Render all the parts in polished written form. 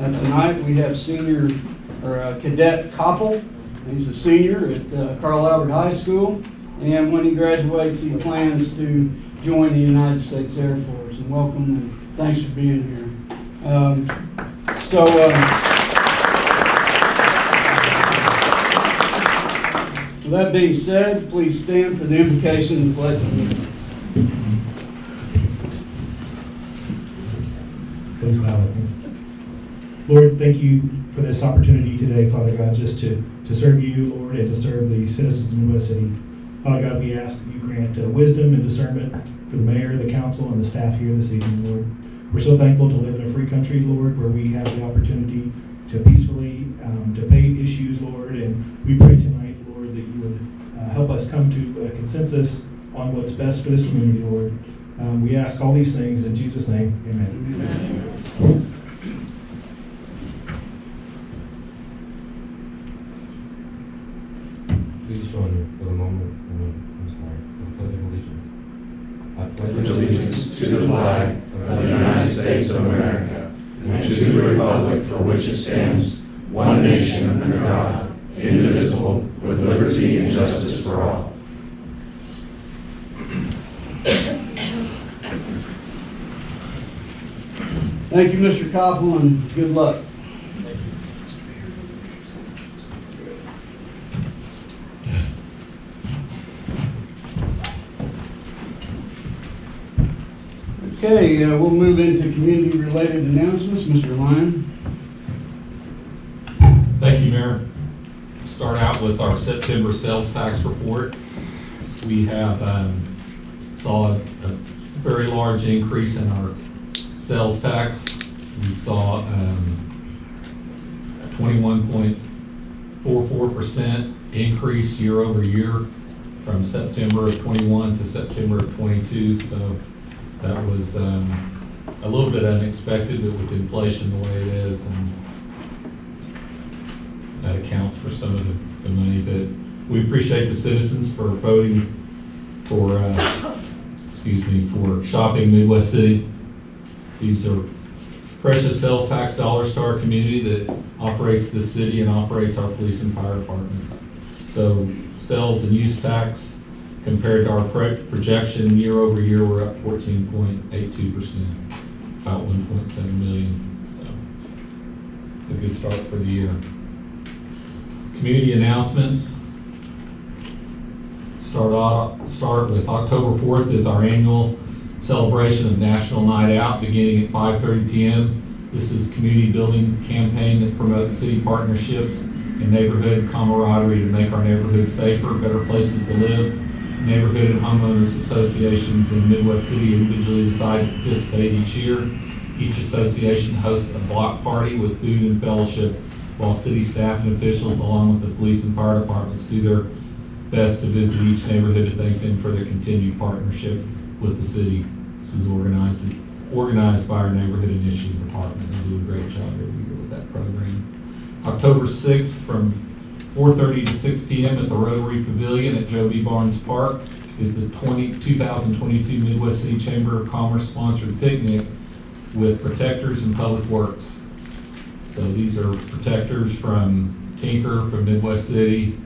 Tonight we have Cadet Koppel. He's a senior at Carl Albert High School, and when he graduates, he plans to join the United States Air Force. And welcome, and thanks for being here. With that being said, please stand for the invocation and the pledge of allegiance. Please bow with me. Lord, thank you for this opportunity today, Father God, just to serve you, Lord, and to serve the citizens of Midwest City. Father God, we ask that you grant wisdom and discernment for the mayor, the council, and the staff here this evening, Lord. We're so thankful to live in a free country, Lord, where we have the opportunity to peacefully debate issues, Lord, and we pray tonight, Lord, that you would help us come to a consensus on what's best for this community, Lord. We ask all these things in Jesus' name. Amen. Amen. Please join me for a moment. I pledge allegiance to the flag of the United States of America and to the republic for which it stands, one nation under God, indivisible, with liberty and justice for all. Thank you, Mr. Koppel, and good luck. Okay, we'll move into community-related announcements. Mr. Lyon. Thank you, Mayor. Start out with our September sales tax report. We have saw a very large increase in our sales tax. We saw a 21.44% increase year over year from September of 21 to September of 22. So that was a little bit unexpected, but with inflation the way it is, and that accounts for some of the money. That we appreciate the citizens for voting for, for shopping Midwest City. These are precious sales tax dollars to our community that operates the city and operates our police and fire departments. So sales and use tax compared to our projection year over year, we're up 14.82%, about 1.7 million. So it's a good start for the year. Community announcements. Start with October 4th is our annual celebration of National Night Out, beginning at 5:30 p.m. This is a community building campaign that promotes city partnerships and neighborhood camaraderie to make our neighborhood safer, better places to live. Neighborhood and homeowners associations in Midwest City individually decide to participate each year. Each association hosts a block party with food and fellowship, while city staff and officials, along with the police and fire departments, do their best to visit each neighborhood to thank them for their continued partnership with the city. This is organized by our Neighborhood Initiative Department. They do a great job every year with that program. October 6th from 4:30 to 6 p.m. at the Rotary Pavilion at Joe B. Barnes Park is the 2022 Midwest City Chamber of Commerce sponsored picnic with protectors and public works. So these are protectors from Tinker, from Midwest City,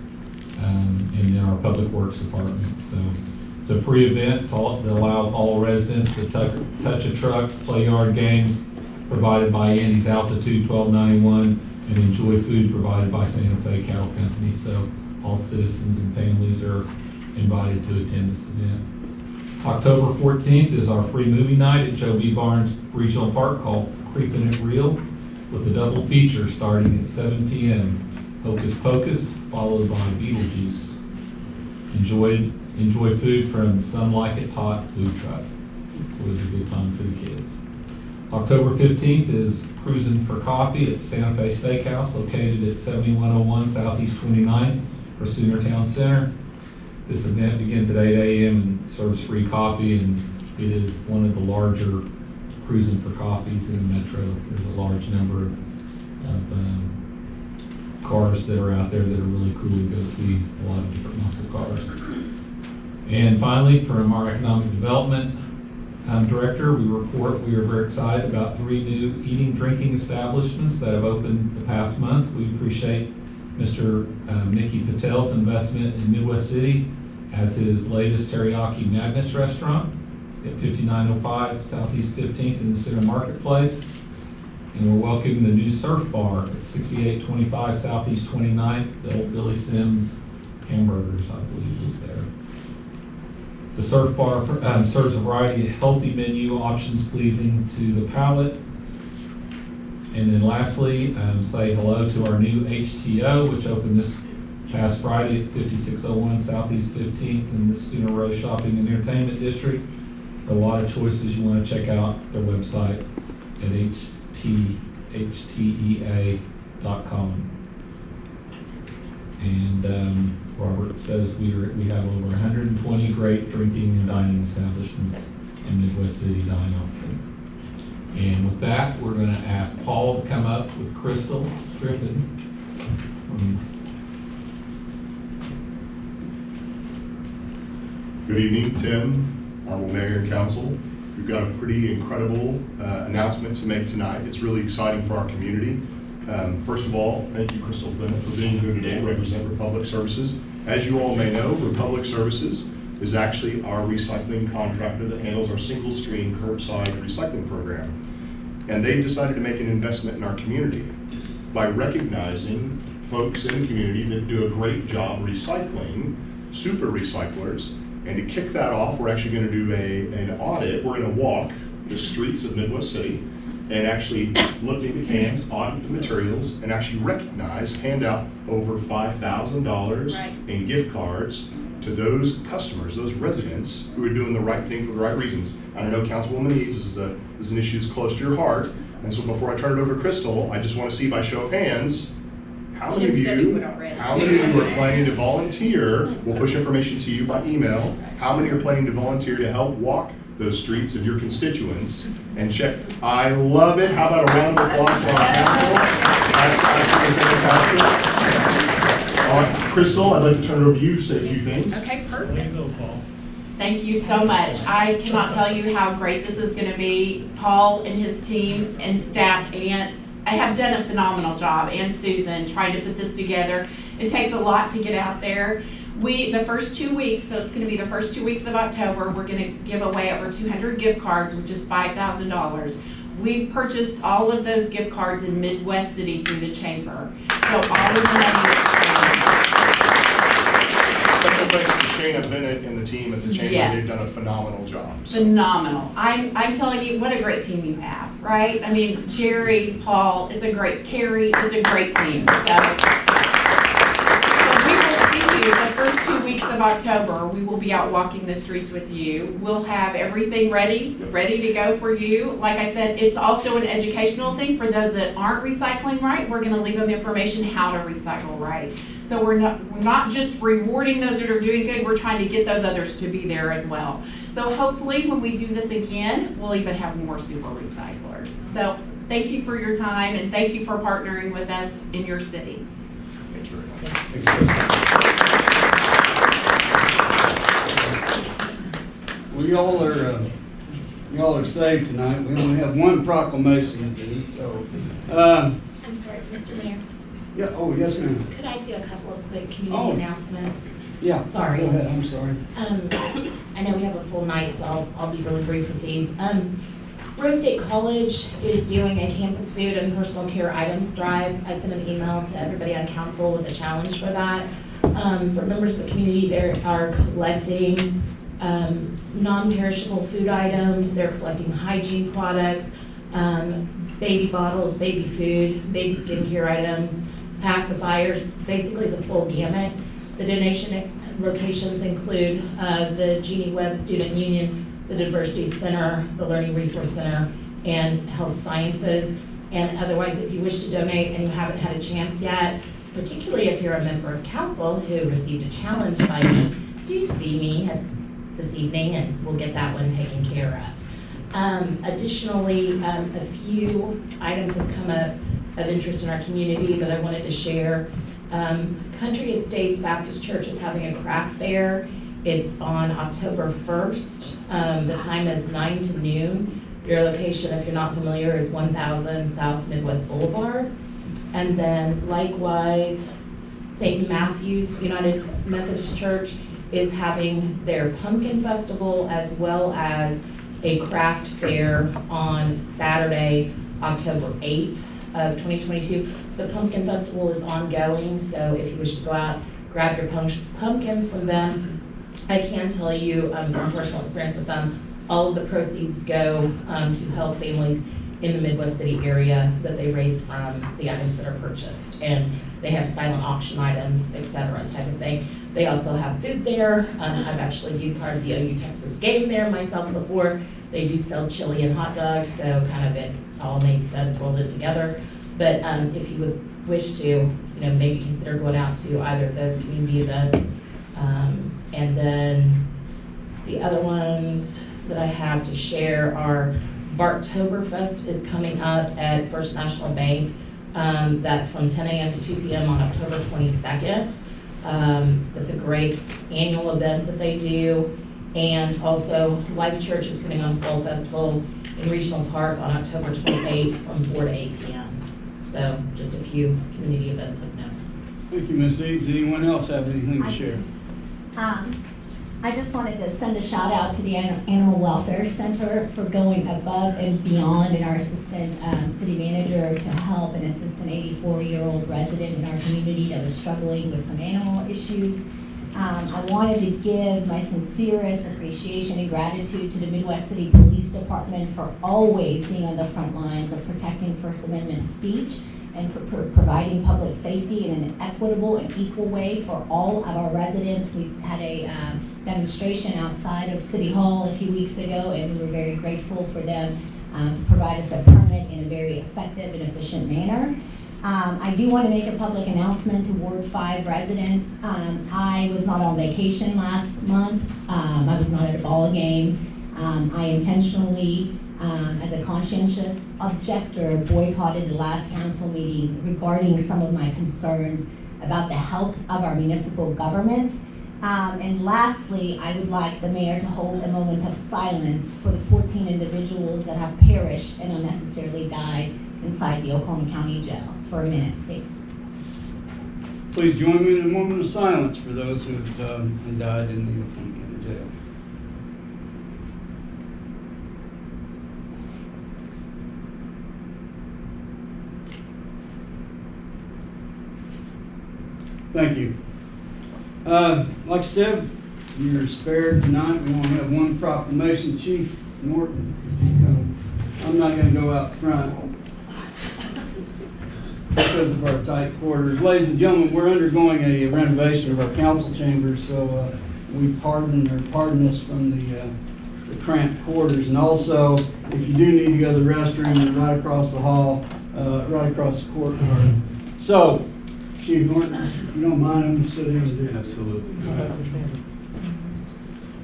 and then our public works department. So it's a free event that allows all residents to touch a truck, play yard games provided by Andy's Altitude 1291, and enjoy food provided by Santa Fe Cattle Company. So all citizens and families are invited to attend this event. October 14th is our free movie night at Joe B. Barnes Regional Park called Creepin' It Real, with a double feature starting at 7 p.m. Hocus Pocus, followed by Beetlejuice. Enjoy food from Some Like It Hot food truck. It's always a good time for the kids. October 15th is Cruising for Coffee at Santa Fe Steakhouse, located at 7101 Southeast 29th for Soonertown Center. This event begins at 8 a.m. and serves free coffee, and it is one of the larger Cruising for Coffees in the metro. There's a large number of cars that are out there that are really cool to go see, a lot of different muscle cars. And finally, from our economic development, Director, we report we are very excited about 3 new eating, drinking establishments that have opened the past month. We appreciate Mr. Mickey Patel's investment in Midwest City as his latest Teriyaki Magnus restaurant at 5905 Southeast 15th in the Center Marketplace. And we're welcoming the new surf bar at 6825 Southeast 29th. The old Billy Sims Hamburgers, I believe, was there. The surf bar serves a variety of healthy menu options pleasing to the palate. And then lastly, say hello to our new HTO, which opened this past Friday at 5601 Southeast 15th in the Sooner Row Shopping and Entertainment District. A lot of choices. You want to check out their website at htea.com. And Robert says we have over 120 great drinking and dining establishments in Midwest City Dine Off. And with that, we're going to ask Paul to come up with Crystal Griffin. Good evening, Tim, Honorable Mayor and Council. We've got a pretty incredible announcement to make tonight. It's really exciting for our community. First of all, thank you, Crystal, for being here today to represent Republic Services. As you all may know, Republic Services is actually our recycling contractor that handles our single-stream curbside recycling program. And they've decided to make an investment in our community by recognizing folks in the community that do a great job recycling, super recyclers. And to kick that off, we're actually going to do an audit. We're going to walk the streets of Midwest City and actually look into cans, audit the materials, and actually recognize, hand out over $5,000 in gift cards to those customers, those residents who are doing the right thing for the right reasons. I know Councilwoman Eads, this is an issue that's close to your heart. And so before I turn it over to Crystal, I just want to see by show of hands, how many of you are planning to volunteer? We'll push information to you by email. How many are planning to volunteer to help walk those streets of your constituents and check? I love it. How about a round of applause for our council? That's absolutely fantastic. Crystal, I'd like to turn it over to you to say a few things. Okay, perfect. Thank you so much. I cannot tell you how great this is going to be. Paul and his team and staff and I have done a phenomenal job, and Susan, trying to put this together. It takes a lot to get out there. The first 2 weeks, so it's going to be the first 2 weeks of October, we're going to give away over 200 gift cards, which is $5,000. We've purchased all of those gift cards in Midwest City through the chamber. So all of the money Special thanks to Shayna Bennett and the team at the chamber. Yes. They've done a phenomenal job. So. Phenomenal. I'm telling you, what a great team you have, right? I mean, Jerry, Paul, it's a great, Carrie, it's a great team. So we will see you the first 2 weeks of October. We will be out walking the streets with you. We'll have everything ready to go for you. Like I said, it's also an educational thing for those that aren't recycling right. We're going to leave them information how to recycle right. So we're not just rewarding those that are doing good, we're trying to get those others to be there as well. So hopefully when we do this again, we'll even have more super recyclers. So thank you for your time and thank you for partnering with us in your city. Thank you very much. Well, y'all are saved tonight. We only have one proclamation to do, so. I'm sorry, Mr. Mayor. Yeah, oh, yes, ma'am. Could I do a couple of quick community Oh. announcements? Yeah. Sorry. Go ahead, I'm sorry. I know we have a full night, so I'll be really brief with these. Rose State College is doing a campus food and personal care items drive. I sent an email to everybody on council with a challenge for that. For members of the community, they are collecting non-perishable food items. They're collecting hygiene products, baby bottles, baby food, baby skincare items, pacifiers, basically the full gamut. The donation locations include the Jeannie Webb Student Union, the Diversity Center, the Learning Resource Center, and Health Sciences. And otherwise, if you wish to donate and you haven't had a chance yet, particularly if you're a member of council who received a challenge by me, do see me this evening and we'll get that one taken care of. Additionally, a few items have come up of interest in our community that I wanted to share. Country Estates Baptist Church is having a craft fair. It's on October 1st The time is 9 to noon. Your location, if you're not familiar, is 1000 South Midwest Boulevard. And then likewise, St. Matthew's United Methodist Church is having their pumpkin festival as well as a craft fair on Saturday, October 8th of 2022. The pumpkin festival is ongoing, so if you wish to go out, grab your pumpkins from them. I can tell you from personal experience with them, all of the proceeds go to help families in the Midwest City area that they raise from the items that are purchased. And they have silent auction items, et cetera, type of thing. They also have food there. I've actually viewed part of the OU Texas game there myself before. They do sell chili and hot dogs, so kind of it all made sense, rolled it together. But if you would wish to, maybe consider going out to either of those community events. And then the other ones that I have to share are Barktoberfest is coming up at First National Bank. That's from 10 a.m. to 2 p.m. on October 22nd. It's a great annual event that they do. And also, Life Church is putting on Fall Festival in Regional Park on October 28th from 4 to 8 p.m. So just a few community events of note. Thank you, Ms. Eads. Anyone else have anything to share? I just wanted to send a shout out to the Animal Welfare Center for going above and beyond, and our assistant city manager to help and assist an 84-year-old resident in our community that was struggling with some animal issues. I wanted to give my sincerest appreciation and gratitude to the Midwest City Police Department for always being on the front lines of protecting First Amendment speech and providing public safety in an equitable and equal way for all of our residents. We had a demonstration outside of City Hall a few weeks ago, and we were very grateful for them to provide us a permit in a very effective and efficient manner. I do want to make a public announcement to Ward 5 residents. I was not on vacation last month. I was not at a ball game. I intentionally, as a conscientious objector, boycotted the last council meeting regarding some of my concerns about the health of our municipal government. And lastly, I would like the mayor to hold a moment of silence for the 14 individuals that have perished and unnecessarily died inside the Oklahoma County Jail. For a minute, please. Please join me in a moment of silence for those who have died in the Oklahoma County Jail. Thank you. Like I said, you're spared tonight. We only have one proclamation. Chief Norton, I'm not going to go out front because of our tight quarters. Ladies and gentlemen, we're undergoing a renovation of our council chambers, so we pardon us from the cramped quarters. And also, if you do need to go to the restroom, they're right across the hall, right across the courtyard. So, Chief Norton, if you don't mind, I'm going to sit here and do it. Absolutely.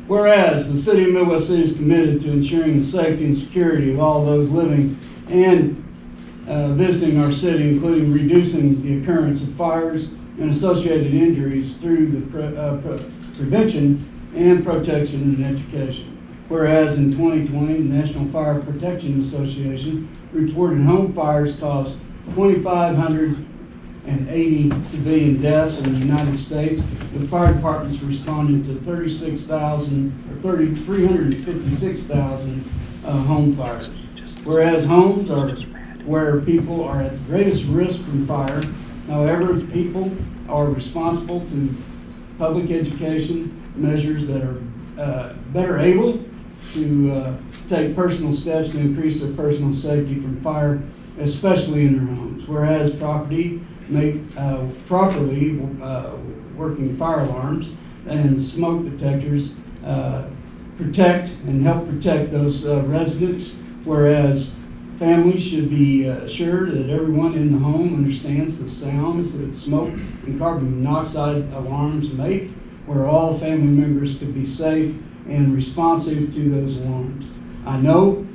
Whereas the city of Midwest City is committed to ensuring the safety and security of all those living and visiting our city, including reducing the occurrence of fires and associated injuries through the prevention and protection and education. Whereas in 2020, the National Fire Protection Association reported home fires caused 2,580 civilian deaths in the United States, with fire departments responding to 356,000 home fires. Whereas homes are where people are at the greatest risk from fire. However, people are responsible to public education measures that are better able to take personal steps to increase their personal safety from fire, especially in their homes. Whereas properly working fire alarms and smoke detectors protect and help protect those residents. Whereas families should be assured that everyone in the home understands the sounds that smoke and carbon monoxide alarms make, where all family members could be safe and responsive to those alarms. I know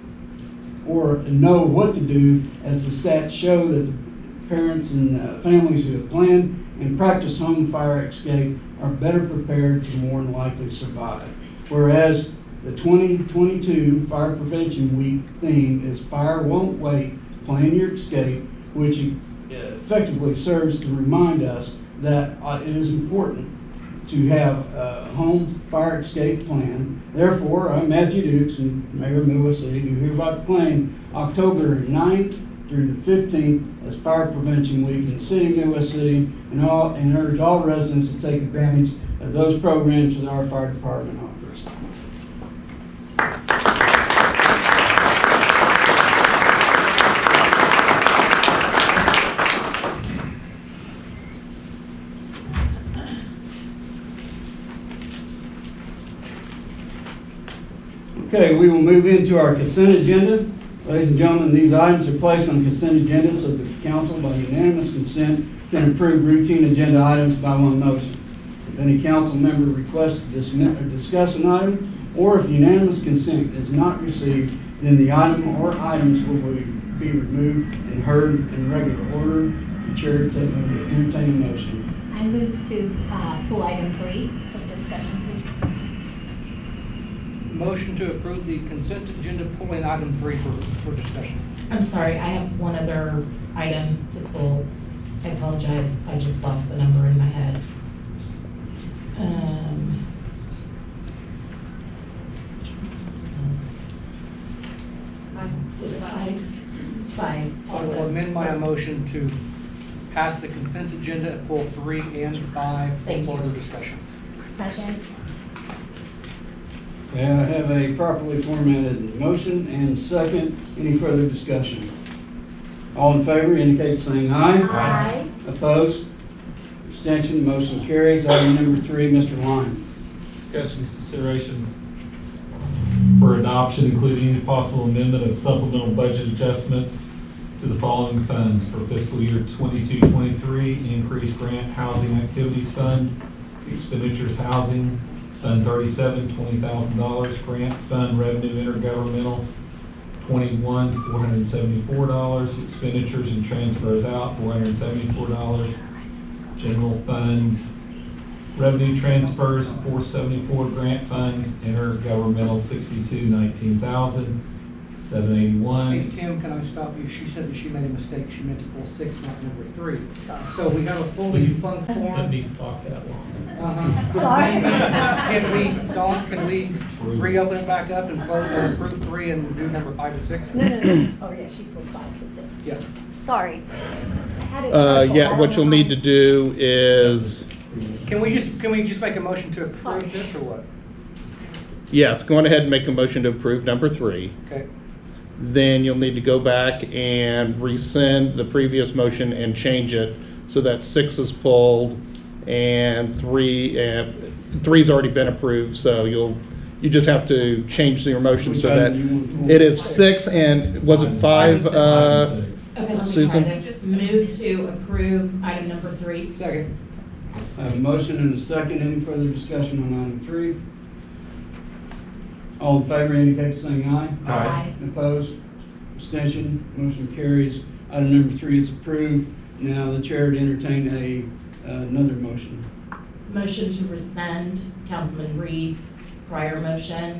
what to do, as the stats show that the parents and families who have planned and practice home fire escape are better prepared to more than likely survive. Whereas The 2022 Fire Prevention Week theme is Fire Won't Wait, Plan Your Escape, which effectively serves to remind us that it is important to have a home fire escape plan. Therefore, I, Matthew Dukes and Mayor of Midwest City, do hereby proclaim October 9th through the 15th as Fire Prevention Week in the city of Midwest City, and urge all residents to take advantage of those programs that our fire department offers. Okay, we will move into our consent agenda. Ladies and gentlemen, these items are placed on consent agenda so that the council, by unanimous consent, can approve routine agenda items by one motion. If any council member requests to discuss an item, or if unanimous consent is not received, then the item or items will be removed and heard in regular order. The chair will entertain a motion. I move to pull item 3 for discussion, please. Motion to approve the consent agenda, pulling item 3 for discussion. I'm sorry, I have one other item to pull. I apologize, I just lost the number in my head. Was it 5? 5. I will amend my motion to pass the consent agenda at pull 3 and 5 for Thank you. further discussion. Second. Okay, I have a properly formatted motion and second. Any further discussion? All in favor indicate saying aye. Aye. Opposed? Abstention, motion carries. Item number 3, Mr. Lyon. Discussion and consideration for adoption, including any possible amendment of supplemental budget adjustments to the following funds for fiscal year 22-23: increased grant housing activities fund, expenditures housing, Fund 37, $20,000, grants fund revenue intergovernmental, $21,474, expenditures and transfers out, $474, general fund revenue transfers, $474, grant funds intergovernmental, $62,19,781. Hey, Tim, can I stop you? She said that she made a mistake. She meant to pull 6, not number 3. So we have a fully defunct Let form. me talk that long. Sorry. Can we reopen it back up and close and approve 3 and do number 5 and 6? No. Oh, yeah, she pulled 5, so 6. Yeah. Sorry. I had it circled. I Yeah, don't what you'll know. need to do is, Can we just make a motion to approve this or what? yes, go on ahead and make a motion to approve number 3. Okay. Then you'll need to go back and rescind the previous motion and change it so that 6 is pulled and 3's already been approved. So you just have to change your motion so that it is 6 and was it 5? Okay, let me Susan? try this. Move to approve item number 3. Second. I have a motion and a second. Any further discussion on item 3? All in favor indicate saying aye. Aye. Opposed? Abstention? Motion carries. Item number 3 is approved. Now the chair would entertain another motion. Motion to rescind Councilman Reed's prior motion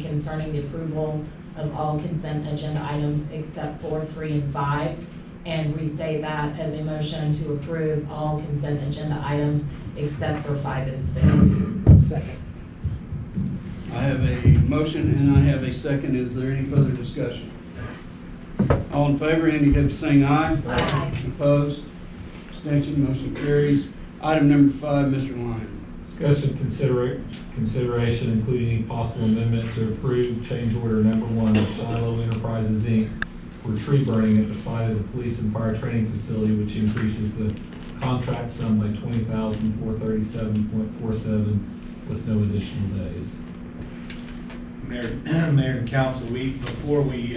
concerning the approval of all consent agenda items except for 3 and 5, and restate that as a motion to approve all consent agenda items except for 5 and 6. Second. I have a motion and I have a second. Is there any further discussion? All in favor indicate by saying aye. Aye. Opposed? Abstention? Motion carries. Item number 5, Mr. Lyon. Discussion, consideration, including any possible amendment to approve change order number 1 of Shiloh Enterprises, Inc. for tree burning at the site of the police and fire training facility, which increases the contract sum by $20,437.47 with no additional days. Mayor and council, before we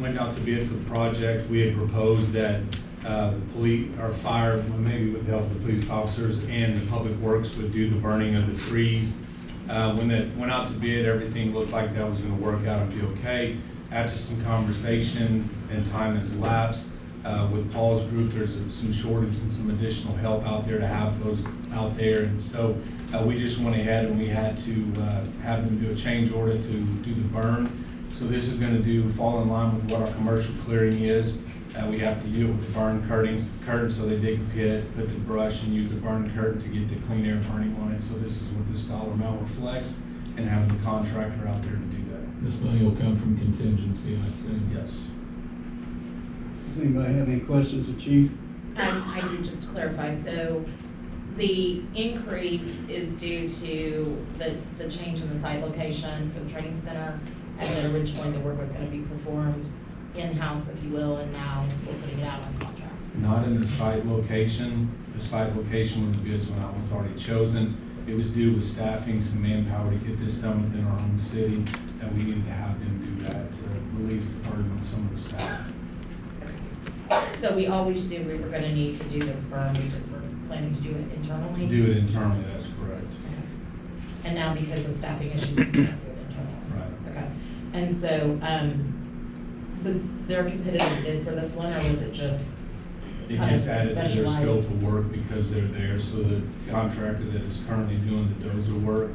went out to bid for the project, we had proposed that the police, or fire, well, maybe with the help of the police officers and the public works would do the burning of the trees. When that went out to bid, everything looked like that was gonna work out and be okay. After some conversation and time has elapsed, With Paul's group, there's some shortage and some additional help out there to have those out there. And so we just went ahead and we had to have them do a change order to do the burn. So this is going to fall in line with what our commercial clearing is. We have to do it with the burn curtains so they dig a pit, put the brush, and use the burn curtain to get the clean air burning on it. So this is what this dollar amount reflects, and having the contractor out there to do that. This money will come from contingency, I assume. Yes. Does anybody have any questions of Chief? I do, just to clarify, so the increase is due to the change in the site location for the training center, and then originally the work was gonna be performed in-house, if you will, and now we're putting it out on contract. Not in the site location. The site location when the bids went out was already chosen. It was due with staffing, some manpower to get this done within our own city, and we needed to have them do that to relieve the burden on some of the staff. So we always knew we were gonna need to do this burn, we just were planning to do it internally? Do it internally, that's correct. Okay. And now because of staffing issues, we can't do it internally? Right. Okay. And so, was there a competitive bid for this one, or was it just It kind gets of added to their specialized? scope of work because they're there, so the contractor that is currently doing the dozer work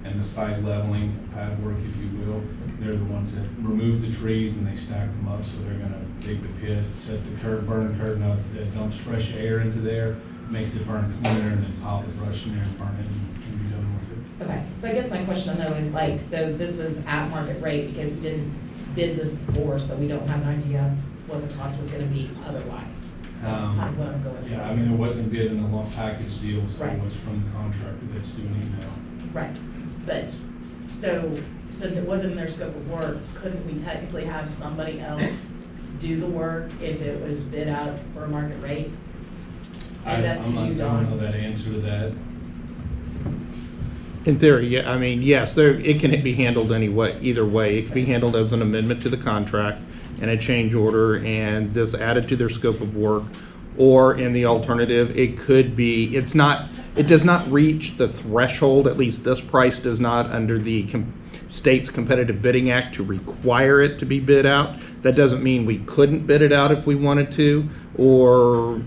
and the site leveling, pad work, if you will, they're the ones that remove the trees and they stack them up, so they're gonna dig the pit, set the burn curtain up, that dumps fresh air into there, makes it burn cleaner, and then pile the brush in there and burn it and be done with it. Okay, so I guess my question though is like, so this is at market rate because we didn't bid this before, so we don't have an idea what the cost was gonna be otherwise. That's kind of what I'm going for. Yeah, I mean, it wasn't bid in the lump package deal, so Right. it was from the contractor that's doing it now. Right, but, so, since it wasn't in their scope of work, couldn't we technically have somebody else do the work if it was bid out for a market rate? Maybe that's I you, don't know Don. that answer to that. In theory, yeah, I mean, yes, it can be handled either way. It can be handled as an amendment to the contract and a change order, and this added to their scope of work. Or in the alternative, it could be, it does not reach the threshold, at least this price does not, under the state's Competitive Bidding Act to require it to be bid out. That doesn't mean we couldn't bid it out if we wanted to, or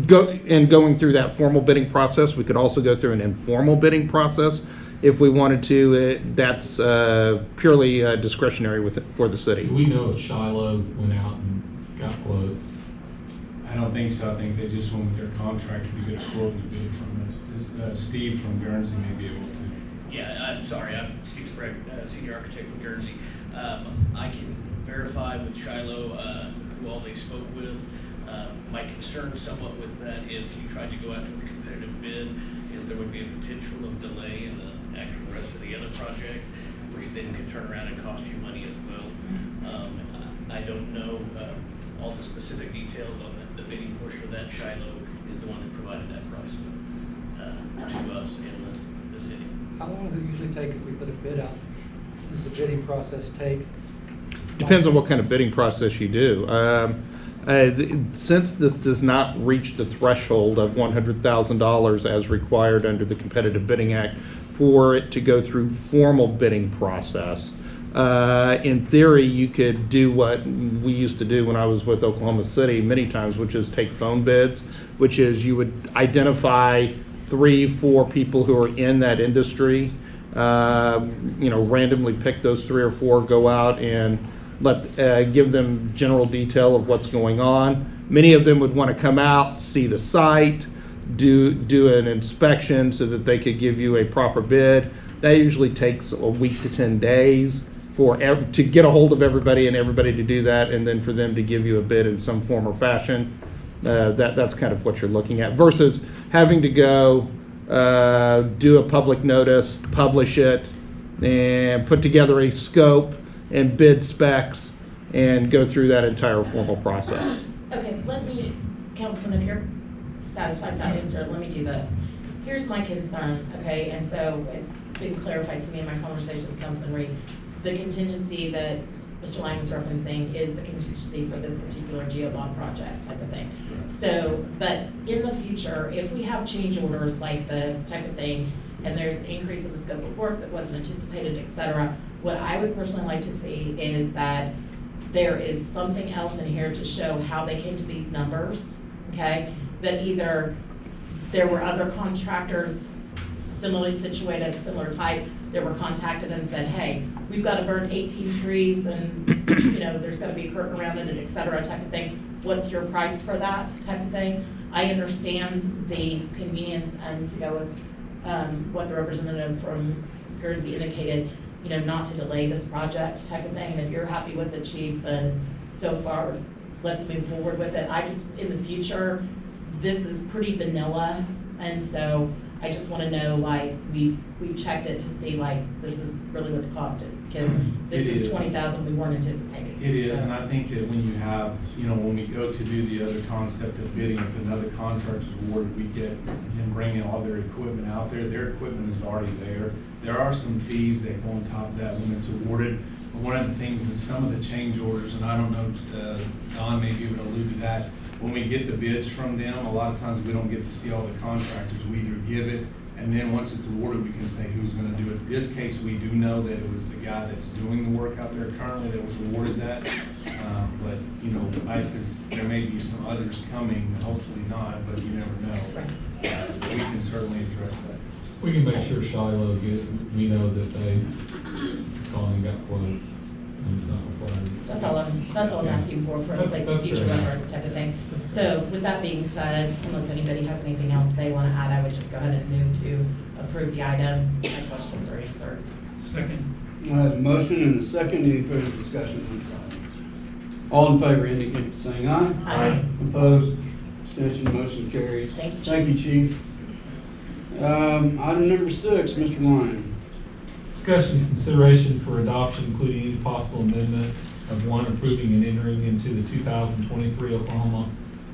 going through that formal bidding process. We could also go through an informal bidding process if we wanted to. That's purely discretionary for the city. Do we know if Shiloh went out and got quotes? I don't think so. I think they just went with their contractor to get a quote and bid from it. Steve from Guernsey may be able to. Yeah, I'm sorry, I'm Steve Sprague, Senior Architect with Guernsey. I can verify with Shiloh who all they spoke with. My concern somewhat with that, if you tried to go out with a competitive bid, is there would be a potential of delay in the actual rest of the other project, which then could turn around and cost you money as well. I don't know all the specific details on the bidding portion of that. Shiloh is the one that provided that price to us in the city. How long does it usually take if we put a bid out? Does the bidding process take? Depends on what kind of bidding process you do. Since this does not reach the threshold of $100,000 as required under the Competitive Bidding Act for it to go through formal bidding process, in theory, you could do what we used to do when I was with Oklahoma City many times, which is take phone bids, which is you would identify 3-4 people who are in that industry, randomly pick those 3 or 4, go out and give them general detail of what's going on. Many of them would want to come out, see the site, do an inspection so that they could give you a proper bid. That usually takes a week to 10 days to get a hold of everybody and everybody to do that, and then for them to give you a bid in some form or fashion. That's kind of what you're looking at, versus having to go do a public notice, publish it, and put together a scope and bid specs and go through that entire formal process. Okay, Councilman, if you're satisfied with that answer, let me do this. Here's my concern, okay, and so it's been clarified to me in my conversation with Councilman Reed. The contingency that Mr. Lang was referencing is the contingency for this particular GeoBond project type of thing. So, but in the future, if we have change orders like this type of thing, and there's an increase in the scope of work that wasn't anticipated, et cetera, what I would personally like to see is that there is something else in here to show how they came to these numbers, okay? That either there were other contractors similarly situated, similar type, that were contacted and said, hey, we've got to burn 18 trees and, you know, there's got to be a curtain around it, and et cetera, type of thing. What's your price for that type of thing? I understand the convenience and to go with what the representative from Guernsey indicated, you know, not to delay this project type of thing. And if you're happy with it, chief, then so far, let's move forward with it. I just, in the future, this is pretty vanilla, and so I just want to know, like, we've checked it to see, like, this is really what the cost is, because this It is is. 20,000 we weren't anticipating. It is, so. and I think that when you have, you know, when we go to do the other concept of bidding, if another contract is awarded, we get them bringing all their equipment out there. Their equipment is already there. There are some fees that go on top of that when it's awarded. But one of the things is some of the change orders, and I don't know, Don may be able to allude to that. When we get the bids from them, a lot of times we don't get to see all the contractors. We either give it, and then once it's awarded, we can say who's gonna do it. In this case, we do know that it was the guy that's doing the work out there currently that was awarded that. But, you know, because there may be some others coming, hopefully not, but you never know. So we can certainly address that. We can make sure Shiloh we know that they gone and got quotes, and it's not required. That's all I'm asking for like That's future fair. reference type of thing. So with that being said, unless anybody has anything else they want to add, I would just go ahead and move to approve the item. My questions are answered. Second. I have a motion and a second. Any further discussion on this item? All in favor indicate by saying aye. Aye. Opposed? Abstention, motion carries. Thank you, Chief. Thank you, Chief. Item number 6, Mr. Lyon. Discussion and consideration for adoption, including any possible amendment of one, approving and entering into the 2023 Oklahoma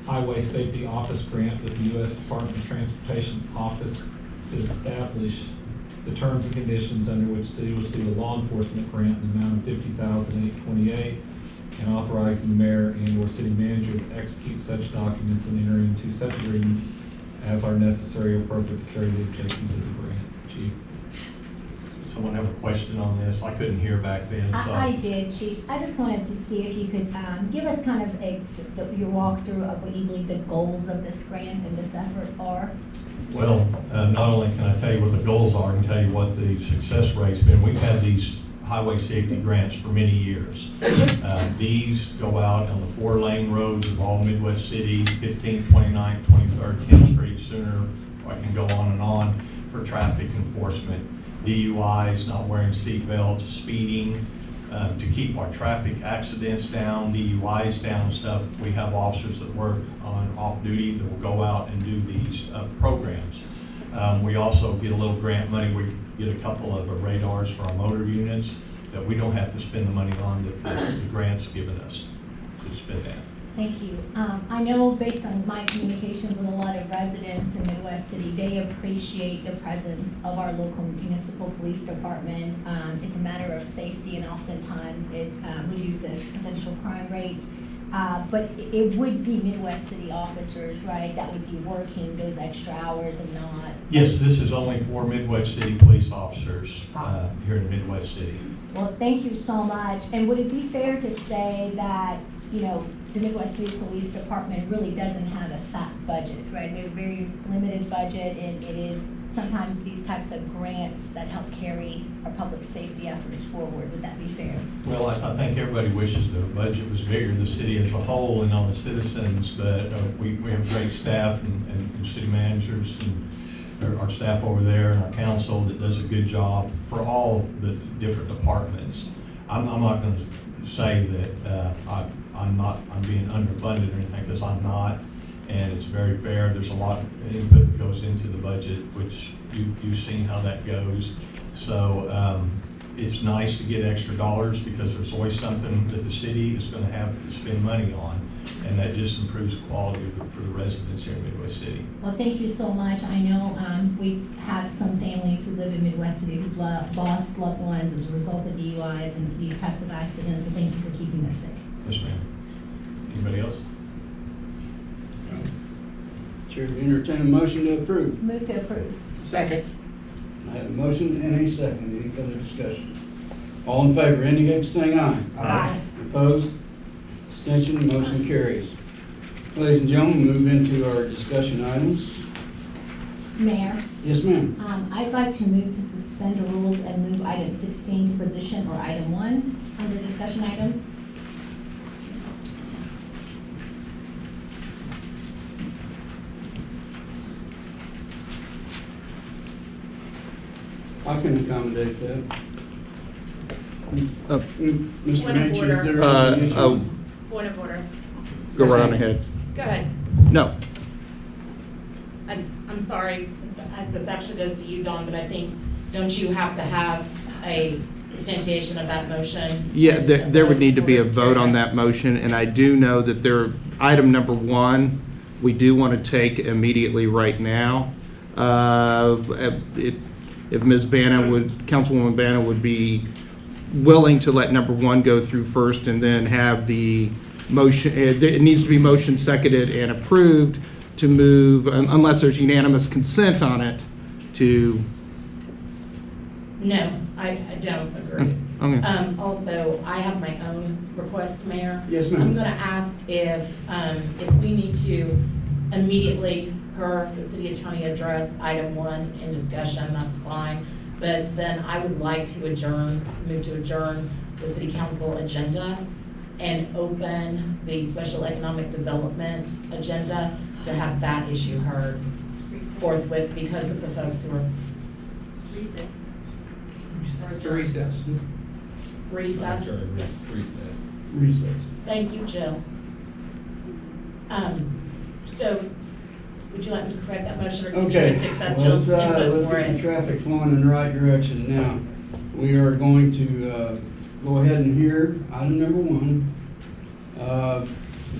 Highway Safety Office grant with the U.S. Department of Transportation Office to establish the terms and conditions under which the city will receive a law enforcement grant in the amount of $50,828, and authorizing the mayor and/or city manager to execute such documents and enter into such agreements as are necessary or appropriate to carry the objectives of the grant. Chief. Someone have a question on this? I couldn't hear back then, so. I did, Chief. I just wanted to see if you could give us kind of your walkthrough of what you believe the goals of this grant and this effort are. Well, not only can I tell you what the goals are, I can tell you what the success rate's been. We've had these highway safety grants for many years. These go out on the 4-lane roads of all Midwest cities, 15th, 29th, 23rd, 10th Street, sooner, I can go on, for traffic enforcement. DUIs, not wearing seat belts, speeding, to keep our traffic accidents down, DUIs down and stuff. We have officers that work on off-duty that will go out and do these programs. We also get a little grant money. We get a couple of radars for our motor units that we don't have to spend the money on, that the grant's given us to spend that. Thank you. I know based on my communications with a lot of residents in Midwest City, they appreciate the presence of our local municipal police department. It's a matter of safety, and oftentimes it reduces potential crime rates. But it would be Midwest City officers, right, that would be working those extra hours and not. Yes, this is only for Midwest City police officers here in Midwest City. Well, thank you so much. And would it be fair to say that, you know, the Midwest City Police Department really doesn't have a fat budget, right? We have a very limited budget, and it is sometimes these types of grants that help carry our public safety efforts forward. Would that be fair? Well, I think everybody wishes the budget was bigger, the city as a whole and all the citizens, but we have great staff and city managers and our staff over there and our council that does a good job for all the different departments. I'm not going to say that I'm being underfunded or anything, because I'm not, and it's very fair. There's a lot of input that goes into the budget, which you've seen how that goes. So it's nice to get extra dollars, because there's always something that the city is going to have to spend money on, and that just improves quality for the residents here in Midwest City. Well, thank you so much. I know we have some families who live in Midwest City who've lost loved ones as a result of DUIs and these types of accidents, so thank you for keeping us safe. Yes, ma'am. Anybody else? Chair to entertain a motion to approve. Move to approve. Second. I have a motion and a second. Any further discussion? All in favor indicate by saying aye. Aye. Opposed? Abstention, motion carries. Ladies and gentlemen, move into our discussion items. Mayor, Yes, ma'am. I'd like to move to suspend the rules and move item 16 to position or item 1 under discussion items. I can accommodate that. Uh, Mr. Point of Minch, is order. there an issue? Point of order. Go right on ahead. Go ahead. No. I'm sorry, this actually goes to you, Dawn, but I think, don't you have to have a substantiation of that motion? Yeah, there would need to be a vote on that motion, and I do know that item number 1, we do want to take immediately right now. If Ms. Councilwoman Banna would be willing to let number 1 go through first and then have the motion, it needs to be motion seconded and approved to move, unless there's unanimous consent on it, to. No, I don't agree. Okay. Also, I have my own request, Mayor. Yes, ma'am. I'm gonna ask if we need to immediately, per the city attorney, address item 1 in discussion, that's fine. But then I would like to move to adjourn the city council agenda and open the special economic development agenda to have that issue heard forthwith because of the folks who are To recess. recessed. Recess. Thank you, Jill. So, would you like me to correct that motion, or can you Okay, just accept let's Jill's input for get the it? traffic flowing in the right direction now. We are going to go ahead and hear item number 1.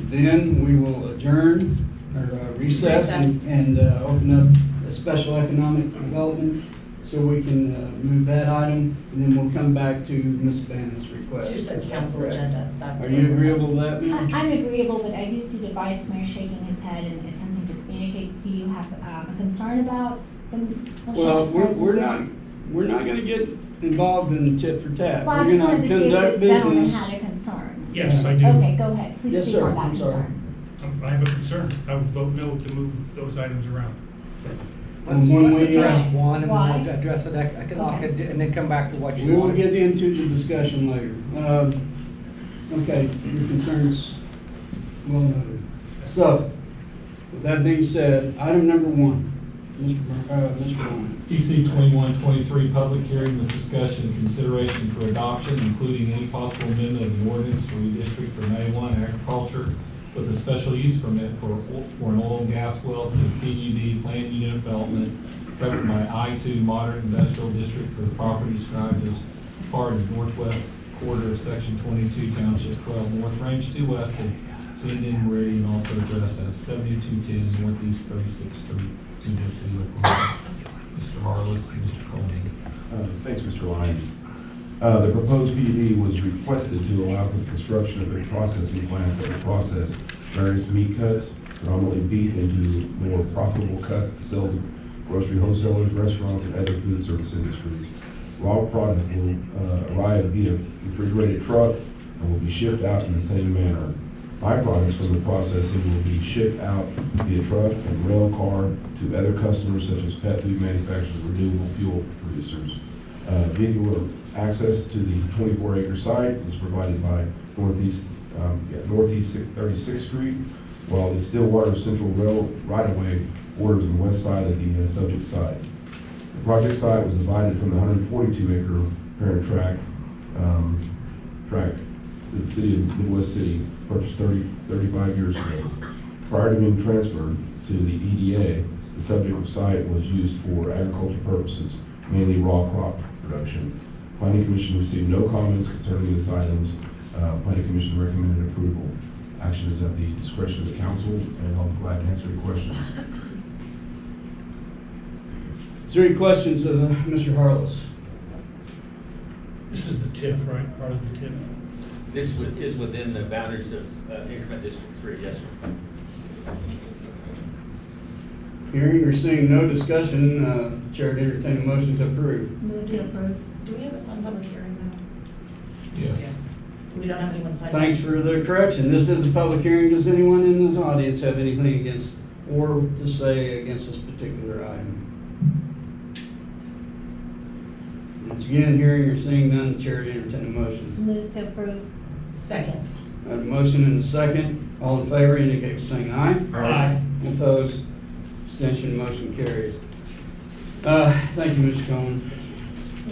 Then we will adjourn or recess Recess. and open up a special economic development so we can move that item, and then we'll come back to Ms. Banner's request. To Is the that council correct? agenda. That's Are what you we're- agreeable with that, ma'am? I'm agreeable, but I do see the vice mayor shaking his head and it's something to communicate. Do you have a concern about the motion? Well, we're not gonna get involved in tit for tat. Well, I We're just gonna wanted to see if conduct the gentleman business. had a concern. Yes, I do. Okay, go ahead. Yes, Please speak sir. on that I'm sorry. concern. I have a concern. I would vote no to move those items around. And when Let's we, address one and Why? then we'll address it economic, and then come back to what we you will want. get into the discussion later. Okay, your concerns, well noted. So, with that being said, item number 1, Mr. Bowman. PC 2123, public hearing with discussion and consideration for adoption, including any possible amendment of the ordinance to redistrict from A1 agriculture with a special use permit for an oil and gas well to PUD planned unit development covered by I-2 Modern Industrial District for the property described as part of northwest quarter of section 22, township 12, north range 2 west of Cleveland Meridian, also addressed as 7210 Northeast 36th Street, City, Oklahoma. Mr. Harless and Mr. Coleman. Thanks, Mr. Lyon. The proposed PUD was requested to allow for the construction of a processing plant that will process various meat cuts, predominantly beef, into more profitable cuts to sell to grocery wholesalers, restaurants, and other food service industries. Raw product will arrive via refrigerated truck and will be shipped out in the same manner. Byproducts from the processing will be shipped out via truck and rail car to other customers such as pet food manufacturers, renewable fuel producers. Vehicular access to the 24-acre site is provided by Northeast 36th Street, while the Stillwater Central Rail right-of-way borders the west side of the subject site. The project site was divided from the 142-acre parent tract that the city of Midwest City purchased 35 years ago. Prior to being transferred to the EDA, the subject site was used for agricultural purposes, mainly raw crop production. Planning Commission received no comments concerning these items. Planning Commission recommended approval. Action is at the discretion of the council, and I'll be glad to answer any questions. Is there any questions of Mr. Harless? This is the TIF, right? Part of the TIF. This is within the boundaries of increment District 3, yes, sir. Hearing or seeing no discussion, Chair to entertain a motion to approve. Move to approve. Do we have a public hearing now? Yes. We don't have anyone signed up. Thanks for the correction. This is a public hearing. Does anyone in this audience have anything against or to say against this particular item? Once again, hearing or seeing none, the chair entertain a motion. Move to approve. Second. I have a motion and a second. All in favor indicate by saying aye. Aye. Opposed? Abstention, motion carries. Thank you, Mr. Coleman.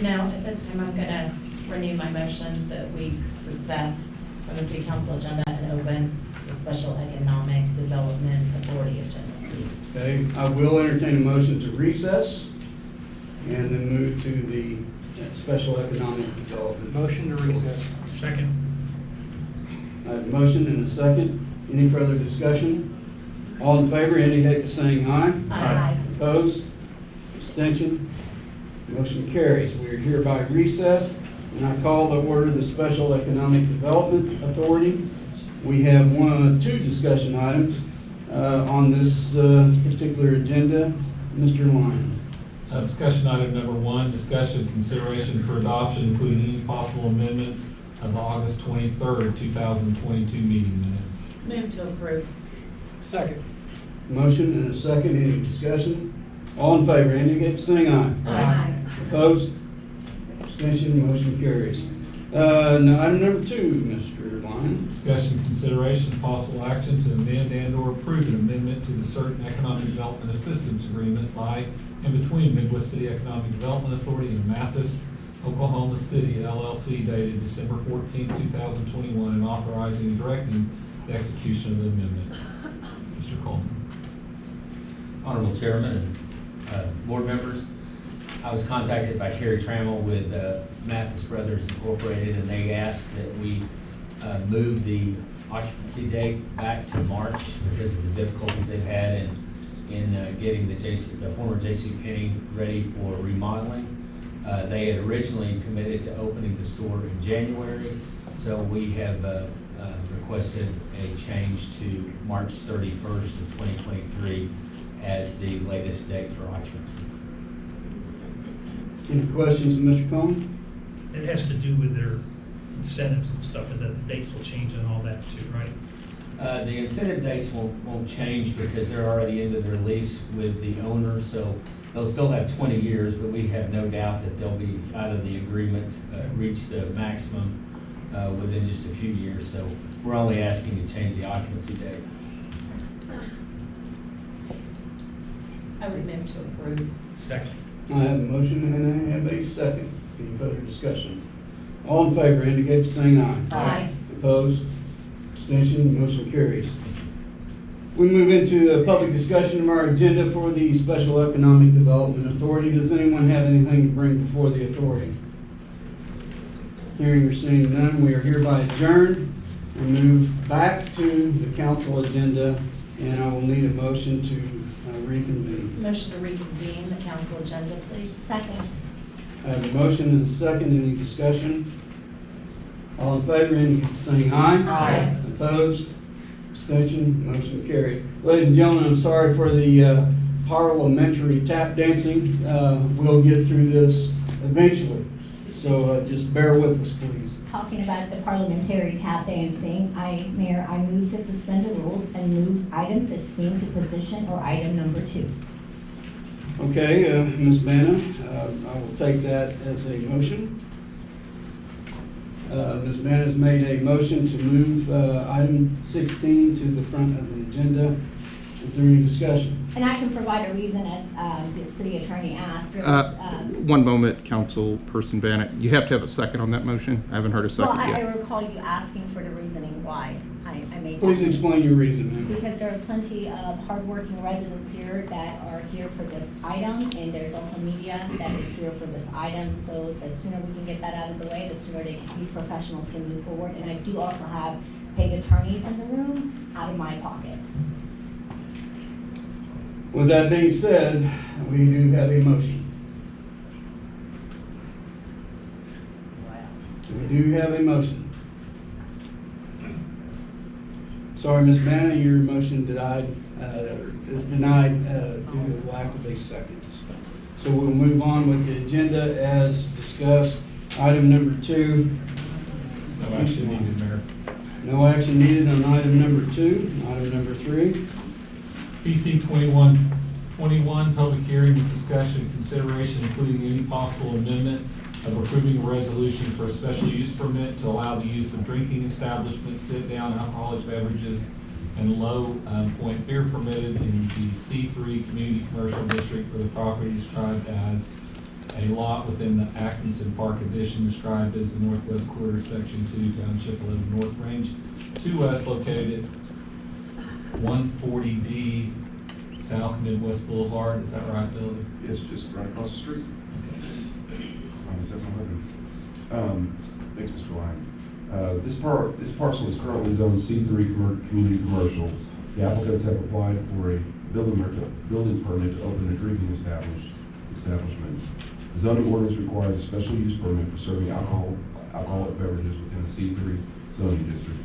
Now, at this time, I'm gonna renew my motion that we recess from the city council agenda and open the special economic development authority agenda, please. Okay, I will entertain a motion to recess and then move to the special economic development. Motion to recess. Second. I have a motion and a second. Any further discussion? All in favor indicate by saying aye. Aye. Opposed? Abstention? Motion carries. We are hereby recessed, and I call to order the Special Economic Development Authority. We have two discussion items on this particular agenda. Mr. Lyon. Discussion item number 1, discussion consideration for adoption, including any possible amendments of the August 23rd, 2022 meeting minutes. Move to approve. Second. Motion and a second. Any discussion? All in favor indicate by saying aye. Aye. Opposed? Abstention? Motion carries. Now, item number 2, Mr. Lyon. Discussion, consideration, possible action to amend and/or approve an amendment to the certain economic development assistance agreement by and between Midwest City Economic Development Authority and Mathis, Oklahoma City LLC dated December 14, 2021, and authorizing and directing the execution of the amendment. Mr. Coleman. Honorable Chairman and board members, I was contacted by Terry Trammell with Mathis Brothers Incorporated, and they asked that we move the occupancy date back to March because of the difficulties they've had in getting the former J.C. Penney ready for remodeling. They had originally committed to opening the store in January, so we have requested a change to March 31st of 2023 as the latest date for occupancy. Any questions, Mr. Coleman? It has to do with their incentives and stuff, is that the dates will change and all that too, right? The incentive dates won't change because they're already into their lease with the owner, so they'll still have 20 years, but we have no doubt that they'll be out of the agreement, reach the maximum within just a few years. So we're only asking to change the occupancy date. I would move to approve. Second. I have a motion and I have a second. Any further discussion? All in favor indicate by saying aye. Aye. Opposed? Abstention? Motion carries. We move into a public discussion of our agenda for the Special Economic Development Authority. Does anyone have anything to bring before the authority? Hearing or seeing none, we are hereby adjourned and move back to the council agenda, and I will need a motion to reconvene. Motion to reconvene the council agenda, please. Second. I have a motion and a second. Any discussion? All in favor indicate by saying aye. Aye. Opposed? Abstention? Motion carried. Ladies and gentlemen, I'm sorry for the parliamentary tap dancing. We'll get through this eventually. So just bear with us, please. Talking about the parliamentary tap dancing, Mayor, I move to suspend the rules and move item 16 to position or item number 2. Okay, Ms. Banna, I will take that as a motion. Ms. Banna has made a motion to move item 16 to the front of the agenda. Is there any discussion? And I can provide a reason as the city attorney asked. One moment, Councilperson Bannett. You have to have a second on that motion. I haven't heard a second Well, I yet. recall you asking for the reasoning why I made that. Please explain your reason, ma'am. Because there are plenty of hardworking residents here that are here for this item, and there's also media that is here for this item. So the sooner we can get that out of the way, the sooner these professionals can move forward. And I do also have paid attorneys in the room out of my pocket. With that being said, we do have a motion. We do have a motion. Sorry, Ms. Banna, your motion is denied due to the lack of a second. So we'll move on with the agenda as discussed. Item number 2, No action needed, Mayor. No action needed on item number 2. Item number 3. PC 2121, public hearing with discussion and consideration, including any possible amendment of approving a resolution for a special use permit to allow the use of drinking establishments, sit-down alcoholic beverages, and low point beer permitted in the C3 Community Commercial District for the property described as a lot within the Atkinson Park Addition described as the northwest quarter, section 2, township 11 North Range 2 West, located at 140D South Midwest Boulevard. Is that right, Billy? Yes, just right across the street. On 711. Thanks, Mr. Lyon. This parcel is currently zoned C3 Community Commercial. The applicants have applied for a building permit to open a drinking establishment. The zoning ordinance requires a special use permit for serving alcoholic beverages within the C3 zoning district.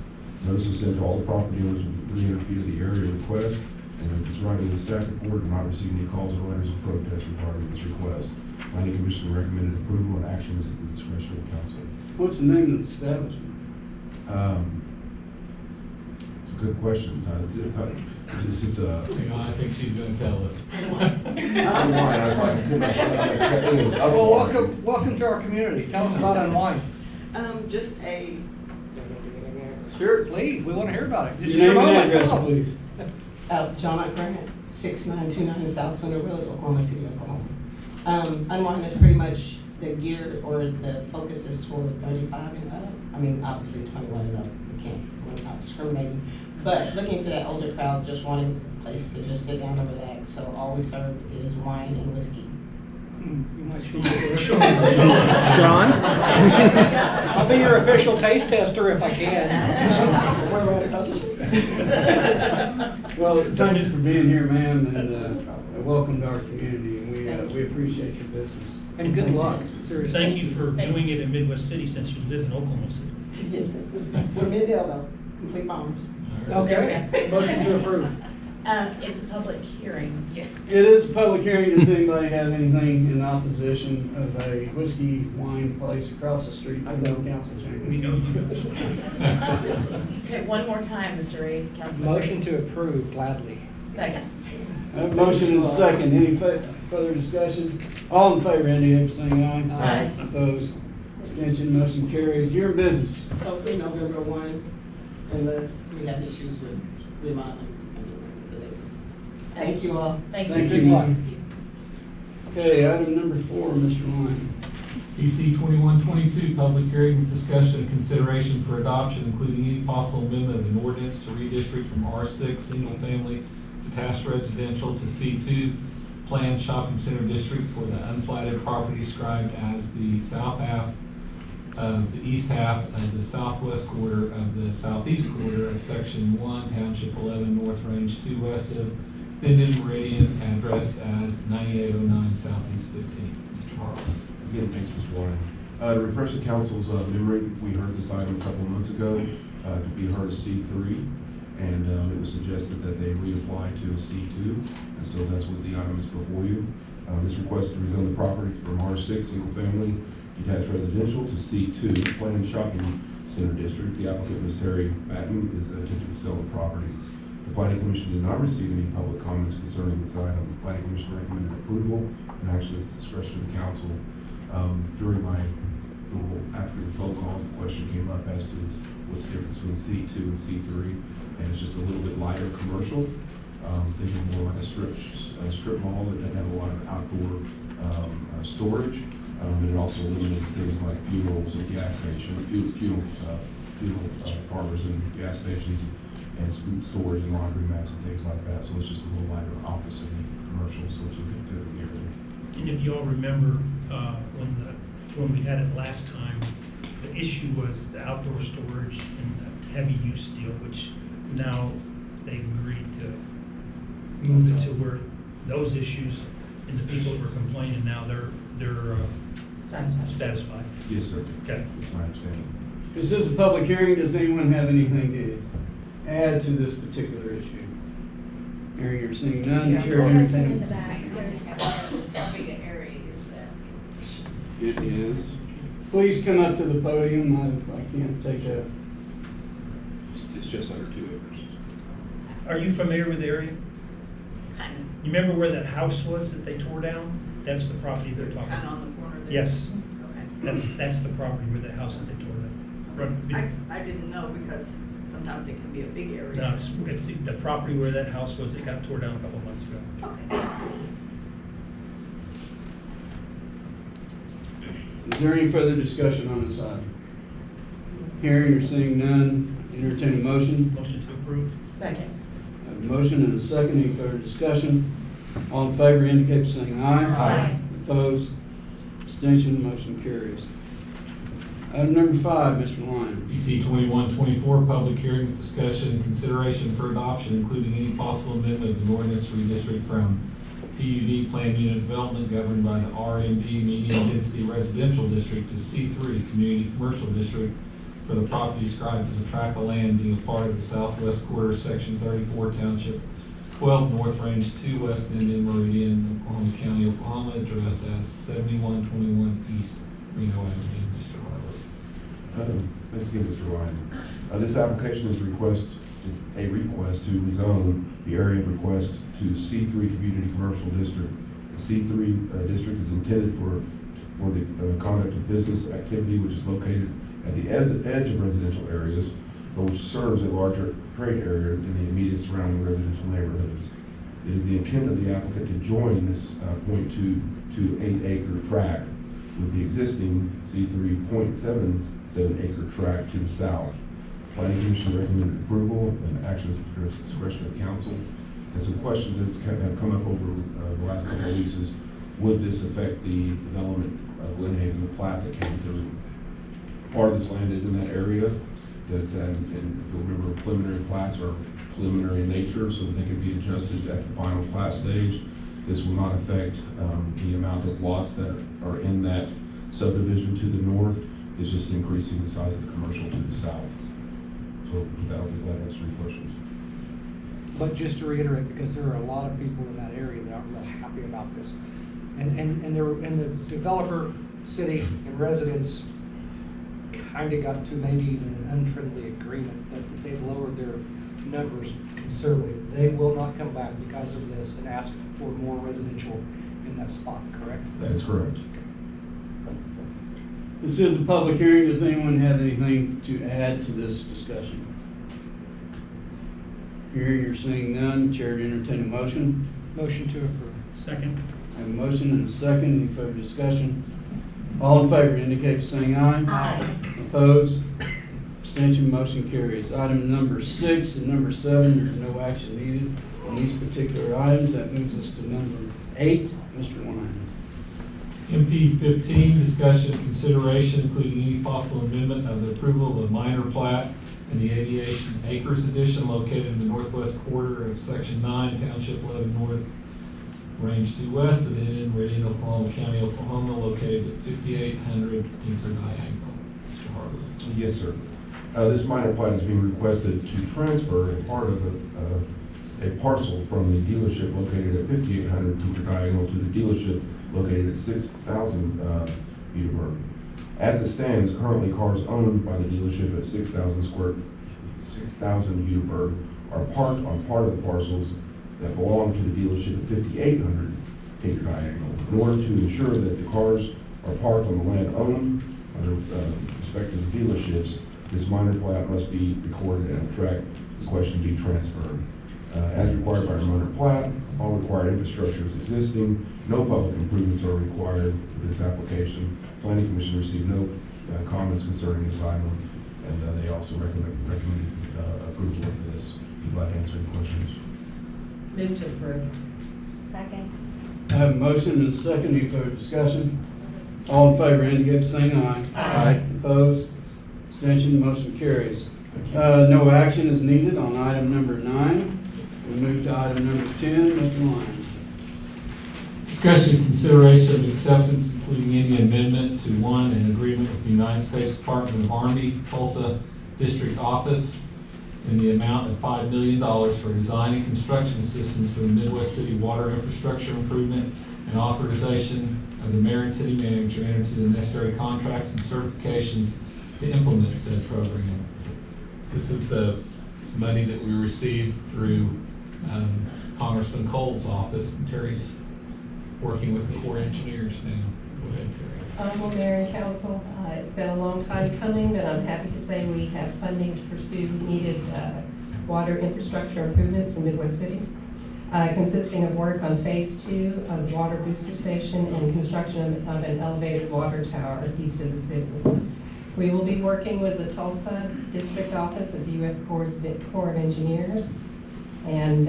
Notice was sent to all the property owners within 300 feet of the area request, and it's right in the staff report, and not receiving any calls or letters of protest regarding this request. Planning Commission recommended approval, and action is at the discretion of the council. What's the name of the establishment? It's a good question. It's a. Hang on, I think she's gonna tell us. Well, welcome to our community. Tell us about Unwind. Just a, Sure, please, we want to hear about it. This is Your name and moment. address, Come on. please. John Grant, 6929 South Center Road, Oklahoma City, Oklahoma. Unwind is pretty much the gear or the focus is toward 35 and up. I mean, obviously 21 and up, because we can't, we're not discriminating. But looking for that older crowd, just wanting a place to just sit down and relax. So all we serve is wine and whiskey. You might show Sean? I'll be your official taste tester if I can. We're right across the street. Well, thank you for being here, ma'am, and welcome to our community, and we appreciate your business. And good luck, seriously. Thank you for doing it in Midwest City since you live in Oklahoma City. Yes. We're Middale though, complete bombs. Okay, motion to approve. It's a public hearing. Yeah. It is a public hearing. Does anybody have anything in opposition of a whiskey wine place across the street from the council chamber? We know you do. Okay, one more time, Mr. Reed. Councilman Motion Reed. to approve gladly. Second. I have a motion and a second. Any further discussion? All in favor, indicate by saying aye. Aye. Opposed? Abstention, motion carries. Your business. Hopefully November 1, unless we have issues with remodeling. Thank you all. Thank you. Thank Good you. luck. Okay, item number 4, Mr. Lyon. PC 2122, public hearing with discussion and consideration for adoption, including any possible amendment of an ordinance to redistrict from R6 single family detached residential to C2 planned shopping center district for the unplatted property described as the south half of the east half of the southwest quarter of the southeast quarter of section 1, township 11 North Range 2 West of Linden Meridian, addressed as 9809 Southeast 15. Mr. Harris. Again, thanks, Mr. Lyon. To refresh the council's memory, we heard this item a couple of months ago to be heard as C3, and it was suggested that they reapply to a C2, and so that's what the item is before you. This request to rezone the property from R6 single family detached residential to C2 planned shopping center district. The applicant, Ms. Terry Batten, is attempting to sell the property. The Planning Commission did not receive any public comments concerning this item. The Planning Commission recommended approval, and actually at the discretion of the council. After the phone calls, the question came up as to what's the difference between C2 and C3, and it's just a little bit lighter commercial. Thinking more like a strip mall that doesn't have a lot of outdoor storage, and it also eliminates things like funerals and gas stations, funeral parlors and gas stations, and storage and laundry mats and things like that. So it's just a little lighter office and commercial, so it's a good fit in the area. And if you all remember, when we had it last time, the issue was the outdoor storage and the heavy use deal, which now they've agreed to move it to where those issues and the people that were complaining now they're satisfied. Yes, sir. Okay. That's my understanding. This is a public hearing. Does anyone have anything to add to this particular issue? Hearing or seeing none, Chair entertains. It is please come up to the podium. I can't take a, It's just under 2 acres. Are you familiar with the area? You remember where that house was that they tore down? That's the property they're talking Kind of about. on the corner there? Yes, Okay. that's the property where the house that they tore down. I didn't know because sometimes it can be a big area. No, it's the property where that house was that got tore down a couple of months ago. Okay. is there any further discussion on this item? Hearing or seeing none, entertain a motion. Motion to approve? Second. I have a motion and a second. Any further discussion? All in favor indicate by saying aye. Aye. Opposed? Abstention? Motion carries. Item number 5, Mr. Lyon. PC 2124, public hearing with discussion and consideration for adoption, including any possible amendment of an ordinance redistrict from PUD planned unit development governed by the RMD medium density residential district to C3 community commercial district for the property described as a tract of land being a part of the southwest quarter, section 34, township 12, north range 2, west Indian Meridian, Oklahoma County, Oklahoma, addressed as 7121 East Reno Avenue. Mr. Harless. Thanks again, Mr. Ryan. This application is a request to rezone the area of request to C3 Community Commercial District. The C3 district is intended for the conduct of business activity which is located at the edge of residential areas, but which serves a larger trade area in the immediate surrounding residential neighborhoods. It is the intent of the applicant to join this 0.228 acre tract with the existing C3 0.77 acre tract to the south. Planning Commission recommended approval and action is at the discretion of council. And some questions that have come up over the last couple of weeks is, would this affect the development of Glen Haven, the plat that came through? Part of this land is in that area. That's, and if you'll remember, preliminary plats are preliminary in nature, so that they can be adjusted at the final plat stage. This will not affect the amount of lots that are in that subdivision to the north. It's just increasing the size of the commercial to the south. So that'll be that answer your questions. But just to reiterate, because there are a lot of people in that area that aren't real happy about this. And the developer, city, and residents kind of got to maybe even an unfriendly agreement that they've lowered their numbers considerably. They will not come back because of this and ask for more residential in that spot, correct? That is correct. This is a public hearing. Does anyone have anything to add to this discussion? Hearing or seeing none, chair to entertain a motion. Motion to approve. Second. I have a motion and a second. Any further discussion? All in favor indicate by saying aye. Aye. Opposed? Abstention? Motion carries. Item number 6 and number 7, there's no action needed on these particular items. That moves us to number 8. Mr. Lyon. MP 15, discussion and consideration, including any possible amendment of the approval of a minor plat in the Aviation Acres Edition located in the northwest quarter of Section 9, Township 11 North, Range 2 West of Indian Meridian, Oklahoma County, Oklahoma, located at 5800 Tinker Diagonal. Mr. Harless. Yes, sir. This minor plat is being requested to transfer a part of a parcel from the dealership located at 5800 Tinker Diagonal to the dealership located at 6000 Uterberg. As it stands, currently cars owned by the dealership at 6000 Uterberg are parked on part of the parcels that belong to the dealership at 5800 Tinker Diagonal. In order to ensure that the cars are parked on the land owned by the respective dealerships, this minor plat must be recorded and the tract in question be transferred. As required by a minor plat, all required infrastructure is existing. No public improvements are required for this application. Planning Commission received no comments concerning this item, and they also recommend approval of this. Be glad to answer any questions. Move to approve. Second. I have a motion and a second. Any further discussion? All in favor indicate by saying aye. Aye. Opposed? Abstention? Motion carries. No action is needed on item number 9. We move to item number 10. Mr. Lyon. Discussion and consideration of acceptance, including any amendment to 1, an agreement with the United States Department of Army, Tulsa District Office in the amount of $5 million for design and construction assistance for the Midwest City water infrastructure improvement and authorization of the mayor and city manager to enter into the necessary contracts and certifications to implement said program. This is the money that we received through Congressman Cole's office, and Terry's working with the Corps of Engineers now. Go ahead, Terry. Honorable Mayor and Council, it's been a long time coming, but I'm happy to say we have funding to pursue needed water infrastructure improvements in Midwest City, consisting of work on Phase 2 of the water booster station and construction of an elevated water tower east of the city. We will be working with the Tulsa District Office of the U.S. Corps of Engineers and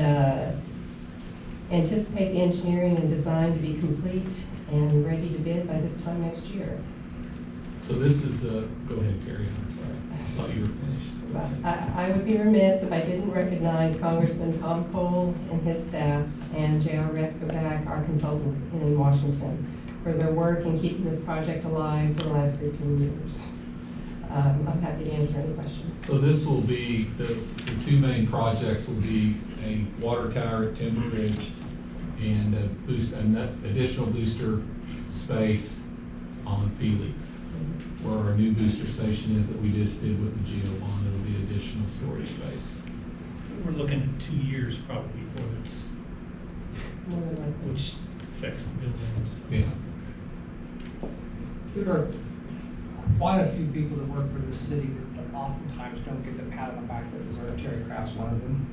anticipate the engineering and design to be complete and ready to bid by this time next year. So this is, go ahead, Terry, I'm sorry. I thought you were finished. I would be remiss if I didn't recognize Congressman Tom Cole and his staff and J.R. Rescoback, our consultant in Washington, for their work in keeping this project alive for the last 15 years. I'm happy to answer any questions. So this will be, the two main projects will be a water tower at Timber Ridge and an additional booster space on Felix, where our new booster station is that we just did with the Geo Bond. It'll be additional storage space. We're looking at 2 years probably before it's, More than likely. which affects the buildings. Yeah. There are quite a few people that work for the city that oftentimes don't get the pat on the back that deserve. Terry Kraft's one of them.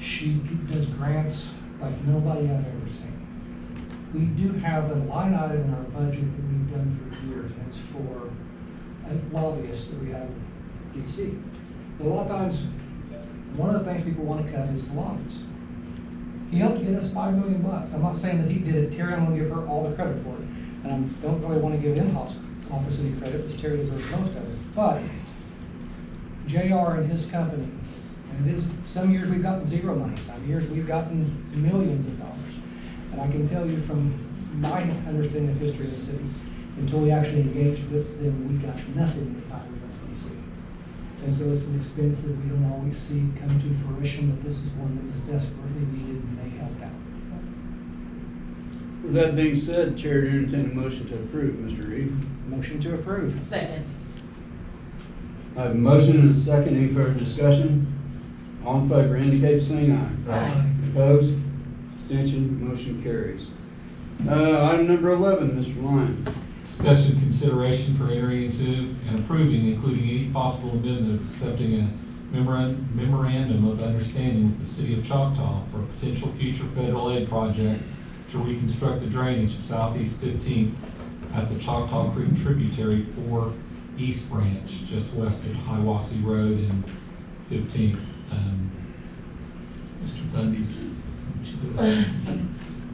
She does grants like nobody I've ever seen. We do have a line item in our budget that we've done for years, and it's for lobbyists that we have in DC. A lot of times, one of the things people want to cut is the lobbyists. He helped get us $5 million. I'm not saying that he did it. Terry, I'm going to give her all the credit for it. And I don't really want to give in-house office any credit, because Terry deserves most of it. But JR and his company, and it is, some years we've gotten zero money, some years we've gotten millions of dollars. And I can tell you from my understanding of history of the city, until we actually engaged with them, we got nothing with fiber to the city. And so it's an expense that we don't always see come to fruition, but this is one that was desperately needed and they helped out. With that being said, Chair to entertain a motion to approve, Mr. Reed. Motion to approve. Second. I have a motion and a second. Any further discussion? All in favor indicate by saying aye. Aye. Opposed? Abstention? Motion carries. Item number 11, Mr. Lyon. Discussion consideration for entering into and approving, including any possible amendment, accepting a memorandum of understanding with the city of Choctaw for a potential future federal aid project to reconstruct the drainage of Southeast 15th at the Choctaw Creek tributary 4 East Branch, just west of Hiwassee Road and 15th. Mr. Bundy's.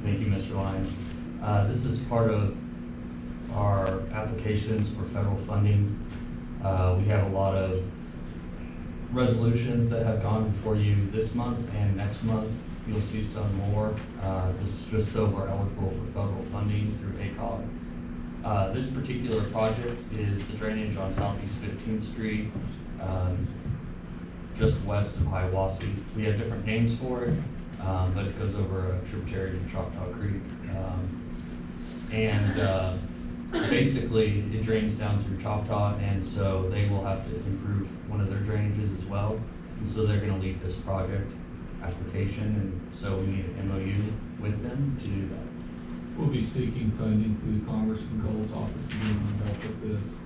Thank you, Mr. Lyon. This is part of our applications for federal funding. We have a lot of resolutions that have gone before you this month and next month. You'll see some more. This is just so we're eligible for federal funding through ACOG. This particular project is the drainage on Southeast 15th Street, just west of Hiwassee. We have different names for it, but it goes over a tributary to Choctaw Creek. Basically, it drains down through Choctaw, and so they will have to improve one of their drainages as well. And so they're going to lead this project application, and so we need an MOU with them to do that. We'll be seeking funding through Congressman Cole's office again to help with this.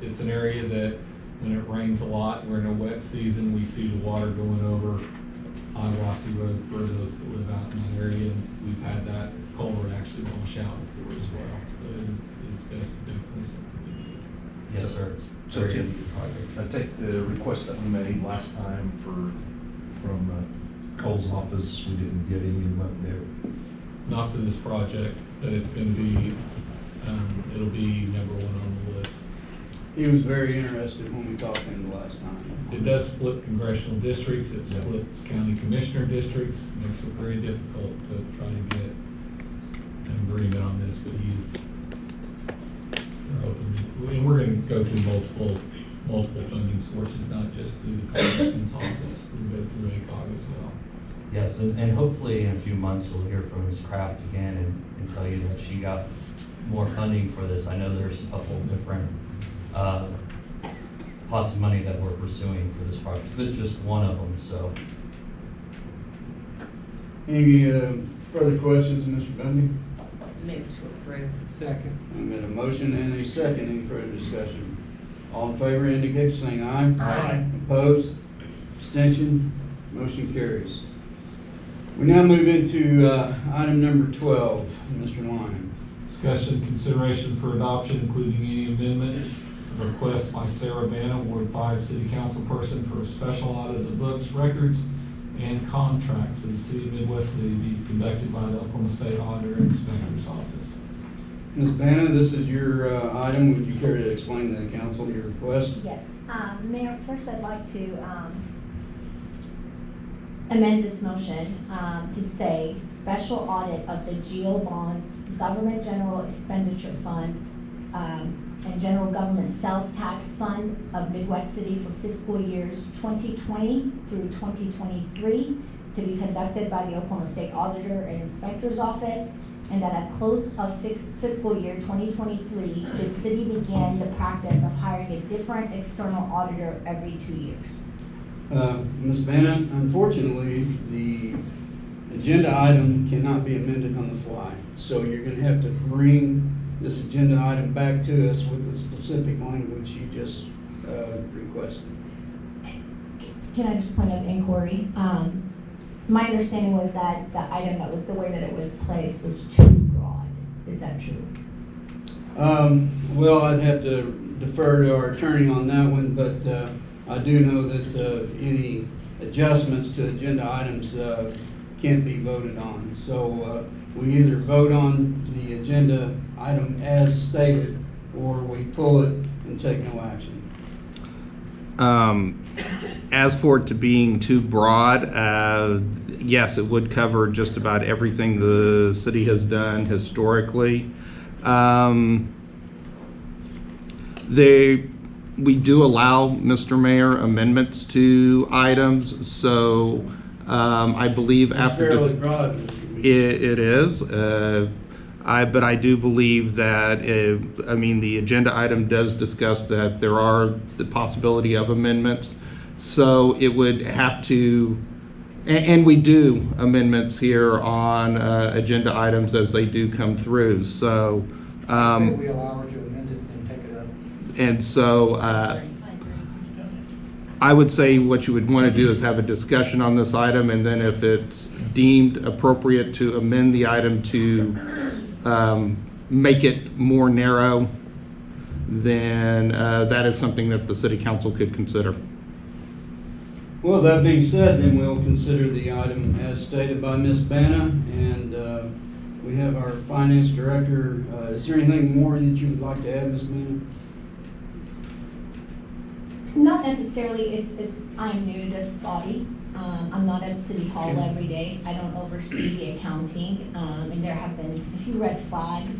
It's an area that when it rains a lot, we're in a wet season, we see the water going over Hiwassee Road for those that live out in that area. And we've had that culvert actually wash out before as well. So it's definitely something we need. Yes, sir. So Tim, I take the request that we made last time from Cole's office, we didn't get any money there. Not for this project, but it's going to be, it'll be number 1 on the list. He was very interested when we talked to him the last time. It does split congressional districts, it splits county commissioner districts, makes it very difficult to try to get an agreement on this, but he's open. And we're going to go through multiple funding sources, not just through the congressman's office, we'll go through ACOG as well. Yes, and hopefully in a few months you'll hear from Ms. Kraft again and tell you that she got more funding for this. I know there's a couple different pots of money that we're pursuing for this project. This is just one of them, so. Any further questions, Mr. Bundy? Move to approve. Second. I've got a motion and a second. Any further discussion? All in favor indicate by saying aye. Aye. Opposed? Abstention? Motion carries. We now move into item number 12. Mr. Lyon. Discussion, consideration for adoption, including any amendments. A request by Sarah Banna, Ward 5 City Council person, for a special audit of the books, records, and contracts of the City of Midwest City to be conducted by the Oklahoma State Auditor and Inspector's Office. Ms. Banna, this is your item. Would you care to explain to the council your request? Yes, Mayor, first I'd like to amend this motion to say special audit of the GO bonds, government general expenditure funds, and general government sales tax fund of Midwest City for fiscal years 2020 through 2023 to be conducted by the Oklahoma State Auditor and Inspector's Office, and that at close of fiscal year 2023, the city began the practice of hiring a different external auditor every 2 years. Ms. Banna, unfortunately, the agenda item cannot be amended on the fly. So you're going to have to bring this agenda item back to us with the specific language you just requested. Can I just point out inquiry? My understanding was that the item that was the way that it was placed was too broad. Is that true? Well, I'd have to defer to our attorney on that one, but I do know that any adjustments to agenda items can't be voted on. So we either vote on the agenda item as stated, or we pull it and take no action. As for it to being too broad, yes, it would cover just about everything the city has done historically. We do allow, Mr. Mayor, amendments to items, so I believe It's after. fairly broad, Mr. Weeks. It is, but I do believe that, the agenda item does discuss that there are the possibility of amendments. So it would have to, and we do amendments here on agenda items as they do come through, so. I say we allow her to amend it and take it up. And so I would say what you would want to do is have a discussion on this item, and then if it's deemed appropriate to amend the item to make it more narrow, then that is something that the city council could consider. Well, that being said, then we'll consider the item as stated by Ms. Banna, and we have our finance director. Is there anything more that you would like to add, Ms. Banna? Not necessarily. I'm new to this body. I'm not at City Hall every day. I don't oversee the accounting, and there have been a few red flags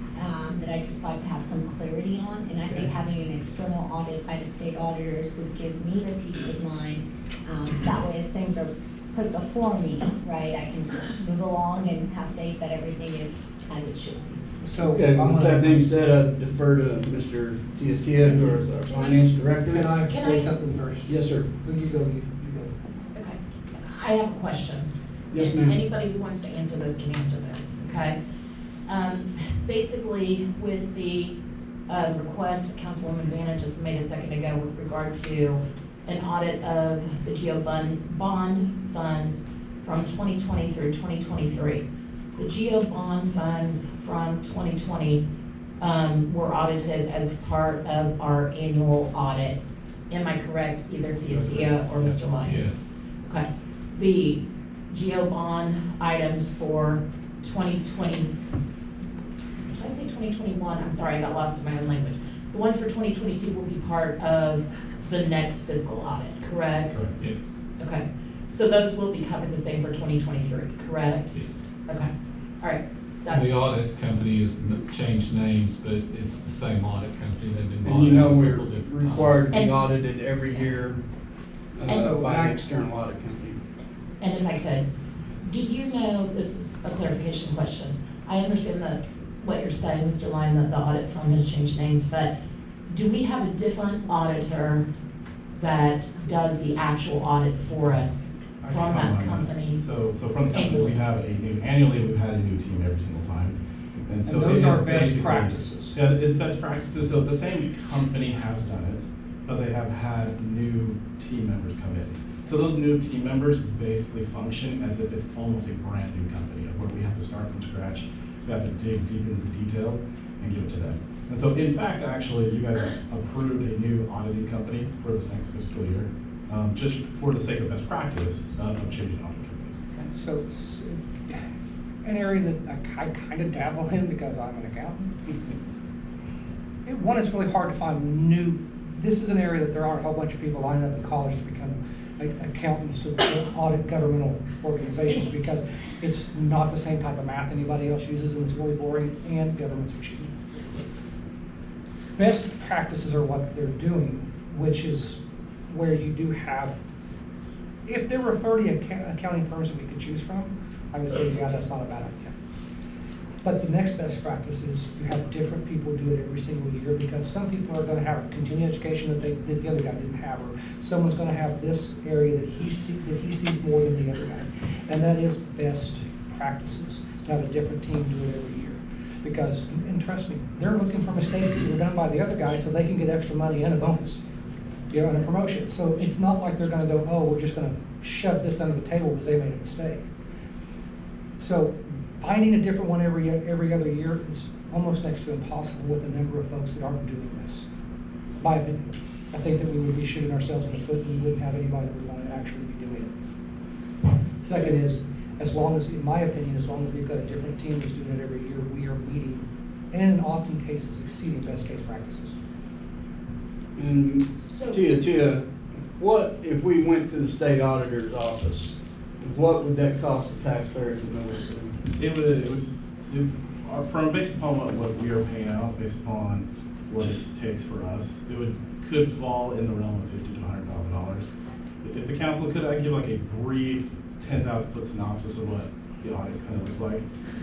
that I just like to have some clarity on. And I think having an external audit by the state auditors would give me the peace of mind. So that way, as things are put before me, right, I can just move along and have faith that everything is as it should be. So, Okay, with that being said, I defer to Mr. Tiatia, who is our finance director. Can I Can say I- something first? Yes, sir. You go, you go. Okay, I have a question. Yes, And ma'am. Anybody who wants to answer this can answer this, okay? Basically, with the request that Councilwoman Vanna just made a second ago with regard to an audit of the GO bond funds from 2020 through 2023. The GO bond funds from 2020 were audited as part of our annual audit. Am I correct, either Tia or Mr. Lyon? Yes. Okay. The GO bond items for 2020, did I say 2021? I'm sorry, I got lost in my own language. The ones for 2022 will be part of the next fiscal audit, correct? Yes. Okay. So those will be covered the same for 2023, correct? Yes. Okay. All right. The audit company has changed names, but it's the same audit company. They've been And you know, audited a we're couple different required to times. be audited every year And- by an external audit company. And if I could, Do you know, this is a clarification question, I understand that what you're saying, Mr. Lyon, that the audit firm has changed names, but do we have a different auditor that does the actual audit for us I can from comment that on company? So from the company, we have annually, we've had a new team every single time. And so those it are is best basically- practices. Yeah, it's best practices, so the same company has done it, but they have had new team members come in. So those new team members basically function as if it's almost a brand new company, where we have to start from scratch, we have to dig deep into the details and give it to them. And so in fact, actually, you guys approved a new auditing company for this next fiscal year, just for the sake of best practice of changing audit companies. So, an area that I kind of dabble in because I'm an accountant. One, it's really hard to find this is an area that there aren't a whole bunch of people lining up in college to become accountants to audit governmental organizations because it's not the same type of math anybody else uses and it's really boring and governments are cheap. Best practices are what they're doing, which is where you do have, if there were 30 accounting firms that we could choose from, I would say, yeah, that's not a bad idea. But the next best practice is you have different people do it every single year because some people are going to have a continuing education that the other guy didn't have, or someone's going to have this area that he sees more than the other guy. And that is best practices, to have a different team do it every year. Because, and trust me, they're looking for mistakes that were done by the other guy so they can get extra money and a bonus, and a promotion. So it's not like they're going to go, oh, we're just going to shove this under the table because they made a mistake. So finding a different one every other year is almost next to impossible with the number of folks that aren't doing this. My opinion. I think that we would be shooting ourselves in the foot and we wouldn't have anybody that would want to actually be doing it. Second is, as long as, in my opinion, as long as we've got a different team that's doing it every year, we are meeting, and in often cases, exceeding best case practices. And Tia, what if we went to the state auditor's office? What would that cost the taxpayers in Miller City? It would, from based upon what we are paying out, based upon what it takes for us, could fall in the realm of $50,000 to $100,000. If the council could, I'd give like a brief 10,000 foot synopsis of what the audit kind of looks like.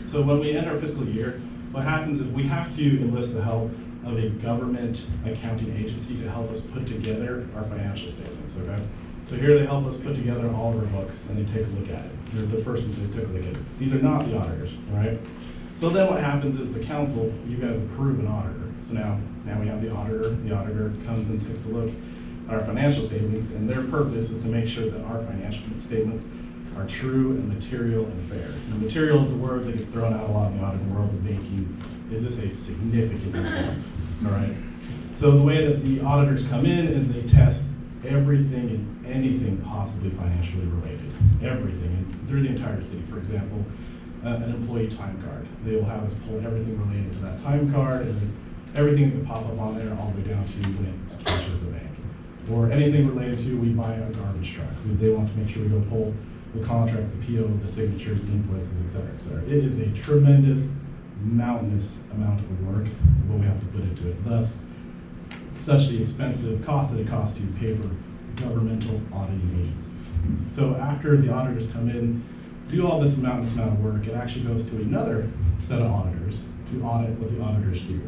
So when we end our fiscal year, what happens is we have to enlist the help of a government accounting agency to help us put together our financial statements, okay? So here they help us put together all of our books and they take a look at it. They're the first ones that took a look at it. These are not the auditors, right? So then what happens is the council, you guys approve an auditor. So now we have the auditor comes and takes a look at our financial statements, and their purpose is to make sure that our financial statements are true and material and fair. And material is a word that gets thrown out a lot in the auditing world of banking. Is this a significant amount? All right. So the way that the auditors come in is they test everything and anything possibly financially related. Everything, and through the entire city. For example, an employee time card. They will have us pull everything related to that time card and everything that could pop up on there all the way down to when it cashes the bank. Or anything related to we buy a garbage truck. They want to make sure we go pull the contract, the PO, the signatures, the invoices, et cetera, et cetera. It is a tremendous, mountainous amount of work what we have to put into it. Thus, such the expensive cost that it costs to pay for governmental auditing agencies. So after the auditors come in, do all this mountainous amount of work, it actually goes to another set of auditors to audit what the auditors do.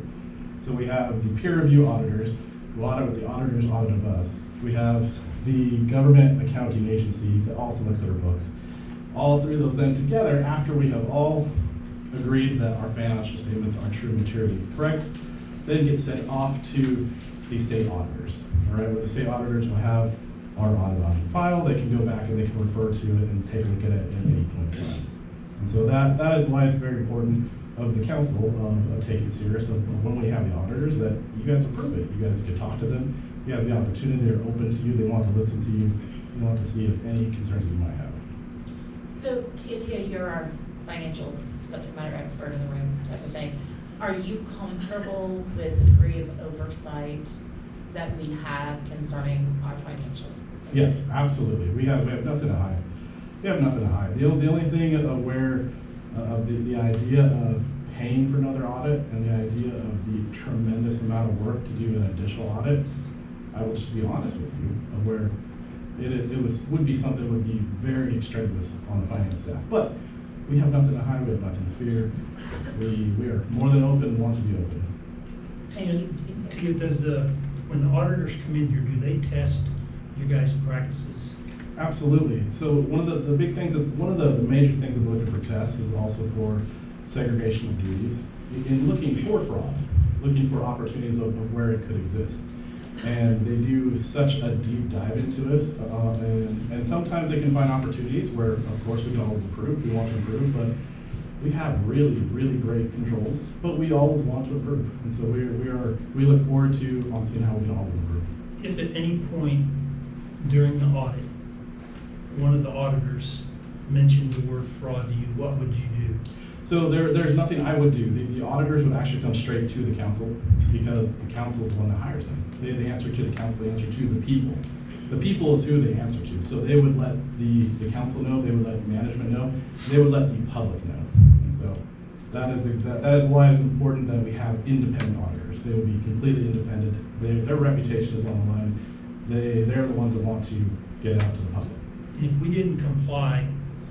So we have the peer review auditors who audit what the auditors audit of us. We have the government accounting agency that also looks at our books. All three of those then together, after we have all agreed that our financial statements are true and materially correct, then get sent off to the state auditors. All right, where the state auditors will have our audit on file. They can go back and they can refer to it and take a look at it at any point in time. And so that is why it's very important of the council of taking it serious of when we have the auditors that you guys approve it. You guys can talk to them. You guys have the opportunity. They're open to you. They want to listen to you. They want to see if any concerns you might have. So Tia, you're our financial subject matter expert in the room type of thing. Are you comfortable with the degree of oversight that we have concerning our financials? Yes, absolutely. We have nothing to hide. We have nothing to hide. The only thing where the idea of paying for another audit and the idea of the tremendous amount of work to do an additional audit, I will just be honest with you, of where would be something that would be very extraneous on the finance staff. But we have nothing to hide, we have nothing to fear. We are more than open and want to be open. When the auditors come in here, do they test your guys' practices? Absolutely. So one of the big things, one of the major things that we're looking for tests is also for segregation of duties, in looking for fraud, looking for opportunities of where it could exist. And they do such a deep dive into it, and sometimes they can find opportunities where, of course, we can always improve. We want to improve, but we have really, really great controls, but we always want to improve. And so we look forward to seeing how we can always improve. If at any point during the audit, one of the auditors mentioned the word fraud to you, what would you do? So there's nothing I would do. The auditors would actually come straight to the council, because the council is the one that hires them. They answer to the council, they answer to the people. The people is who they answer to. So they would let the council know, they would let management know, they would let the public know. And so that is why it's important that we have independent auditors. They will be completely independent. Their reputation is on the line. They're the ones that want to get out to the public. And if we didn't comply,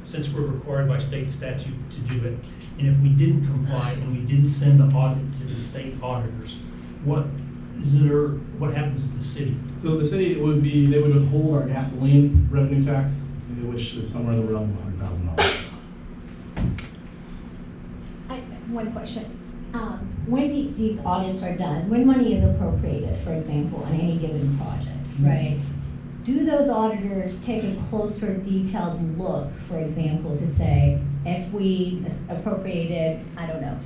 since we're required by state statute to do it, and if we didn't comply and we didn't send the audit to the state auditors, what happens to the city? So the city they would withhold our gasoline revenue tax, which is somewhere in the realm of $100,000. One question. When these audits are done, when money is appropriated, for example, on any given project, right? Do those auditors take a closer detailed look, for example, to say, if we appropriated, I don't know,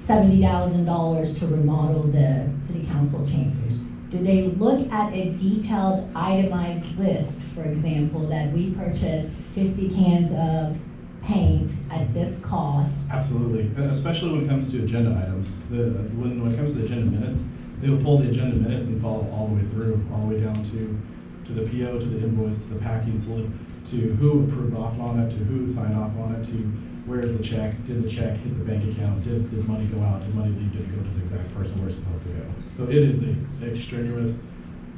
$70,000 to remodel the city council chambers, do they look at a detailed itemized list, for example, that we purchased 50 cans of paint at this cost? Absolutely, especially when it comes to agenda items. When it comes to the agenda minutes, they will pull the agenda minutes and follow all the way through, all the way down to the PO, to the invoice, to the packing slip, to who approved off on it, to who signed off on it, to where's the check, did the check hit the bank account, did money go out, did money leave, did it go to the exact person where it's supposed to go. So it is the extraneous,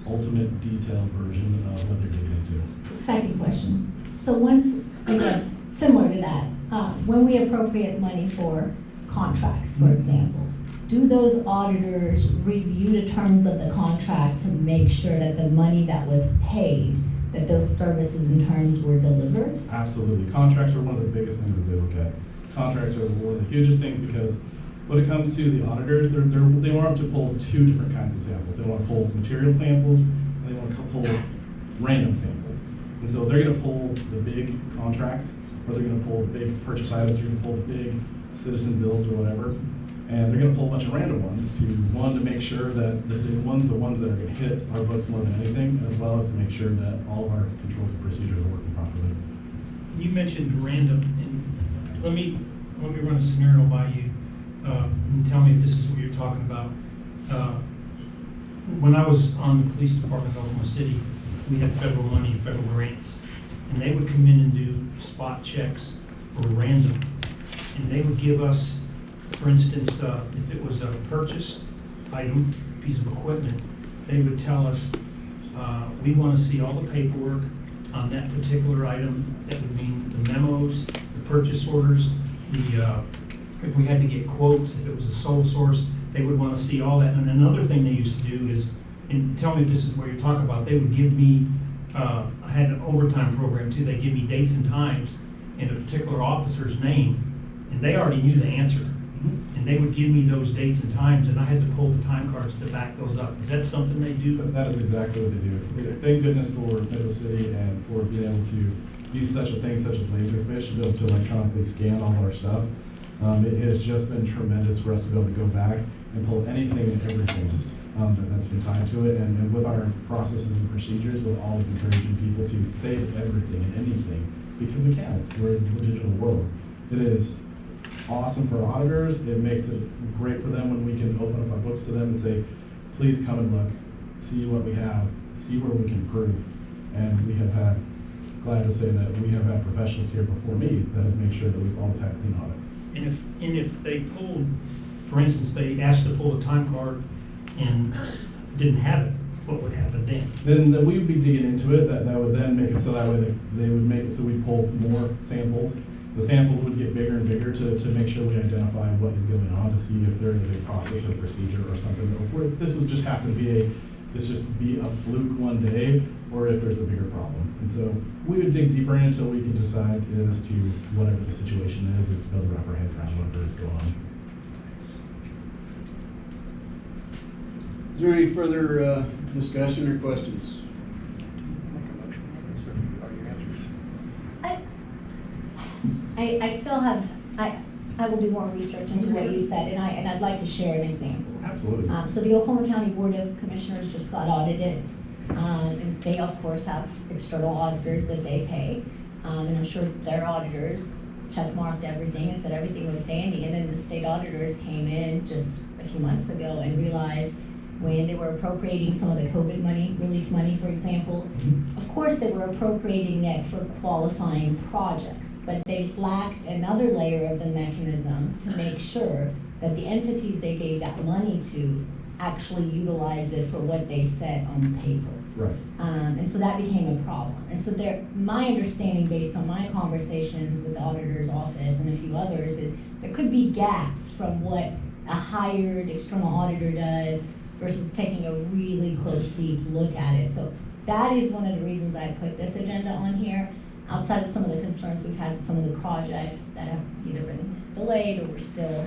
ultimate detailed version of what they're digging into. Second question. So once, again, similar to that, when we appropriate money for contracts, for example, do those auditors review the terms of the contract to make sure that the money that was paid, that those services and terms were delivered? Absolutely. Contracts are one of the biggest things that they look at. Contracts are one of the hugest things, because when it comes to the auditors, they want to pull two different kinds of samples. They want to pull material samples, and they want to pull random samples. And so they're going to pull the big contracts, or they're going to pull the big purchase items, they're going to pull the big citizen bills or whatever. And they're going to pull a bunch of random ones to make sure that the ones that are going to hit our books more than anything, as well as to make sure that all of our controls and procedures are working properly. You mentioned random, and let me run a scenario by you, and tell me if this is what you're talking about. When I was on the police department of Oklahoma City, we had federal money and federal grants, and they would come in and do spot checks for random, and they would give us, for instance, if it was a purchased item, piece of equipment, they would tell us, we want to see all the paperwork on that particular item. That would mean the memos, the purchase orders, if we had to get quotes, if it was a sole source, they would want to see all that. And another thing they used to do is, and tell me if this is what you're talking about, they would give me, I had an overtime program too, they give me dates and times and a particular officer's name, and they already knew the answer. And they would give me those dates and times, and I had to pull the time cards to back those up. Is that something they do? That is exactly what they do. Thank goodness for Middle City and for being able to use such a thing such as Laserfish to be able to electronically scan all of our stuff. It has just been tremendous for us to be able to go back and pull anything and everything that's been tied to it. And with our processes and procedures, we're always encouraging people to save everything and anything, because we can. We're in the digital world. It is awesome for auditors. It makes it great for them when we can open up our books to them and say, please come and look, see what we have, see where we can improve. And we have had, glad to say that we have had professionals here before me that has made sure that we've always had clean audits. And if they pulled, for instance, they asked to pull a time card and didn't have it, what would happen then? Then we would be digging into it, that would then make it so that way they would make it so we pull more samples. The samples would get bigger and bigger to make sure we identify what is going on, to see if there is a process or procedure or something. Or if this would just happen to be a fluke one day, or if there's a bigger problem. And so we would dig deeper in until we can decide as to whatever the situation is, if build wrap our heads around whatever is going on. Is there any further discussion or questions? I still have, I will do more research into what you said, and I'd like to share an example. Absolutely. So the Oklahoma County Board of Commissioners just got audited, and they of course have external auditors that they pay. And I'm sure their auditors checkmarked everything and said everything was dandy, and then the state auditors came in just a few months ago and realized when they were appropriating some of the COVID money, relief money, for example, of course they were appropriating it for qualifying projects, but they lacked another layer of the mechanism to make sure that the entities they gave that money to actually utilize it for what they said on paper. Right. And so that became a problem. And so my understanding based on my conversations with the auditor's office and a few others is there could be gaps from what a hired external auditor does versus taking a really close, deep look at it. So that is one of the reasons I put this agenda on here. Outside of some of the concerns we've had with some of the projects that have either been delayed or we're still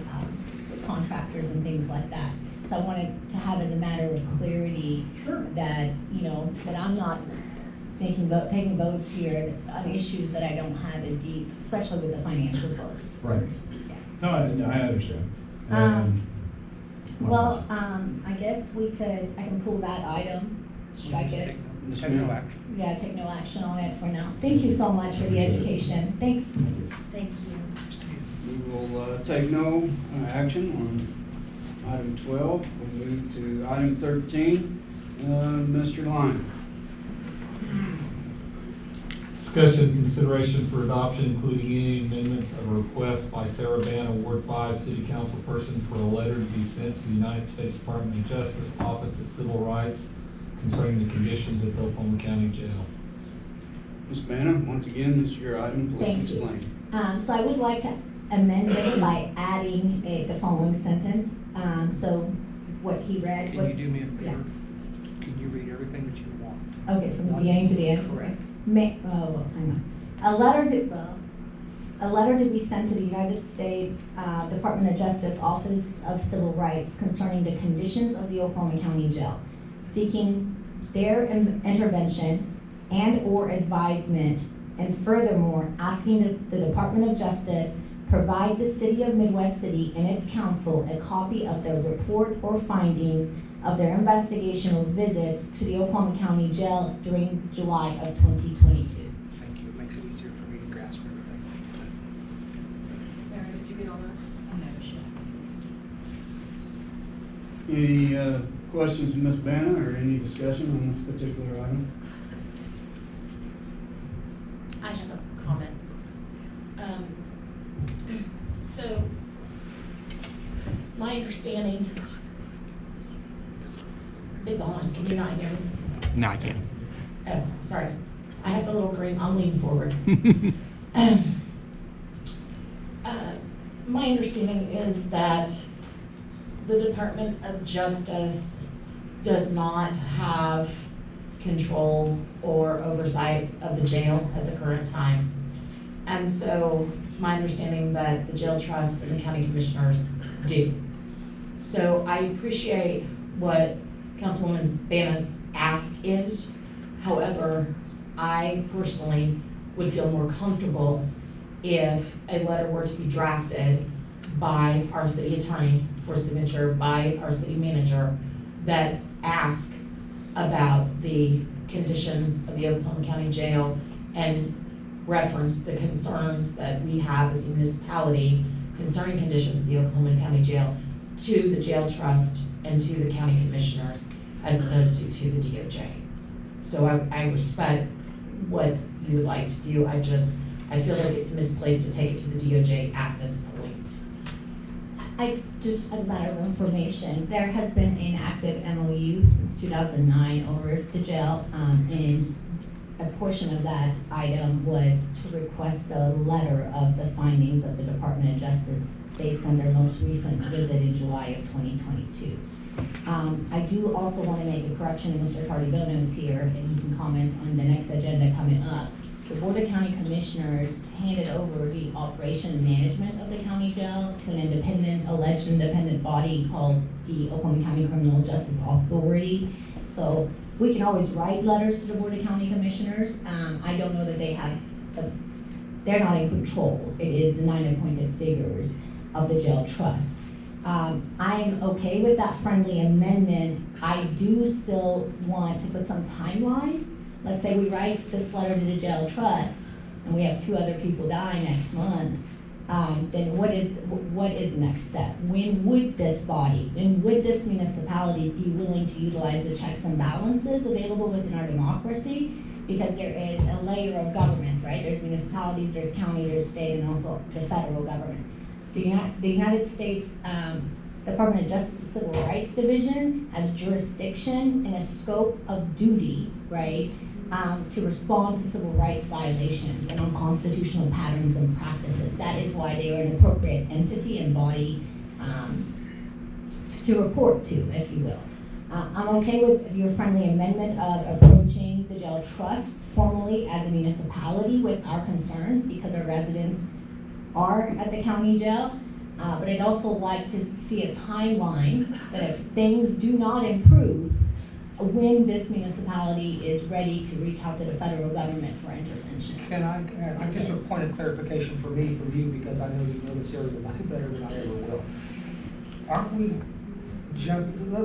with contractors and things like that. So I wanted to have as a matter of clarity that, that I'm not taking votes here on issues that I don't have in deep, especially with the financial books. Right. Yeah. No, I understand. Well, I guess I can pull that item, strike it. Take no action. Yeah, take no action on it for now. Thank you so much for the education. Thanks. Thank you. We will take no action on item 12. We'll move to item 13. Mr. Lyon. Discussion, consideration for adoption, including any amendments of a request by Sarah Banna, Ward 5 City Council person for a letter to be sent to the United States Department of Justice Office of Civil Rights concerning the conditions at the Oklahoma County Jail. Ms. Banna, once again, this is your item. Please Thank you. explain. So I would like to amend this by adding the following sentence. So what he read. Can you do me a favor? Yeah. Can you read everything that you want? Okay, from the beginning to the end? Correct. Hang on. A letter to be sent to the United States Department of Justice Office of Civil Rights concerning the conditions of the Oklahoma County Jail, seeking their intervention and or advisement, and furthermore, asking the Department of Justice provide the City of Midwest City and its council a copy of their report or findings of their investigation or visit to the Oklahoma County Jail during July of 2022. Thank you. It makes it easier for me to grasp everything. Sarah, did you get all that? Any questions of Ms. Banna or any discussion on this particular item? I have a comment. So, my understanding, it's on, can you not hear me? No, I can't. Oh, sorry. I have the little green, I'm leaning forward. My understanding is that the Department of Justice does not have control or oversight of the jail at the current time. And so it's my understanding that the jail trust and the county commissioners do. So I appreciate what Councilwoman Banna's ask is. However, I personally would feel more comfortable if a letter were to be drafted by our city attorney for signature by our city manager that ask about the conditions of the Oklahoma County Jail and reference the concerns that we have as a municipality concerning conditions of the Oklahoma County Jail to the jail trust and to the county commissioners as opposed to the DOJ. So I respect what you would like to do. I feel like it's misplaced to take it to the DOJ at this point. I just, as a matter of information, there has been an active MOU since 2009 over the jail, and a portion of that item was to request a letter of the findings of the Department of Justice based on their most recent visit in July of 2022. I do also want to make a correction, and Mr. Cardigono is here, and he can comment on the next agenda coming up. The Board of County Commissioners handed over the operation and management of the county jail to an alleged independent body called the Oklahoma County Criminal Justice Authority. So we can always write letters to the Board of County Commissioners. I don't know that they're not in control. It is the 9 appointed figures of the jail trust. I'm okay with that friendly amendment. I do still want to put some timeline. Let's say we write this letter to the jail trust and we have 2 other people die next month. Then what is the next step? When would this municipality be willing to utilize the checks and balances available within our democracy? Because there is a layer of government, right? There's municipalities, there's county, there's state, and also the federal government. The United States Department of Justice Civil Rights Division has jurisdiction and a scope of duty, right, to respond to civil rights violations and unconstitutional patterns and practices. That is why they are an appropriate entity and body to report to, if you will. I'm okay with your friendly amendment of approaching the jail trust formally as a municipality with our concerns because our residents are at the county jail. But I'd also like to see a timeline that if things do not improve, when this municipality is ready to reach out to the federal government for intervention. And I guess a point of clarification from you, because I know you know this area better than I ever will. Aren't we,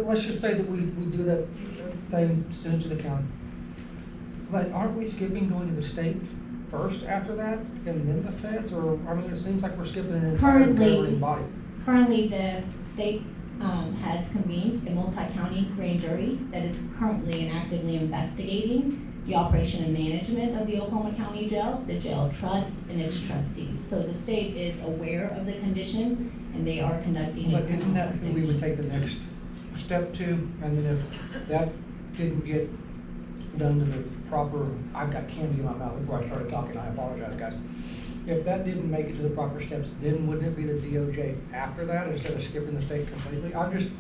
let's just say that we do that thing, send it to the county. But aren't we skipping going to the state first after that, and then the feds? Or, I mean, it seems like we're skipping an entire governing body. Currently, the state has convened a multi-county grand jury that is currently and actively investigating the operation and management of the Oklahoma County Jail, the jail trust, and its trustees. So the state is aware of the conditions, and they are conducting. But isn't that we would take the next step to? I mean, if that didn't get done to the proper, I've got candy in my mouth before I started talking, I apologize, guys. If that didn't make it to the proper steps, then wouldn't it be the DOJ after that instead of skipping the state completely? I'm just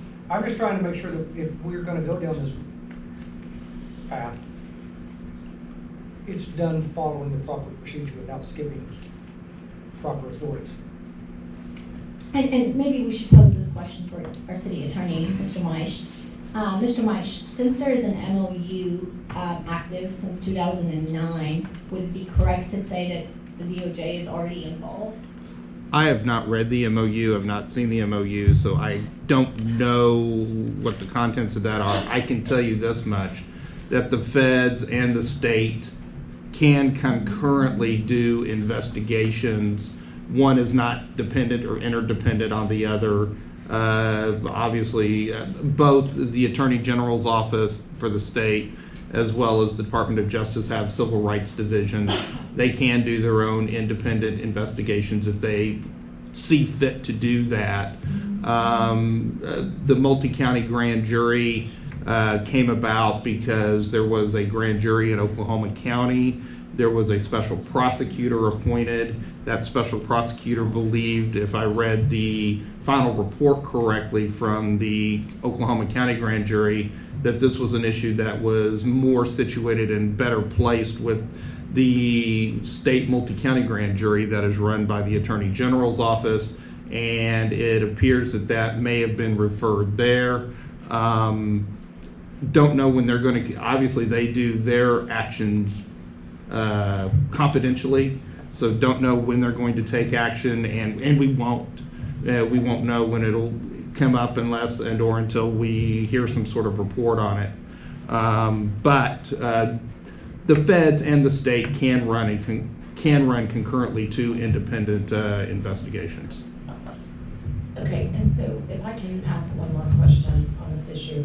trying to make sure that if we're gonna go down this path, it's done following the proper procedure without skipping proper authorities. And maybe we should pose this question for our city attorney, Mr. Meisch. Mr. Meisch, since there is an MOU active since 2009, would it be correct to say that the DOJ is already involved? I have not read the MOU, I've not seen the MOU, so I don't know what the contents of that are. I can tell you this much, that the feds and the state can concurrently do investigations. One is not dependent or interdependent on the other. Obviously, both the Attorney General's office for the state as well as the Department of Justice have civil rights divisions. They can do their own independent investigations if they see fit to do that. The multi-county grand jury came about because there was a grand jury in Oklahoma County. There was a special prosecutor appointed. That special prosecutor believed, if I read the final report correctly from the Oklahoma County grand jury, that this was an issue that was more situated and better placed with the state multi-county grand jury that is run by the Attorney General's office, and it appears that that may have been referred there. Don't know when they're going to, obviously they do their actions confidentially, so don't know when they're going to take action, and we won't know when it'll come up unless and or until we hear some sort of report on it. But the feds and the state can run concurrently two independent investigations. Okay, and so if I can ask one more question on this issue.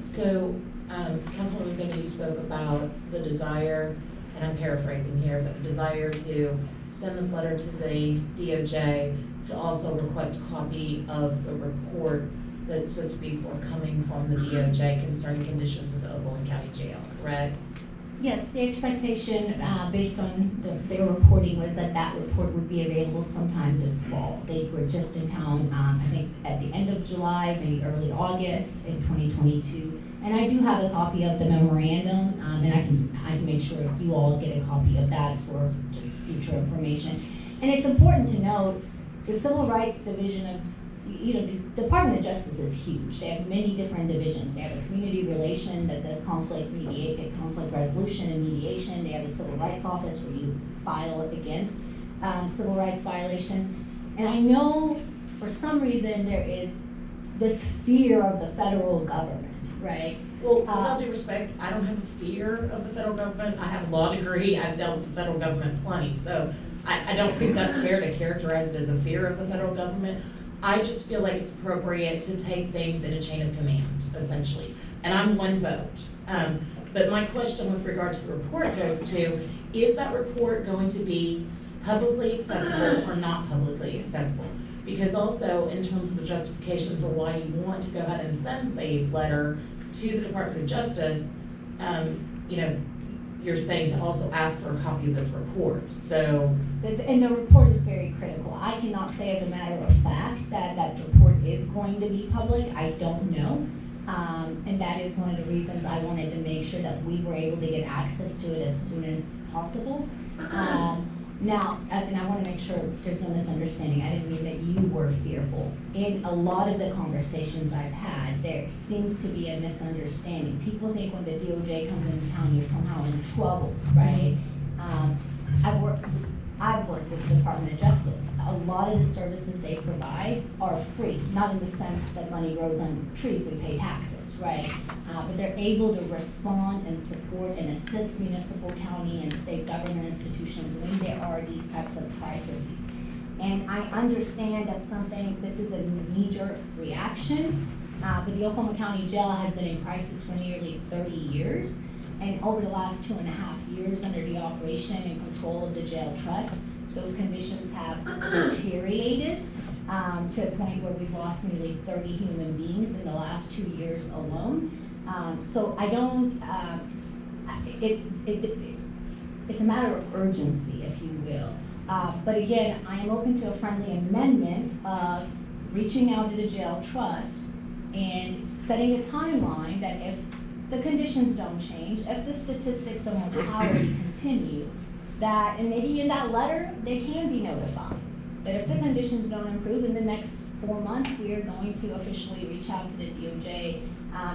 So, Councilwoman Bennett spoke about the desire, and I'm paraphrasing here, but the desire to send this letter to the DOJ to also request a copy of the report that's supposed to be forthcoming from the DOJ concerning conditions of the Oklahoma County Jail, correct? Yes, the expectation, based on their reporting, was that that report would be available sometime this fall. They were just in town, I think, at the end of July, maybe early August in 2022. And I do have a copy of the memorandum, and I can make sure you all get a copy of that for just future information. And it's important to note, the Civil Rights Division of, the Department of Justice is huge. They have many different divisions. They have a community relation that does conflict resolution and mediation. They have a civil rights office where you file against civil rights violations. And I know for some reason there is this fear of the federal government, right? Well, with all due respect, I don't have a fear of the federal government. I have a law degree. I've dealt with the federal government plenty. So I don't think that's fair to characterize it as a fear of the federal government. I just feel like it's appropriate to take things in a chain of command, essentially. And I'm one vote. But my question with regard to the report goes to, is that report going to be publicly accessible or not publicly accessible? Because also, in terms of the justification for why you want to go ahead and send a letter to the Department of Justice, you're saying to also ask for a copy of this report, so. And the report is very critical. I cannot say as a matter of fact that report is going to be public. I don't know. And that is one of the reasons I wanted to make sure that we were able to get access to it as soon as possible. Now, and I want to make sure there's no misunderstanding. I didn't mean that you were fearful. In a lot of the conversations I've had, there seems to be a misunderstanding. People think when the DOJ comes into town, you're somehow in trouble, right? I've worked with the Department of Justice. A lot of the services they provide are free, not in the sense that money grows on trees, we pay taxes, right? But they're able to respond and support and assist municipal, county, and state government institutions when there are these types of crises. And I understand that this is a knee-jerk reaction, but the Oklahoma County Jail has been in crisis for nearly 30 years. And over the last 2.5 years under the operation and control of the jail trust, those conditions have deteriorated to a point where we've lost nearly 30 human beings in the last 2 years alone. So I don't, it's a matter of urgency, if you will. But again, I am open to a friendly amendment of reaching out to the jail trust and setting a timeline that if the conditions don't change, if the statistics of mortality continue, that, and maybe in that letter, they can be notified, that if the conditions don't improve in the next 4 months, we are going to officially reach out to the DOJ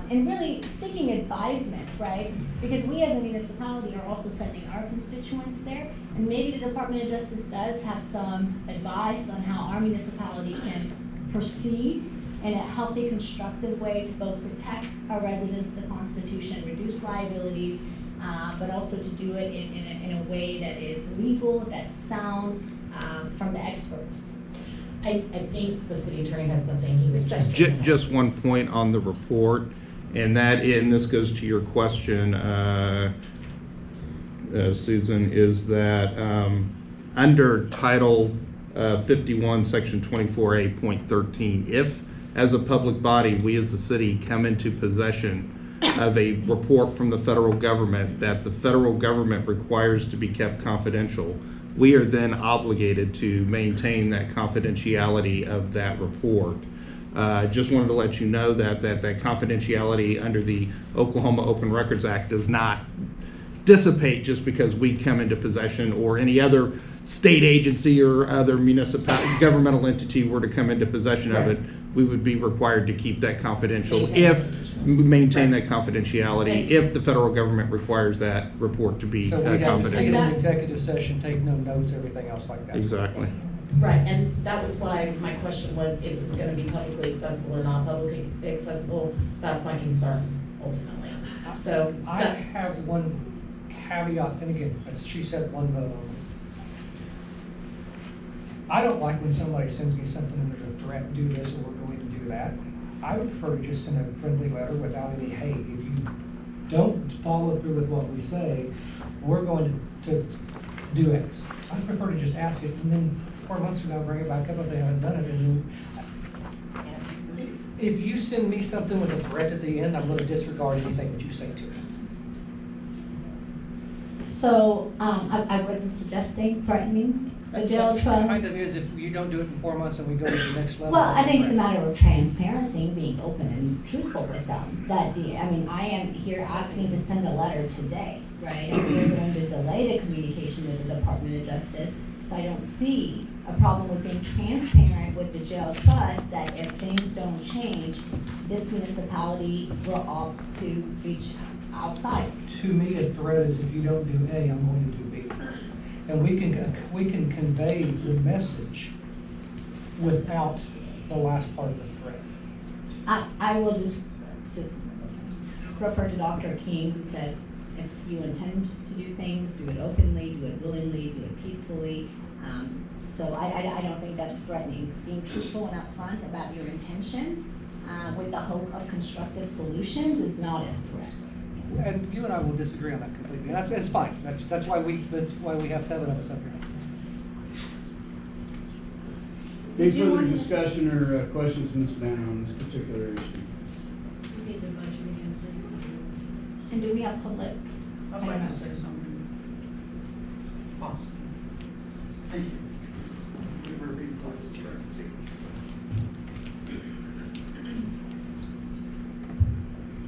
and really seeking advisement, right? Because we as a municipality are also sending our constituents there, and maybe the Department of Justice does have some advice on how our municipality can proceed in a healthy, constructive way to both protect our residents, the Constitution, reduce liabilities, but also to do it in a way that is legal, that's sound, from the experts. I think the city attorney has something he was saying. Just one point on the report, and this goes to your question, Susan, is that under Title 51, Section 24A.13, if as a public body, we as a city come into possession of a report from the federal government that the federal government requires to be kept confidential, we are then obligated to maintain that confidentiality of that report. Just wanted to let you know that confidentiality under the Oklahoma Open Records Act does not dissipate just because we come into possession or any other state agency or other municipal governmental entity were to come into possession of it. We would be required to keep that confidential maintain that confidentiality if the federal government requires that report to be So we have to confidential. take an executive session, take no notes, everything else like that. Exactly. Right, and that was why my question was if it was gonna be publicly accessible or not publicly accessible. That's my concern ultimately. So. I have one caveat, and again, as she said, one vote only. I don't like when somebody sends me something and there's a threat, do this or we're going to do that. I would prefer to just send a friendly letter without any, hey, if you don't follow through with what we say, we're going to do X. I prefer to just ask it and then 4 months from now, bring it back up if they haven't done it. And if you send me something with a threat at the end, I'm gonna disregard anything that you say to it. So, I wasn't suggesting threatening the jail That's kind funds. of is if you don't do it in 4 months and we go to the next level. Well, I think it's a matter of transparency, and being open and truthful with them. I mean, I am here asking to send a letter today, right? And we're going to delay the communication with the Department of Justice. So I don't see a problem with being transparent with the jail trust, that if things don't change, this municipality will opt to reach outside. To me, a threat is if you don't do A, I'm going to do B. And we can convey the message without the last part of the threat. I will just refer to Dr. King, who said, if you intend to do things, do it openly, do it willingly, do it peacefully. So I don't think that's threatening. Being truthful and upfront about your intentions with the hope of constructive solutions is not a threat. And you and I will disagree on that completely. It's fine. That's why we have 7 of us up here. Any further discussion or questions, Ms. Banner, on this particular issue? And do we have public? I'd like to say something. Possible. Thank you. We were being close to see.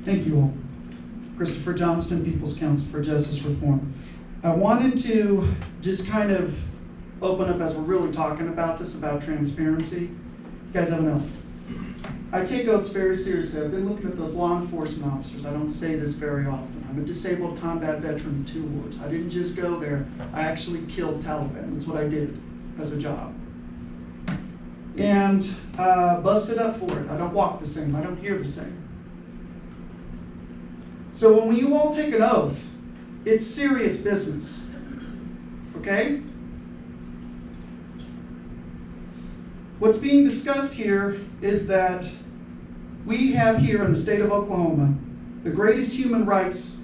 Thank you all. Christopher Johnston, People's Council for Justice Reform. I wanted to just kind of open up as we're really talking about this, about transparency. You guys have an oath. I take oaths very seriously. I've been looking at those law enforcement officers. I don't say this very often. I'm a disabled combat veteran of 2 wars. I didn't just go there. I actually killed Taliban. That's what I did as a job. And busted up for it. I don't walk the same. I don't hear the same. So when you all take an oath, it's serious business. Okay? What's being discussed here is that we have here in the state of Oklahoma the greatest human rights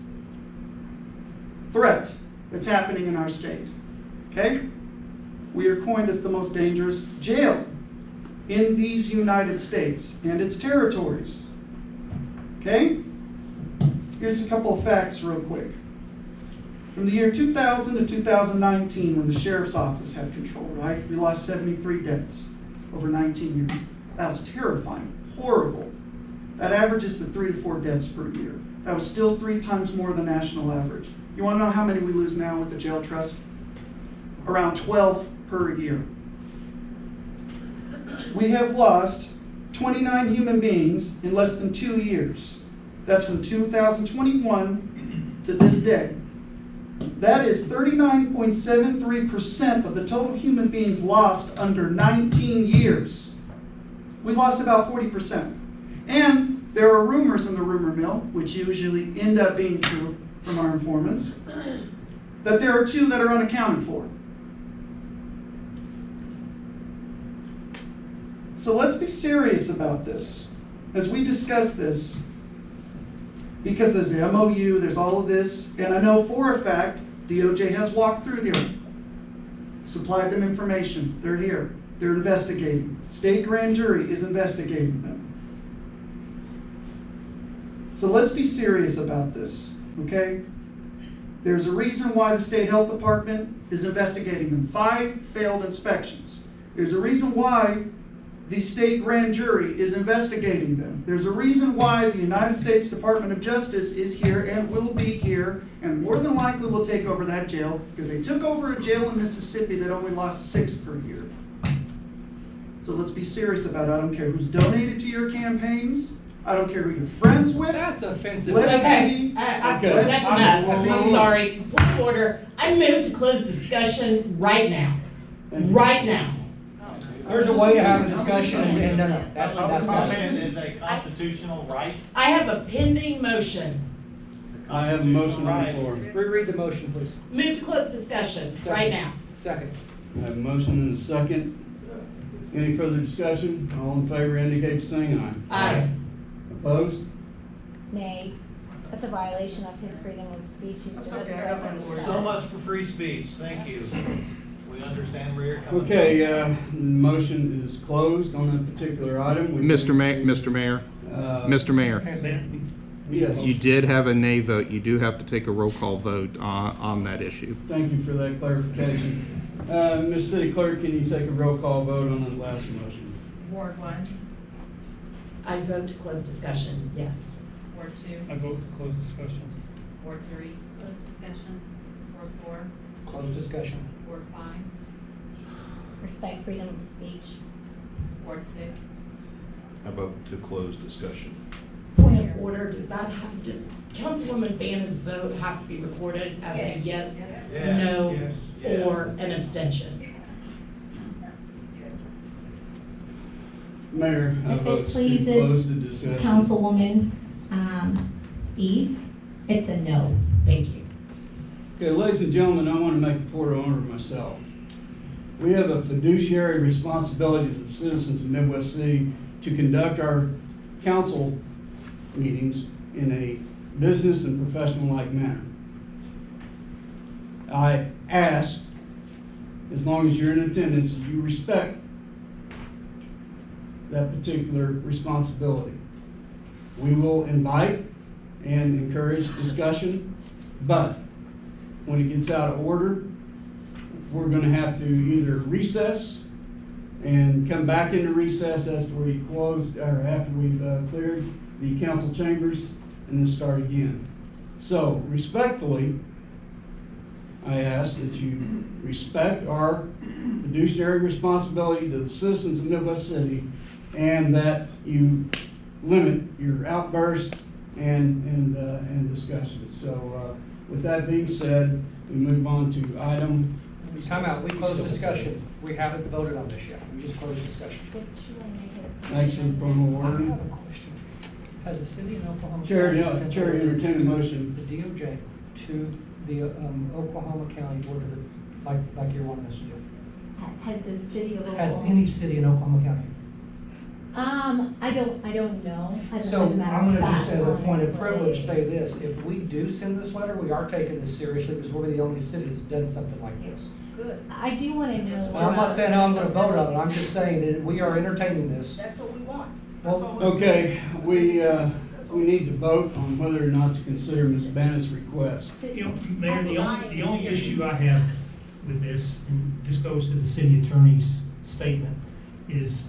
threat that's happening in our state. Okay? We are coined as the most dangerous jail in these United States and its territories. Okay? Here's a couple of facts real quick. From the year 2000 to 2019, when the sheriff's office had control, right? We lost 73 deaths over 19 years. That was terrifying, horrible. That averages to 3 to 4 deaths per year. That was still 3 times more than national average. You want to know how many we lose now with the jail trust? Around 12 per year. We have lost 29 human beings in less than 2 years. That's from 2021 to this day. That is 39.73% of the total human beings lost under 19 years. We lost about 40%. And there are rumors in the rumor mill, which usually end up being true from our informants, that there are 2 that are unaccounted for. So let's be serious about this as we discuss this, because there's the MOU, there's all of this, and I know for a fact DOJ has walked through there, supplied them information. They're here. They're investigating. State grand jury is investigating them. So let's be serious about this, okay? There's a reason why the state health department is investigating them. 5 failed inspections. There's a reason why the state grand jury is investigating them. There's a reason why the United States Department of Justice is here and will be here and more than likely will take over that jail, because they took over a jail in Mississippi that only lost 6 per year. So let's be serious about it. I don't care who's donated to your campaigns. I don't care who you're friends with. That's offensive. Okay, that's enough. I'm sorry. Point of order. I move to close discussion right now. Right now. There's a way to have a discussion and no, that's Motion is a constitutional right. I have a pending motion. I have a motion on the floor. Reread the motion, please. Move to close discussion right now. Second. I have a motion and a second. Any further discussion? All in favor indicate by saying aye. Aye. Opposed? Nay. That's a violation of his freedom of speech. He's just So much for free speech. Thank you. We understand where you're coming from. Okay, the motion is closed on that particular item. We Mr. move to, Mr. Mayor, uh, Mr. Mayor, Yes. you did have a nay vote. You do have to take a roll call vote on that issue. Thank you for that clarification. Ms. City Clerk, can you take a roll call vote on that last motion? Ward 1, I vote to close discussion, yes. Ward 2, I vote to close discussion. Ward 3, closed discussion, Ward 4, Closed discussion. Ward 5, Respect freedom of speech. Ward 6. I vote to close discussion. Point of order, does Councilwoman Banner's vote have to be recorded as a yes, no, or an abstention? Mayor, I If it vote to close the pleases discussion. Councilwoman Eads, it's a no. Thank you. Okay, ladies and gentlemen, I want to make a point of order myself. We have a fiduciary responsibility to the citizens of Midwest City to conduct our council meetings in a business and professional-like manner. I ask, as long as you're in attendance, you respect that particular responsibility. We will invite and encourage discussion, but when it gets out of order, we're gonna have to either recess and come back into recess after we closed, or after we've cleared the council chambers, and then start again. So respectfully, I ask that you respect our fiduciary responsibility to the citizens of Midwest City, and that you limit your outbursts and discussions. So with that being said, we move on to item. Time out, we closed discussion. We haven't voted on this yet. We just closed discussion. Actually, point of I order. have a question. Has the city in Oklahoma Chair, County yeah, sent Chair, over entertain a to motion. the DOJ to the Oklahoma County Board of the, like you're wanting us to do? Has the city of Has Oklahoma? any city in Oklahoma County? I don't know. So As a matter I'm of gonna just, fact, as a point of honestly. privilege, say this. If we do send this letter, we are taking this seriously because we're the only city that's done something like this. Good. I do want to know. Well, I'm not saying how I'm gonna vote on it. I'm just saying that we are entertaining this. That's what we want. Okay, we need to vote on whether or not to consider Ms. Bannett's request. You know, Mayor, the only issue I have with this, and this goes to the city attorney's statement, is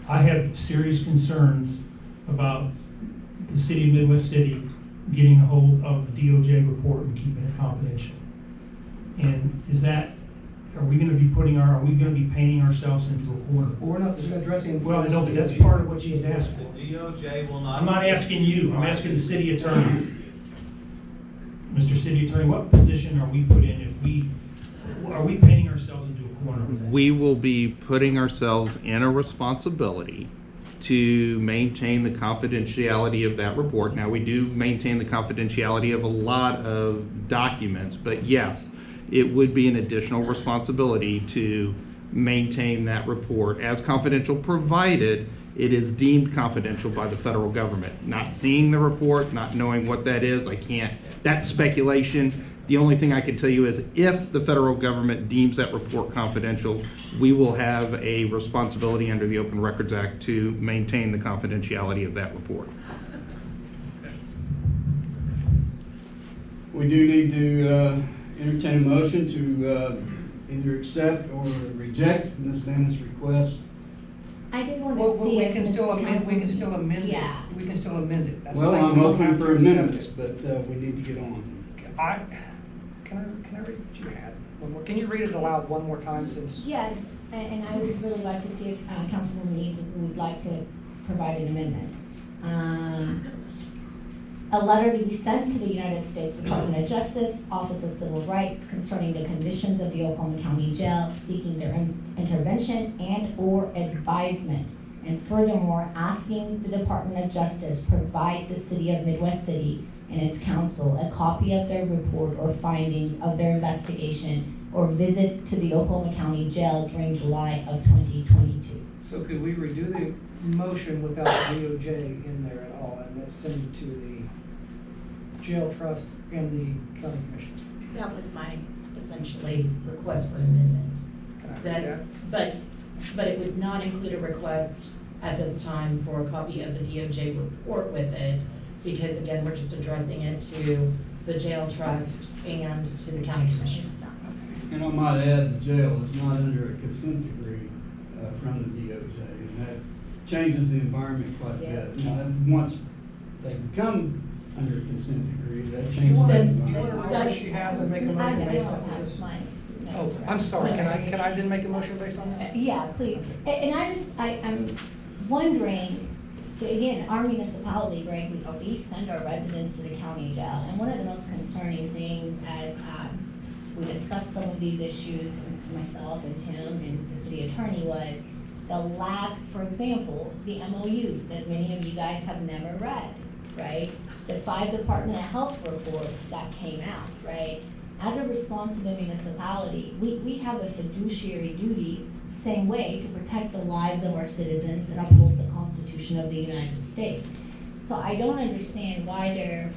I have serious concerns about the city of Midwest City getting a hold of the DOJ report and keeping it confidential. And are we gonna be painting ourselves into a corner? We're not just addressing. Well, I know, but that's part of what she's asked for. The DOJ will not. I'm not asking you, I'm asking the city attorney. Mr. City Attorney, what position are we put in are we painting ourselves into a corner? We will be putting ourselves in a responsibility to maintain the confidentiality of that report. Now, we do maintain the confidentiality of a lot of documents, but yes, it would be an additional responsibility to maintain that report as confidential, provided it is deemed confidential by the federal government. Not seeing the report, not knowing what that is, that's speculation. The only thing I can tell you is if the federal government deems that report confidential, we will have a responsibility under the Open Records Act to maintain the confidentiality of that report. We do need to entertain a motion to either accept or reject Ms. Bannett's request. I did want Well, to see we if can this still amend, we can still council- amend it. Yeah. We can still amend it. That's the Well, thing. I'm We don't open have for to accept amendments, it. but we need to get on. Can I read what you had? One more. Can you read it aloud one more time since? Yes, and I would really like to see if Councilwoman Eads would like to provide an amendment. A letter to be sent to the United States Department of Justice, Office of Civil Rights concerning the conditions of the Oklahoma County Jail, seeking their intervention and/or advisement. And furthermore, asking the Department of Justice provide the city of Midwest City and its council a copy of their report or findings of their investigation or visit to the Oklahoma County Jail during July of 2022. So could we redo the motion without DOJ in there at all and then send it to the jail trust and the county commission? That was my essentially request for amendment. Can I read That, that? but it would not include a request at this time for a copy of the DOJ report with it, because again, we're just addressing it to the jail trust and to the county commission. And I might add, the jail is not under a consent decree from the DOJ, and that changes the environment quite a bit. Now, once they become under a consent decree, that You changes want the to environment. read what she has and make a motion based on That's this? mine. Oh, I'm sorry, can I then make a motion based on this? Yeah, please. And I'm wondering, again, our municipality, Greg, we send our residents to the county jail. And one of the most concerning things as we discussed some of these issues, myself and Tim and the city attorney, was the lack, for example, the MOU that many of you guys have never read, right? The 5 Department of Health reports that came out, right? As a responsible municipality, we have a fiduciary duty, same way, to protect the lives of our citizens and uphold the Constitution of the United States. So I don't understand why there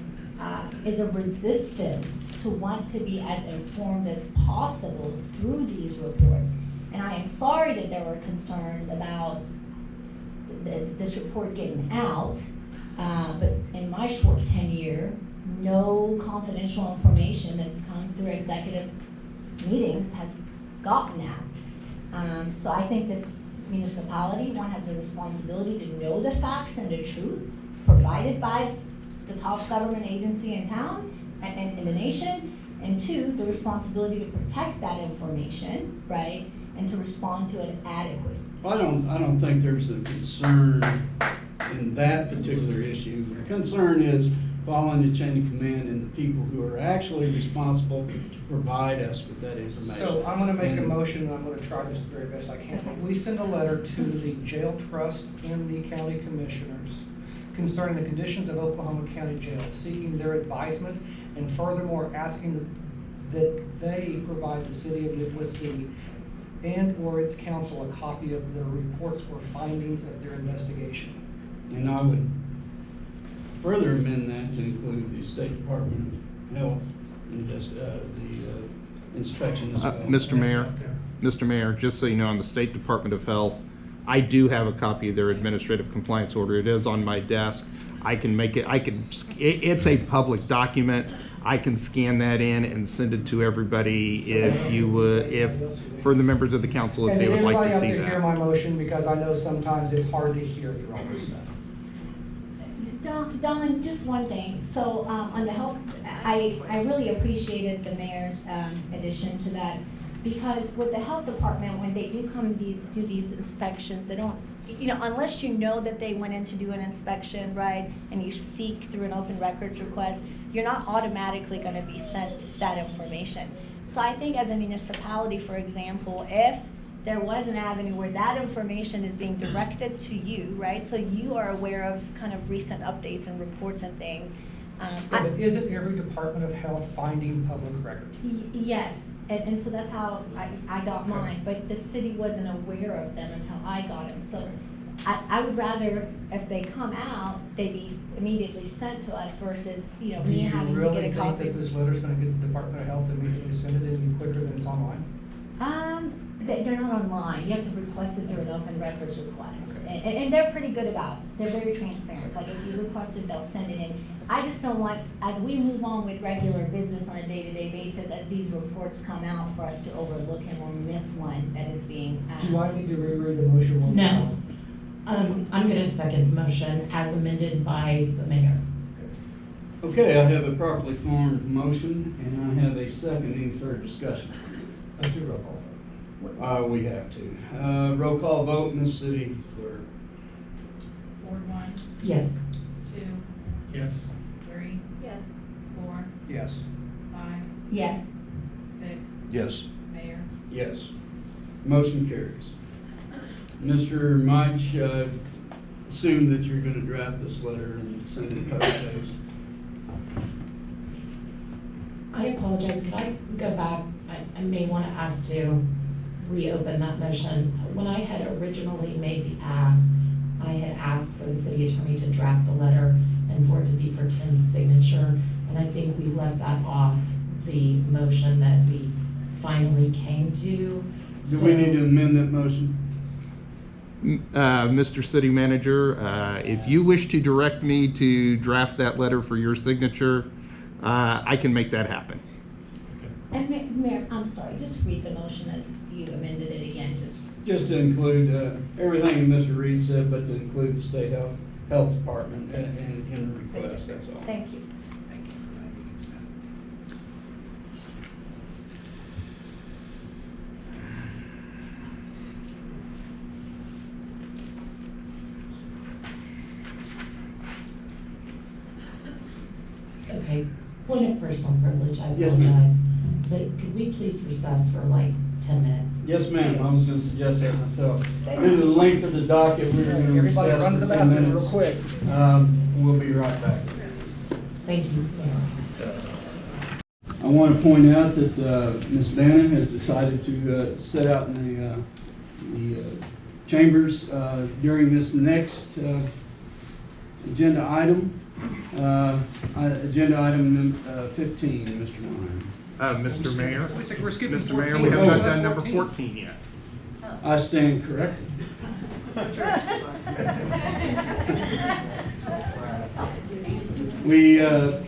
is a resistance to want to be as informed as possible through these reports. And I am sorry that there were concerns about this report getting out, but in my short tenure, no confidential information that's come through executive meetings has gotten out. So I think this municipality, one, has a responsibility to know the facts and the truth provided by the top government agency in town and in the nation, and 2, the responsibility to protect that information, right, and to respond to it adequately. I don't think there's a concern in that particular issue. The concern is following the chain of command and the people who are actually responsible to provide us with that information. So I'm gonna make a And- motion, and I'm gonna try this the very best I can. We send a letter to the jail trust and the county commissioners concerning the conditions of Oklahoma County Jail, seeking their advisement, and furthermore asking that they provide the city of Midwest City and/or its council a copy of their reports or findings of their investigation. And I would further amend that to include the State Department of Health and just the inspection as well. Mr. Mayor, just so you know, on the State Department of Health, I do have a copy of their administrative compliance order. It is on my desk. I can make it, it's a public document. I can scan that in and send it to everybody if you would, for the members of the council, if they would like to see And did anybody out there hear that. my motion, because I know sometimes it's hard to hear through all this stuff. Don, just one thing. So on the health, I really appreciated the mayor's addition to that, because with the health department, when they do come do these inspections, they don't, unless you know that they went in to do an inspection, right, and you seek through an open records request, you're not automatically going to be sent that information. So I think as a municipality, for example, if there was an avenue where that information is being directed to you, right? So you are aware of kind of recent updates and reports and things. But isn't every Department of Health finding public records? Yes, and so that's how I got mine, but the city wasn't aware of them until I got them. So I would rather, if they come out, they be immediately sent to us versus, me having to get a Do you really think copy. that this letter's gonna get the Department of Health to immediately send it in quicker than it's online? They're not online. You have to request it through an open records request. And they're pretty good about it. They're very transparent. Like if you request it, they'll send it in. I just don't want, as we move on with regular business on a day-to-day basis, as these reports come out, for us to overlook him or miss one that is being. Do I need to reread the motion one more No. time? I'm gonna second the motion as amended by the mayor. Okay, I have a properly formed motion, and I have a second. Any further discussion? Let's do roll call. We have to. Roll call vote, Ms. City Clerk. Ward 1, Yes. 2, Yes. 3. Yes. 4, Yes. 5, Yes. 6. Yes. Mayor. Yes. Motion carries. Mr. Mike, assume that you're gonna draft this letter and send it post-haste. I apologize, could I go back? I may want to ask to reopen that motion. When I had originally made the ask, I had asked for the city attorney to draft the letter and for it to be for Tim's signature. And I think we left that off the motion that we finally came to. Do we need to amend that motion? Mr. City Manager, if you wish to direct me to draft that letter for your signature, I can make that happen. And Mayor, I'm sorry, just read the motion as you amended it again, Just to include everything Mr. Reed said, but to include the state health department in the request, that's all. Thank you. Okay, point of personal privilege, I Yes, apologize. ma'am. But could we please recess for like 10 minutes? Yes, ma'am, I was gonna suggest that myself. Due to the length of the docket, we're gonna Everybody recess run to for the 10 bathroom minutes. real quick. We'll be right back. Thank you, Mayor. I want to point out that Ms. Bannon has decided to sit out in the chambers during this next agenda item. Agenda item 15, Mr. Ryan. Mr. Mayor, We're skipping Mr. Mayor, 14. we have Oh. not done number 14 yet. I stand corrected. We, okay,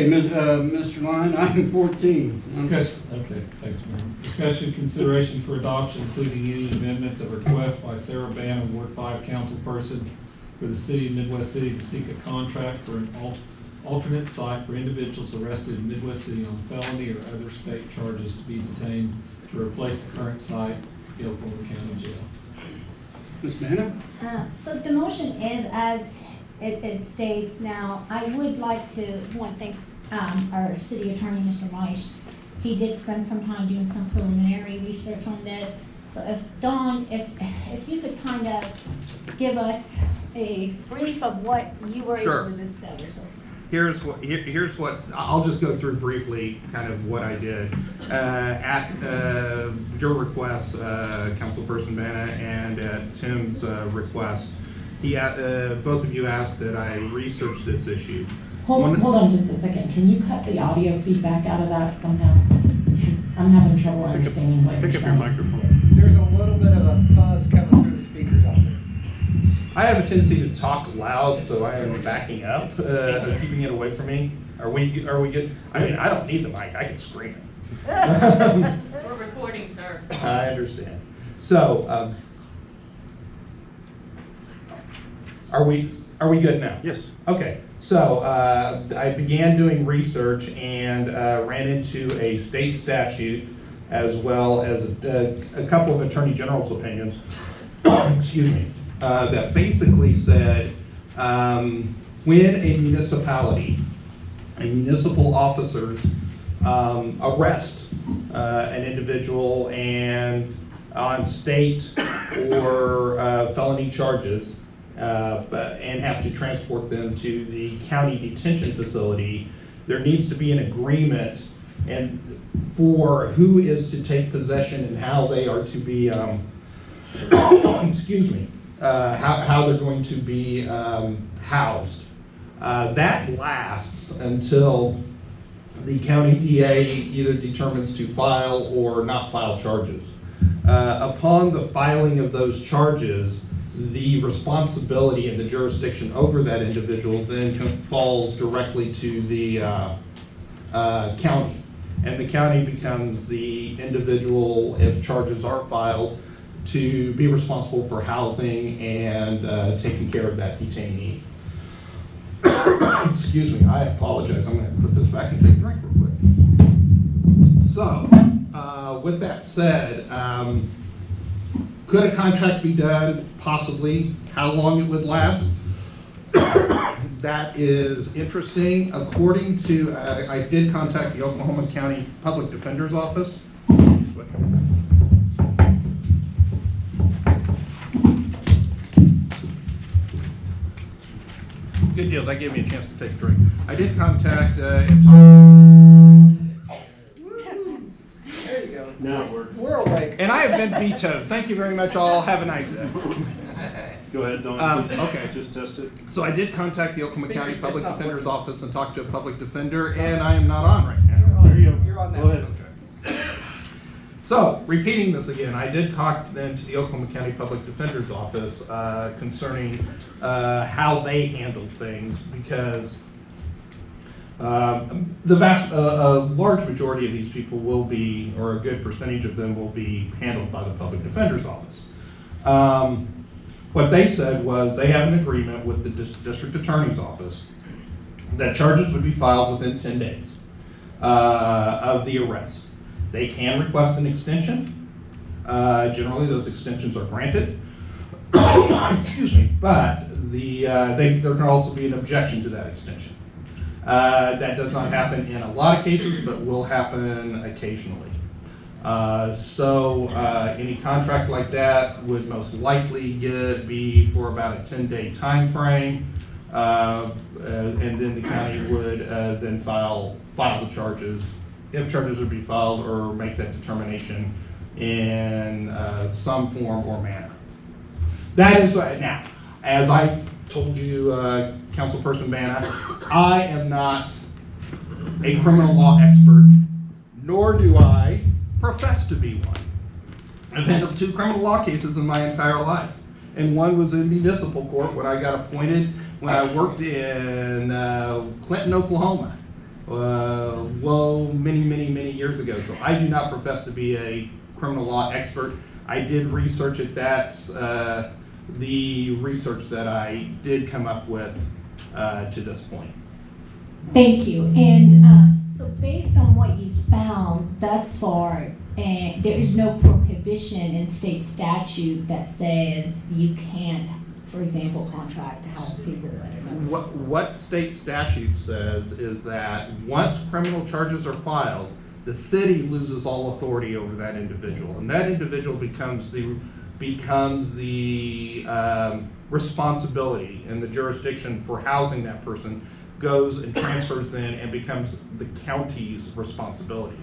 Mr. Lyon, item 14. Discussion, okay, thanks, Mayor. Discussion, consideration for adoption, including any amendments of request by Sarah Bannon, Ward 5 councilperson for the city of Midwest City to seek a contract for an alternate site for individuals arrested in Midwest City on felony or other state charges to be detained to replace the current site, the Oklahoma County Jail. Ms. Bannon? So the motion is as it states now. I would like to, thank our city attorney, Mr. Meisch. He did spend some time doing some preliminary research on this. So if Dawn, if you could kind of give us a brief of what you were Sure. able to discover. So Here's what I'll just go through briefly, kind of what I did at your request, Councilperson Banna, and at Tim's request. Both of you asked that I research this issue. Hold on just a second. Can you cut the audio feedback out of that somehow? Because I'm having trouble understanding what you're saying. microphone. There's a little bit of a fuzz coming through the speakers out there. I have a tendency to talk loud, so I am backing up, keeping it away from me. Are we good? I mean, I don't need the mic. I can scream it. We're recording, sir. I understand. So, are we good now? Yes. Okay. So I began doing research and ran into a state statute as well as a couple of attorney general's opinions. Excuse me. That basically said when a municipality and municipal officers arrest an individual and on state or felony charges and have to transport them to the county detention facility, there needs to be an agreement and for who is to take possession and how they are to be excuse me, how they're going to be housed. That lasts until the county DA either determines to file or not file charges. Upon the filing of those charges, the responsibility and the jurisdiction over that individual then falls directly to the county. And the county becomes the individual, if charges are filed, to be responsible for housing and taking care of that detainee. Excuse me, I apologize. I'm going to put this back and take a drink real quick. So, with that said, could a contract be done? Possibly. How long it would last? That is interesting. According to, I did contact the Oklahoma County Public Defender's Office. Good deal. That gave me a chance to take a drink. I did contact and talk. There you go. Now it works. We're awake. And I have been vetoed. Thank you very much, all. Have a nice day. Go ahead, Don. Okay. Just test it. So I did contact the Oklahoma County Speaker's Public not Defender's working. Office and talked to a public defender, and I am not on right now. There you go. You're on now. Go ahead. Okay. So, repeating this again, I did talk then to the Oklahoma County Public Defender's Office concerning how they handle things, because a large majority of these people will be, or a good percentage of them will be handled by the Public Defender's Office. What they said was they have an agreement with the District Attorney's Office that charges would be filed within 10 days of the arrest. They can request an extension. Generally, those extensions are granted. Excuse me, but there can also be an objection to that extension. That does not happen in a lot of cases, but will happen occasionally. So any contract like that would most likely be for about a 10-day time frame, and then the county would then file the charges, if charges would be filed, or make that determination in some form or manner. That is now, as I told you, Councilperson Vanna, I am not a criminal law expert, nor do I profess to be one. I've handled 2 criminal law cases in my entire life, and one was in municipal court when I got appointed when I worked in Clinton, Oklahoma. Many years ago. So I do not profess to be a criminal law expert. I did research at that, the research that I did come up with to this point. Thank you. And so based on what you've found thus far, and there is no prohibition in state statute that says you can't, for example, contract to house people that are members. What state statute says is that once criminal charges are filed, the city loses all authority over that individual, and that individual becomes the responsibility, and the jurisdiction for housing that person goes and transfers then and becomes the county's responsibility.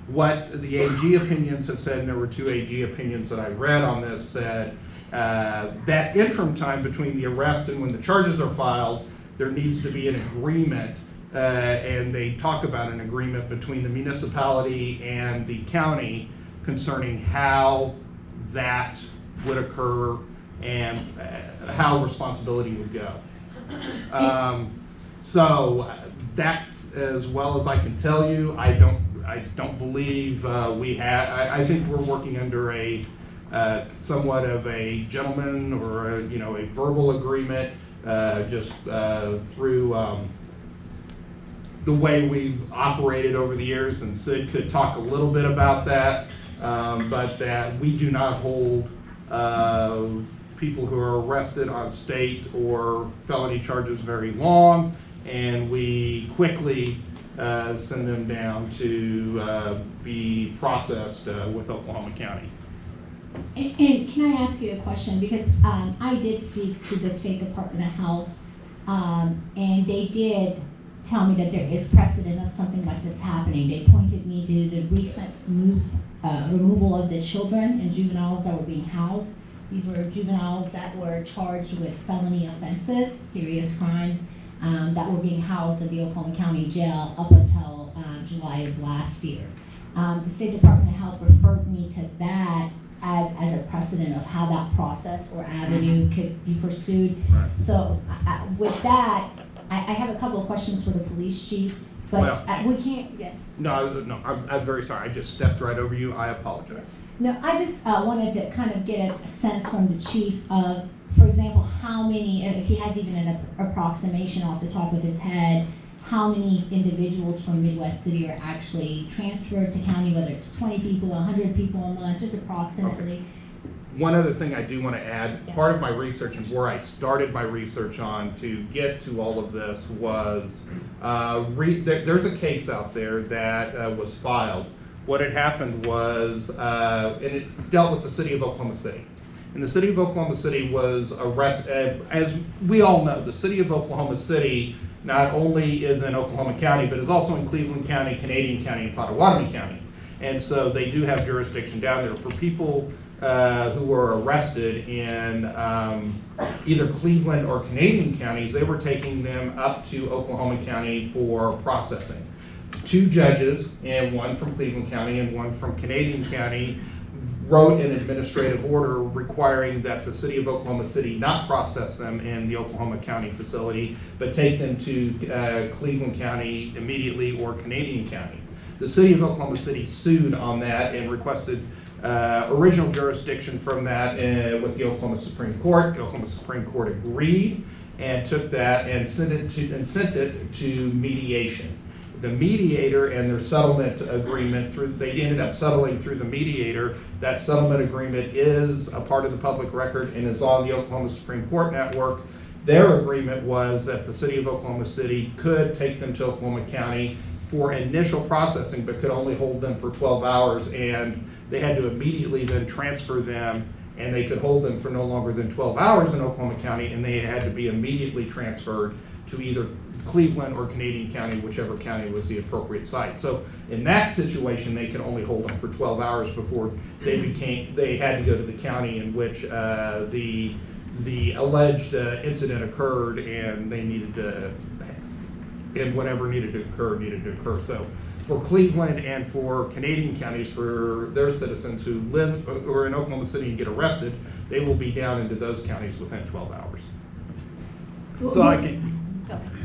What the AG opinions have said, and there were 2 AG opinions that I read on this, said that interim time between the arrest and when the charges are filed, there needs to be an agreement, and they talk about an agreement between the municipality and the county concerning how that would occur and how responsibility would go. So that's as well as I can tell you. I don't believe we have. I think we're working under a somewhat of a gentleman or a verbal agreement, just through the way we've operated over the years. And Sid could talk a little bit about that, but that we do not hold people who are arrested on state or felony charges very long, and we quickly send them down to be processed with Oklahoma County. And can I ask you a question? Because I did speak to the State Department of Health, and they did tell me that there is precedent of something like this happening. They pointed me to the recent removal of the children and juveniles that were being housed. These were juveniles that were charged with felony offenses, serious crimes, that were being housed at the Oklahoma County Jail up until July of last year. The State Department of Health referred me to that as a precedent of how that process or avenue could be pursued. Right. So with that, I have a couple of questions for the police chief, but Well, we can't, yes. No, I'm very sorry. I just stepped right over you. I apologize. No, I just wanted to kind of get a sense from the chief of, for example, how many, if he has even an approximation off the top of his head, how many individuals from Midwest City are actually transferred to county, whether it's 20 people, 100 people a month, just approximately. Okay. One other thing I do want to add, part of my research and where I started my research on to get to all of this was, there's a case out there that was filed. What had happened was, and it dealt with the city of Oklahoma City. And the city of Oklahoma City was arrested, as we all know, the city of Oklahoma City not only is in Oklahoma County, but is also in Cleveland County, Canadian County, and Potawatomi County. And so they do have jurisdiction down there. For people who were arrested in either Cleveland or Canadian counties, they were taking them up to Oklahoma County for processing. 2 judges, and one from Cleveland County and one from Canadian County, wrote an administrative order requiring that the city of Oklahoma City not process them in the Oklahoma County facility, but take them to Cleveland County immediately or Canadian County. The city of Oklahoma City sued on that and requested original jurisdiction from that with the Oklahoma Supreme Court. The Oklahoma Supreme Court agreed and took that and sent it to mediation. The mediator and their settlement agreement, they ended up settling through the mediator. That settlement agreement is a part of the public record and is on the Oklahoma Supreme Court network. Their agreement was that the city of Oklahoma City could take them to Oklahoma County for initial processing, but could only hold them for 12 hours, and they had to immediately then transfer them, and they could hold them for no longer than 12 hours in Oklahoma County, and they had to be immediately transferred to either Cleveland or Canadian County, whichever county was the appropriate site. So in that situation, they could only hold them for 12 hours before they had to go to the county in which the alleged incident occurred, and they needed to, and whatever needed to occur. So for Cleveland and for Canadian counties, for their citizens who live or in Oklahoma City and get arrested, they will be down into those counties within 12 hours. So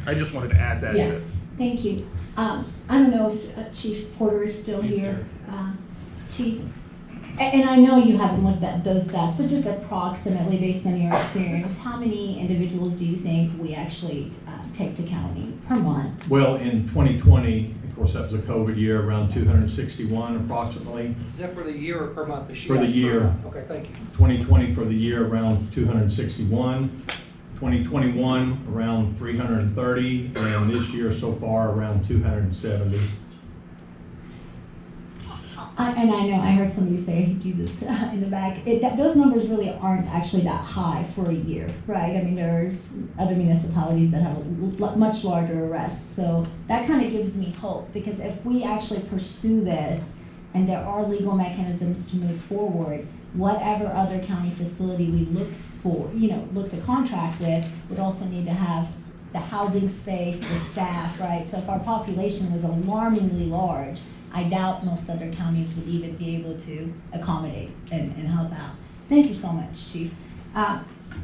I just wanted to add that. Yeah, thank you. I don't know if Chief Porter is still here. Chief, and I know you haven't looked at those stats, but just approximately based on your experience, how many individuals do you think we actually take to county per month? Well, in 2020, of course, that was a COVID year, around 261 approximately. Is that for the year or per month? For the year. Okay, thank you. 2020 for the year, around 261. 2021, around 330, and this year so far, around 270. And I know I heard somebody say, Jesus, in the back, those numbers really aren't actually that high for a year, right? I mean, there's other municipalities that have a much larger arrests. So that kind of gives me hope, because if we actually pursue this and there are legal mechanisms to move forward, whatever other county facility we look for, look to contract with, would also need to have the housing space, the staff, right? So if our population was alarmingly large, I doubt most other counties would even be able to accommodate and help out. Thank you so much, Chief.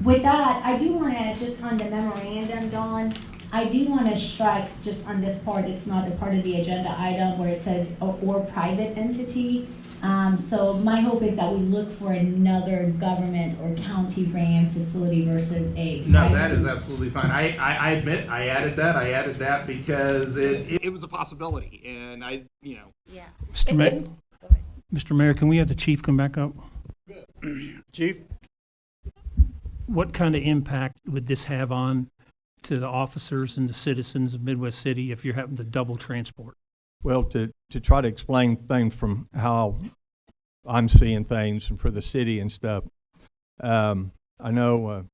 With that, I do want to, just on the memorandum, Dawn, I do want to strike just on this part, it's not a part of the agenda item where it says or private entity. So my hope is that we look for another government or county ran facility versus a No, private. that is absolutely fine. I admit I added that because it was a possibility, and Yeah. Mr. Mayor, can we have the chief come back up? Chief? What kind of impact would this have on to the officers and the citizens of Midwest City if you're having to double transport? Well, to try to explain things from how I'm seeing things and for the city and stuff, I know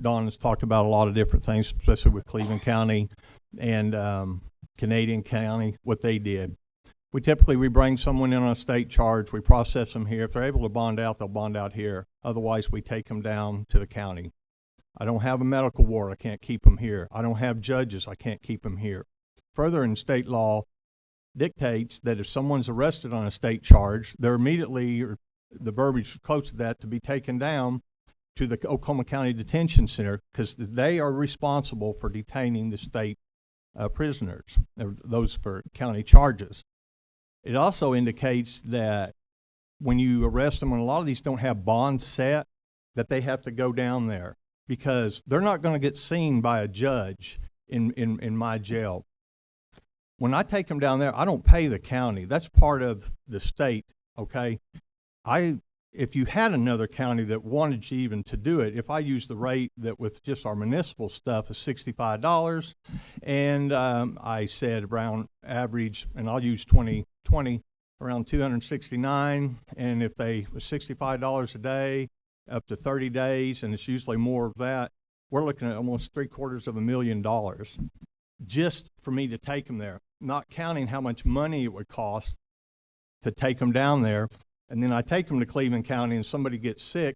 Don has talked about a lot of different things, especially with Cleveland County and Canadian County, what they did. We bring someone in on a state charge, we process them here. If they're able to bond out, they'll bond out here. Otherwise, we take them down to the county. I don't have a medical ward, I can't keep them here. I don't have judges, I can't keep them here. Further, in state law dictates that if someone's arrested on a state charge, they're immediately, or the verbiage close to that, to be taken down to the Oklahoma County Detention Center, because they are responsible for detaining the state prisoners, those for county charges. It also indicates that when you arrest them, and a lot of these don't have bonds set, that they have to go down there, because they're not going to get seen by a judge in my jail. When I take them down there, I don't pay the county. That's part of the state, okay? If you had another county that wanted you even to do it, if I use the rate that with just our municipal stuff is $65, and I said around average, and I'll use 2020, around $269, and if they was $65 a day, up to 30 days, and it's usually more of that, we're looking at almost $750,000 just for me to take them there, not counting how much money it would cost to take them down there. And then I take them to Cleveland County and somebody gets sick,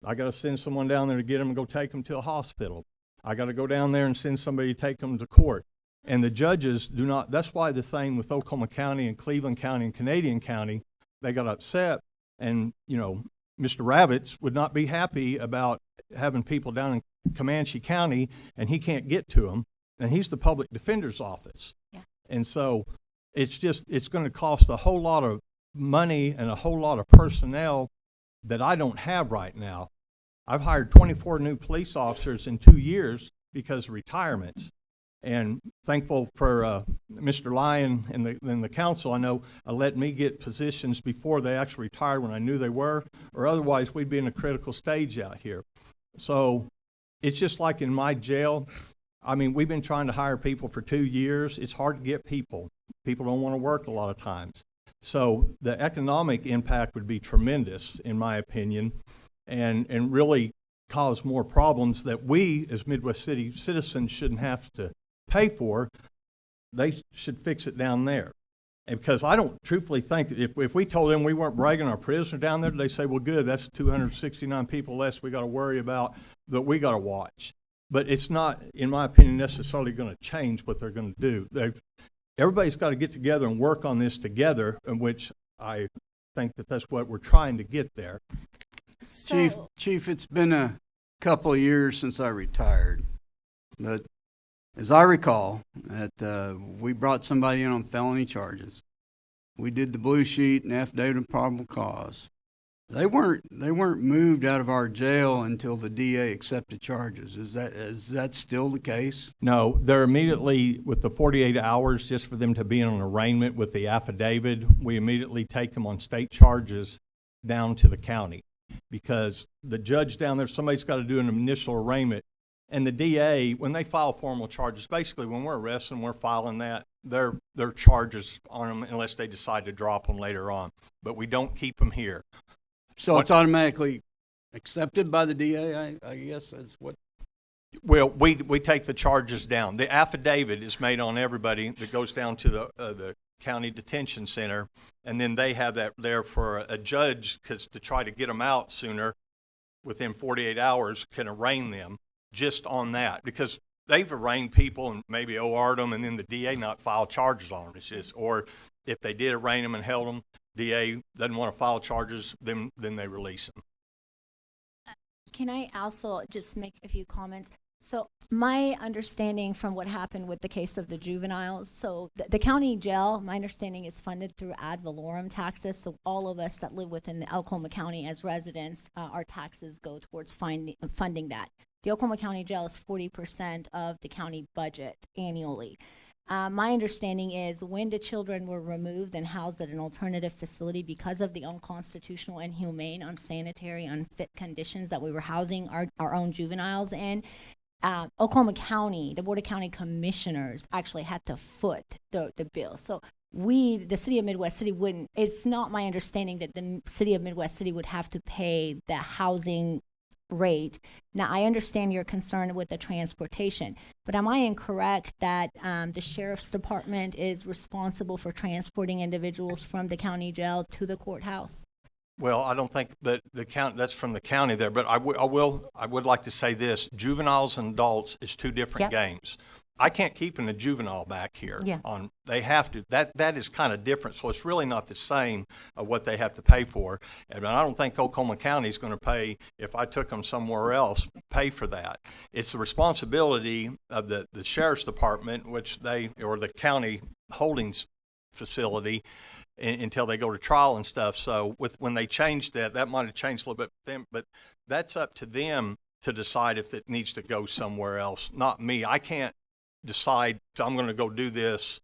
I got to send someone down there to get them and go take them to a hospital. I got to go down there and send somebody to take them to court. And the judges do not, that's why the thing with Oklahoma County and Cleveland County and Canadian County, they got upset. And, you know, Mr. Ravitz would not be happy about having people down in Comanche County and he can't get to them. And he's the public defender's office. Yeah. And so it's going to cost a whole lot of money and a whole lot of personnel that I don't have right now. I've hired 24 new police officers in 2 years because of retirements. And thankful for Mr. Lyon and the council. I know let me get positions before they actually retired when I knew they were, or otherwise we'd be in a critical stage out here. So it's just like in my jail. I mean, we've been trying to hire people for 2 years. It's hard to get people. People don't want to work a lot of times. So the economic impact would be tremendous, in my opinion, and really cause more problems that we as Midwest City citizens shouldn't have to pay for. They should fix it down there. And because I don't truthfully think that if we told them we weren't bragging our prisoner down there, they say, well, good, that's 269 people less we got to worry about that we got to watch. But it's not, in my opinion, necessarily going to change what they're going to do. Everybody's got to get together and work on this together, in which I think that's what we're trying to get there. So, Chief, it's been a couple of years since I retired, but as I recall, that we brought somebody in on felony charges. We did the blue sheet and affidavit of probable cause. They weren't moved out of our jail until the DA accepted charges. Is that still the case? No, they're immediately, with the 48 hours just for them to be in an arraignment with the affidavit, we immediately take them on state charges down to the county. Because the judge down there, somebody's got to do an initial arraignment. And the DA, when they file formal charges, basically when we're arresting, we're filing that, their charges on them unless they decide to drop them later on. But we don't keep them here. So it's automatically accepted by the DA, I guess that's what? Well, we take the charges down. The affidavit is made on everybody that goes down to the county detention center, and then they have that there for a judge, because to try to get them out sooner, within 48 hours, can arraign them just on that, because they've arraigned people and maybe OR'd them, and then the DA not file charges on them. It's just, or if they did arraign them and held them, DA doesn't want to file charges, then they release them. Can I also just make a few comments? So my understanding from what happened with the case of the juveniles, so the county jail, my understanding, is funded through ad valorem taxes. So all of us that live within the Oklahoma County as residents, our taxes go towards funding that. The Oklahoma County jail is 40% of the county budget annually. My understanding is when the children were removed and housed at an alternative facility because of the unconstitutional, inhumane, unsanitary, unfit conditions that we were housing our own juveniles in, Oklahoma County, the Board of County Commissioners actually had to foot the bill. So the city of Midwest City wouldn't, it's not my understanding that the city of Midwest City would have to pay the housing rate. Now, I understand your concern with the transportation, but am I incorrect that the sheriff's department is responsible for transporting individuals from the county jail to the courthouse? Well, I don't think that that's from the county there, but I would like to say this: juveniles and adults is two different games. I can't keep a juvenile back here. Yeah. They have to. That is kind of different. So it's really not the same of what they have to pay for. And I don't think Oklahoma County is going to pay, if I took them somewhere else, pay for that. It's the responsibility of the sheriff's department, or the county holdings facility, until they go to trial and stuff. So when they changed that might have changed a little bit for them, but that's up to them to decide if it needs to go somewhere else, not me. I can't decide I'm going to go do this.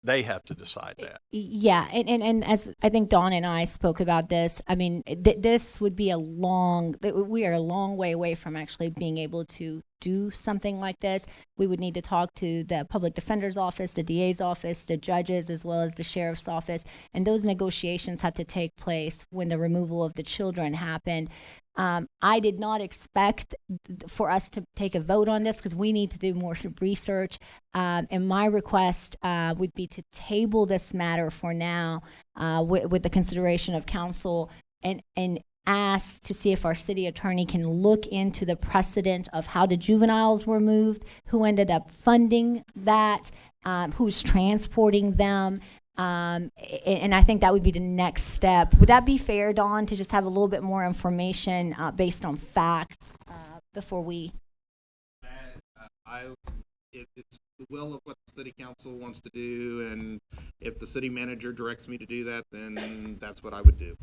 They have to decide that. Yeah, and as I think Dawn and I spoke about this, I mean, this would be we are a long way away from actually being able to do something like this. We would need to talk to the public defender's office, the DA's office, the judges, as well as the sheriff's office, and those negotiations had to take place when the removal of the children happened. I did not expect for us to take a vote on this because we need to do more research. And my request would be to table this matter for now with the consideration of council and ask to see if our city attorney can look into the precedent of how the juveniles were moved, who ended up funding that, who's transporting them. And I think that would be the next step. Would that be fair, Dawn, to just have a little bit more information based on facts before we? If it's the will of what the city council wants to do, and if the city manager directs me to do that, then that's what I would do.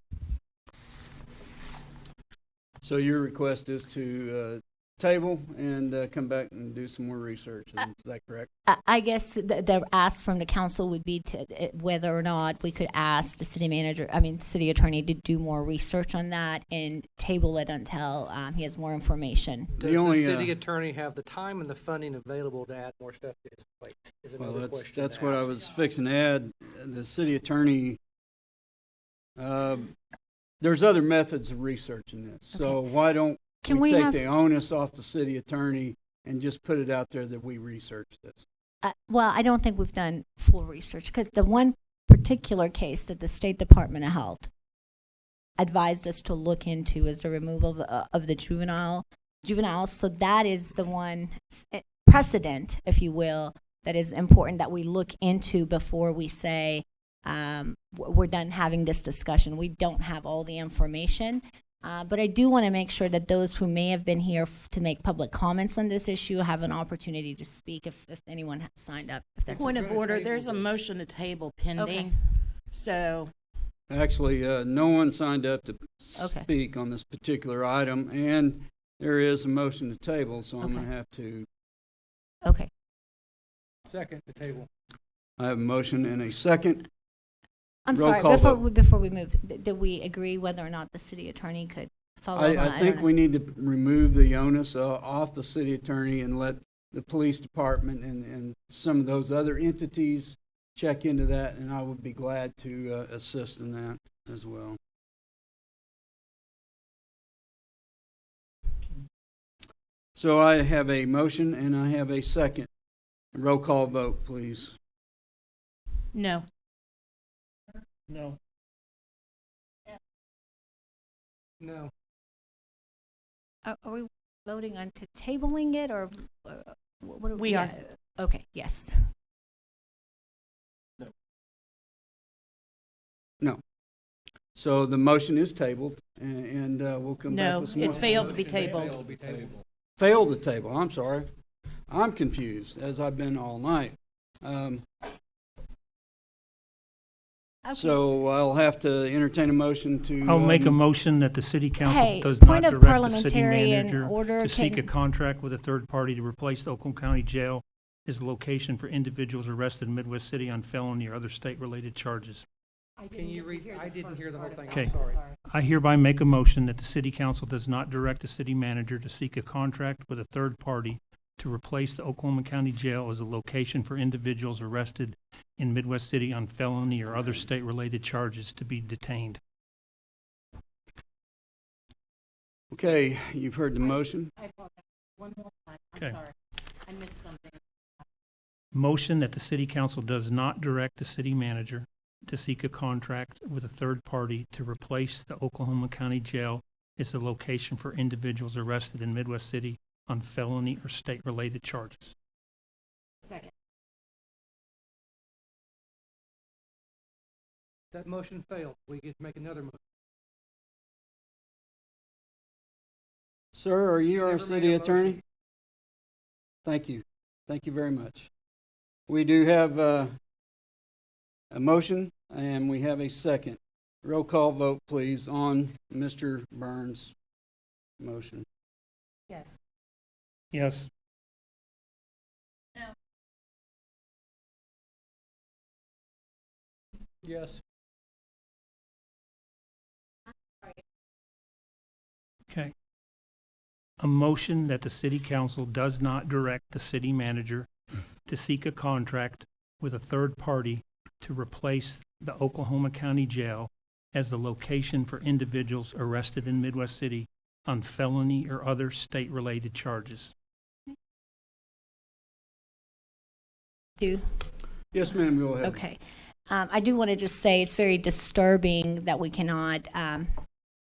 So your request is to table and come back and do some more research, is that correct? I guess the ask from the council would be to whether or not we could ask the city attorney to do more research on that and table it until he has more information. Does the city attorney have the time and the funding available to add more stuff to his plate? Is another Well, question that's to what I ask. was fixing to add. The city attorney, there's other methods of researching this. So why don't we take the onus off the city attorney and just put it out there that we researched this? Well, I don't think we've done full research because the one particular case that the State Department of Health advised us to look into is the removal of the juveniles. So that is the one precedent, if you will, that is important that we look into before we say we're done having this discussion. We don't have all the information. But I do want to make sure that those who may have been here to make public comments on this issue have an opportunity to speak if anyone has signed up. If that's Point of order, there's a motion to table pending. Okay. So, Actually, no one signed up to speak on this particular item, and there is a motion to table, so I'm going to have to. Okay. Second, the table. I have a motion and a second. I'm Roll sorry, call vote. before we move, did we agree whether or not the city attorney could follow on? I think we need to remove the onus off the city attorney and let the police department and some of those other entities check into that, and I would be glad to assist in that as well. So I have a motion and I have a second. Roll call vote, please. no. No. No. Are we voting on to tabling it or what are We are. Okay, yes. No. So the motion is tabled, and we'll come back No, with some it more. failed to be tabled. Failed the table, I'm sorry. I'm confused, as I've been all night. So I'll have to entertain a motion to. I'll make a motion that the city council Hey, does not point of direct the city parliamentarian manager order, to seek a can- contract with a third party to replace the Oakland County Jail as the location for individuals arrested in Midwest City on felony or other state-related charges. Can you read? I didn't hear the whole thing. Okay. I'm sorry. I hereby make a motion that the city council does not direct the city manager to seek a contract with a third party to replace the Oklahoma County Jail as a location for individuals arrested in Midwest City on felony or other state-related charges to be detained. Okay, you've heard the motion. I apologize. One more time. I'm Okay. sorry. I missed something. Motion that the city council does not direct the city manager to seek a contract with a third party to replace the Oklahoma County Jail as a location for individuals arrested in Midwest City on felony or state-related charges. Second. That motion failed. We get to make another motion. Sir, are you our Never city made a attorney? motion. Thank you. Thank you very much. We do have a motion, and we have a second. Roll call vote, please, on Mr. Burns' motion. Yes. Yes. No. Yes. Okay. A motion that the city council does not direct the city manager to seek a contract with a third party to replace the Oklahoma County Jail as the location for individuals arrested in Midwest City on felony or other state-related charges. Yes, ma'am, go ahead. Okay. I do want to just say it's very disturbing that we cannot,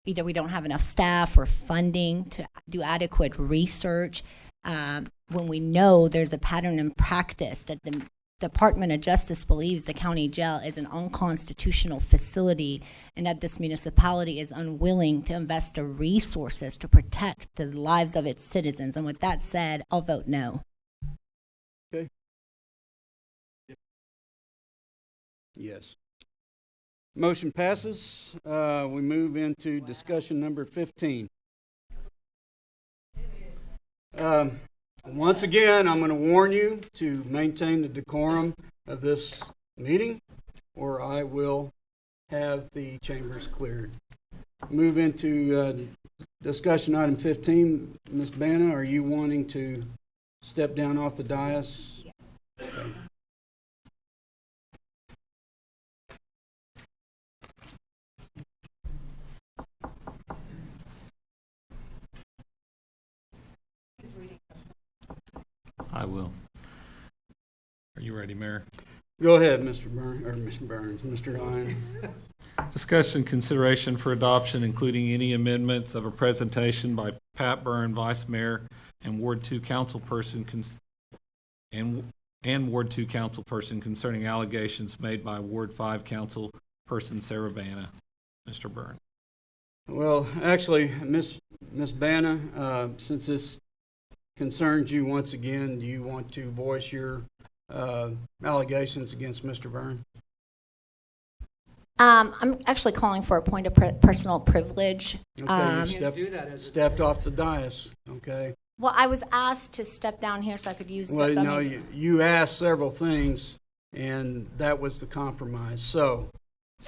either we don't have enough staff or funding to do adequate research when we know there's a pattern and practice that the Department of Justice believes the county jail is an unconstitutional facility and that this municipality is unwilling to invest the resources to protect the lives of its citizens. And with that said, I'll vote no. Okay. Yes. Motion passes. We move into discussion number 15. Once again, I'm going to warn you to maintain the decorum of this meeting, or I will have the chambers cleared. Move into discussion item 15. Ms. Banna, are you wanting to step down off the dais? Yes. Okay. I will. Are you ready, Mayor? Go ahead, Mr. Burns, or Mr. Burns, Mr. Hine. Discussion consideration for adoption, including any amendments of a presentation by Pat Byrne, Vice Mayor, and Ward 2 Councilperson, and Ward 2 Councilperson concerning allegations made by Ward 5 Councilperson Sarah Banna. Mr. Byrne. Well, actually, Ms. Banna, since this concerns you once again, do you want to voice your allegations against Mr. Byrne? I'm actually calling for a point of personal privilege. Okay, you stepped off the dais, okay? Well, I was asked to step down here so I could use Well, the... no, you asked several things, and that was the compromise. So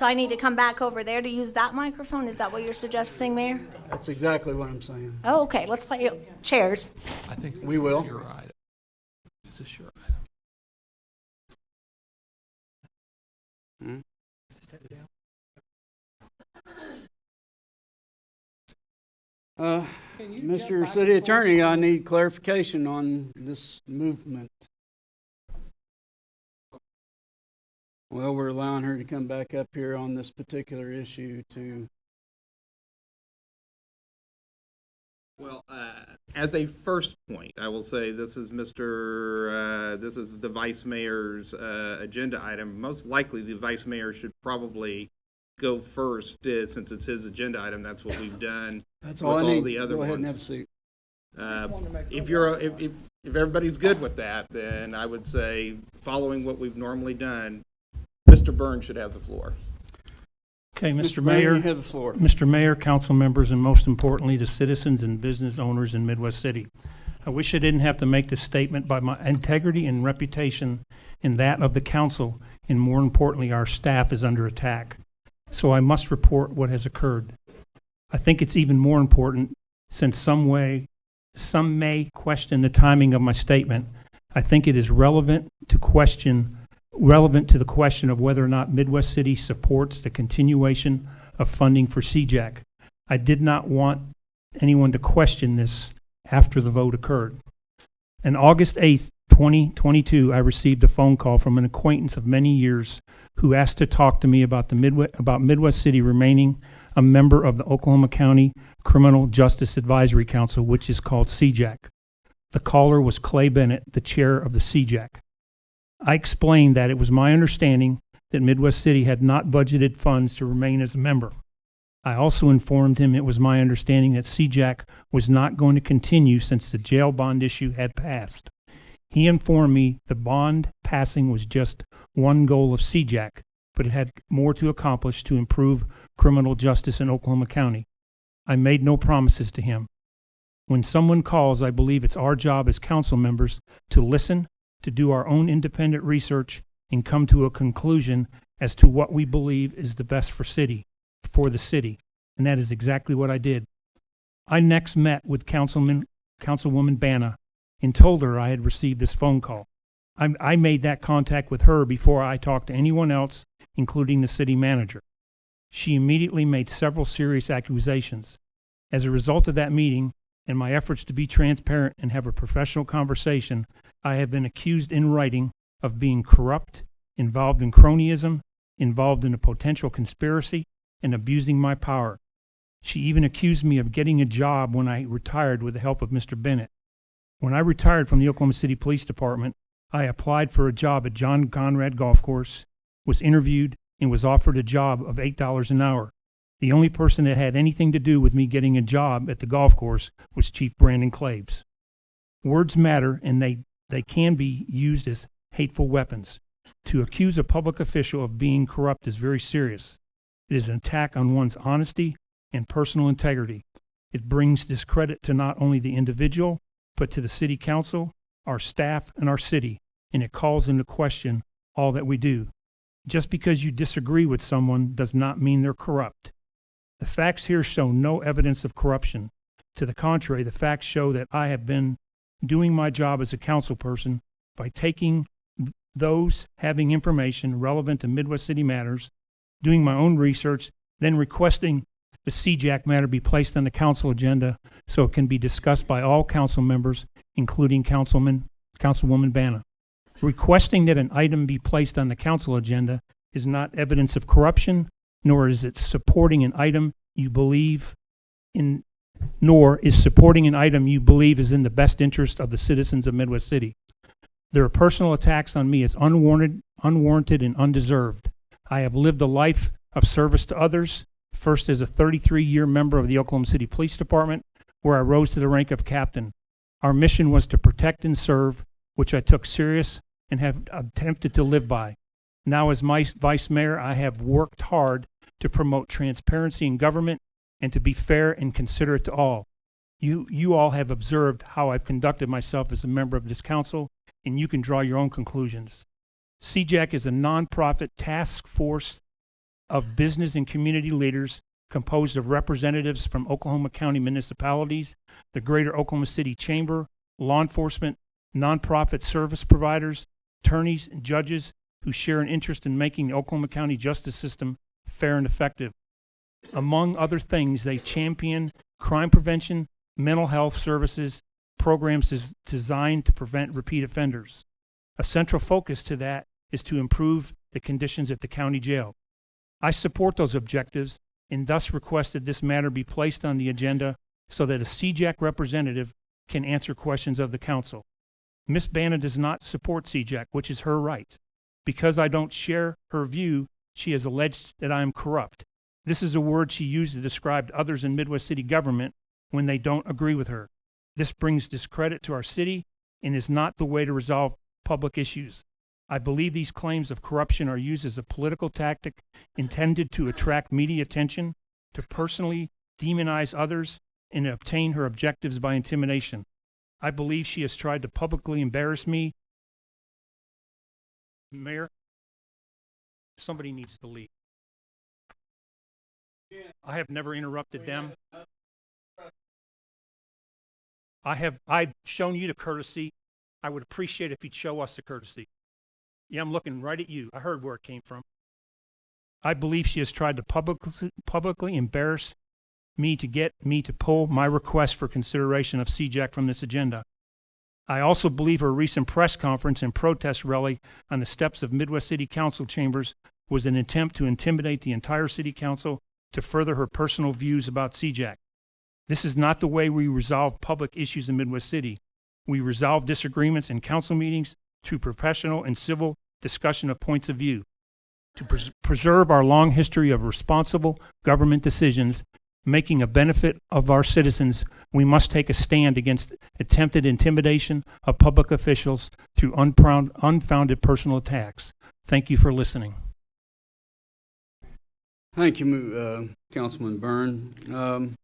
I need to come back over there to use that microphone? Is that what you're suggesting, Mayor? that's exactly what I'm saying. Oh, okay. Let's play chairs. I think this We will. is your item. This is your item. Mr. City Attorney, I need clarification on this movement. Well, we're allowing her to come back up here on this particular issue to... Well, as a first point, I will say this is this is the Vice Mayor's agenda item. Most likely, the Vice Mayor should probably go first, since it's his agenda item. That's what we've done. That's with all I need. the other Go ahead and ones. have a seat. If everybody's good with that, then I would say, following what we've normally done, Mr. Byrne should have the floor. Okay, Mr. Byrne, Mayor. you have the floor. Mr. Mayor, council members, and most importantly, the citizens and business owners in Midwest City. I wish I didn't have to make this statement, but my integrity and reputation and that of the council, and more importantly, our staff, is under attack. So I must report what has occurred. I think it's even more important, since some may question the timing of my statement. I think it is relevant to the question of whether or not Midwest City supports the continuation of funding for C-JAC. I did not want anyone to question this after the vote occurred. On August 8th, 2022, I received a phone call from an acquaintance of many years who asked to talk to me about Midwest City remaining a member of the Oklahoma County Criminal Justice Advisory Council, which is called C-JAC. The caller was Clay Bennett, the chair of the C-JAC. I explained that it was my understanding that Midwest City had not budgeted funds to remain as a member. I also informed him it was my understanding that C-JAC was not going to continue since the jail bond issue had passed. He informed me the bond passing was just one goal of C-JAC, but it had more to accomplish to improve criminal justice in Oklahoma County. I made no promises to him. When someone calls, I believe it's our job as council members to listen, to do our own independent research, and come to a conclusion as to what we believe is the best for the city. And that is exactly what I did. I next met with Councilwoman Banna and told her I had received this phone call. I made that contact with her before I talked to anyone else, including the city manager. She immediately made several serious accusations. As a result of that meeting and my efforts to be transparent and have a professional conversation, I have been accused in writing of being corrupt, involved in cronyism, involved in a potential conspiracy, and abusing my power. She even accused me of getting a job when I retired with the help of Mr. Bennett. When I retired from the Oklahoma City Police Department, I applied for a job at John Conrad Golf Course, was interviewed, and was offered a job of $8 an hour. The only person that had anything to do with me getting a job at the golf course was Chief Brandon Claves. Words matter, and they can be used as hateful weapons. To accuse a public official of being corrupt is very serious. It is an attack on one's honesty and personal integrity. It brings discredit to not only the individual, but to the city council, our staff, and our city, and it calls into question all that we do. Just because you disagree with someone does not mean they're corrupt. The facts here show no evidence of corruption. To the contrary, the facts show that I have been doing my job as a council person by taking those having information relevant to Midwest City matters, doing my own research, then requesting the C-JAC matter be placed on the council agenda so it can be discussed by all council members, including Councilwoman Banna. Requesting that an item be placed on the council agenda is not evidence of corruption, nor is it supporting an item you believe in, nor is supporting an item you believe is in the best interest of the citizens of Midwest City. There are personal attacks on me as unwarranted and undeserved. I have lived a life of service to others, first as a 33-year member of the Oklahoma City Police Department, where I rose to the rank of captain. Our mission was to protect and serve, which I took serious and have attempted to live by. Now, as my vice mayor, I have worked hard to promote transparency in government and to be fair and considerate to all. You all have observed how I've conducted myself as a member of this council, and you can draw your own conclusions. C-JAC is a nonprofit task force of business and community leaders composed of representatives from Oklahoma County municipalities, the Greater Oklahoma City Chamber, law enforcement, nonprofit service providers, attorneys, and judges who share an interest in making the Oklahoma County justice system fair and effective. Among other things, they champion crime prevention, mental health services, programs designed to prevent repeat offenders. A central focus to that is to improve the conditions at the county jail. I support those objectives and thus requested this matter be placed on the agenda so that a C-JAC representative can answer questions of the council. Ms. Banna does not support C-JAC, which is her right. Because I don't share her view, she has alleged that I am corrupt. This is a word she used to describe others in Midwest City government when they don't agree with her. This brings discredit to our city and is not the way to resolve public issues. I believe these claims of corruption are used as a political tactic intended to attract media attention, to personally demonize others, and to obtain her objectives by intimidation. I believe she has tried to publicly embarrass me. Mayor, somebody needs to leave. I have never interrupted them. I've shown you the courtesy. I would appreciate if you'd show us the courtesy. Yeah, I'm looking right at you. I heard where it came from. I believe she has tried to publicly embarrass me to get me to pull my request for consideration of C-JAC from this agenda. I also believe her recent press conference and protest rally on the steps of Midwest City Council chambers was an attempt to intimidate the entire City Council to further her personal views about C-JAC. This is not the way we resolve public issues in Midwest City. We resolve disagreements in council meetings through professional and civil discussion of points of view. To preserve our long history of responsible government decisions, making a benefit of our citizens, we must take a stand against attempted intimidation of public officials through unfounded personal attacks. Thank you for listening. Thank you, Councilman Byrne.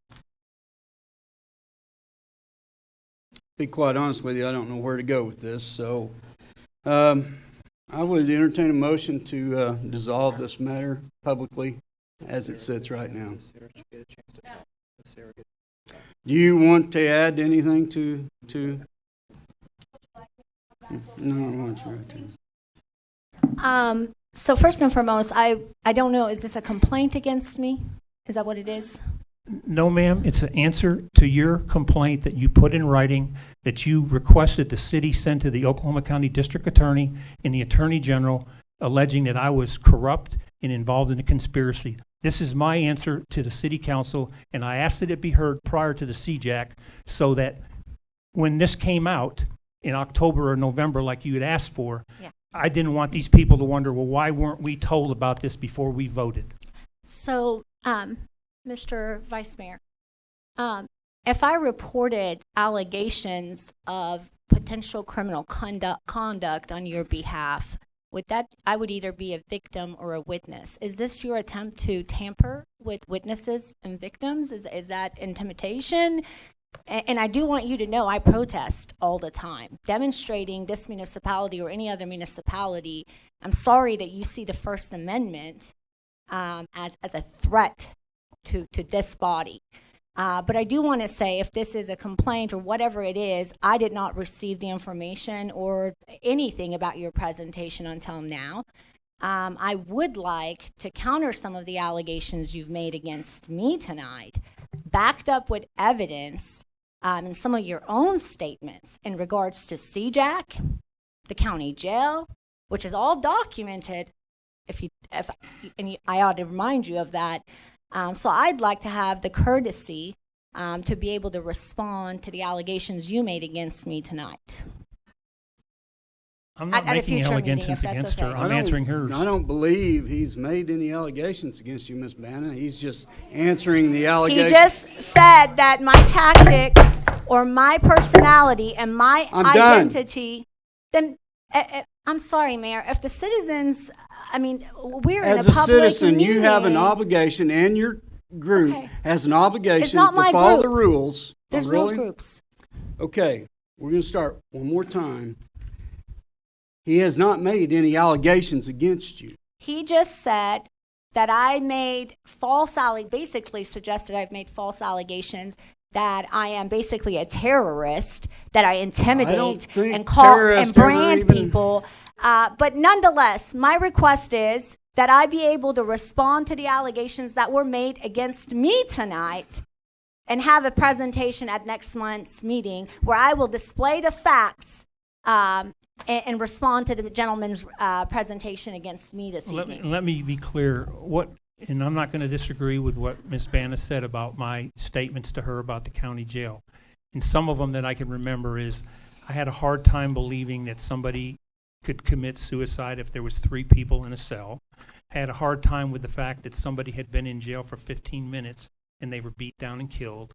Be quite honest with you, I don't know where to go with this, so I would entertain a motion to dissolve this matter publicly as it sits right now. Do you want to add anything to? No, I want you right there. So first and foremost, I don't know, is this a complaint against me? Is that what it is? No, ma'am. It's an answer to your complaint that you put in writing that you requested the city send to the Oklahoma County District Attorney and the Attorney General alleging that I was corrupt and involved in a conspiracy. This is my answer to the City Council, and I asked that it be heard prior to the C-JAC so that when this came out in October or November like you had asked for. Yeah. I didn't want these people to wonder, well, why weren't we told about this before we voted? So, Mr. Vice Mayor, if I reported allegations of potential criminal conduct on your behalf, I would either be a victim or a witness. Is this your attempt to tamper with witnesses and victims? Is that intimidation? And I do want you to know I protest all the time. Demonstrating this municipality or any other municipality, I'm sorry that you see the First Amendment as a threat to this body. But I do want to say, if this is a complaint or whatever it is, I did not receive the information or anything about your presentation until now. I would like to counter some of the allegations you've made against me tonight, backed up with evidence and some of your own statements in regards to C-JAC, the county jail, which is all documented. I ought to remind you of that. So I'd like to have the courtesy to be able to respond to the allegations you made against me tonight. I'm not At a making future meeting, allegations if that's against okay. her. I'm answering hers. I don't believe he's made any allegations against you, Ms. Bannon. He's just answering the allegations. He just said that my tactics or my personality and my identity, then I'm sorry, Mayor, if the citizens, I mean, we're in a public As a citizen, you have an meeting. obligation, and your group Okay. has an obligation It's not to my follow group. the rules. There's Oh, no really? groups. Okay, we're going to start one more time. He has not made any allegations against you. He just said that I made basically suggested I've made false allegations, that I am basically a terrorist, that I intimidate think and call and terrorist ever brand even- people. But nonetheless, my request is that I be able to respond to the allegations that were made against me tonight and have a presentation at next month's meeting where I will display the facts and respond to the gentleman's presentation against me this evening. Let me be clear. And I'm not going to disagree with what Ms. Banna said about my statements to her about the county jail. And some of them that I can remember is I had a hard time believing that somebody could commit suicide if there was 3 people in a cell. I had a hard time with the fact that somebody had been in jail for 15 minutes and they were beat down and killed.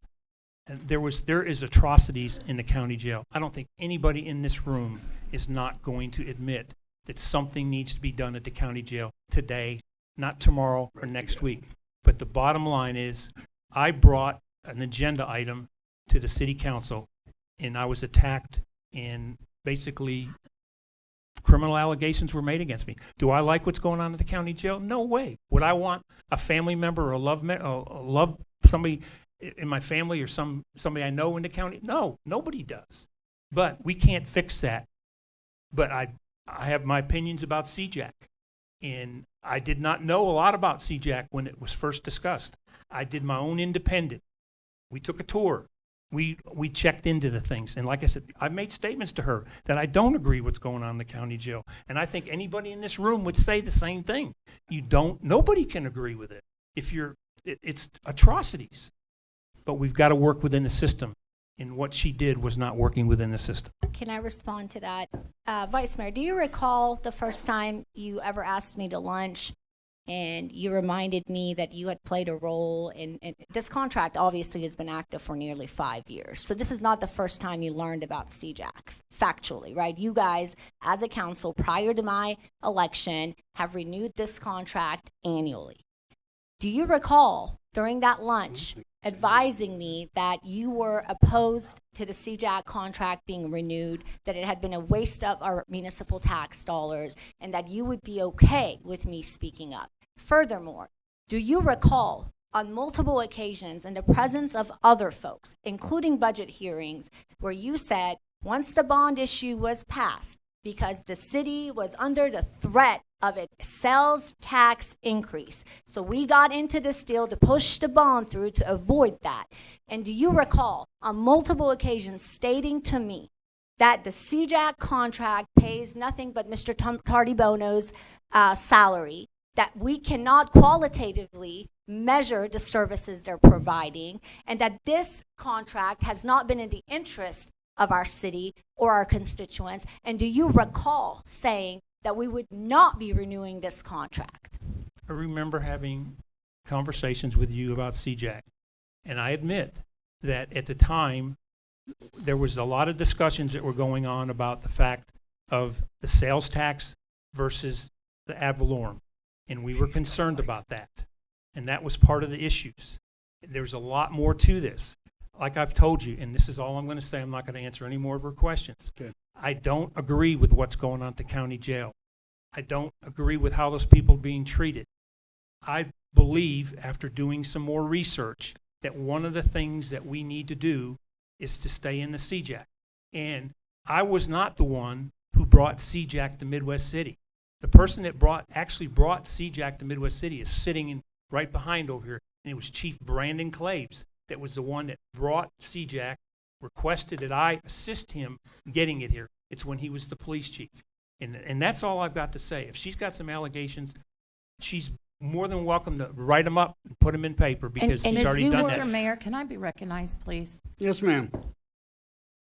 And there is atrocities in the county jail. I don't think anybody in this room is not going to admit that something needs to be done at the county jail today, not tomorrow or next week. But the bottom line is, I brought an agenda item to the city council, and I was attacked, and basically criminal allegations were made against me. Do I like what's going on at the county jail? No way. Would I want a family member or love somebody in my family or somebody I know in the county? No, nobody does. But we can't fix that. But I have my opinions about C-JAC. And I did not know a lot about C-JAC when it was first discussed. I did my own independent. We took a tour. We checked into the things. And like I said, I made statements to her that I don't agree what's going on in the county jail. And I think anybody in this room would say the same thing. Nobody can agree with it. It's atrocities. But we've got to work within the system. And what she did was not working within the system. Can I respond to that? Vice Mayor, do you recall the first time you ever asked me to lunch and you reminded me that you had played a role in this contract obviously has been active for nearly 5 years. So this is not the first time you learned about C-JAC, factually, right? You guys, as a council, prior to my election, have renewed this contract annually. Do you recall during that lunch advising me that you were opposed to the C-JAC contract being renewed, that it had been a waste of our municipal tax dollars, and that you would be okay with me speaking up? Furthermore, do you recall on multiple occasions in the presence of other folks, including budget hearings, where you said once the bond issue was passed, because the city was under the threat of a sales tax increase. So we got into this deal to push the bond through to avoid that. And do you recall on multiple occasions stating to me that the C-JAC contract pays nothing but Mr. Tardibono's salary, that we cannot qualitatively measure the services they're providing, and that this contract has not been in the interest of our city or our constituents? And do you recall saying that we would not be renewing this contract? I remember having conversations with you about C-JAC, and I admit that at the time, there was a lot of discussions that were going on about the fact of the sales tax versus the ad valorem, and we were concerned about that, and that was part of the issues. There's a lot more to this. Like I've told you, and this is all I'm going to say, I'm not going to answer any more of her questions. Okay. I don't agree with what's going on at the county jail. I don't agree with how those people are being treated. I believe, after doing some more research, that one of the things that we need to do is to stay in the C-JAC. And I was not the one who brought C-JAC to Midwest City. The person that actually brought C-JAC to Midwest City is sitting right behind over here, and it was Chief Brandon Claves that was the one that brought C-JAC, requested that I assist him getting it here. It's when he was the police chief. And that's all I've got to say. If she's got some allegations, she's more than welcome to write them up and put them in paper, because she's already done that. Mr. Mayor, can I be recognized, please? Yes, ma'am.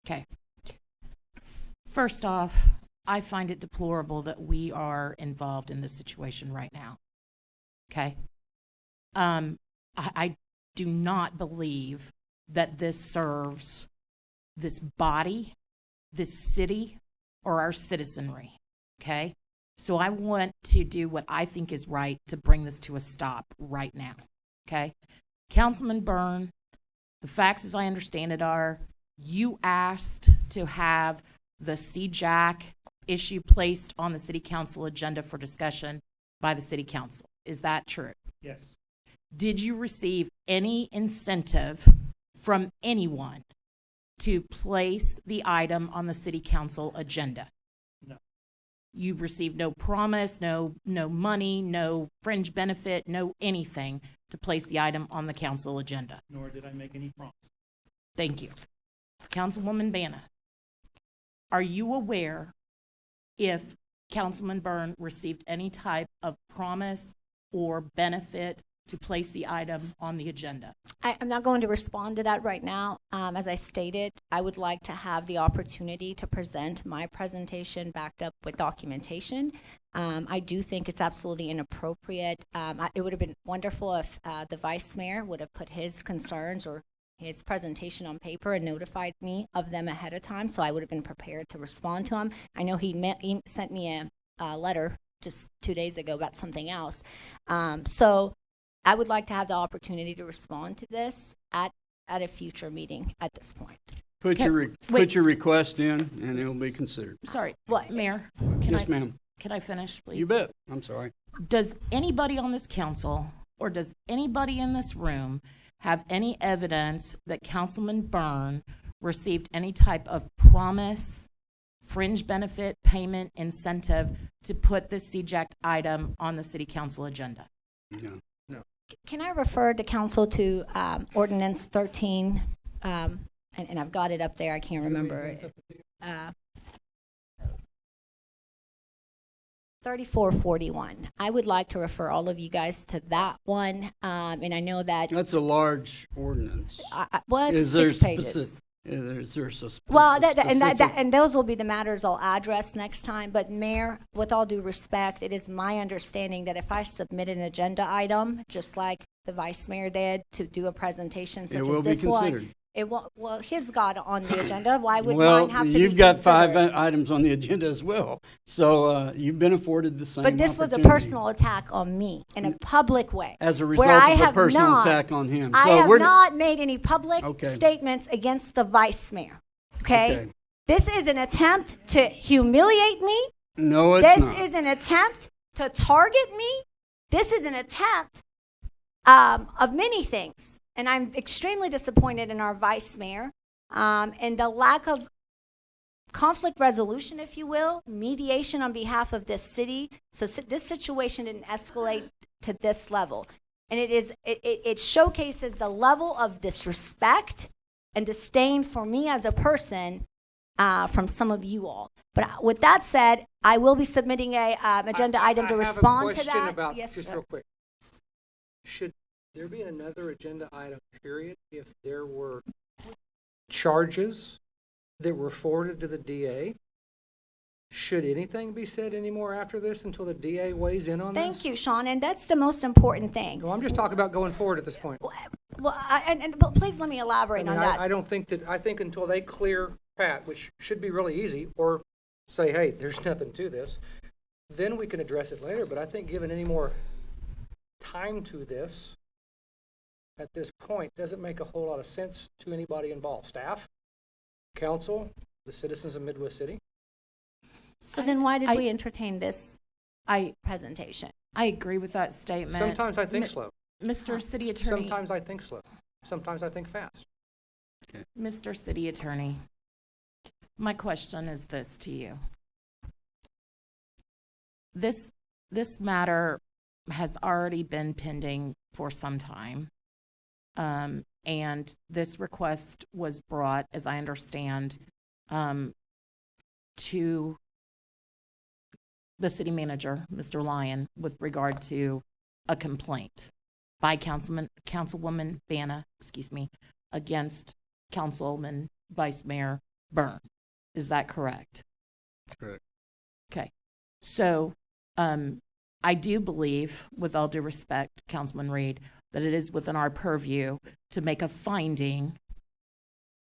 Okay. First off, I find it deplorable that we are involved in this situation right now. Okay? I do not believe that this serves this body, this city, or our citizenry. Okay? So I want to do what I think is right to bring this to a stop right now. Okay? Councilman Byrne, the facts as I understand it are, you asked to have the C-JAC issue placed on the city council agenda for discussion by the city council. Is that true? Yes. Did you receive any incentive from anyone to place the item on the city council agenda? No. You received no promise, no money, no fringe benefit, no anything to place the item on the council agenda. Nor did I make any promise. Thank you. Councilwoman Banna, are you aware if Councilman Byrne received any type of promise or benefit to place the item on the agenda? I'm not going to respond to that right now. As I stated, I would like to have the opportunity to present my presentation backed up with documentation. I do think it's absolutely inappropriate. It would have been wonderful if the vice mayor would have put his concerns or his presentation on paper and notified me of them ahead of time, so I would have been prepared to respond to him. I know he sent me a letter just 2 days ago about something else. So I would like to have the opportunity to respond to this at a future meeting at this point. Put your request in, and it'll be considered. Sorry, What? Mayor. Yes, ma'am. Can I finish, please? You bet. I'm sorry. Does anybody on this council, or does anybody in this room, have any evidence that Councilman Byrne received any type of promise, fringe benefit, payment, incentive to put this C-JAC item on the city council agenda? No. Can I refer the council to ordinance 13, and I've got it up there, I can't remember. 3441. I would like to refer all of you guys to that one, and I know that... That's a large ordinance. Well, it's 6 pages. Is there a specific? Well, and those will be the matters I'll address next time. But Mayor, with all due respect, it is my understanding that if I submit an agenda item, just like the Vice Mayor did, to do a presentation such as this one, it will be considered. It won't. Well, his got on the agenda. Why would mine have to be you've got considered? 5 items on the agenda as well, so you've been afforded the same. But this was a opportunity. personal attack on me in a public way. As a result where I of a have personal not, attack on him. I So have we're not made any public Okay. statements against the Vice Mayor. Okay? Okay. This is an attempt to humiliate me. No, it's this not. is an attempt to target me. This is an attempt of many things. And I'm extremely disappointed in our Vice Mayor and the lack of conflict resolution, if you will, mediation on behalf of this city. So this situation didn't escalate to this level. And it showcases the level of disrespect and disdain for me as a person from some of you all. But with that said, I will be submitting a agenda item to respond to that. I have a question about, yes, just sir. real quick. Should there be another agenda item, period, if there were charges that were forwarded to the DA. Should anything be said anymore after this until the DA weighs in on this? Thank you, Sean, and that's the most important thing. No, I'm just talking about going forward at this point. Well, but please let me elaborate on that. I don't think that, I think until they clear Pat, which should be really easy, or say, hey, there's nothing to this, then we can address it later. But I think giving any more time to this at this point doesn't make a whole lot of sense to anybody involved. Staff, council, the citizens of Midwest City. So then why did we entertain this presentation? I agree with that statement. Sometimes I think slow. Mr. City Attorney. Sometimes I think slow. Sometimes I think fast. Mr. City Attorney, my question is this to you. This matter has already been pending for some time. And this request was brought, as I understand, to the city manager, Mr. Lyon, with regard to a complaint by Councilwoman Banna, against Councilman Vice Mayor Byrne. Is that correct? Correct. Okay. So, I do believe, with all due respect, Councilman Reed, that it is within our purview to make a finding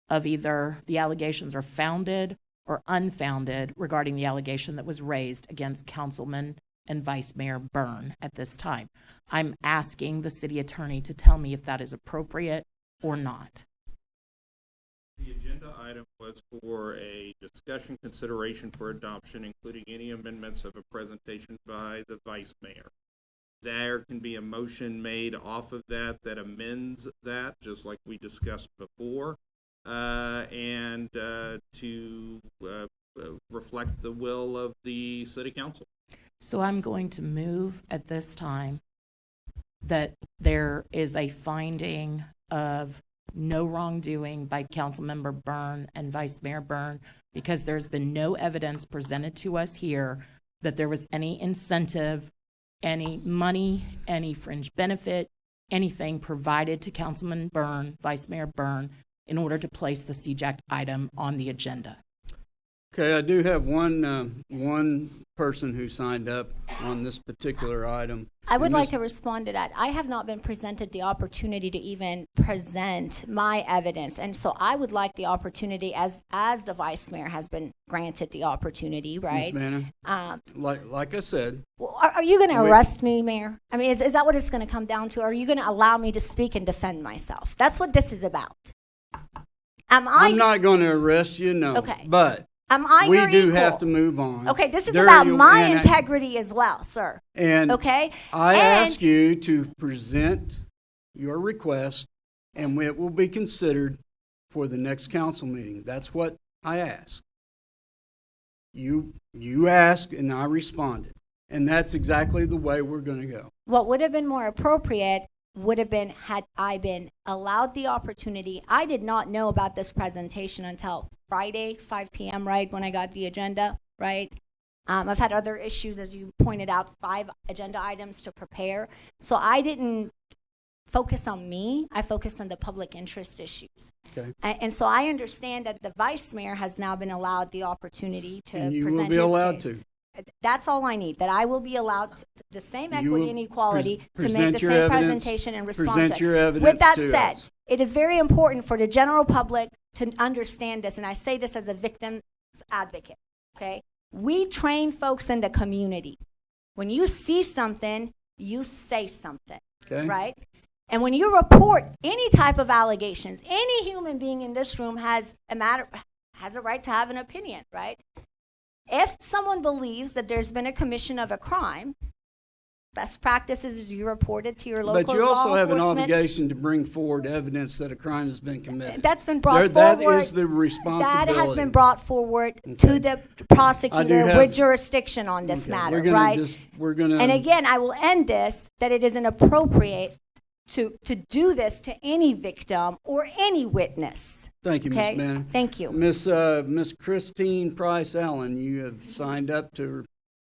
of either the allegations are founded or unfounded regarding the allegation that was raised against Councilman and Vice Mayor Byrne at this time. I'm asking the city attorney to tell me if that is appropriate or not. The agenda item was for a discussion consideration for adoption, including any amendments of a presentation by the Vice Mayor. There can be a motion made off of that amends that, just like we discussed before, and to reflect the will of the City Council. So I'm going to move at this time that there is a finding of no wrongdoing by Councilmember Byrne and Vice Mayor Byrne, because there's been no evidence presented to us here that there was any incentive, any money, any fringe benefit, anything provided to Councilman Byrne, Vice Mayor Byrne, in order to place the C-JAC item on the agenda. Okay, I do have one person who signed up on this particular item. I would like to respond to that. I have not been presented the opportunity to even present my evidence, and so I would like the opportunity, as the vice mayor has been granted the opportunity, right? Ms. Manna, like I said. Well, are you going to arrest me, Mayor? I mean, is that what it's going to come down to? Or are you going to allow me to speak and defend myself? That's what this is about. I'm not going to arrest you, no. Okay. But we do have to move on. Okay, this is about my integrity as well, sir. And okay, I ask you to present your request, and it will be considered for the next council meeting. That's what I asked. You asked, and I responded, and that's exactly the way we're going to go. What would have been more appropriate would have been had I been allowed the opportunity. I did not know about this presentation until Friday, 5 p.m., right, when I got the agenda, right? I've had other issues, as you pointed out, 5 agenda items to prepare. So I didn't focus on me. I focused on the public interest issues. Okay. And so I understand that the vice mayor has now been allowed the opportunity to present his case. And you will be allowed to. That's all I need, that I will be allowed the same equity and equality to make the same evidence, presentation and respond present to your it. evidence With that to said, us. it is very important for the general public to understand this, and I say this as a victim's advocate, okay? We train folks in the community. When you see something, you say something, Okay. right? And when you report any type of allegations, any human being in this room has a right to have an opinion, right? If someone believes that there's been a commission of a crime, best practices is you report it to your local law But you also have an enforcement. obligation to bring forward evidence that a crime has been committed. That's been brought That forward. is the responsibility. That has been brought forward to the prosecutor with jurisdiction on this matter, right? And again, I will end this, that it is inappropriate to do this to any victim or any witness. Thank you, okay? Ms. Manning. Thank you. Miss Christine Price Allen, you have signed up to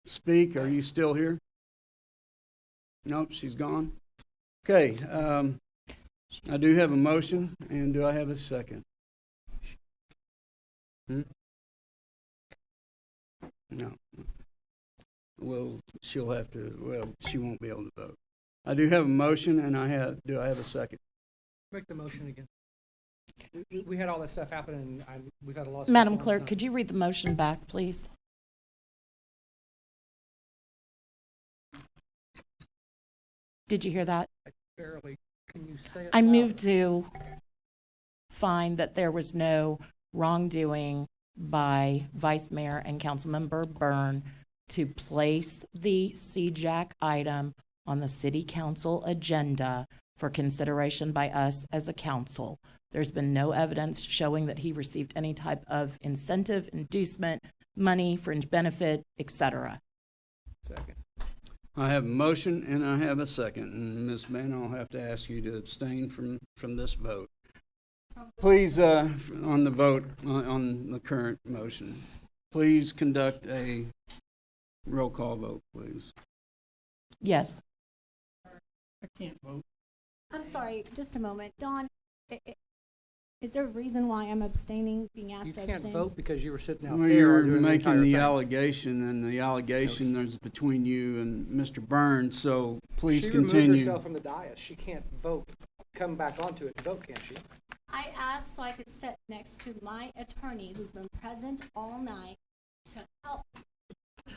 speak. Are you still here? Nope, she's gone. Okay, I do have a motion, and do I have a second? No. Well, she'll have to, she won't be able to vote. I do have a motion, and do I have a second? Make the motion again. We had all that stuff happen, and we've had a lot of. Madam Clerk, could you read the motion back, please? Did you hear that? Barely. Can you say it? I moved to find that there was no wrongdoing by Vice Mayor and Councilmember Byrne to place the C-JAC item on the City Council agenda for consideration by us as a council. There's been no evidence showing that he received any type of incentive, inducement, money, fringe benefit, etc. Second. I have a motion and I have a second. And Ms. Mann, I'll have to ask you to abstain from this vote. Please, on the vote on the current motion, please conduct a roll call vote, please. Yes. I can't vote. I'm sorry, just a moment. Dawn, is there a reason why I'm abstaining, being asked You to can't abstain? vote because you were sitting out Well, there. you're arguing making entire the thing. allegation, and the allegation is between you and Mr. Burns, so please She continue. removed herself from the dais. She can't vote. Come back onto it and vote, can't she? I asked so I could sit next to my attorney, who's been present all night, to help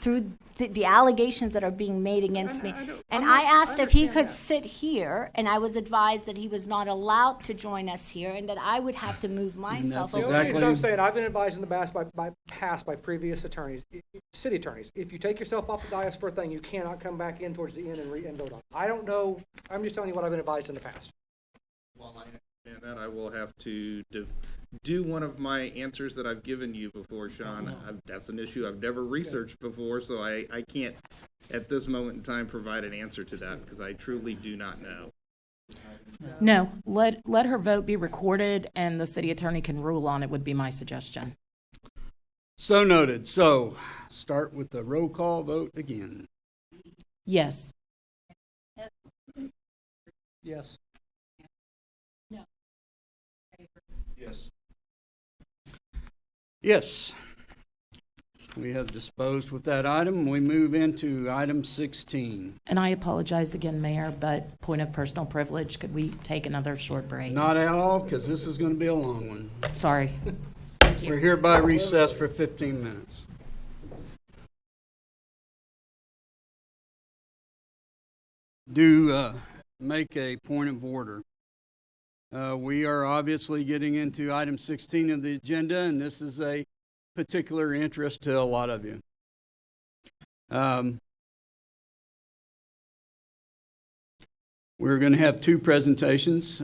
through the allegations that are being made against me. And I asked if he could sit here, and I was advised that he was not allowed to join us here, and that I would have to move myself that's over. The only reason I'm saying, I've been advised in the past by previous attorneys, city attorneys, if you take yourself off the dais for a thing, you cannot come back in towards the end and vote on it. I don't know, I'm just telling you what I've been advised in the past. While I understand that, I will have to do one of my answers that I've given you before, Sean. That's an issue I've never researched before, so I can't, at this moment in time, provide an answer to that because I truly do not know. No, let her vote be recorded and the city attorney can rule on it would be my suggestion. So noted. So start with the roll call vote again. Yes. Yes. Yes. Yes. We have disposed with that item. We move into item 16. And I apologize again, Mayor, but point of personal privilege, could we take another short break? Not at all, because this is going to be a long one. Sorry. Thank you. We're hereby recessed for 15 minutes. Do make a point of order. We are obviously getting into item 16 of the agenda, and this is a particular interest to a lot of you. We're going to have two presentations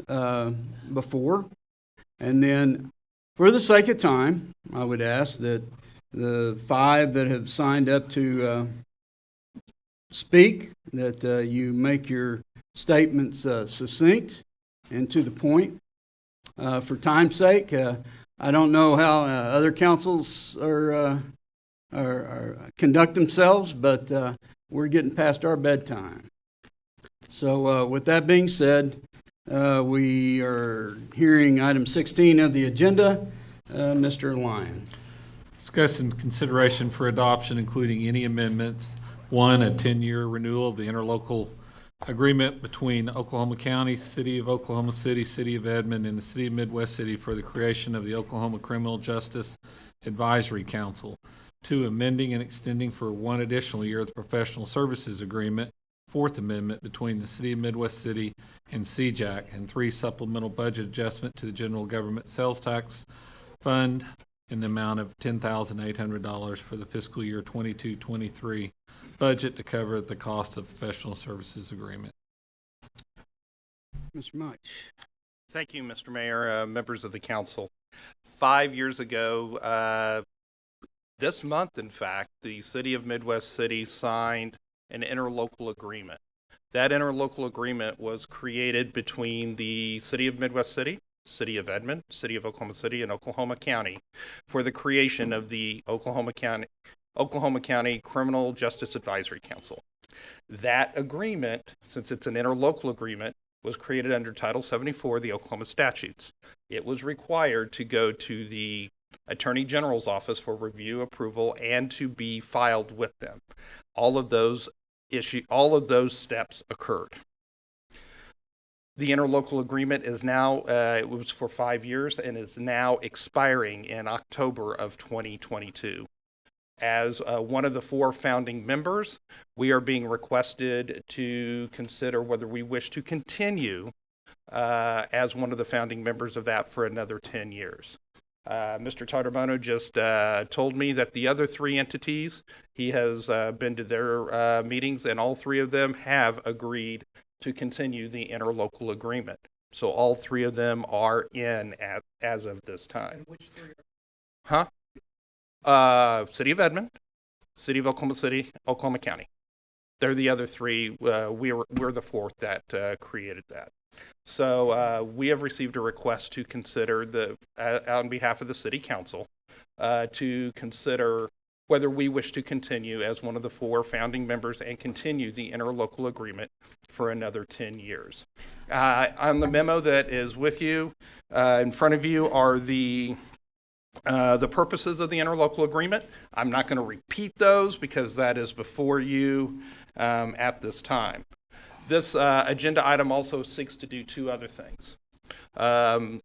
before, and then for the sake of time, I would ask that the 5 that have signed up to speak, that you make your statements succinct and to the point. For time's sake, I don't know how other councils are conduct themselves, but we're getting past our bedtime. So with that being said, we are hearing item 16 of the agenda. Mr. Lyon. Discussion consideration for adoption, including any amendments. 1, a 10-year renewal of the interlocal agreement between Oklahoma County, City of Oklahoma City, City of Edmond, and the City of Midwest City for the creation of the Oklahoma Criminal Justice Advisory Council. 2, amending and extending for 1 additional year the professional services agreement, 4th Amendment between the City of Midwest City and C-JAC, and 3, supplemental budget adjustment to the General Government Sales Tax Fund in the amount of $10,800 for the fiscal year 22-23 budget to cover the cost of professional services agreement. Mr. Much. Thank you, Mr. Mayor, members of the council. 5 years ago, this month, in fact, the City of Midwest City signed an interlocal agreement. That interlocal agreement was created between the City of Midwest City, City of Edmond, City of Oklahoma City, and Oklahoma County for the creation of the Oklahoma County Criminal Justice Advisory Council. That agreement, since it's an interlocal agreement, was created under Title 74 of the Oklahoma statutes. It was required to go to the Attorney General's office for review, approval, and to be filed with them. All of those steps occurred. The interlocal agreement is now, it was for 5 years and is now expiring in October of 2022. As one of the 4 founding members, we are being requested to consider whether we wish to continue as one of the founding members of that for another 10 years. Mr. Tartabono just told me that the other 3 entities, he has been to their meetings, and all 3 of them have agreed to continue the interlocal agreement. So all 3 of them are in as of this time. Which 3 City of Edmond, City of Oklahoma City, Oklahoma County. They're the other 3. We're the 4th that created that. So we have received a request to consider on behalf of the City Council to consider whether we wish to continue as one of the 4 founding members and continue the interlocal agreement for another 10 years. On the memo that is with you, in front of you are the purposes of the interlocal agreement. I'm not going to repeat those because that is before you at this time. This agenda item also seeks to do 2 other things. The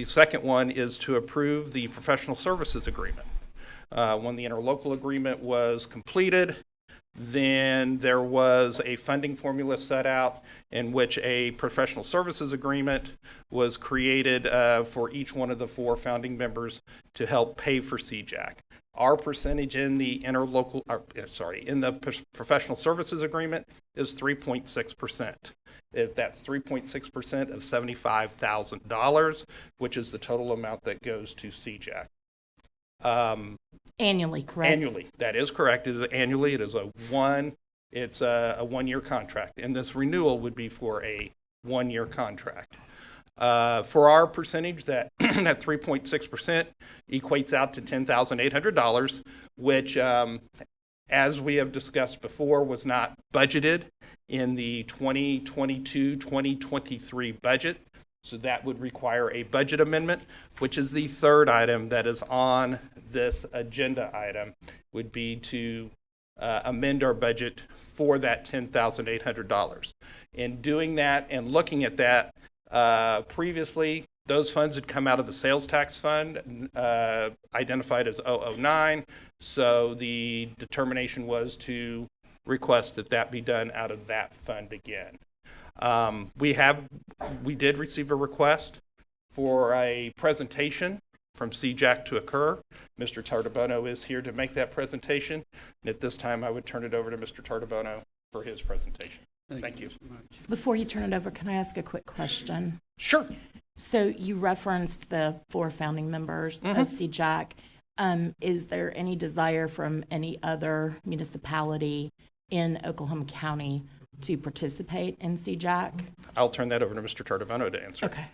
second one is to approve the professional services agreement. When the interlocal agreement was completed, then there was a funding formula set out in which a professional services agreement was created for each one of the 4 founding members to help pay for C-JAC. Our percentage in the in the professional services agreement is 3.6%. If that's 3.6% of $75,000, which is the total amount that goes to C-JAC. Annually, correct? Annually, that is correct. It is annually. It is a 1-year contract, and this renewal would be for a 1-year contract. For our percentage, that 3.6% equates out to $10,800, which, as we have discussed before, was not budgeted in the 2022-2023 budget. So that would require a budget amendment, which is the 3rd item that is on this agenda item, would be to amend our budget for that $10,800. In doing that and looking at that, previously, those funds had come out of the sales tax fund, identified as 009. So the determination was to request that that be done out of that fund again. We did receive a request for a presentation from C-JAC to occur. Mr. Tartabono is here to make that presentation. And at this time, I would turn it over to Mr. Tartabono for his presentation. Thank you. Before you turn it over, can I ask a quick question? Sure. So you referenced the 4 founding members of C-JAC. Is there any desire from any other municipality in Oklahoma County to participate in C-JAC? I'll turn that over to Mr. Tartabono to answer. Okay.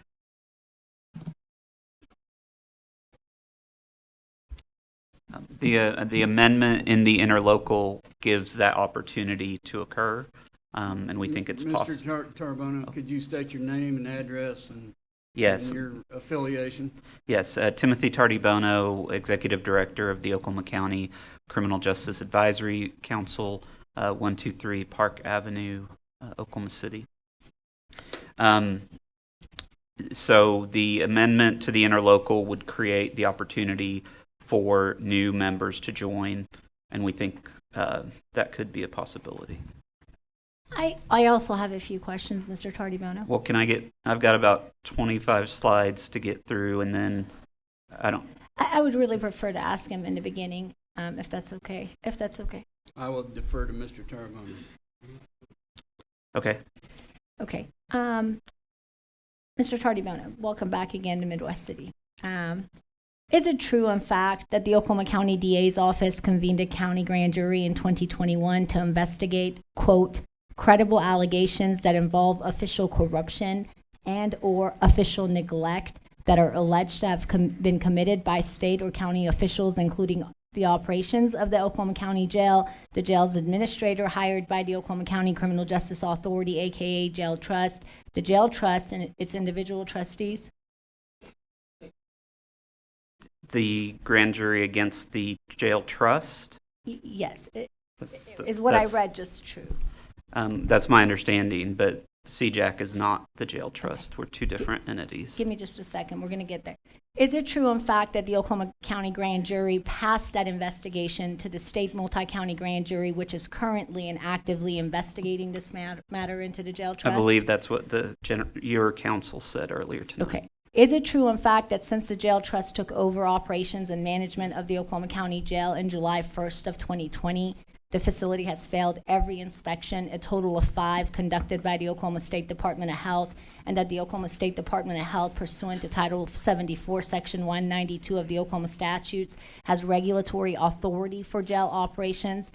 The amendment in the interlocal gives that opportunity to occur, and we think it's possible. Mr. Tartabono, could you state your name and address and Yes. your affiliation? Yes, Timothy Tartabono, Executive Director of the Oklahoma County Criminal Justice Advisory Council, 123 Park Avenue, Oklahoma City. So the amendment to the interlocal would create the opportunity for new members to join, and we think that could be a possibility. I also have a few questions, Mr. Tartabono. Well, I've got about 25 slides to get through, and then I would really prefer to ask him in the beginning, if that's okay. I will defer to Mr. Tartabono. Okay. Okay. Mr. Tartabono, welcome back again to Midwest City. Is it true, in fact, that the Oklahoma County DA's office convened a county grand jury in 2021 to investigate, quote, credible allegations that involve official corruption and or official neglect that are alleged to have been committed by state or county officials, including the operations of the Oklahoma County Jail, the jail's administrator hired by the Oklahoma County Criminal Justice Authority, aka Jail Trust, the Jail Trust and its individual trustees? The grand jury against the jail trust? Yes, Th- is what I that's- read just true? That's my understanding, but C-JAC is not the jail trust. We're two different entities. Give me just a second, we're gonna get there. Is it true, in fact, that the Oklahoma County Grand Jury passed that investigation to the state multi-county grand jury, which is currently and actively investigating this matter into the jail trust? I believe that's what your counsel said earlier tonight. Okay. Is it true, in fact, that since the jail trust took over operations and management of the Oklahoma County Jail in July 1st of 2020, the facility has failed every inspection, a total of 5 conducted by the Oklahoma State Department of Health, and that the Oklahoma State Department of Health, pursuant to Title 74, Section 192 of the Oklahoma statutes, has regulatory authority for jail operations?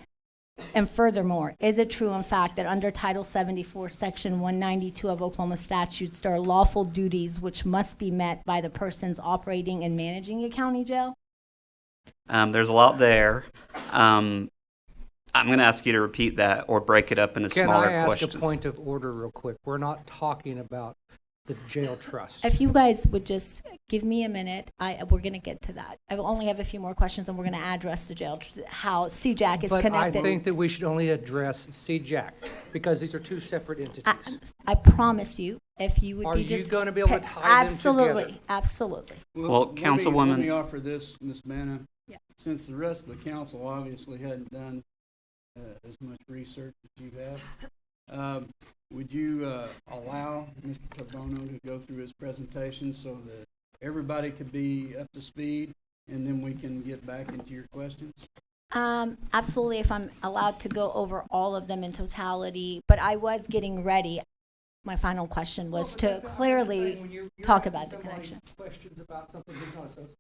And furthermore, is it true, in fact, that under Title 74, Section 192 of Oklahoma statutes, there are lawful duties which must be met by the persons operating and managing a county jail? There's a lot there. I'm going to ask you to repeat that or break it up into smaller questions. Can I ask a point of order real quick? We're not talking about the jail trust. If you guys would just give me a minute, we're going to get to that. I will only have a few more questions, and we're going to address the jail, how C-JAC is But connected. I think that we should only address C-JAC, because these are two separate entities. I promise you, if you would Are be you just going to be able to tie them absolutely, together? absolutely. Well, Let Councilwoman- me offer this, Ms. Manna. Yeah. Since the rest of the council obviously hadn't done as much research as you have, would you allow Mr. Tabono to go through his presentation so that everybody could be up to speed, and then we can get back into your questions? Absolutely, if I'm allowed to go over all of them in totality, but I was getting ready. My final question was to clearly talk about the connection. Questions about something he's not associated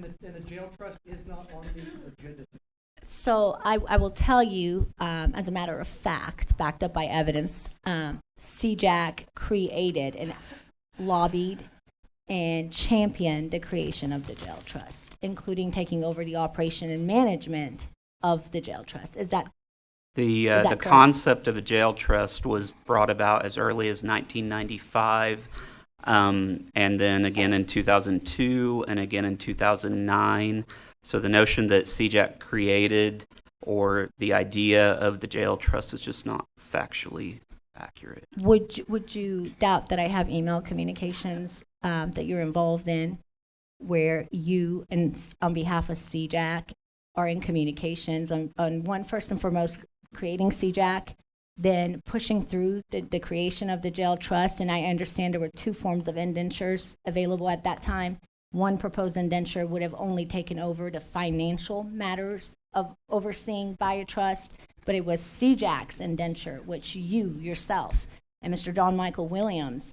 with, and the jail trust is not on the agenda. So I will tell you, as a matter of fact, backed up by evidence, C-JAC created and lobbied and championed the creation of the jail trust, including taking over the operation and management of the jail trust. Is that The correct? concept of a jail trust was brought about as early as 1995, and then again in 2002, and again in 2009. So the notion that C-JAC created, or the idea of the jail trust, is just not factually accurate. Would you doubt that I have email communications that you're involved in, where you, and on behalf of C-JAC, are in communications on one, first and foremost, creating C-JAC, then pushing through the creation of the jail trust? And I understand there were 2 forms of indentures available at that time. One proposed indenture would have only taken over the financial matters of overseeing by a trust, but it was C-JAC's indenture, which you yourself and Mr. Don Michael Williams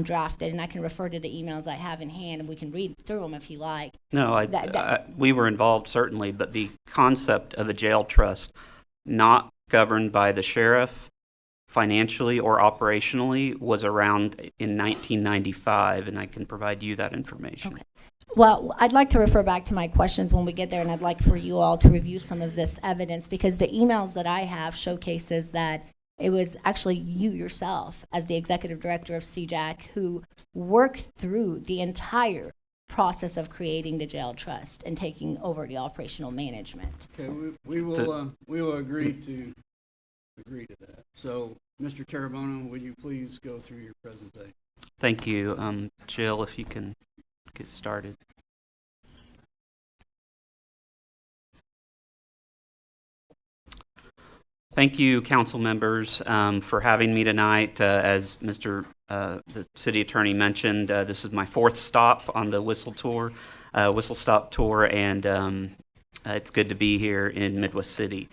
drafted, and I can refer to the emails I have in hand, and we can read through them if you like. No, we were involved certainly, but the concept of a jail trust, not governed by the sheriff financially or operationally, was around in 1995, and I can provide you that information. Okay. Well, I'd like to refer back to my questions when we get there, and I'd like for you all to review some of this evidence, because the emails that I have showcases that it was actually you yourself, as the executive director of C-JAC, who worked through the entire process of creating the jail trust and taking over the operational management. Okay, we will agree to that. So, Mr. Tarabono, would you please go through your presentation? Thank you. Jill, if you can get started. Thank you, council members, for having me tonight. As Mr. The city attorney mentioned, this is my 4th stop on the Whistle Stop Tour, and it's good to be here in Midwest City.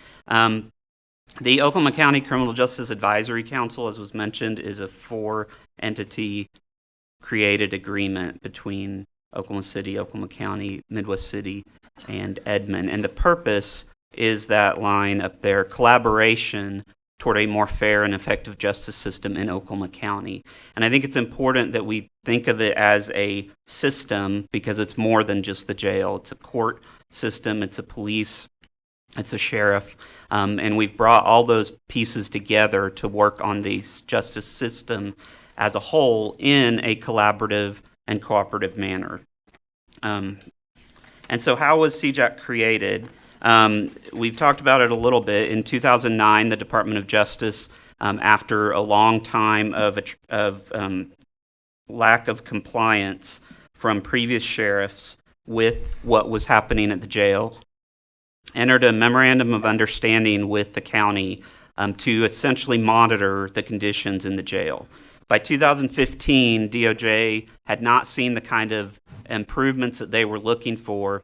The Oklahoma County Criminal Justice Advisory Council, as was mentioned, is a 4-entity created agreement between Oklahoma City, Oklahoma County, Midwest City, and Edmond. And the purpose is that line up there, collaboration toward a more fair and effective justice system in Oklahoma County. And I think it's important that we think of it as a system, because it's more than just the jail. It's a court system, it's a police, it's a sheriff, and we've brought all those pieces together to work on the justice system as a whole in a collaborative and cooperative manner. And so how was C-JAC created? We've talked about it a little bit. In 2009, the Department of Justice, after a long time of lack of compliance from previous sheriffs with what was happening at the jail, entered a memorandum of understanding with the county to essentially monitor the conditions in the jail. By 2015, DOJ had not seen the kind of improvements that they were looking for,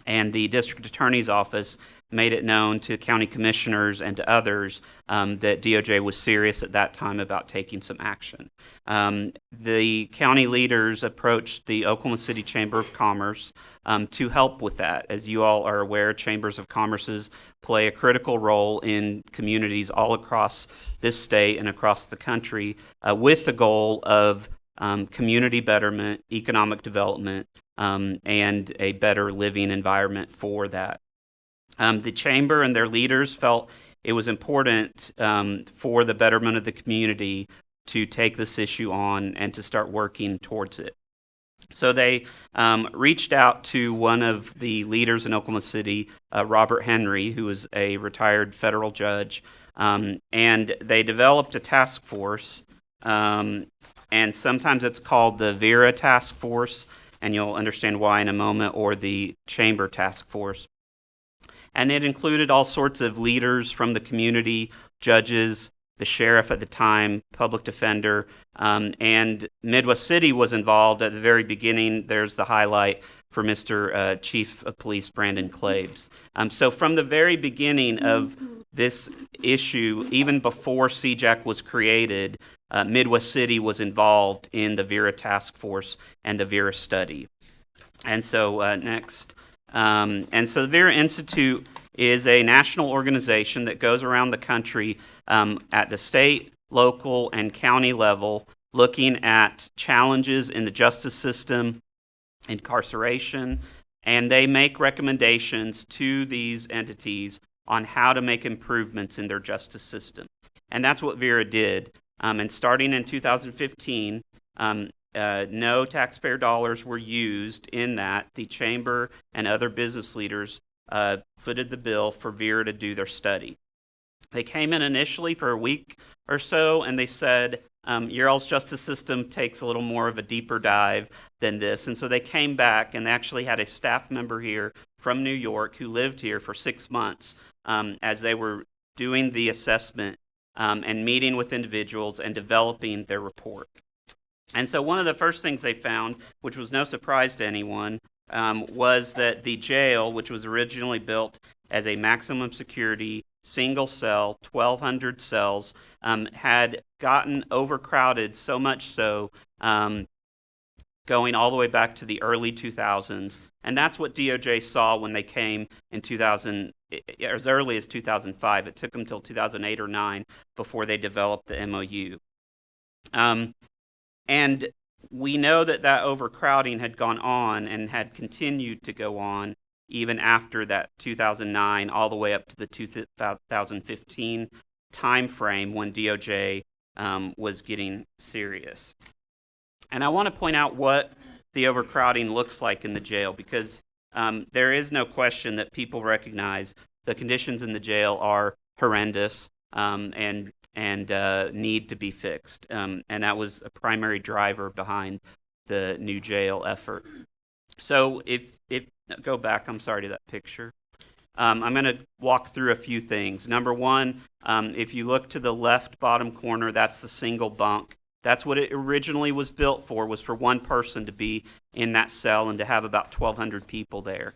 and the district attorney's office made it known to county commissioners and to others that DOJ was serious at that time about taking some action. The county leaders approached the Oklahoma City Chamber of Commerce to help with that. As you all are aware, chambers of commerces play a critical role in communities all across this state and across the country with the goal of community betterment, economic development, and a better living environment for that. The chamber and their leaders felt it was important for the betterment of the community to take this issue on and to start working towards it. So they reached out to one of the leaders in Oklahoma City, Robert Henry, who is a retired federal judge, and they developed a task force, and sometimes it's called the VERA Task Force, and you'll understand why in a moment, or the Chamber Task Force. And it included all sorts of leaders from the community, judges, the sheriff at the time, public defender, and Midwest City was involved at the very beginning. There's the highlight for Mr. Chief of Police Brandon Claves. So from the very beginning of this issue, even before C-JAC was created, Midwest City was involved in the VERA Task Force and the VERA study. And so next. And so the VERA Institute is a national organization that goes around the country at the state, local, and county level, looking at challenges in the justice system, incarceration, and they make recommendations to these entities on how to make improvements in their justice system. And that's what VERA did. And starting in 2015, no taxpayer dollars were used in that. The chamber and other business leaders footed the bill for VERA to do their study. They came in initially for a week or so, and they said, your all's justice system takes a little more of a deeper dive than this. And so they came back, and they actually had a staff member here from New York who lived here for 6 months as they were doing the assessment and meeting with individuals and developing their report. And so one of the first things they found, which was no surprise to anyone, was that the jail, which was originally built as a maximum security, single cell, 1,200 cells, had gotten overcrowded, so much so, going all the way back to the early 2000s. And that's what DOJ saw when they came in as early as 2005. It took them until 2008 or 9 before they developed the MOU. And we know that that overcrowding had gone on and had continued to go on even after that 2009, all the way up to the 2015 timeframe when DOJ was getting serious. And I want to point out what the overcrowding looks like in the jail, because there is no question that people recognize the conditions in the jail are horrendous and need to be fixed. And that was a primary driver behind the new jail effort. So if go back, I'm sorry, to that picture. I'm going to walk through a few things. Number one, if you look to the left bottom corner, that's the single bunk. That's what it originally was built for, was for one person to be in that cell and to have about 1,200 people there.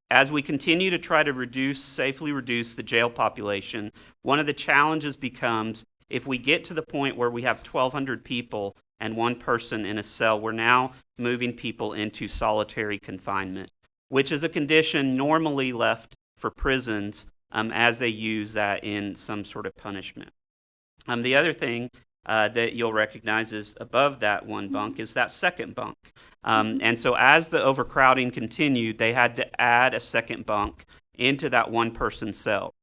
As we continue to try to safely reduce the jail population, one of the challenges becomes, if we get to the point where we have 1,200 people and one person in a cell, we're now moving people into solitary confinement, which is a condition normally left for prisons as they use that in some sort of punishment. The other thing that you'll recognize is above that one bunk is that second bunk. And so as the overcrowding continued, they had to add a second bunk into that one-person cell.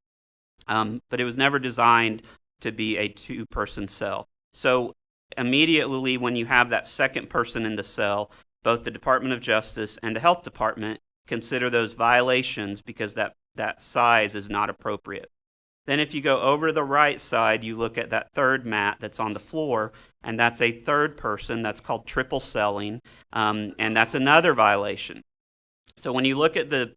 But it was never designed to be a two-person cell. So immediately when you have that second person in the cell, both the Department of Justice and the Health Department consider those violations because that size is not appropriate. Then if you go over to the right side, you look at that third mat that's on the floor, and that's a third person. That's called triple selling, and that's another violation. So when you look at the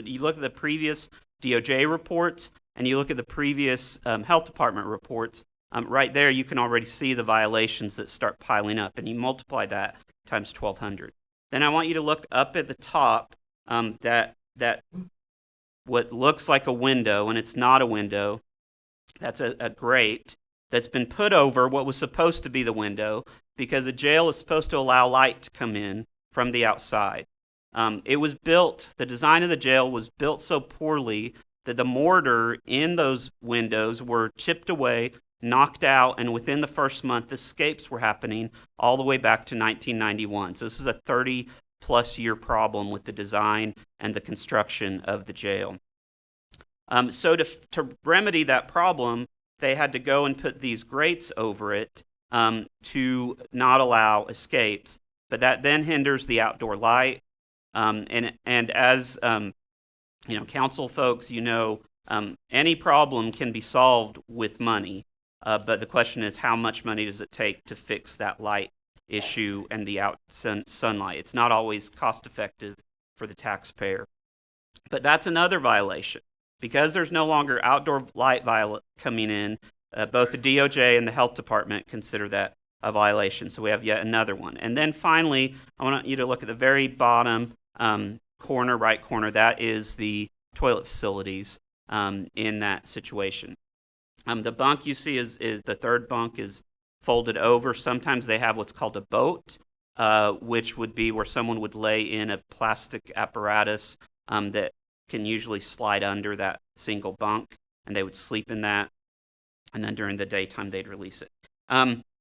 you look at the previous DOJ reports, and you look at the previous Health Department reports, right there you can already see the violations that start piling up, and you multiply that times 1,200. Then I want you to look up at the top, that what looks like a window, and it's not a window. That's a grate that's been put over what was supposed to be the window, because a jail is supposed to allow light to come in from the outside. The design of the jail was built so poorly that the mortar in those windows were chipped away, knocked out, and within the first month, escapes were happening all the way back to 1991. So this is a 30-plus year problem with the design and the construction of the jail. So to remedy that problem, they had to go and put these grates over it to not allow escapes. But that then hinders the outdoor light. And as council folks, any problem can be solved with money. But the question is, how much money does it take to fix that light issue and the sunlight? It's not always cost effective for the taxpayer. But that's another violation. Because there's no longer outdoor light coming in, both the DOJ and the Health Department consider that a violation. So we have yet another one. And then finally, I want you to look at the very bottom corner, right corner. That is the toilet facilities in that situation. The bunk you see is the third bunk is folded over. Sometimes they have what's called a boat, which would be where someone would lay in a plastic apparatus that can usually slide under that single bunk, and they would sleep in that, and then during the daytime they'd release it.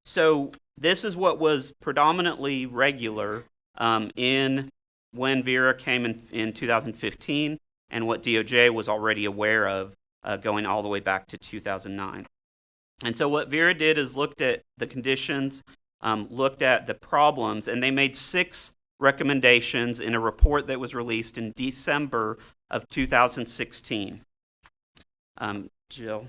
So this is what was predominantly regular when Vera came in 2015, and what DOJ was already aware of going all the way back to 2009. And so what Vera did is looked at the conditions, looked at the problems, and they made 6 recommendations in a report that was released in December of 2016. Jill.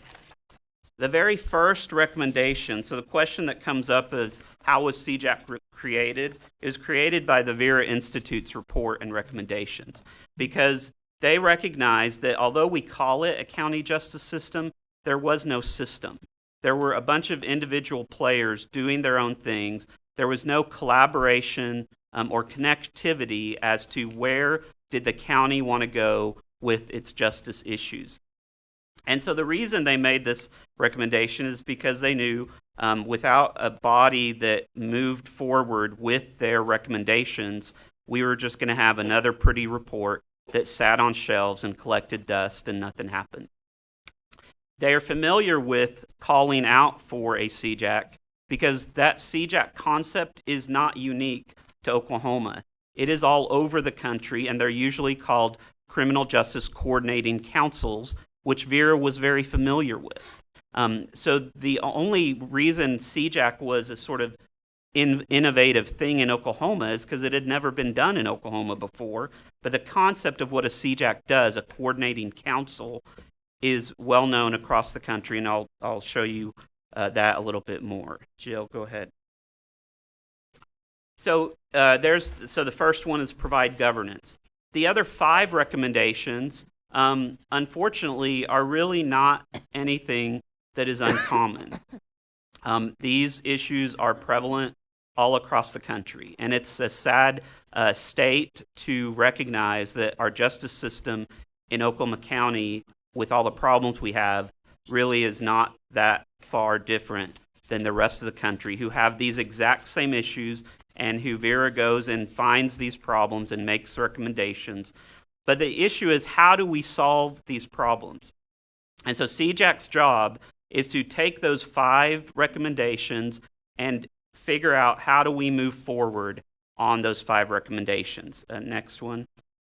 The very first recommendation, so the question that comes up is, how was C-JAC created? It was created by the Vera Institute's report and recommendations, because they recognized that although we call it a county justice system, there was no system. There were a bunch of individual players doing their own things. There was no collaboration or connectivity as to where did the county want to go with its justice issues. And so the reason they made this recommendation is because they knew without a body that moved forward with their recommendations, we were just going to have another pretty report that sat on shelves and collected dust and nothing happened. They are familiar with calling out for a C-JAC because that C-JAC concept is not unique to Oklahoma. It is all over the country, and they're usually called criminal justice coordinating councils, which Vera was very familiar with. So the only reason C-JAC was a sort of innovative thing in Oklahoma is because it had never been done in Oklahoma before. But the concept of what a C-JAC does, a coordinating council, is well known across the country, and I'll show you that a little bit more. Jill, go ahead. So the first one is provide governance. The other 5 recommendations, unfortunately, are really not anything that is uncommon. These issues are prevalent all across the country, and it's a sad state to recognize that our justice system in Oklahoma County, with all the problems we have, really is not that far different than the rest of the country, who have these exact same issues and who Vera goes and finds these problems and makes recommendations. But the issue is, how do we solve these problems? And so C-JAC's job is to take those 5 recommendations and figure out how do we move forward on those 5 recommendations. Next one.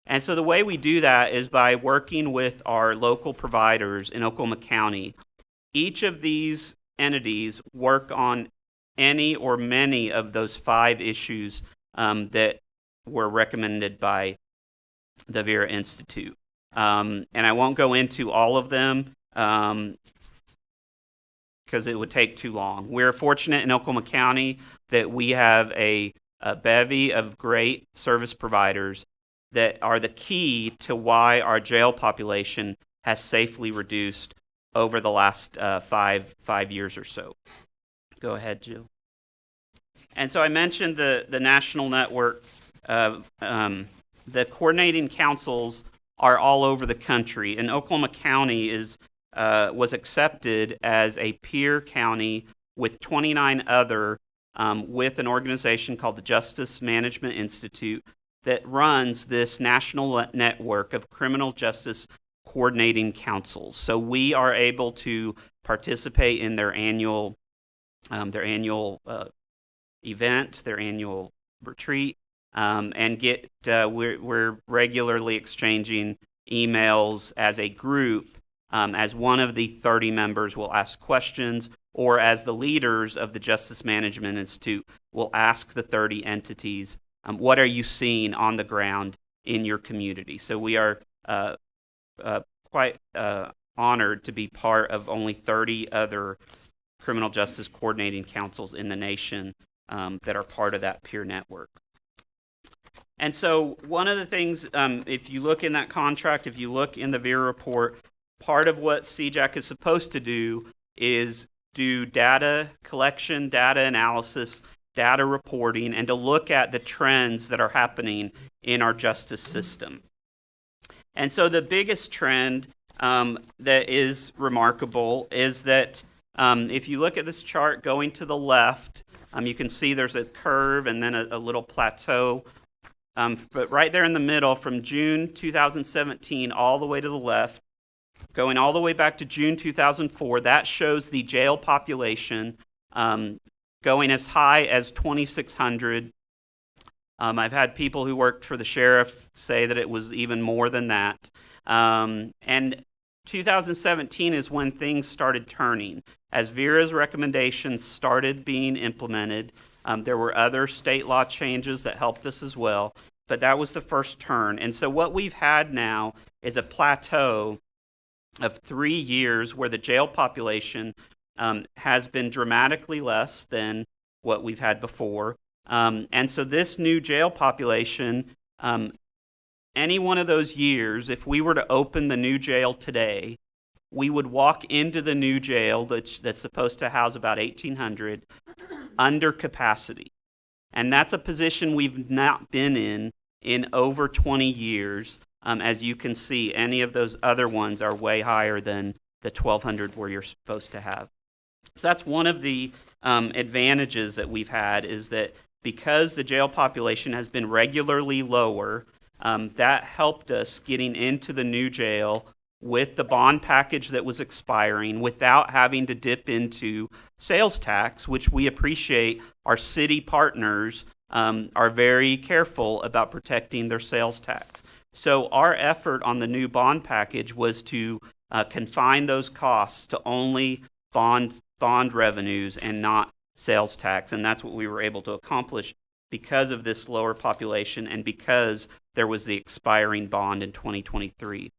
And so the way we do that is by working with our local providers in Oklahoma County. Each of these entities work on any or many of those 5 issues that were recommended by the Vera Institute. And I won't go into all of them because it would take too long. We're fortunate in Oklahoma County that we have a bevy of great service providers that are the key to why our jail population has safely reduced over the last 5 years or so. Go ahead, Jill. And so I mentioned the national network. The coordinating councils are all over the country, and Oklahoma County was accepted as a peer county with 29 other with an organization called the Justice Management Institute that runs this national network of criminal justice coordinating councils. So we are able to participate in their annual event, their annual retreat, and get we're regularly exchanging emails as a group, as one of the 30 members will ask questions, or as the leaders of the Justice Management Institute will ask the 30 entities, what are you seeing on the ground in your community? So we are quite honored to be part of only 30 other criminal justice coordinating councils in the nation that are part of that peer network. And so one of the things, if you look in that contract, if you look in the Vera report, part of what C-JAC is supposed to do is do data collection, data analysis, data reporting, and to look at the trends that are happening in our justice system. And so the biggest trend that is remarkable is that if you look at this chart going to the left, you can see there's a curve and then a little plateau. But right there in the middle, from June 2017 all the way to the left, going all the way back to June 2004, that shows the jail population going as high as 2,600. I've had people who worked for the sheriff say that it was even more than that. And 2017 is when things started turning. As Vera's recommendations started being implemented, there were other state law changes that helped us as well, but that was the first turn. And so what we've had now is a plateau of 3 years where the jail population has been dramatically less than what we've had before. And so this new jail population, any one of those years, if we were to open the new jail today, we would walk into the new jail that's supposed to house about 1,800 under capacity. And that's a position we've not been in over 20 years. As you can see, any of those other ones are way higher than the 1,200 where you're supposed to have. So that's one of the advantages that we've had, is that because the jail population has been regularly lower, that helped us getting into the new jail with the bond package that was expiring without having to dip into sales tax, which we appreciate our city partners are very careful about protecting their sales tax. So our effort on the new bond package was to confine those costs to only bond revenues and not sales tax, and that's what we were able to accomplish because of this lower population and because there was the expiring bond in 2023.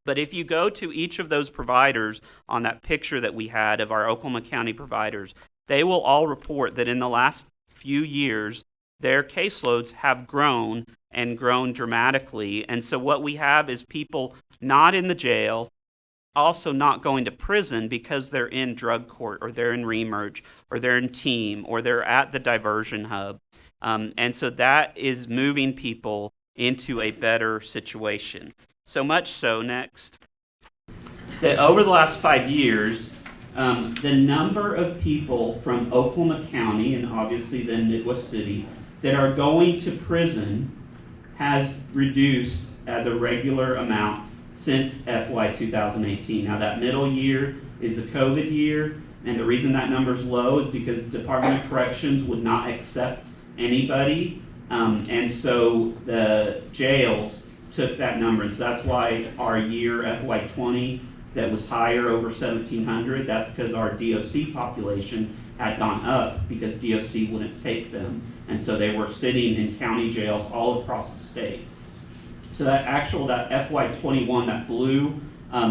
But if you go to each of those providers on that picture that we had of our Oklahoma County providers, they will all report that in the last few years, their caseloads have grown and grown dramatically. And so what we have is people not in the jail, also not going to prison because they're in drug court or they're in remerge or they're in team or they're at the diversion hub. And so that is moving people into a better situation. So much so, next, that over the last 5 years, the number of people from Oklahoma County and obviously then Midwest City that are going to prison has reduced as a regular amount since FY 2018. Now that middle year is the COVID year, and the reason that number's low is because the Department of Corrections would not accept anybody, and so the jails took that number, and so that's why our year FY 20 that was higher over 1,700, that's because our DOC population had gone up because DOC wouldn't take them. And so they were sitting in county jails all across the state. So that FY21, that blue,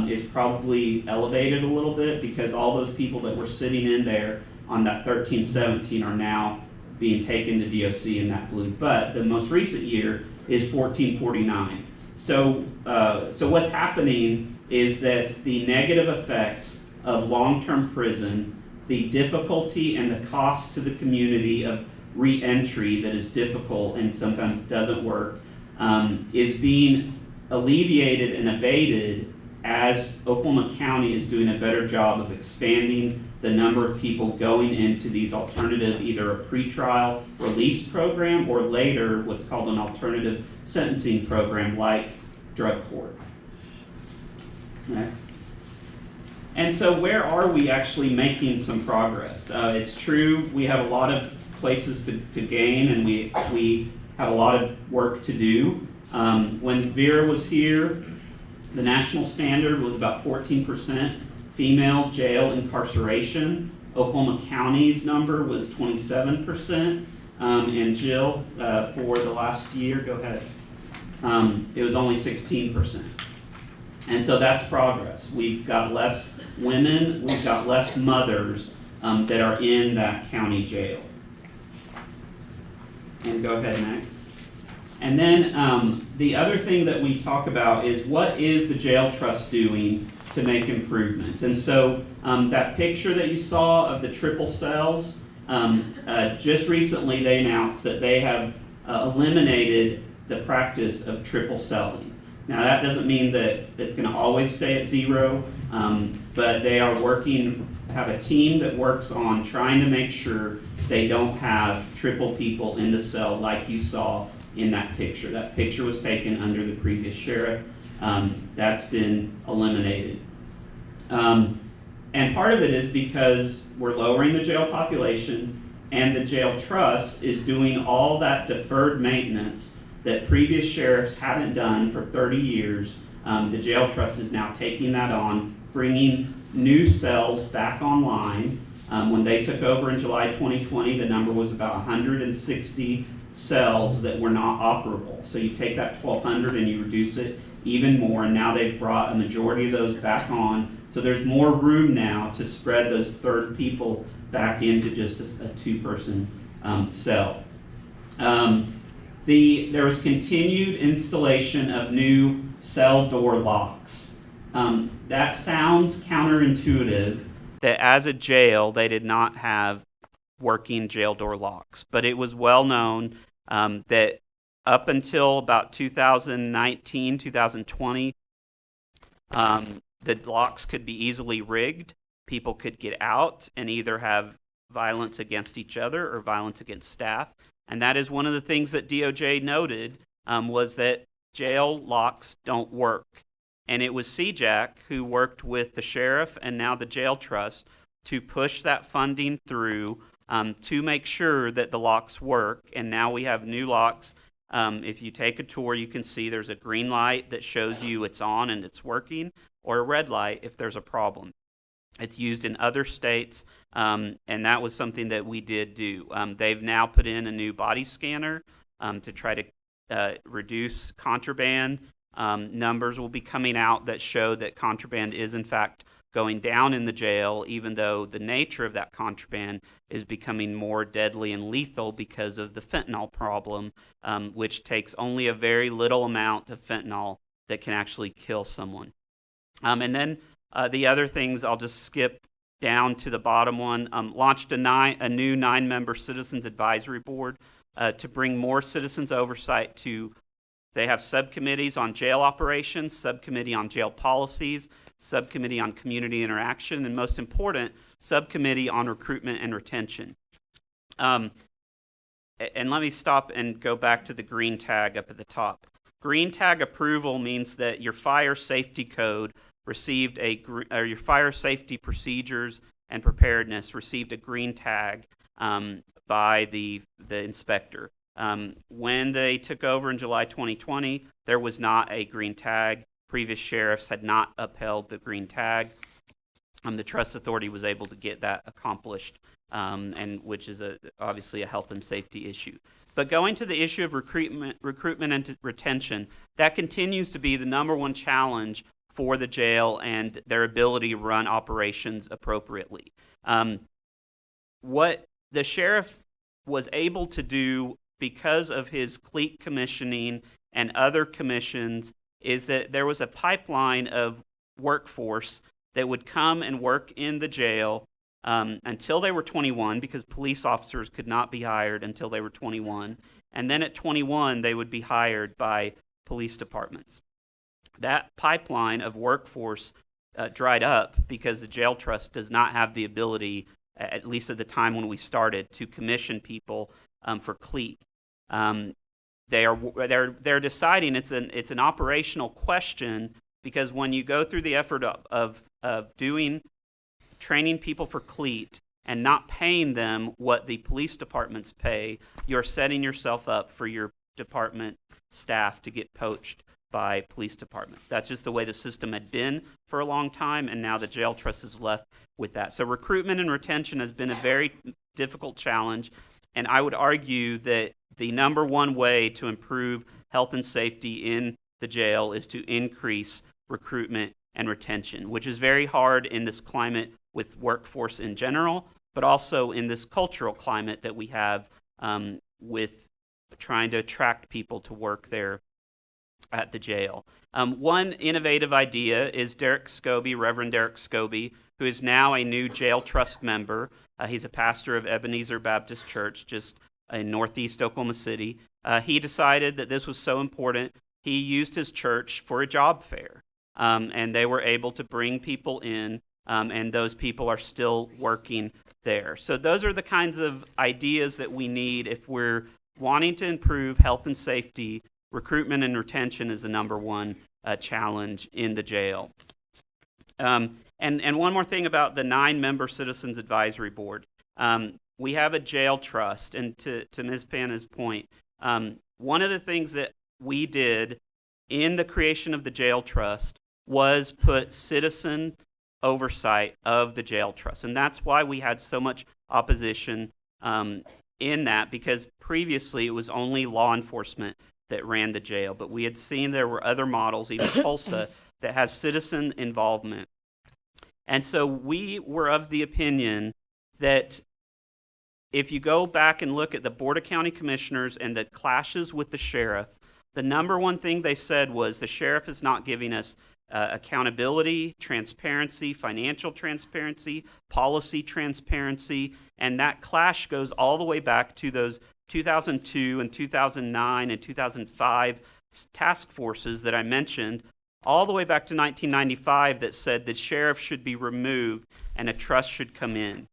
is probably elevated a little bit because all those people that were sitting in there on that 1317 are now being taken to DOC in that blue. But the most recent year is 1449. So what's happening is that the negative effects of long-term prison, the difficulty and the cost to the community of re-entry that is difficult and sometimes doesn't work, is being alleviated and abated as Oklahoma County is doing a better job of expanding the number of people going into these alternative, either a pretrial release program or later what's called an alternative sentencing program like drug court. Next. And so where are we actually making some progress? It's true, we have a lot of places to gain, and we have a lot of work to do. When Vera was here, the national standard was about 14% female jail incarceration. Oklahoma County's number was 27%. And Jill, for the last year, go ahead. It was only 16%. And so that's progress. We've got less women, we've got less mothers that are in that county jail. And go ahead next. And then the other thing that we talk about is what is the jail trust doing to make improvements? And so that picture that you saw of the triple cells, just recently they announced that they have eliminated the practice of triple celling. Now that doesn't mean that it's going to always stay at zero, but they are have a team that works on trying to make sure they don't have triple people in the cell like you saw in that picture. That picture was taken under the previous sheriff. That's been eliminated. And part of it is because we're lowering the jail population, and the jail trust is doing all that deferred maintenance that previous sheriffs haven't done for 30 years. The jail trust is now taking that on, bringing new cells back online. When they took over in July 2020, the number was about 160 cells that were not operable. So you take that 1,200 and you reduce it even more, and now they've brought a majority of those back on. So there's more room now to spread those third people back into just a two-person cell. There was continued installation of new cell door locks. That sounds counterintuitive, that as a jail they did not have working jail door locks, but it was well known that up until about 2019, 2020, the locks could be easily rigged. People could get out and either have violence against each other or violence against staff. And that is one of the things that DOJ noted, was that jail locks don't work. And it was C-JAC who worked with the sheriff and now the jail trust to push that funding through to make sure that the locks work. And now we have new locks. If you take a tour, you can see there's a green light that shows you it's on and it's working, or a red light if there's a problem. It's used in other states, and that was something that we did do. They've now put in a new body scanner to try to reduce contraband. Numbers will be coming out that show that contraband is in fact going down in the jail, even though the nature of that contraband is becoming more deadly and lethal because of the fentanyl problem, which takes only a very little amount of fentanyl that can actually kill someone. And then the other things, I'll just skip down to the bottom one, launched a new 9-member Citizens Advisory Board to bring more citizens oversight to. They have subcommittees on jail operations, subcommittee on jail policies, subcommittee on community interaction, and most important, subcommittee on recruitment and retention. And let me stop and go back to the green tag up at the top. Green tag approval means that your fire safety code received or your fire safety procedures and preparedness received a green tag by the inspector. When they took over in July 2020, there was not a green tag. Previous sheriffs had not upheld the green tag. The Trust Authority was able to get that accomplished and which is obviously a health and safety issue. But going to the issue of recruitment and retention, that continues to be the number one challenge for the jail and their ability to run operations appropriately. What the sheriff was able to do because of his clique commissioning and other commissions is that there was a pipeline of workforce that would come and work in the jail until they were 21, because police officers could not be hired until they were 21. And then at 21, they would be hired by police departments. That pipeline of workforce dried up because the jail trust does not have the ability, at least at the time when we started, to commission people for clique. They're deciding it's an operational question, because when you go through the effort of training people for clique and not paying them what the police departments pay, you're setting yourself up for your department staff to get poached by police departments. That's just the way the system had been for a long time, and now the jail trust is left with that. So recruitment and retention has been a very difficult challenge, and I would argue that the number one way to improve health and safety in the jail is to increase recruitment and retention, which is very hard in this climate with workforce in general, but also in this cultural climate that we have with trying to attract people to work there at the jail. One innovative idea is Derek Scobie, Reverend Derek Scobie, who is now a new jail trust member. He's a pastor of Ebenezer Baptist Church, just in northeast Oklahoma City. He decided that this was so important, he used his church for a job fair. And they were able to bring people in, and those people are still working there. So those are the kinds of ideas that we need if we're wanting to improve health and safety. Recruitment and retention is the number one challenge in the jail. And one more thing about the 9-member Citizens Advisory Board. We have a jail trust, and to Ms. Panna's point, one of the things that we did in the creation of the jail trust was put citizen oversight of the jail trust. And that's why we had so much opposition in that, because previously it was only law enforcement that ran the jail. But we had seen there were other models, even Tulsa, that has citizen involvement. And so we were of the opinion that if you go back and look at the Board of County Commissioners and the clashes with the sheriff, the number one thing they said was the sheriff is not giving us accountability, transparency, financial transparency, policy transparency, and that clash goes all the way back to those 2002 and 2009 and 2005 task forces that I mentioned, all the way back to 1995, that said the sheriff should be removed and a trust should come in.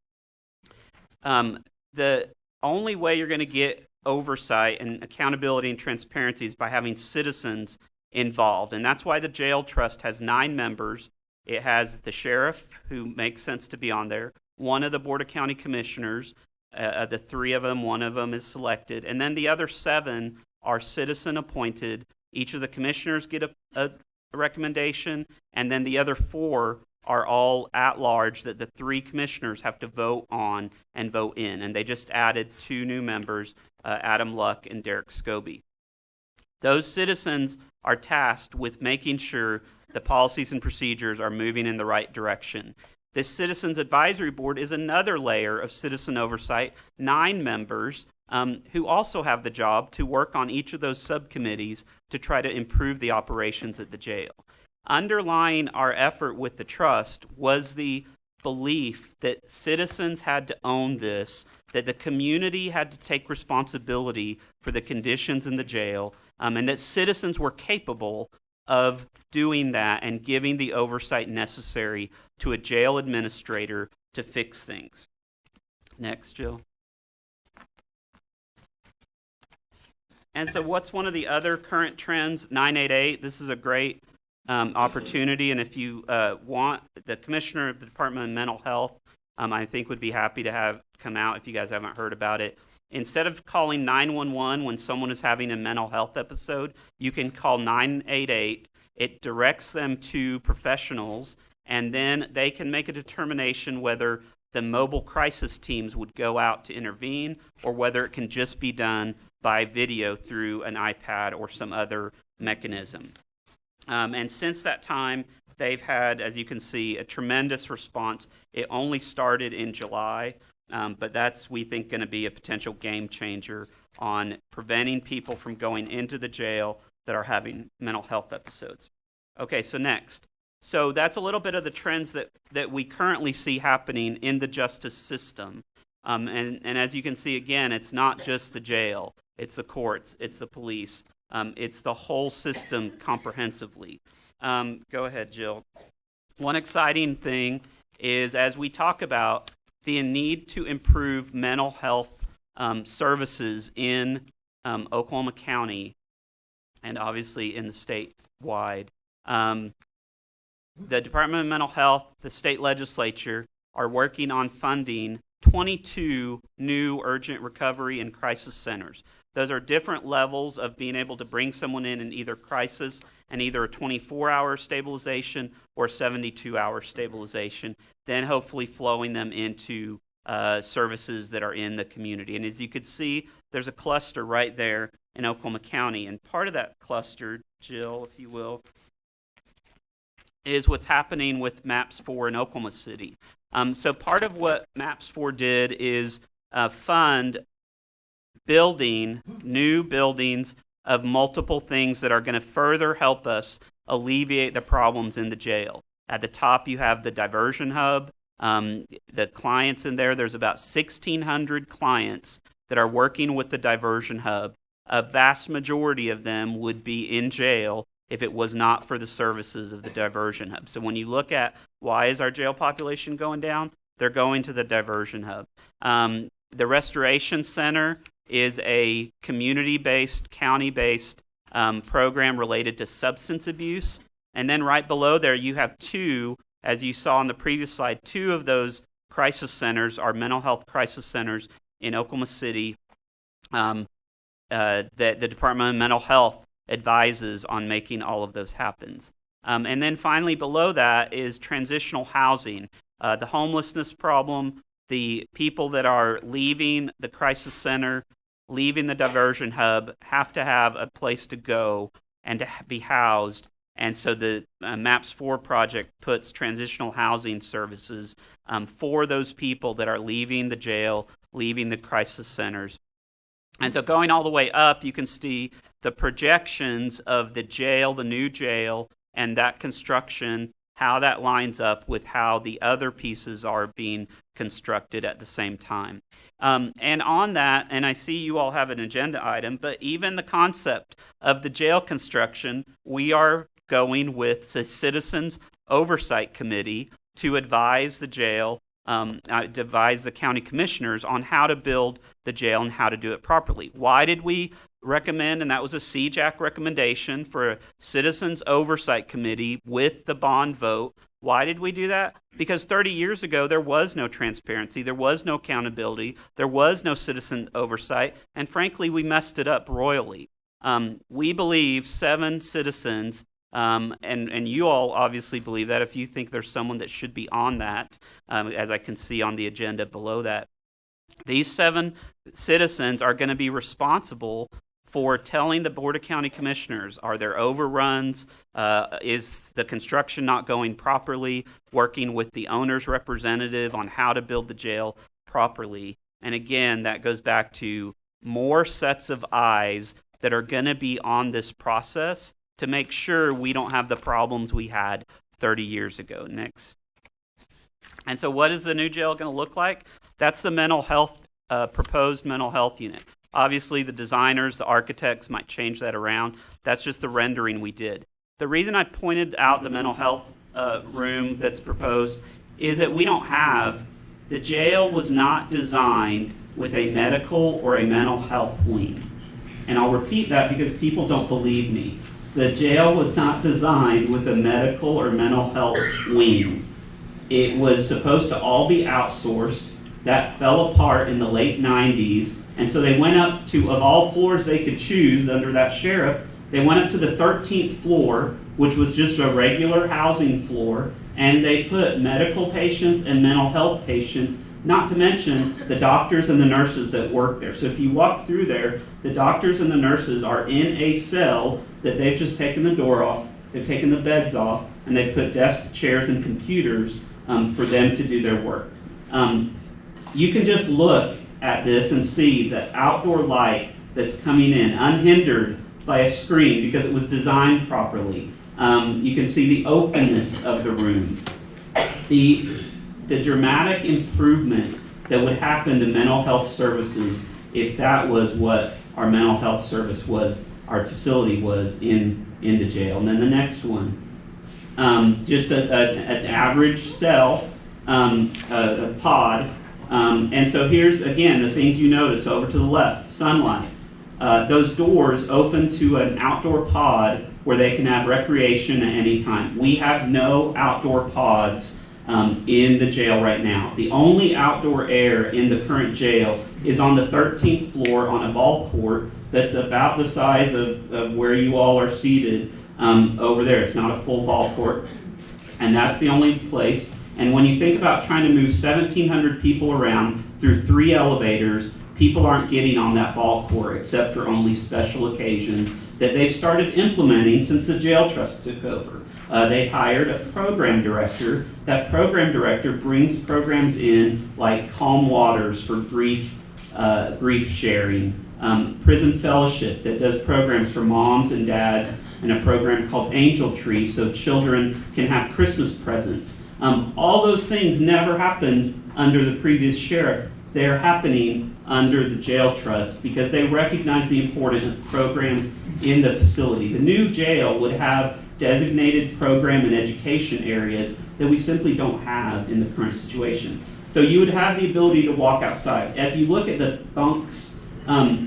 The only way you're going to get oversight and accountability and transparency is by having citizens involved, and that's why the jail trust has 9 members. It has the sheriff, who makes sense to be on there, one of the Board of County Commissioners, the 3 of them, one of them is selected, and then the other 7 are citizen appointed. Each of the commissioners get a recommendation, and then the other 4 are all at large that the 3 commissioners have to vote on and vote in, and they just added 2 new members, Adam Luck and Derek Scobie. Those citizens are tasked with making sure the policies and procedures are moving in the right direction. This Citizens Advisory Board is another layer of citizen oversight, 9 members who also have the job to work on each of those subcommittees to try to improve the operations at the jail. Underlying our effort with the trust was the belief that citizens had to own this, that the community had to take responsibility for the conditions in the jail, and that citizens were capable of doing that and giving the oversight necessary to a jail administrator to fix things. Next, Jill. And so what's one of the other current trends? 988, this is a great opportunity, and if you want, the Commissioner of the Department of Mental Health, I think would be happy to have come out if you guys haven't heard about it. Instead of calling 911 when someone is having a mental health episode, you can call 988. It directs them to professionals, and then they can make a determination whether the mobile crisis teams would go out to intervene, or whether it can just be done by video through an iPad or some other mechanism. And since that time, they've had, as you can see, a tremendous response. It only started in July, but that's, we think, going to be a potential game changer on preventing people from going into the jail that are having mental health episodes. Okay, so next. So that's a little bit of the trends that we currently see happening in the justice system. And as you can see, again, it's not just the jail, it's the courts, it's the police, it's the whole system comprehensively. Go ahead, Jill. One exciting thing is, as we talk about the need to improve mental health services in Oklahoma County, and obviously in the statewide, the Department of Mental Health, the state legislature, are working on funding 22 new urgent recovery and crisis centers. Those are different levels of being able to bring someone in either crisis and either a 24-hour stabilization or 72-hour stabilization, then hopefully flowing them into services that are in the community. And as you could see, there's a cluster right there in Oklahoma County. And part of that cluster, Jill, if you will, is what's happening with MAPS 4 in Oklahoma City. So part of what MAPS 4 did is fund building new buildings of multiple things that are going to further help us alleviate the problems in the jail. At the top, you have the diversion hub. The clients in there, there's about 1,600 clients that are working with the diversion hub. A vast majority of them would be in jail if it was not for the services of the diversion hub. So when you look at why is our jail population going down, they're going to the diversion hub. The Restoration Center is a community-based, county-based program related to substance abuse. And then right below there, you have two, as you saw on the previous slide, two of those crisis centers are mental health crisis centers in Oklahoma City that the Department of Mental Health advises on making all of those happen. And then finally below that is transitional housing. The homelessness problem, the people that are leaving the crisis center, leaving the diversion hub, have to have a place to go and to be housed. And so the MAPS 4 project puts transitional housing services for those people that are leaving the jail, leaving the crisis centers. And so going all the way up, you can see the projections of the jail, the new jail, and that construction, how that lines up with how the other pieces are being constructed at the same time. And on that, and I see you all have an agenda item, but even the concept of the jail construction, we are going with the Citizens Oversight Committee to advise the jail, advise the county commissioners on how to build the jail and how to do it properly. Why did we recommend, and that was a C-JAC recommendation for a Citizens Oversight Committee with the bond vote? Why did we do that? Because 30 years ago, there was no transparency, there was no accountability, there was no citizen oversight, and frankly, we messed it up royally. We believe 7 citizens, and you all obviously believe that if you think there's someone that should be on that, as I can see on the agenda below that. These 7 citizens are going to be responsible for telling the Board of County Commissioners, are there overruns, is the construction not going properly, working with the owner's representative on how to build the jail properly. And again, that goes back to more sets of eyes that are going to be on this process to make sure we don't have the problems we had 30 years ago. Next. And so what is the new jail going to look like? That's the mental health, proposed mental health unit. Obviously, the designers, the architects might change that around. That's just the rendering we did. The reason I pointed out the mental health room that's proposed is that we don't have, the jail was not designed with a medical or a mental health wing. And I'll repeat that because people don't believe me. The jail was not designed with a medical or mental health wing. It was supposed to all be outsourced. That fell apart in the late 90s. And so they went up to, of all floors they could choose under that sheriff, they went up to the 13th floor which was just a regular housing floor, and they put medical patients and mental health patients, not to mention the doctors and the nurses that work there. So if you walk through there, the doctors and the nurses are in a cell that they've just taken the door off, they've taken the beds off, and they put desks, chairs, and computers for them to do their work. You can just look at this and see the outdoor light that's coming in unhindered by a screen because it was designed properly. You can see the openness of the room. The dramatic improvement that would happen to mental health services if that was what our mental health service was, our facility was in the jail. And then the next one, just an average cell, a pod. And so here's, again, the things you notice over to the left, sunlight. Those doors open to an outdoor pod where they can have recreation at any time. We have no outdoor pods in the jail right now. The only outdoor air in the current jail is on the 13th floor on a ball court that's about the size of where you all are seated over there. It's not a full ball court. And that's the only place. And when you think about trying to move 1,700 people around through 3 elevators, people aren't getting on that ball court except for only special occasions that they've started implementing since the jail trust took over. They hired a program director. That program director brings programs in like Calm Waters for grief sharing, Prison Fellowship that does programs for moms and dads, and a program called Angel Tree so children can have Christmas presents. All those things never happened under the previous sheriff. They're happening under the jail trust because they recognize the importance of programs in the facility. The new jail would have designated program and education areas that we simply don't have in the current situation. So you would have the ability to walk outside. As you look at the bunks,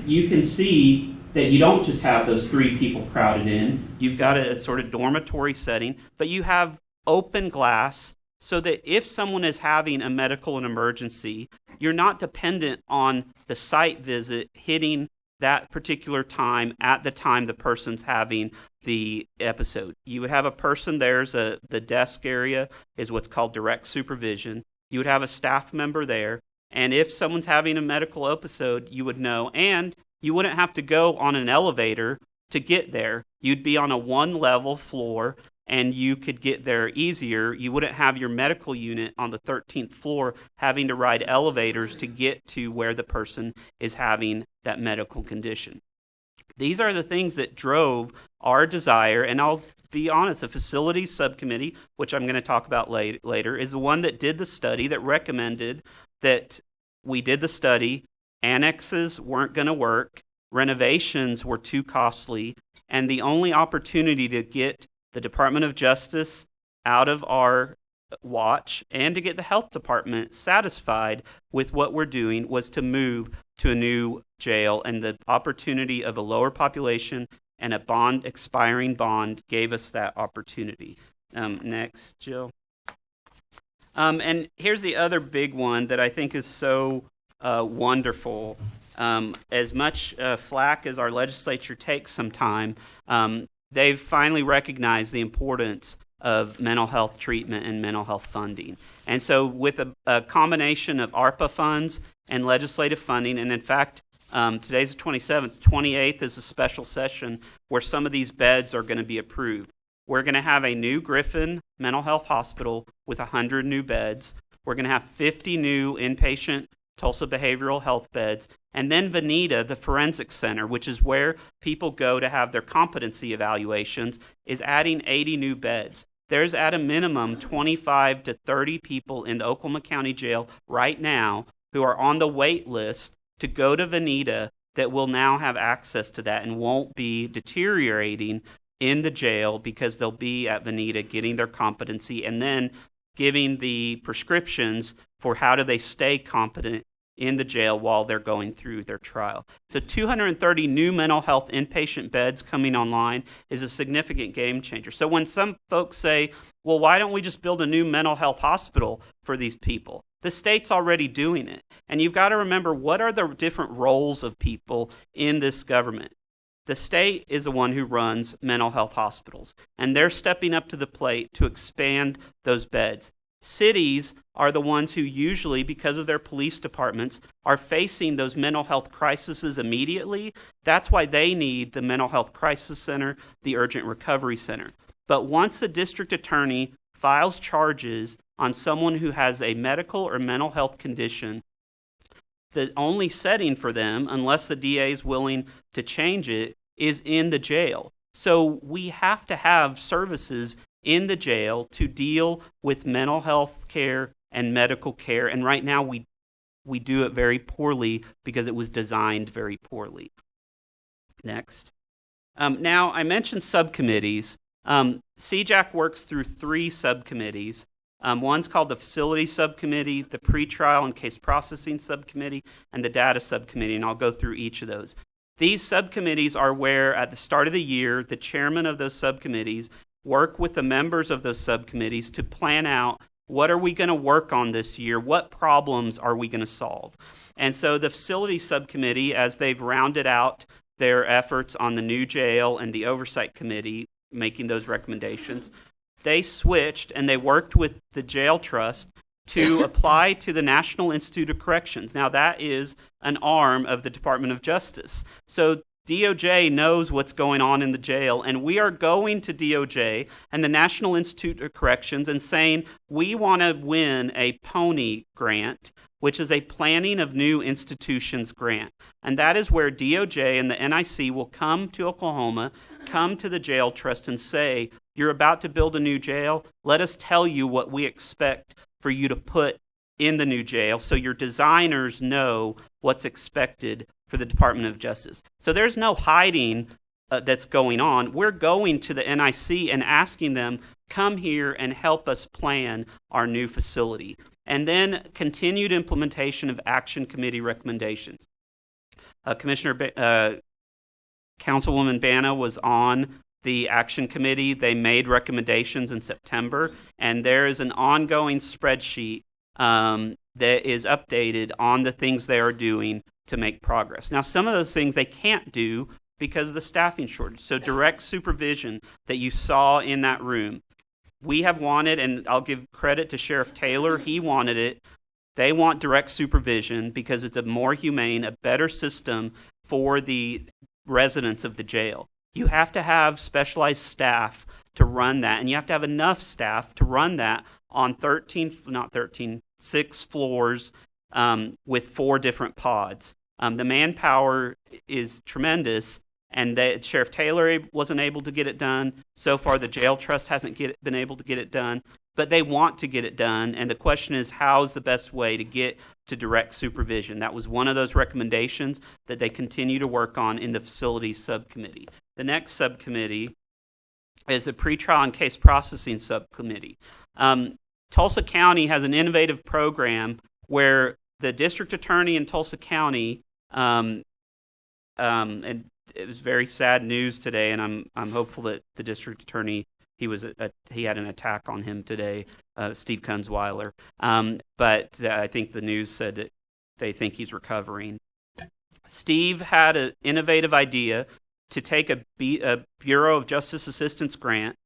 you can see that you don't just have those 3 people crowded in. You've got a sort of dormitory setting, but you have open glass so that if someone is having a medical emergency, you're not dependent on the site visit hitting that particular time at the time the person's having the episode. You would have a person the desk area is what's called direct supervision. You would have a staff member there, and if someone's having a medical episode, you would know, and you wouldn't have to go on an elevator to get there. You'd be on a 1-level floor, and you could get there easier. You wouldn't have your medical unit on the 13th floor having to ride elevators to get to where the person is having that medical condition. These are the things that drove our desire, and I'll be honest, the facilities subcommittee, which I'm going to talk about later, is the one that did the study that recommended that we did the study. Annexes weren't going to work, renovations were too costly, and the only opportunity to get the Department of Justice out of our watch and to get the health department satisfied with what we're doing was to move to a new jail, and the opportunity of a lower population and a expiring bond gave us that opportunity. Next, Jill. And here's the other big one that I think is so wonderful. As much flack as our legislature takes sometime, they've finally recognized the importance of mental health treatment and mental health funding. And so with a combination of ARPA funds and legislative funding, and in fact, today's the 27th, 28th is a special session where some of these beds are going to be approved. We're going to have a new Griffin mental health hospital with 100 new beds. We're going to have 50 new inpatient Tulsa behavioral health beds. And then Veneta, the forensic center, which is where people go to have their competency evaluations, is adding 80 new beds. There's at a minimum 25 to 30 people in the Oklahoma County Jail right now who are on the wait list to go to Veneta that will now have access to that and won't be deteriorating in the jail because they'll be at Veneta getting their competency and then giving the prescriptions for how do they stay competent in the jail while they're going through their trial. So 230 new mental health inpatient beds coming online is a significant game changer. So when some folks say, well, why don't we just build a new mental health hospital for these people? The state's already doing it. And you've got to remember, what are the different roles of people in this government? The state is the one who runs mental health hospitals, and they're stepping up to the plate to expand those beds. Cities are the ones who usually, because of their police departments, are facing those mental health crises immediately. That's why they need the Mental Health Crisis Center, the Urgent Recovery Center. But once a district attorney files charges on someone who has a medical or mental health condition, the only setting for them, unless the DA is willing to change it, is in the jail. So we have to have services in the jail to deal with mental health care and medical care. And right now we do it very poorly because it was designed very poorly. Next. Now, I mentioned subcommittees. C-JAC works through 3 subcommittees. One's called the Facility Subcommittee, the Pretrial and Case Processing Subcommittee, and the Data Subcommittee, and I'll go through each of those. These subcommittees are where, at the start of the year, the chairman of those subcommittees work with the members of those subcommittees to plan out what are we going to work on this year, what problems are we going to solve. And so the Facility Subcommittee, as they've rounded out their efforts on the new jail and the Oversight Committee making those recommendations, they switched and they worked with the Jail Trust to apply to the National Institute of Corrections. Now, that is an arm of the Department of Justice. So DOJ knows what's going on in the jail, and we are going to DOJ and the National Institute of Corrections and saying we want to win a PONY grant, which is a Planning of New Institutions grant. And that is where DOJ and the NIC will come to Oklahoma, come to the Jail Trust and say, you're about to build a new jail. Let us tell you what we expect for you to put in the new jail so your designers know what's expected for the Department of Justice. So there's no hiding that's going on. We're going to the NIC and asking them, come here and help us plan our new facility. And then continued implementation of action committee recommendations. Councilwoman Bana was on the action committee. They made recommendations in September, and there is an ongoing spreadsheet that is updated on the things they are doing to make progress. Now, some of those things they can't do because of the staffing shortage. So direct supervision that you saw in that room, we have wanted, and I'll give credit to Sheriff Taylor, he wanted it. They want direct supervision because it's a more humane, a better system for the residents of the jail. You have to have specialized staff to run that, and you have to have enough staff to run that on 6 floors with 4 different pods. The manpower is tremendous, and Sheriff Taylor wasn't able to get it done. So far, the Jail Trust hasn't been able to get it done, but they want to get it done, and the question is, how's the best way to get to direct supervision? That was one of those recommendations that they continue to work on in the Facilities Subcommittee. The next subcommittee is the Pretrial and Case Processing Subcommittee. Tulsa County has an innovative program where the district attorney in Tulsa County, and it was very sad news today, and I'm hopeful that the district attorney, he had an attack on him today, Steve Kunzweiler. But I think the news said that they think he's recovering. Steve had an innovative idea to take a Bureau of Justice Assistance grant,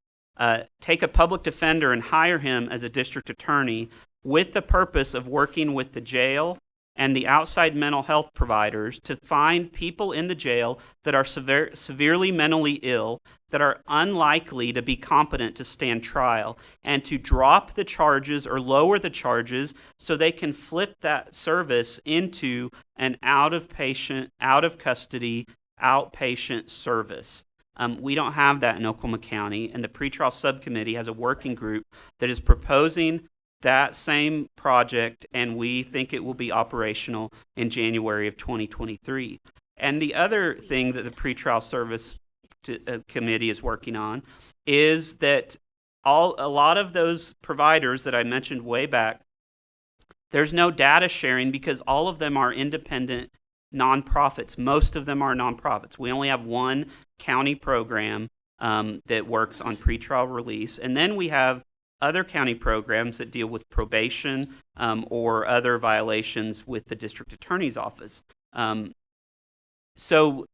take a public defender and hire him as a district attorney with the purpose of working with the jail and the outside mental health providers to find people in the jail that are severely mentally ill, that are unlikely to be competent to stand trial, and to drop the charges or lower the charges so they can flip that service into an out-of-custody, outpatient service. We don't have that in Oklahoma County, and the pretrial subcommittee has a working group that is proposing that same project, and we think it will be operational in January of 2023. And the other thing that the pretrial service committee is working on is that a lot of those providers that I mentioned way back, there's no data sharing because all of them are independent nonprofits. Most of them are nonprofits. We only have one county program that works on pretrial release, and then we have other county programs that deal with probation or other violations with the district attorney's office. So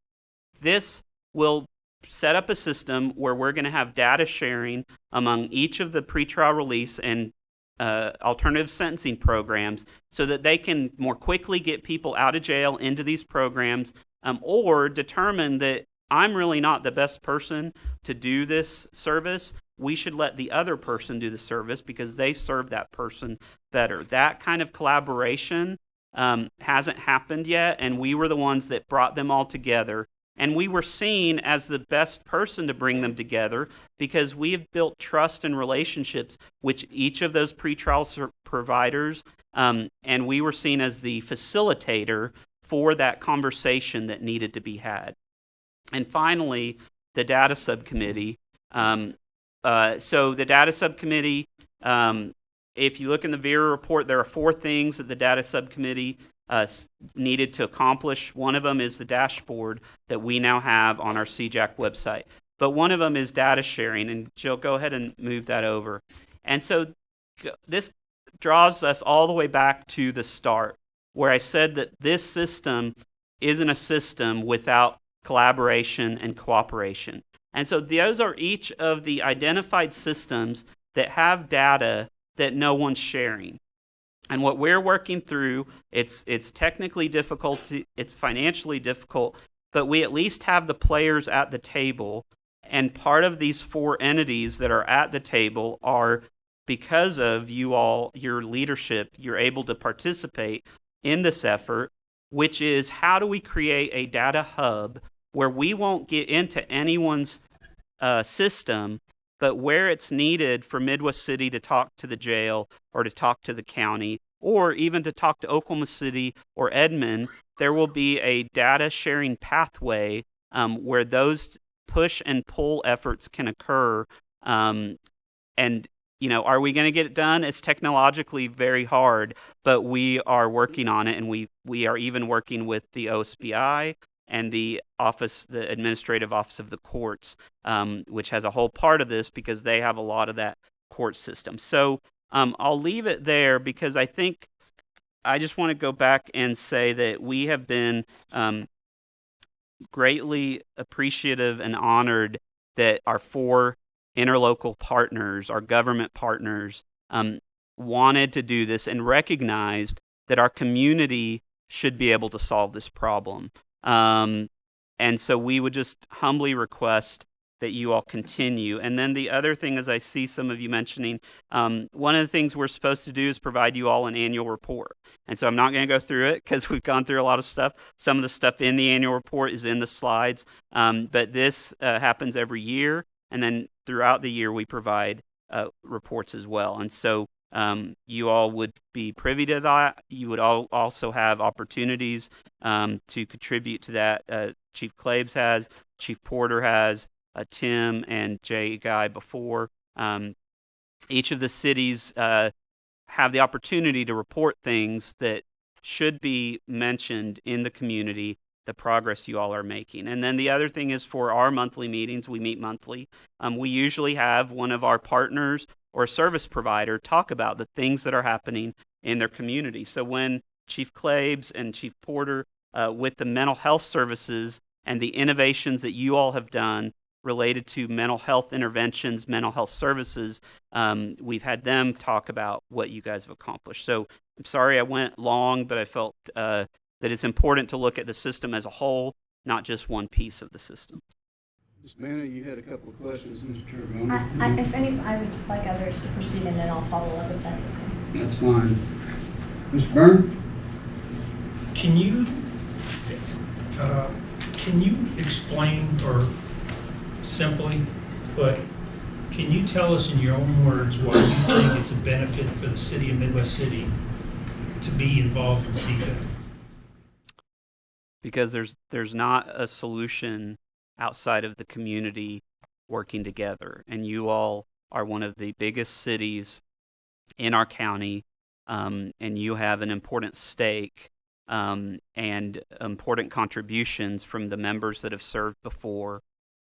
this we'll set up a system where we're going to have data sharing among each of the pretrial release and alternative sentencing programs so that they can more quickly get people out of jail into these programs, or determine that I'm really not the best person to do this service. We should let the other person do the service because they serve that person better. That kind of collaboration hasn't happened yet, and we were the ones that brought them all together. And we were seen as the best person to bring them together because we have built trust and relationships with each of those pretrial providers, and we were seen as the facilitator for that conversation that needed to be had. And finally, the data subcommittee. So the data subcommittee, if you look in the VERA report, there are 4 things that the data subcommittee needed to accomplish. One of them is the dashboard that we now have on our C-JAC website. But one of them is data sharing, and Jill, go ahead and move that over. And so this draws us all the way back to the start, where I said that this system isn't a system without collaboration and cooperation. And so those are each of the identified systems that have data that no one's sharing. And what we're working through, it's technically difficult, it's financially difficult, but we at least have the players at the table. And part of these 4 entities that are at the table are, because of you all, your leadership, you're able to participate in this effort, which is how do we create a data hub where we won't get into anyone's system, but where it's needed for Midwest City to talk to the jail or to talk to the county or even to talk to Oklahoma City or Edmond, there will be a data sharing pathway where those push and pull efforts can occur. And, are we going to get it done? It's technologically very hard, but we are working on it, and we are even working with the OSBI and the Administrative Office of the Courts, which has a whole part of this because they have a lot of that court system. So I'll leave it there because I think I just want to go back and say that we have been greatly appreciative and honored that our 4 interlocal partners, our government partners, wanted to do this and recognized that our community should be able to solve this problem. And so we would just humbly request that you all continue. And then the other thing, as I see some of you mentioning, one of the things we're supposed to do is provide you all an annual report. And so I'm not going to go through it because we've gone through a lot of stuff. Some of the stuff in the annual report is in the slides, but this happens every year. And then throughout the year, we provide reports as well. And so you all would be privy to that. You would all also have opportunities to contribute to that. Chief Claibs has, Chief Porter has, Tim and Jay Guy before. Each of the cities have the opportunity to report things that should be mentioned in the community, the progress you all are making. And then the other thing is for our monthly meetings, we meet monthly. We usually have one of our partners or a service provider talk about the things that are happening in their community. So when Chief Claibs and Chief Porter, with the mental health services and the innovations that you all have done related to mental health interventions, mental health services, we've had them talk about what you guys have accomplished. So I'm sorry I went long, but I felt that it's important to look at the system as a whole, not just one piece of the system. Ms. Manna, you had a couple of questions, Mr. Chairman. I would like others to proceed, and then I'll follow up if that's okay. That's fine. Mr. Byrne? Can you explain, or simply, but can you tell us in your own words why you think it's a benefit for the city of Midwest City to be involved in C-JAC? Because there's not a solution outside of the community working together. And you all are one of the biggest cities in our county, and you have an important stake and important contributions from the members that have served before.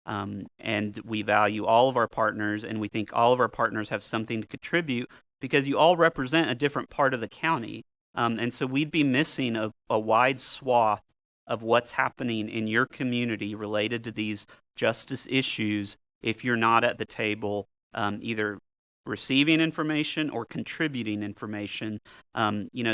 And we value all of our partners, and we think all of our partners have something to contribute because you all represent a different part of the county. And so we'd be missing a wide swath of what's happening in your community related to these justice issues if you're not at the table, either receiving information or contributing information.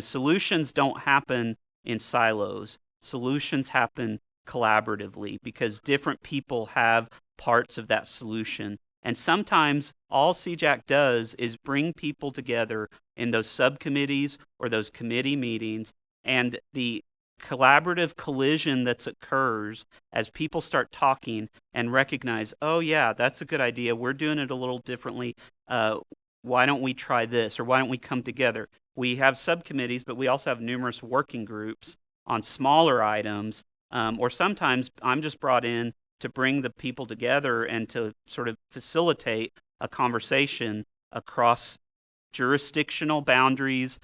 Solutions don't happen in silos. Solutions happen collaboratively because different people have parts of that solution. And sometimes all C-JAC does is bring people together in those subcommittees or those committee meetings, and the collaborative collision that occurs as people start talking and recognize, oh yeah, that's a good idea. We're doing it a little differently. Why don't we try this, or why don't we come together? We have subcommittees, but we also have numerous working groups on smaller items, or sometimes I'm just brought in to bring the people together and to sort of facilitate a conversation across jurisdictional boundaries.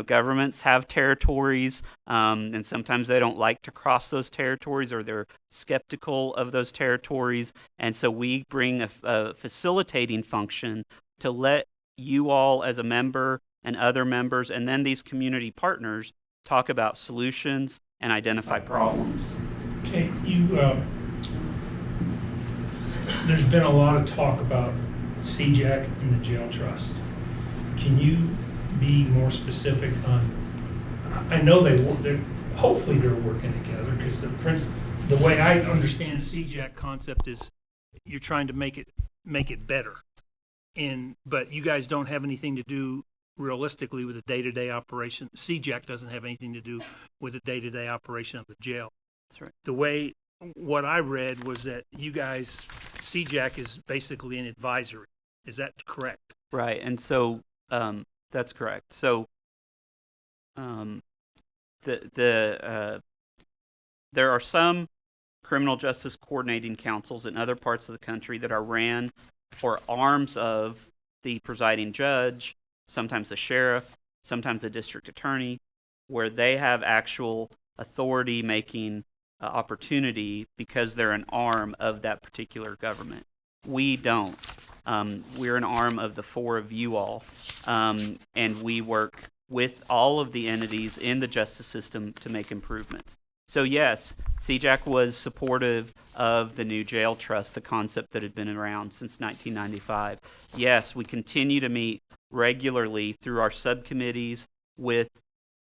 Governments have territories, and sometimes they don't like to cross those territories, or they're skeptical of those territories. And so we bring a facilitating function to let you all as a member and other members, and then these community partners, talk about solutions and identify problems. Okay, there's been a lot of talk about C-JAC and the jail trust. Can you be more specific on, I know hopefully they're working together, because the way I understand the C-JAC concept is you're trying to make it better. But you guys don't have anything to do realistically with the day-to-day operation. C-JAC doesn't have anything to do with the day-to-day operation of the jail. That's right. What I read was that you guys, C-JAC is basically an advisory. Is that correct? Right, and so that's correct. So there are some criminal justice coordinating councils in other parts of the country that are ran or arms of the presiding judge, sometimes the sheriff, sometimes the district attorney, where they have actual authority making opportunity because they're an arm of that particular government. We don't. We're an arm of the four of you all, and we work with all of the entities in the justice system to make improvements. So yes, C-JAC was supportive of the new jail trust, the concept that had been around since 1995. Yes, we continue to meet regularly through our subcommittees with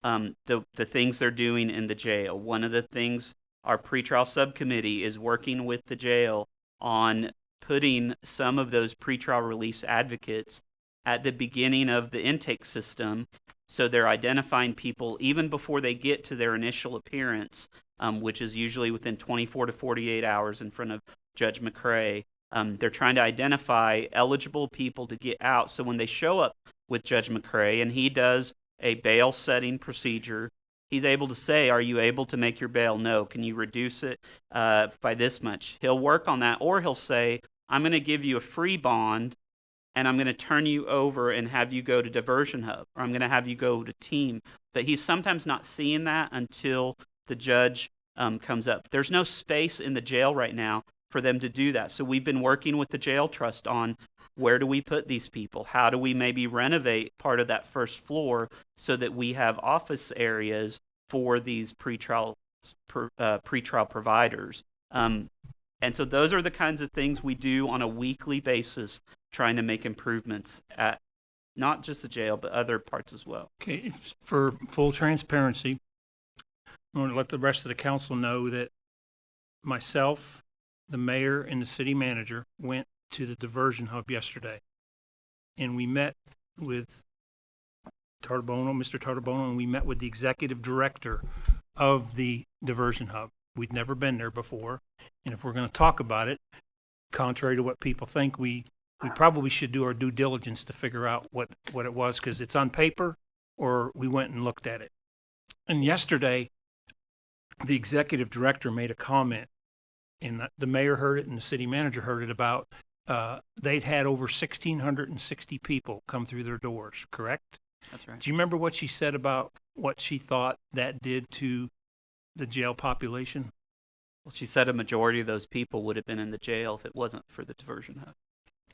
the things they're doing in the jail. One of the things our pretrial subcommittee is working with the jail on putting some of those pretrial release advocates at the beginning of the intake system, so they're identifying people even before they get to their initial appearance, which is usually within 24 to 48 hours in front of Judge McCrae. They're trying to identify eligible people to get out, so when they show up with Judge McCrae and he does a bail setting procedure, he's able to say, are you able to make your bail? No. Can you reduce it by this much? He'll work on that, or he'll say, I'm going to give you a free bond, and I'm going to turn you over and have you go to Diversion Hub, or I'm going to have you go to Team. But he's sometimes not seeing that until the judge comes up. There's no space in the jail right now for them to do that. So we've been working with the jail trust on where do we put these people? How do we maybe renovate part of that first floor so that we have office areas for these pretrial providers? And so those are the kinds of things we do on a weekly basis, trying to make improvements at not just the jail, but other parts as well. Okay, for full transparency, I want to let the rest of the council know that myself, the mayor, and the city manager went to the Diversion Hub yesterday. And we met with Mr. Tartabono, and we met with the executive director of the Diversion Hub. We'd never been there before. And if we're going to talk about it, contrary to what people think, we probably should do our due diligence to figure out what it was, because it's on paper, or we went and looked at it. And yesterday, the executive director made a comment, and the mayor heard it and the city manager heard it, about they'd had over 1,660 people come through their doors, correct? That's right. Do you remember what she said about what she thought that did to the jail population? Well, she said a majority of those people would have been in the jail if it wasn't for the Diversion Hub.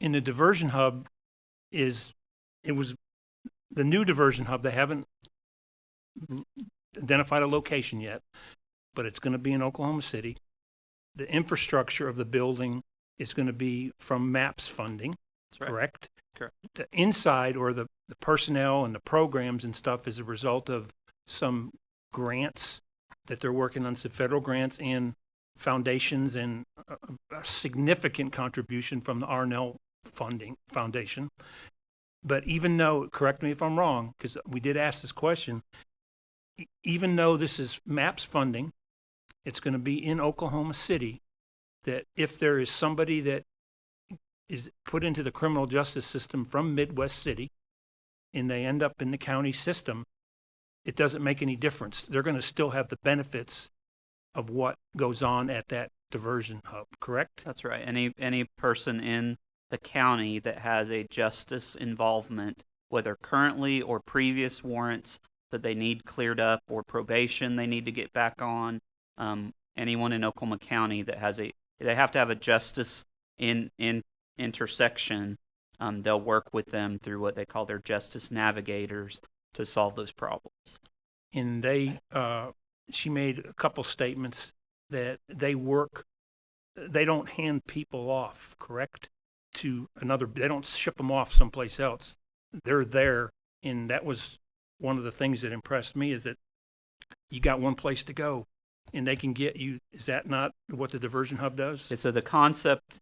In the Diversion Hub was the new Diversion Hub. They haven't identified a location yet, but it's going to be in Oklahoma City. The infrastructure of the building is going to be from MAPS funding, right. correct? Correct. The inside, or the personnel and the programs and stuff, is a result of some grants that they're working on, some federal grants and foundations, and a significant contribution from the Arnell Foundation. But even though, correct me if I'm wrong, because we did ask this question, even though this is MAPS funding, it's going to be in Oklahoma City, that if there is somebody that is put into the criminal justice system from Midwest City and they end up in the county system, it doesn't make any difference. They're going to still have the benefits of what goes on at that diversion hub, correct? That's right. Any person in the county that has a justice involvement, whether currently or previous warrants that they need cleared up, or probation they need to get back on, anyone in Oklahoma County that has they have to have a justice in intersection, they'll work with them through what they call their justice navigators to solve those problems. And she made a couple statements that they don't hand people off, correct? They don't ship them off someplace else. They're there, and that was one of the things that impressed me, is that you got one place to go, and they can get you. Is that not what the diversion hub does? So the concept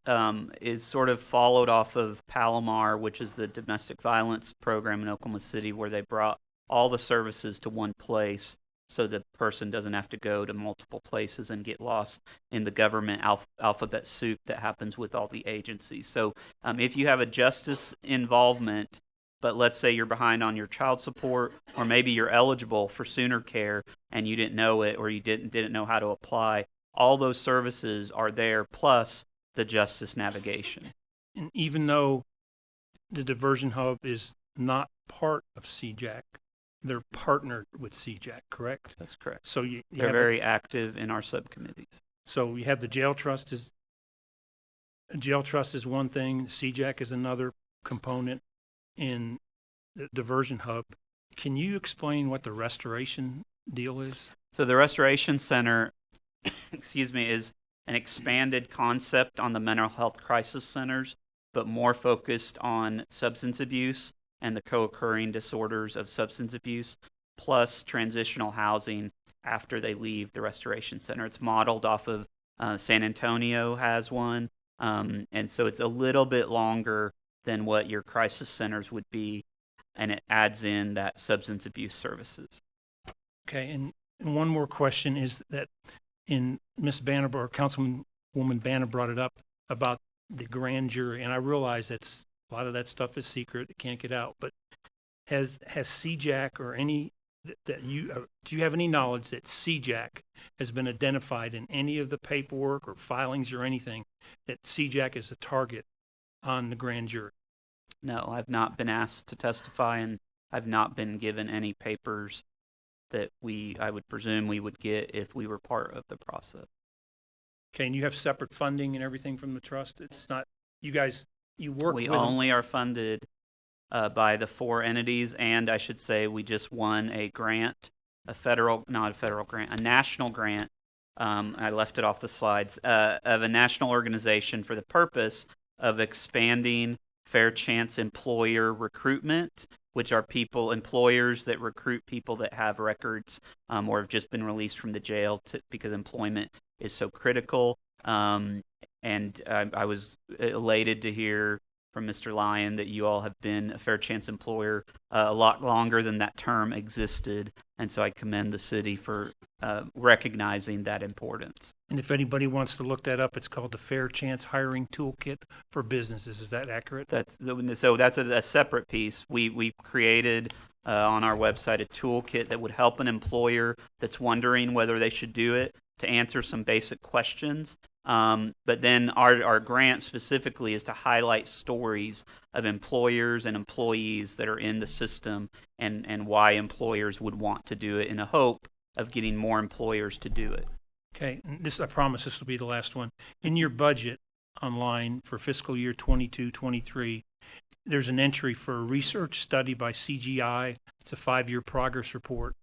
is sort of followed off of Palomar, which is the domestic violence program in Oklahoma City, where they brought all the services to one place, so the person doesn't have to go to multiple places and get lost in the government alphabet soup that happens with all the agencies. So if you have a justice involvement, but let's say you're behind on your child support, or maybe you're eligible for Sooner Care and you didn't know it, or you didn't know how to apply, all those services are there, plus the justice navigation. And even though the diversion hub is not part of C-JAC, they're partnered with C-JAC, correct? That's correct. So they're very active in our subcommittees. So you have the jail trust is one thing, C-JAC is another component in the diversion hub. Can you explain what the restoration deal is? So the Restoration Center, is an expanded concept on the mental health crisis centers, but more focused on substance abuse and the co-occurring disorders of substance abuse, plus transitional housing after they leave the Restoration Center. It's modeled off of San Antonio has one, and so it's a little bit longer than what your crisis centers would be, and it adds in that substance abuse services. Okay, and one more question is that in Ms. Banner, or Councilwoman Banner brought it up about the grand jury, and I realize that's a lot of that stuff is secret; it can't get out. But has C-JAC or any do you have any knowledge that C-JAC has been identified in any of the paperwork or filings or anything that C-JAC is a target on the grand jury? No, I've not been asked to testify, and I've not been given any papers that I would presume we would get if we were part of the process. Okay, and you have separate funding and everything from the trust? It's not, you guys, you work with We only are funded by the 4 entities, and I should say we just won a grant, a national grant, I left it off the slides, of a national organization for the purpose of expanding fair chance employer recruitment, which are employers that recruit people that have records or have just been released from the jail because employment is so critical. And I was elated to hear from Mr. Lyon that you all have been a fair chance employer a lot longer than that term existed. And so I commend the city for recognizing that importance. And if anybody wants to look that up, it's called the Fair Chance Hiring Toolkit for Businesses. Is that accurate? That's a separate piece. We created on our website a toolkit that would help an employer that's wondering whether they should do it to answer some basic questions. But then our grant specifically is to highlight stories of employers and employees that are in the system and why employers would want to do it in a hope of getting more employers to do it. Okay, I promise this will be the last one. In your budget online for fiscal year 22-23, there's an entry for a research study by CGI. It's a 5-year progress report.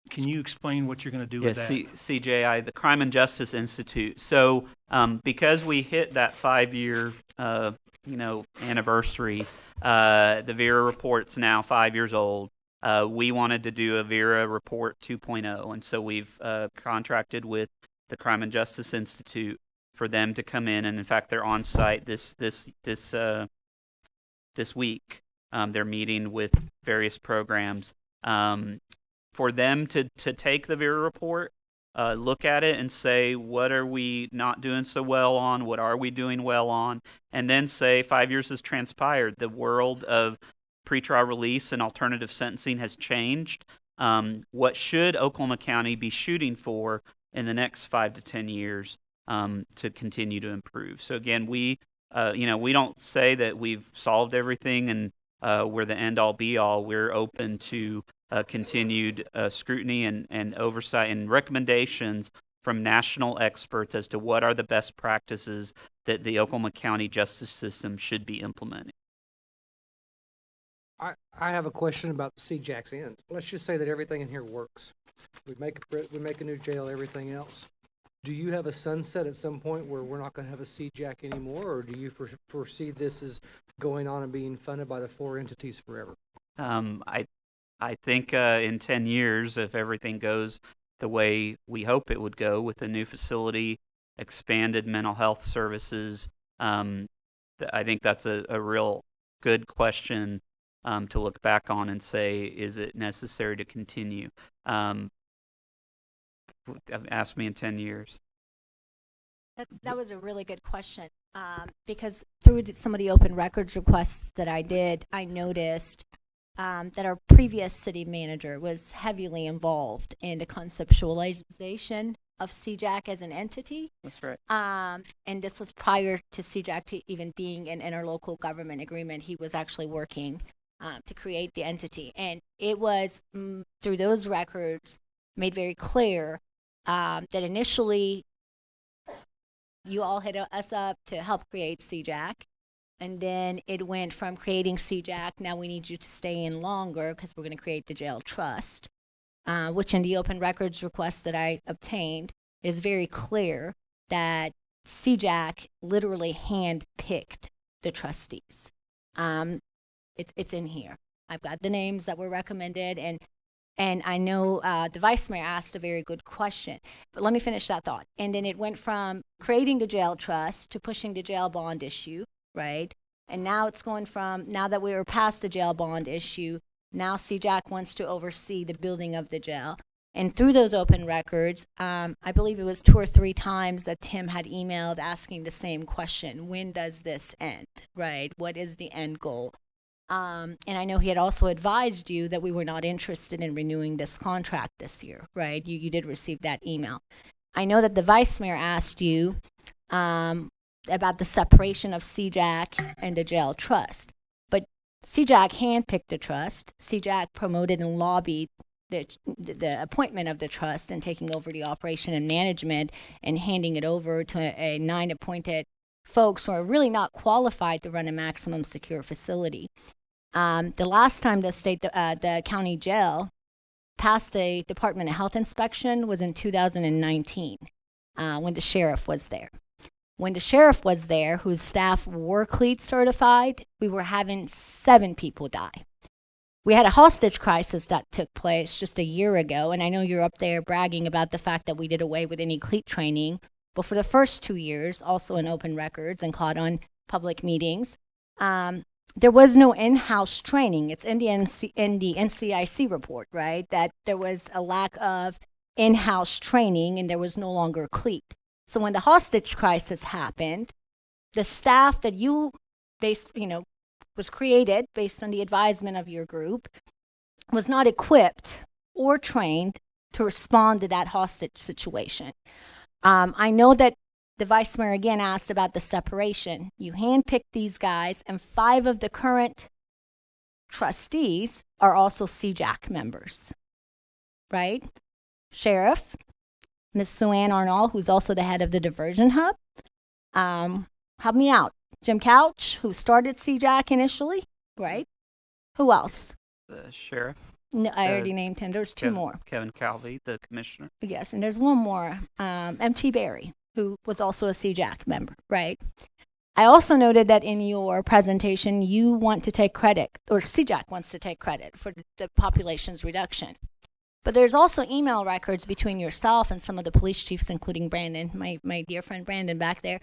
Can you explain what you're going to do with Yes, that? CJI, the Crime and Justice Institute. So, because we hit that 5-year, anniversary, the Vera report's now 5 years old. We wanted to do a Vera report 2.0, and so we've contracted with the Crime and Justice Institute for them to come in, and in fact, they're on site this week. They're meeting with various programs. For them to take the Vera report, look at it and say, what are we not doing so well on? What are we doing well on? And then say 5 years has transpired. The world of pretrial release and alternative sentencing has changed. What should Oklahoma County be shooting for in the next 5 to 10 years to continue to improve? So again, we don't say that we've solved everything and we're the end-all be-all. We're open to continued scrutiny and oversight and recommendations from national experts as to what are the best practices that the Oklahoma County justice system should be implementing. I have a question about the C-JAC's end. Let's just say that everything in here works. We make a new jail, everything else. Do you have a sunset at some point where we're not going to have a C-JAC anymore, or do you foresee this as going on and being funded by the 4 entities forever? I think in 10 years, if everything goes the way we hope it would go with a new facility, expanded mental health services, I think that's a real good question to look back on and say, is it necessary to continue? Ask me in 10 years. That was a really good question, because through some of the open records requests that I did, I noticed that our previous city manager was heavily involved in the conceptualization of C-JAC as an entity. That's right. And this was prior to C-JAC to even being an interlocal government agreement. He was actually working to create the entity. And it was through those records made very clear that initially you all hit us up to help create C-JAC. And then it went from creating C-JAC, now we need you to stay in longer because we're going to create the jail trust, which in the open records request that I obtained is very clear that C-JAC literally hand-picked the trustees. It's in here. I've got the names that were recommended, and I know the vice mayor asked a very good question, but let me finish that thought. And then it went from creating the jail trust to pushing the jail bond issue, right? And now it's going from, now that we were past the jail bond issue, now C-JAC wants to oversee the building of the jail. And through those open records, I believe it was 2 or 3 times that Tim had emailed asking the same question: when does this end, right? What is the end goal? And I know he had also advised you that we were not interested in renewing this contract this year, right? You did receive that email. I know that the vice mayor asked you about the separation of C-JAC and the jail trust. But C-JAC handpicked the trust. C-JAC promoted and lobbied the appointment of the trust and taking over the operation and management and handing it over to a 9 appointed folks who are really not qualified to run a maximum secure facility. The last time the county jail passed the Department of Health inspection was in 2019 when the sheriff was there. When the sheriff was there, whose staff were CLEAT certified, we were having 7 people die. We had a hostage crisis that took place just a year ago, and I know you're up there bragging about the fact that we did away with any CLEAT training, but for the first 2 years, also in open records and caught on public meetings, there was no in-house training. It's in the NCIC report, right, that there was a lack of in-house training and there was no longer CLEAT. So when the hostage crisis happened, the staff that was created based on the advisement of your group was not equipped or trained to respond to that hostage situation. I know that the vice mayor again asked about the separation. You handpicked these guys, and 5 of the current trustees are also C-JAC members, right? Sheriff, Ms. Sue-Ann Arnall, who's also the head of the diversion hub. Help me out. Jim Couch, who started C-JAC initially, right? Who else? The sheriff. No, I already named him. There's two more. Kevin Calvi, the commissioner. Yes, and there's one more, MT Barry, who was also a C-JAC member, right? I also noted that in your presentation, you want to take credit, or C-JAC wants to take credit for the population's reduction. But there's also email records between yourself and some of the police chiefs, including Brandon, my dear friend Brandon back there,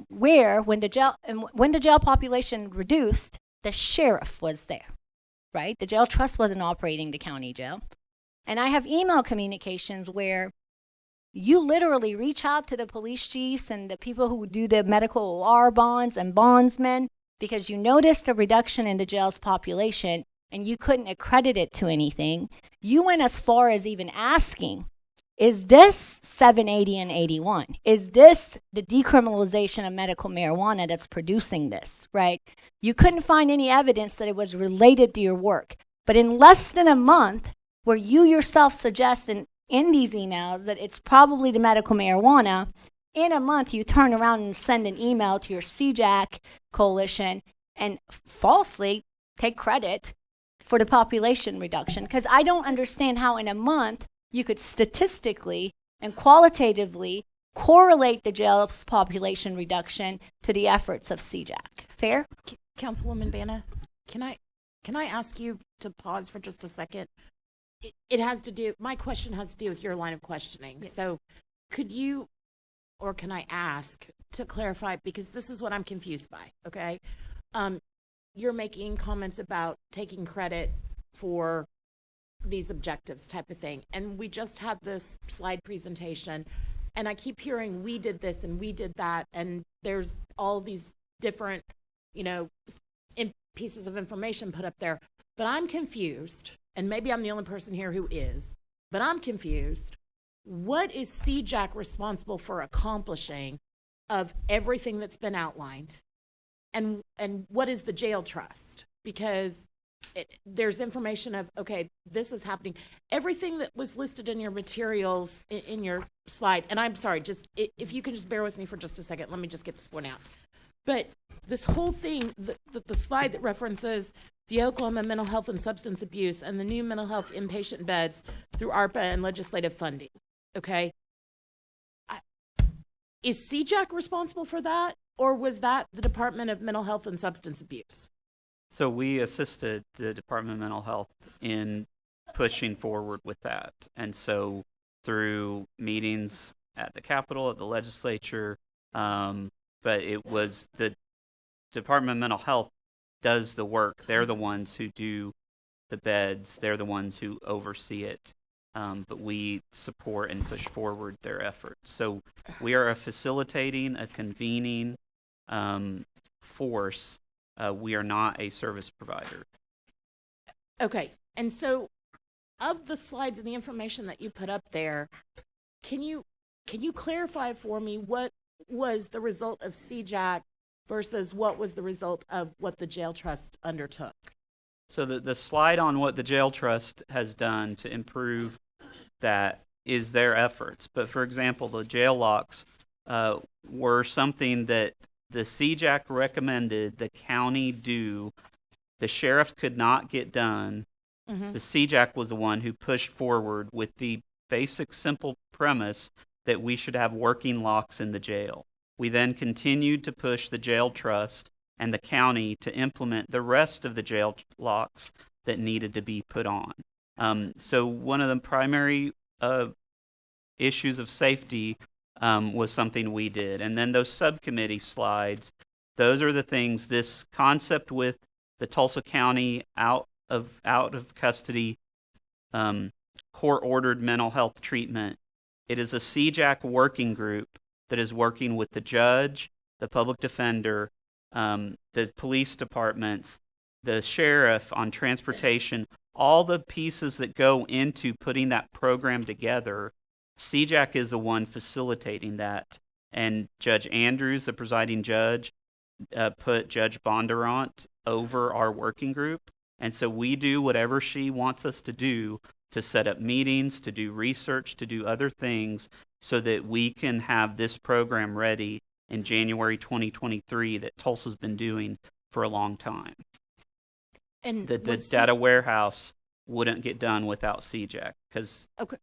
where when the jail population reduced, the sheriff was there, right? The jail trust wasn't operating the county jail. And I have email communications where you literally reach out to the police chiefs and the people who do the medical OR bonds and bondsmen because you noticed a reduction in the jail's population and you couldn't accredit it to anything. You went as far as even asking, is this 780 and 81? Is this the decriminalization of medical marijuana that's producing this, right? You couldn't find any evidence that it was related to your work. But in less than a month, where you yourself suggest in these emails that it's probably the medical marijuana, in a month you turn around and send an email to your C-JAC coalition and falsely take credit for the population reduction. Because I don't understand how in a month you could statistically and qualitatively correlate the jail's population reduction to the efforts of C-JAC. Fair? Councilwoman Banna, can I ask you to pause for just a second? It has to do, my question has to do with your line of questioning. Yes. So could you, or can I ask to clarify, because this is what I'm confused by, okay? You're making comments about taking credit for these objectives type of thing. And we just had this slide presentation and I keep hearing we did this and we did that. And there's all these different, pieces of information put up there, but I'm confused. And maybe I'm the only person here who is, but I'm confused. What is C-JAC responsible for accomplishing of everything that's been outlined? And what is the jail trust? Because there's information of, okay, this is happening. Everything that was listed in your materials in your slide, and I'm sorry, just if you can just bear with me for just a second, let me just get this one out. But this whole thing, the slide that references the Oklahoma mental health and substance abuse and the new mental health inpatient beds through ARPA and legislative funding, okay? Is C-JAC responsible for that, or was that the Department of Mental Health and Substance Abuse? So we assisted the Department of Mental Health in pushing forward with that. And so through meetings at the Capitol, at the legislature, but it was the Department of Mental Health does the work. They're the ones who do the beds. They're the ones who oversee it. But we support and push forward their efforts. So we are a facilitating, a convening force. We are not a service provider. Okay, and so of the slides and the information that you put up there, can you clarify for me what was the result of C-JAC versus what was the result of what the jail trust undertook? So the slide on what the jail trust has done to improve that is their efforts. But for example, the jail locks were something that the C-JAC recommended the county do. The sheriff could not get done. Mm-hmm. The C-JAC was the one who pushed forward with the basic simple premise that we should have working locks in the jail. We then continued to push the jail trust and the county to implement the rest of the jail locks that needed to be put on. So one of the primary issues of safety was something we did. And then those subcommittee slides, those are the things, this concept with the Tulsa County out of custody court-ordered mental health treatment. It is a C-JAC working group that is working with the judge, the public defender, the police departments, the sheriff on transportation, all the pieces that go into putting that program together. C-JAC is the one facilitating that. And Judge Andrews, the presiding judge, put Judge Bondurant over our working group. And so we do whatever she wants us to do to set up meetings, to do research, to do other things so that we can have this program ready in January 2023 that Tulsa's been doing for a long time. And the data warehouse wouldn't get done without C-JAC, because Okay,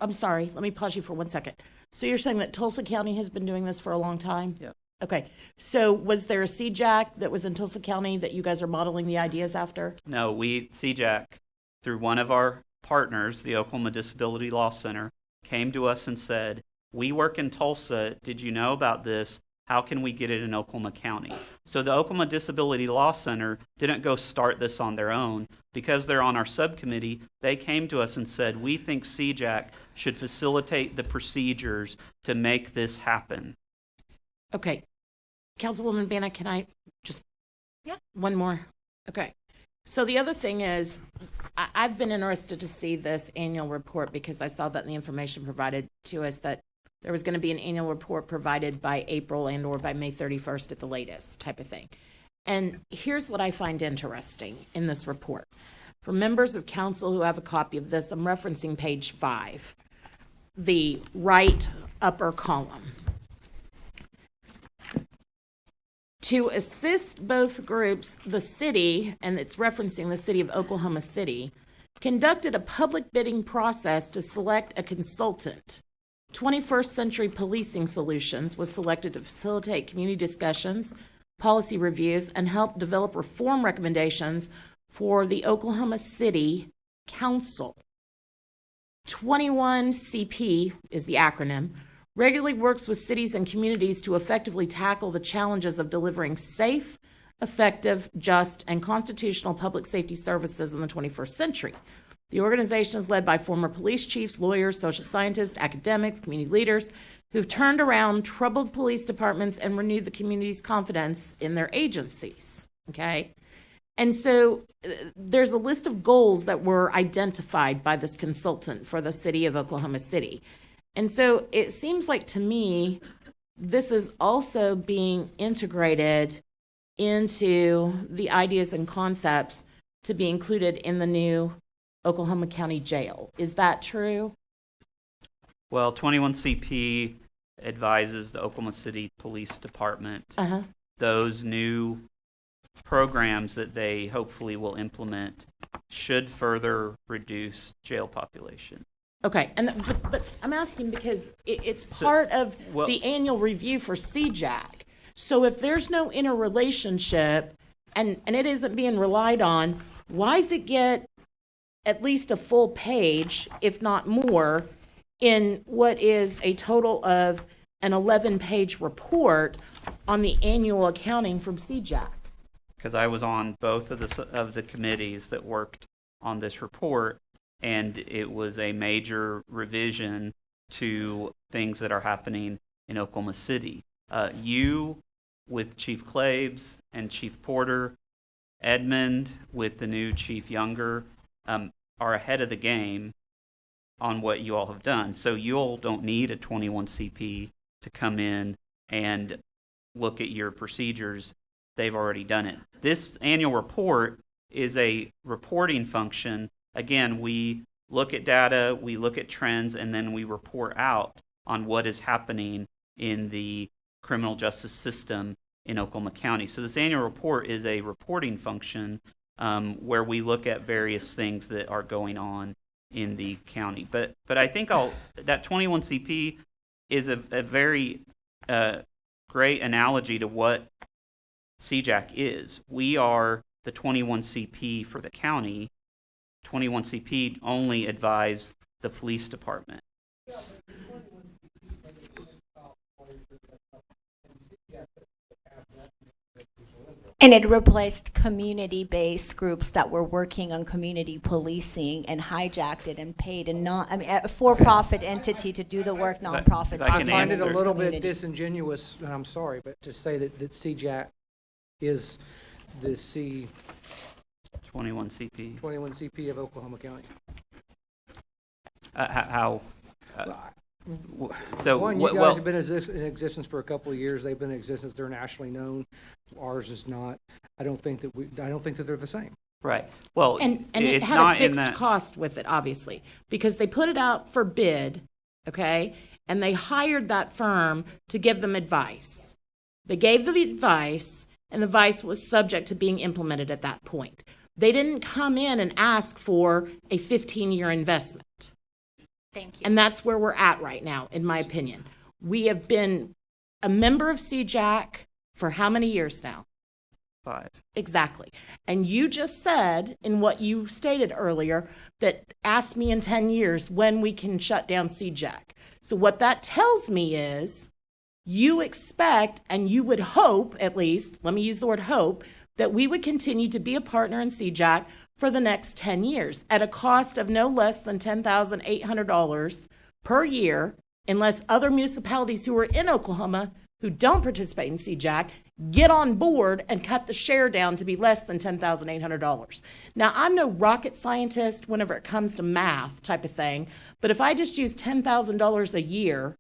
I'm sorry, let me pause you for 1 second. So you're saying that Tulsa County has been doing this for a long time? Yep. Okay, so was there a C-JAC that was in Tulsa County that you guys are modeling the ideas after? no, C-JAC, through one of our partners, the Oklahoma Disability Law Center, came to us and said, we work in Tulsa, did you know about this? How can we get it in Oklahoma County? So the Oklahoma Disability Law Center didn't go start this on their own. Because they're on our subcommittee, they came to us and said, we think C-JAC should facilitate the procedures to make this happen. Okay, Councilwoman Banna, can I just, one more? Okay, so the other thing is, I've been interested to see this annual report because I saw that in the information provided to us that there was going to be an annual report provided by April and or by May 31st at the latest type of thing. And here's what I find interesting in this report. For members of council who have a copy of this, I'm referencing page 5, the right upper column. To assist both groups, the city, and it's referencing the city of Oklahoma City, conducted a public bidding process to select a consultant. 21st Century Policing Solutions was selected to facilitate community discussions, policy reviews, and help develop reform recommendations for the Oklahoma City Council. 21CP is the acronym, regularly works with cities and communities to effectively tackle the challenges of delivering safe, effective, just, and constitutional public safety services in the 21st century. The organization is led by former police chiefs, lawyers, social scientists, academics, community leaders who've turned around troubled police departments and renewed the community's confidence in their agencies. Okay? And so there's a list of goals that were identified by this consultant for the city of Oklahoma City. And so it seems like to me, this is also being integrated into the ideas and concepts to be included in the new Oklahoma County Jail. Is that true? Well, 21CP advises the Oklahoma City Police Department. Those new programs that they hopefully will implement should further reduce jail population. Okay, and but I'm asking because it's part of the annual review for C-JAC. So if there's no interrelationship and it isn't being relied on, why does it get at least a full page, if not more, in what is a total of an 11-page report on the annual accounting from C-JAC? Because I was on both of the committees that worked on this report, and it was a major revision to things that are happening in Oklahoma City. You, with Chief Claves and Chief Porter, Edmund with the new Chief Younger, are ahead of the game on what you all have done. So you all don't need a 21CP to come in and look at your procedures. They've already done it. This annual report is a reporting function. Again, we look at data, we look at trends, and then we report out on what is happening in the criminal justice system in Oklahoma County. So this annual report is a reporting function where we look at various things that are going on in the county. But I think that 21CP is a very great analogy to what C-JAC is. We are the 21CP for the county. 21CP only advised the police department. And it replaced community-based groups that were working on community policing and hijacked it and paid a for-profit entity to do the work, nonprofits. I find it a little bit disingenuous, and I'm sorry, but to say that C-JAC is the 21CP of Oklahoma County. How? One, you guys have been in existence for a couple of years. They've been in existence. They're nationally known. Ours is not. I don't think that they're the same. Right. Well, and it had a fixed cost with it, obviously, because they put it out for bid, okay, and they hired that firm to give them advice. They gave the advice, and the advice was subject to being implemented at that point. They didn't come in and ask for a 15-year investment. Thank you. And that's where we're at right now, in my opinion. We have been a member of C-JAC for how many years now? 5. Exactly. And you just said in what you stated earlier that ask me in 10 years when we can shut down C-JAC. So what that tells me is you expect, and you would hope, at least, let me use the word hope, that we would continue to be a partner in C-JAC for the next 10 years at a cost of no less than $10,800 per year, unless other municipalities who are in Oklahoma who don't participate in C-JAC get on board and cut the share down to be less than $10,800. Now, I'm no rocket scientist whenever it comes to math type of thing, but if I just use $10,000 a year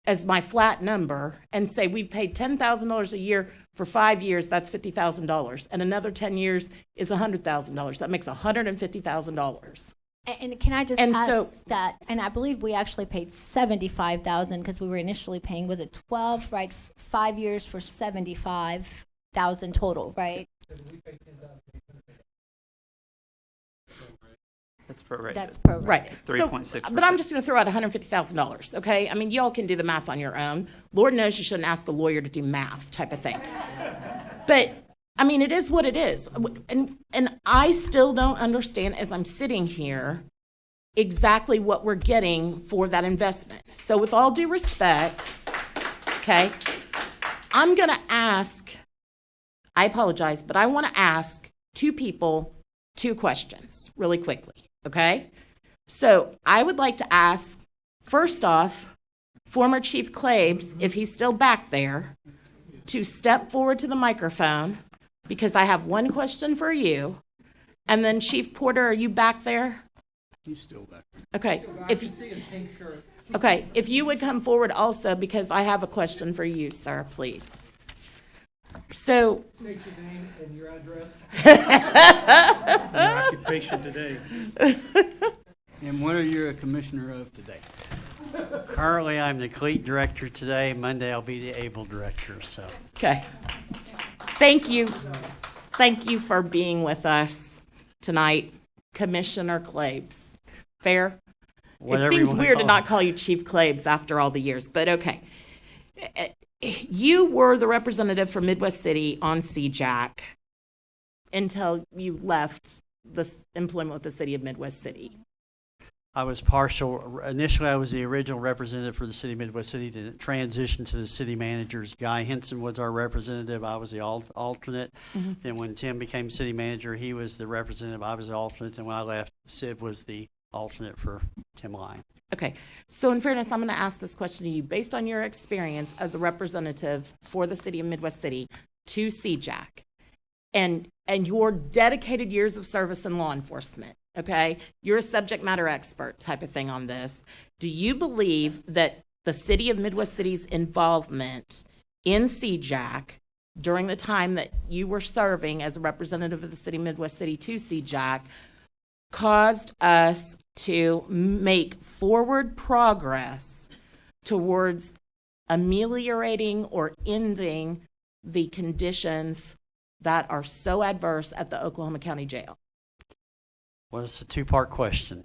as my flat number and say we've paid $10,000 a year for 5 years, that's $50,000, and another 10 years is $100,000. That makes $150,000. And can I just And ask so- that, and I believe we actually paid $75,000 because we were initially paying, was it 12, right? 5 years for $75,000 total, right? That's prorated. That's prorated. Right. So, 3.6%. but I'm just going to throw out $150,000, okay? I mean, y'all can do the math on your own. Lord knows you shouldn't ask a lawyer to do math type of thing. But, I mean, it is what it is. And I still don't understand, as I'm sitting here, exactly what we're getting for that investment. So with all due respect, okay, I'm going to ask, I apologize, but I want to ask two people 2 questions really quickly, okay? So I would like to ask, first off, former Chief Claves, if he's still back there, to step forward to the microphone, because I have one question for you. And then Chief Porter, are you back there? He's still back. Okay, if you would come forward also, because I have a question for you, sir, please. So, State your name and your address. Your occupation today. And what are you a commissioner of today? Currently, I'm the CLEAT director today. Monday, I'll be the ABLE director, so. okay. Thank you. Thank you for being with us tonight, Commissioner Claves. Fair? Whatever It you seems wanna weird to call not it. call you Chief Claves after all the years, but okay. You were the representative for Midwest City on C-JAC until you left the employment with the city of Midwest City. I was partial. Initially, I was the original representative for the city of Midwest City to transition to the city managers. Guy Henson was our representative. I was the alternate. Mhm. Then when Tim became city manager, he was the representative. I was the alternate. And when I left, Sid was the alternate for Tim Line. Okay, so in fairness, I'm going to ask this question to you. Based on your experience as a representative for the city of Midwest City to C-JAC and your dedicated years of service in law enforcement, okay, you're a subject matter expert type of thing on this. Do you believe that the city of Midwest City's involvement in C-JAC during the time that you were serving as a representative of the city of Midwest City to C-JAC caused us to make forward progress towards ameliorating or ending the conditions that are so adverse at the Oklahoma County Jail? Well, it's a 2-part question.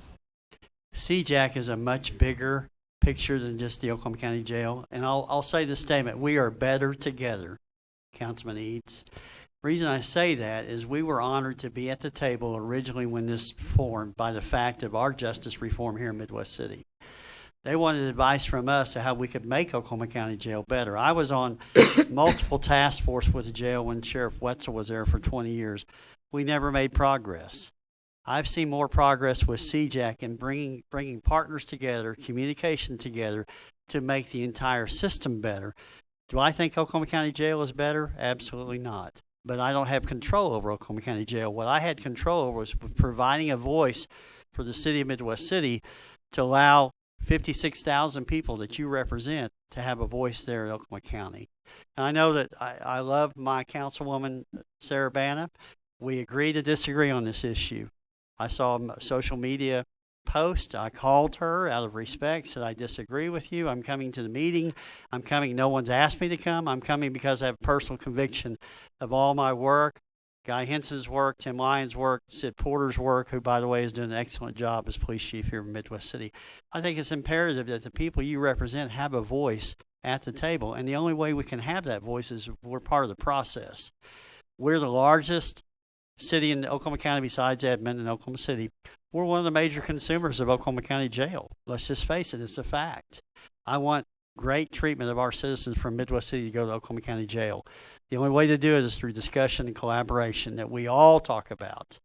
C-JAC is a much bigger picture than just the Oklahoma County Jail. And I'll say this statement: we are better together, Councilman Eads. The reason I say that is we were honored to be at the table originally when this formed by the fact of our justice reform here in Midwest City. They wanted advice from us to how we could make Oklahoma County Jail better. I was on multiple task force with the jail when Sheriff Wetzel was there for 20 years. We never made progress. I've seen more progress with C-JAC in bringing partners together, communication together to make the entire system better. Do I think Oklahoma County Jail is better? Absolutely not. But I don't have control over Oklahoma County Jail. What I had control over was providing a voice for the city of Midwest City to allow 56,000 people that you represent to have a voice there in Oklahoma County. And I know that I love my councilwoman, Sarah Banna. We agree to disagree on this issue. I saw a social media post. I called her out of respect, said, I disagree with you. I'm coming to the meeting. I'm coming. No one's asked me to come. I'm coming because I have personal conviction of all my work, Guy Henson's work, Tim Lyons' work, Sid Porter's work, who, by the way, is doing an excellent job as police chief here in Midwest City. I think it's imperative that the people you represent have a voice at the table, and the only way we can have that voice is we're part of the process. We're the largest city in Oklahoma County besides Edmond and Oklahoma City. We're one of the major consumers of Oklahoma County jail. Let's just face it, it's a fact. I want great treatment of our citizens from Midwest City to go to Oklahoma County Jail. The only way to do it is through discussion and collaboration that we all talk about.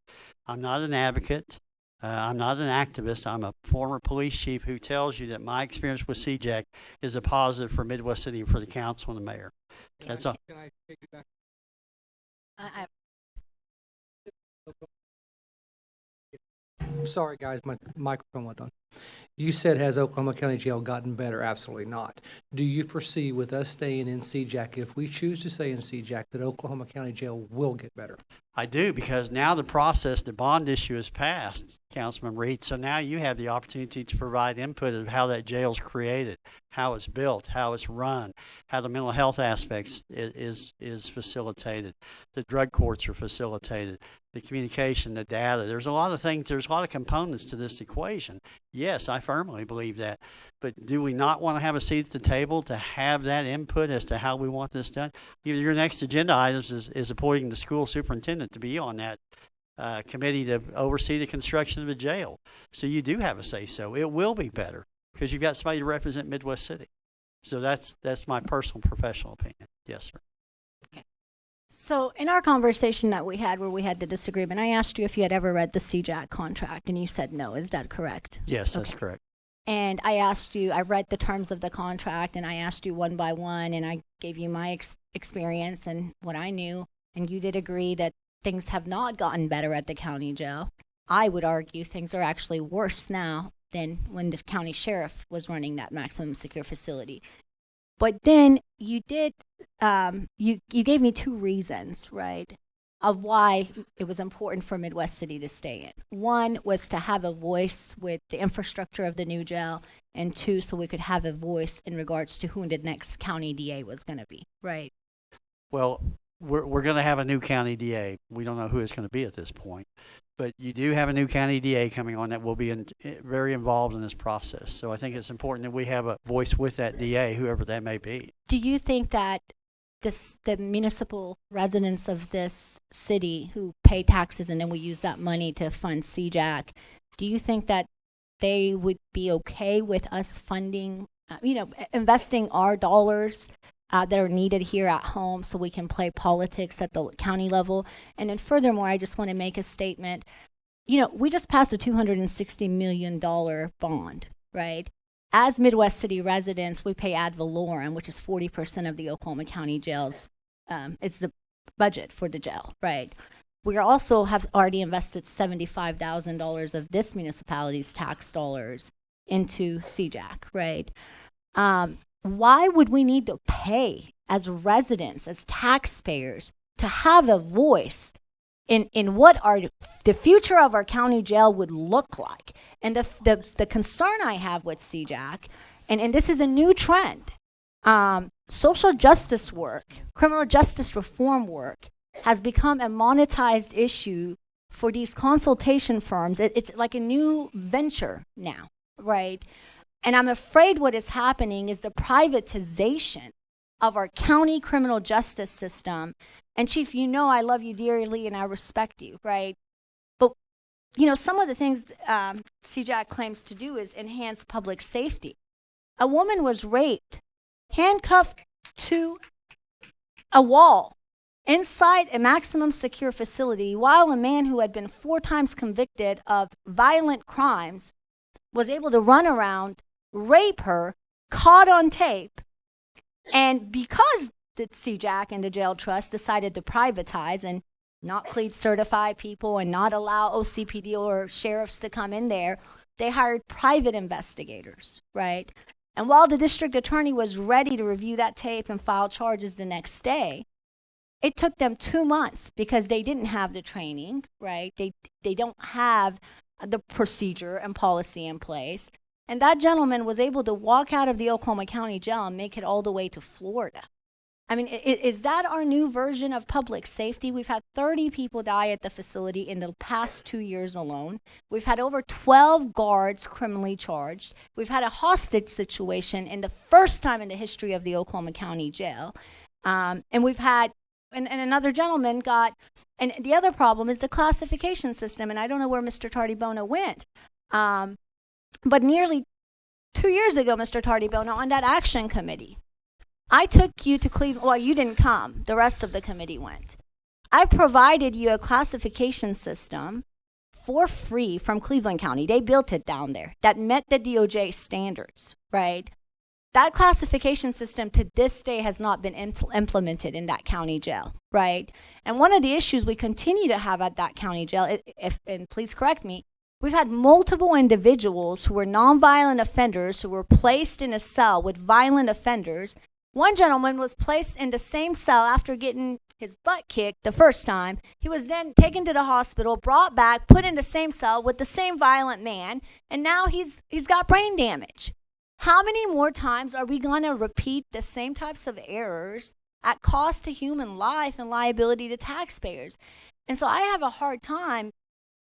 I'm not an advocate. I'm not an activist. I'm a former police chief who tells you that my experience with C-JAC is a positive for Midwest City and for the council and the mayor. That's all. Can I take you back? Sorry, guys, my microphone went on. You said, has Oklahoma County Jail gotten better? Absolutely not. Do you foresee with us staying in C-JAC, if we choose to stay in C-JAC, that Oklahoma County Jail will get better? I do, because now the process, the bond issue is passed, Councilman Reed. So now you have the opportunity to provide input of how that jail is created, how it's built, how it's run, how the mental health aspects is facilitated. The drug courts are facilitated, the communication, the data. There's a lot of things, there's a lot of components to this equation. Yes, I firmly believe that. But do we not want to have a seat at the table to have that input as to how we want this done? Your next agenda items is appointing the school superintendent to be on that committee to oversee the construction of the jail. So you do have a say-so. It will be better because you've got somebody to represent Midwest City. So that's my personal professional opinion. Yes, sir. So in our conversation that we had where we had the disagreement, I asked you if you had ever read the C-JAC contract, and you said no. Is that correct? Yes, that's correct. And I asked you, I read the terms of the contract, and I asked you one by one, and I gave you my experience and what I knew, and you did agree that things have not gotten better at the county jail. I would argue things are actually worse now than when the county sheriff was running that maximum secure facility. But then you did, you gave me two reasons, right, of why it was important for Midwest City to stay in. One was to have a voice with the infrastructure of the new jail, and two, so we could have a voice in regards to who the next county DA was going to be, right? Well, we're going to have a new county DA. We don't know who it's going to be at this point. But you do have a new county DA coming on that will be very involved in this process. So I think it's important that we have a voice with that DA, whoever that may be. Do you think that the municipal residents of this city who pay taxes and then we use that money to fund C-JAC, do you think that they would be okay with us funding, investing our dollars that are needed here at home so we can play politics at the county level? And then furthermore, I just want to make a statement. We just passed a $260 million bond, right? As Midwest City residents, we pay ad valorem, which is 40% of the Oklahoma County jails. It's the budget for the jail, right? We also have already invested $75,000 of this municipality's tax dollars into C-JAC, right? Why would we need to pay as residents, as taxpayers, to have a voice in what the future of our county jail would look like? And the concern I have with C-JAC, and this is a new trend, social justice work, criminal justice reform work has become a monetized issue for these consultation firms. It's like a new venture now, right? And I'm afraid what is happening is the privatization of our county criminal justice system. And Chief, I love you dearly and I respect you, right? But, some of the things C-JAC claims to do is enhance public safety. A woman was raped, handcuffed to a wall inside a maximum secure facility while a man who had been 4 times convicted of violent crimes was able to run around, rape her, caught on tape. And because the C-JAC and the jail trust decided to privatize and not plead certify people and not allow OCPD or sheriffs to come in there, they hired private investigators, right? And while the district attorney was ready to review that tape and file charges the next day, it took them 2 months because they didn't have the training, right? They don't have the procedure and policy in place. And that gentleman was able to walk out of the Oklahoma County jail and make it all the way to Florida. I mean, is that our new version of public safety? We've had 30 people die at the facility in the past 2 years alone. We've had over 12 guards criminally charged. We've had a hostage situation in the first time in the history of the Oklahoma County Jail. And we've had, and another gentleman got, and the other problem is the classification system, and I don't know where Mr. Tardibono went. But nearly 2 years ago, Mr. Tardibono, on that action committee, I took you to Cleveland. Well, you didn't come. The rest of the committee went. I provided you a classification system for free from Cleveland County. They built it down there that met the DOJ standards, right? That classification system to this day has not been implemented in that county jail, right? And one of the issues we continue to have at that county jail, and please correct me, we've had multiple individuals who were nonviolent offenders who were placed in a cell with violent offenders. One gentleman was placed in the same cell after getting his butt kicked the first time. He was then taken to the hospital, brought back, put in the same cell with the same violent man, and now he's got brain damage. How many more times are we going to repeat the same types of errors at cost to human life and liability to taxpayers? And so I have a hard time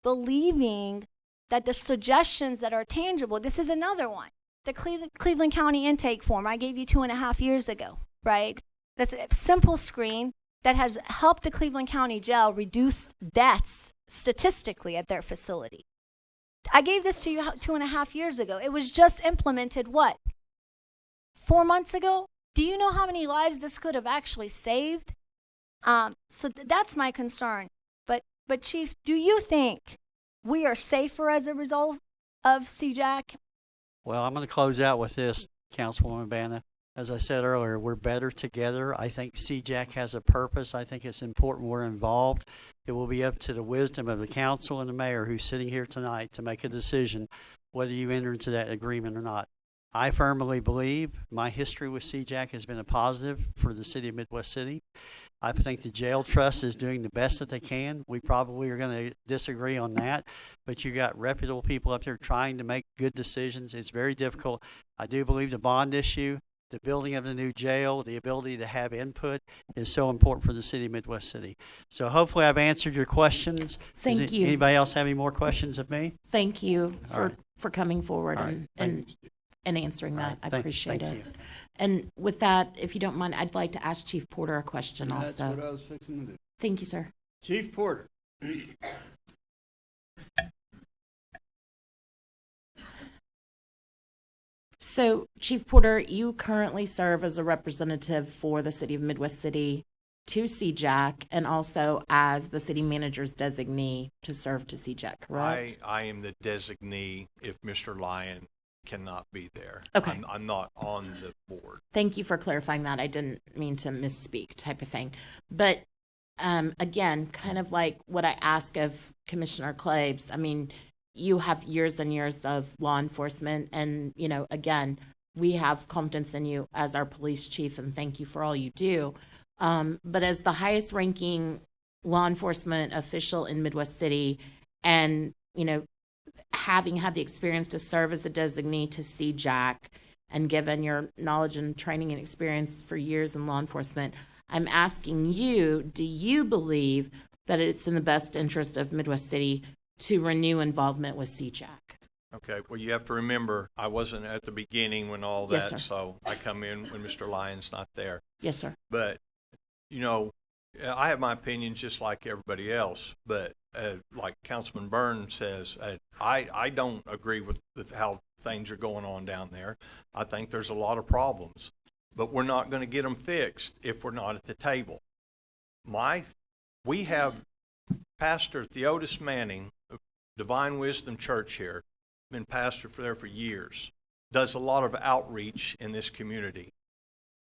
believing that the suggestions that are tangible, this is another one. The Cleveland County intake form I gave you 2.5 years ago, right? That's a simple screen that has helped the Cleveland County Jail reduce deaths statistically at their facility. I gave this to you 2.5 years ago. It was just implemented, what, 4 months ago? Do you know how many lives this could have actually saved? So that's my concern. But Chief, do you think we are safer as a result of C-JAC? Well, I'm going to close out with this, Councilwoman Banna. As I said earlier, we're better together. I think C-JAC has a purpose. I think it's important we're involved. It will be up to the wisdom of the council and the mayor who's sitting here tonight to make a decision whether you enter into that agreement or not. I firmly believe my history with C-JAC has been a positive for the city of Midwest City. I think the jail trust is doing the best that they can. We probably are going to disagree on that, but you got reputable people up there trying to make good decisions. It's very difficult. I do believe the bond issue, the building of the new jail, the ability to have input is so important for the city of Midwest City. So hopefully I've answered your questions. Thank you. Anybody else have any more questions of me? Thank you All for coming forward right. and answering that. I appreciate thank it. you. And with that, if you don't mind, I'd like to ask Chief Porter a question also. That's what I was fixing to do. Thank you, sir. Chief Porter. So, Chief Porter, you currently serve as a representative for the city of Midwest City to C-JAC and also as the city manager's designee to serve to C-JAC, correct? I am the designee if Mr. Lyon cannot be there. Okay. I'm not on the board. Thank you for clarifying that. I didn't mean to misspeak type of thing. But again, kind of like what I ask of Commissioner Claves, I mean, you have years and years of law enforcement and, you know, again, we have confidence in you as our police chief and thank you for all you do. But as the highest ranking law enforcement official in Midwest City and, you know, having had the experience to serve as a designee to C-JAC and given your knowledge and training and experience for years in law enforcement, I'm asking you, do you believe that it's in the best interest of Midwest City to renew involvement with C-JAC? Okay, well, you have to remember, I wasn't at the beginning when all that, Yes, sir. so I come in when Mr. Lyon's not there. Yes, sir. But, you know, I have my opinions just like everybody else, but like Councilman Burns says, I don't agree with how things are going on down there. I think there's a lot of problems, but we're not going to get them fixed if we're not at the table. We have Pastor Theodis Manning of Divine Wisdom Church here, been pastor there for years, does a lot of outreach in this community.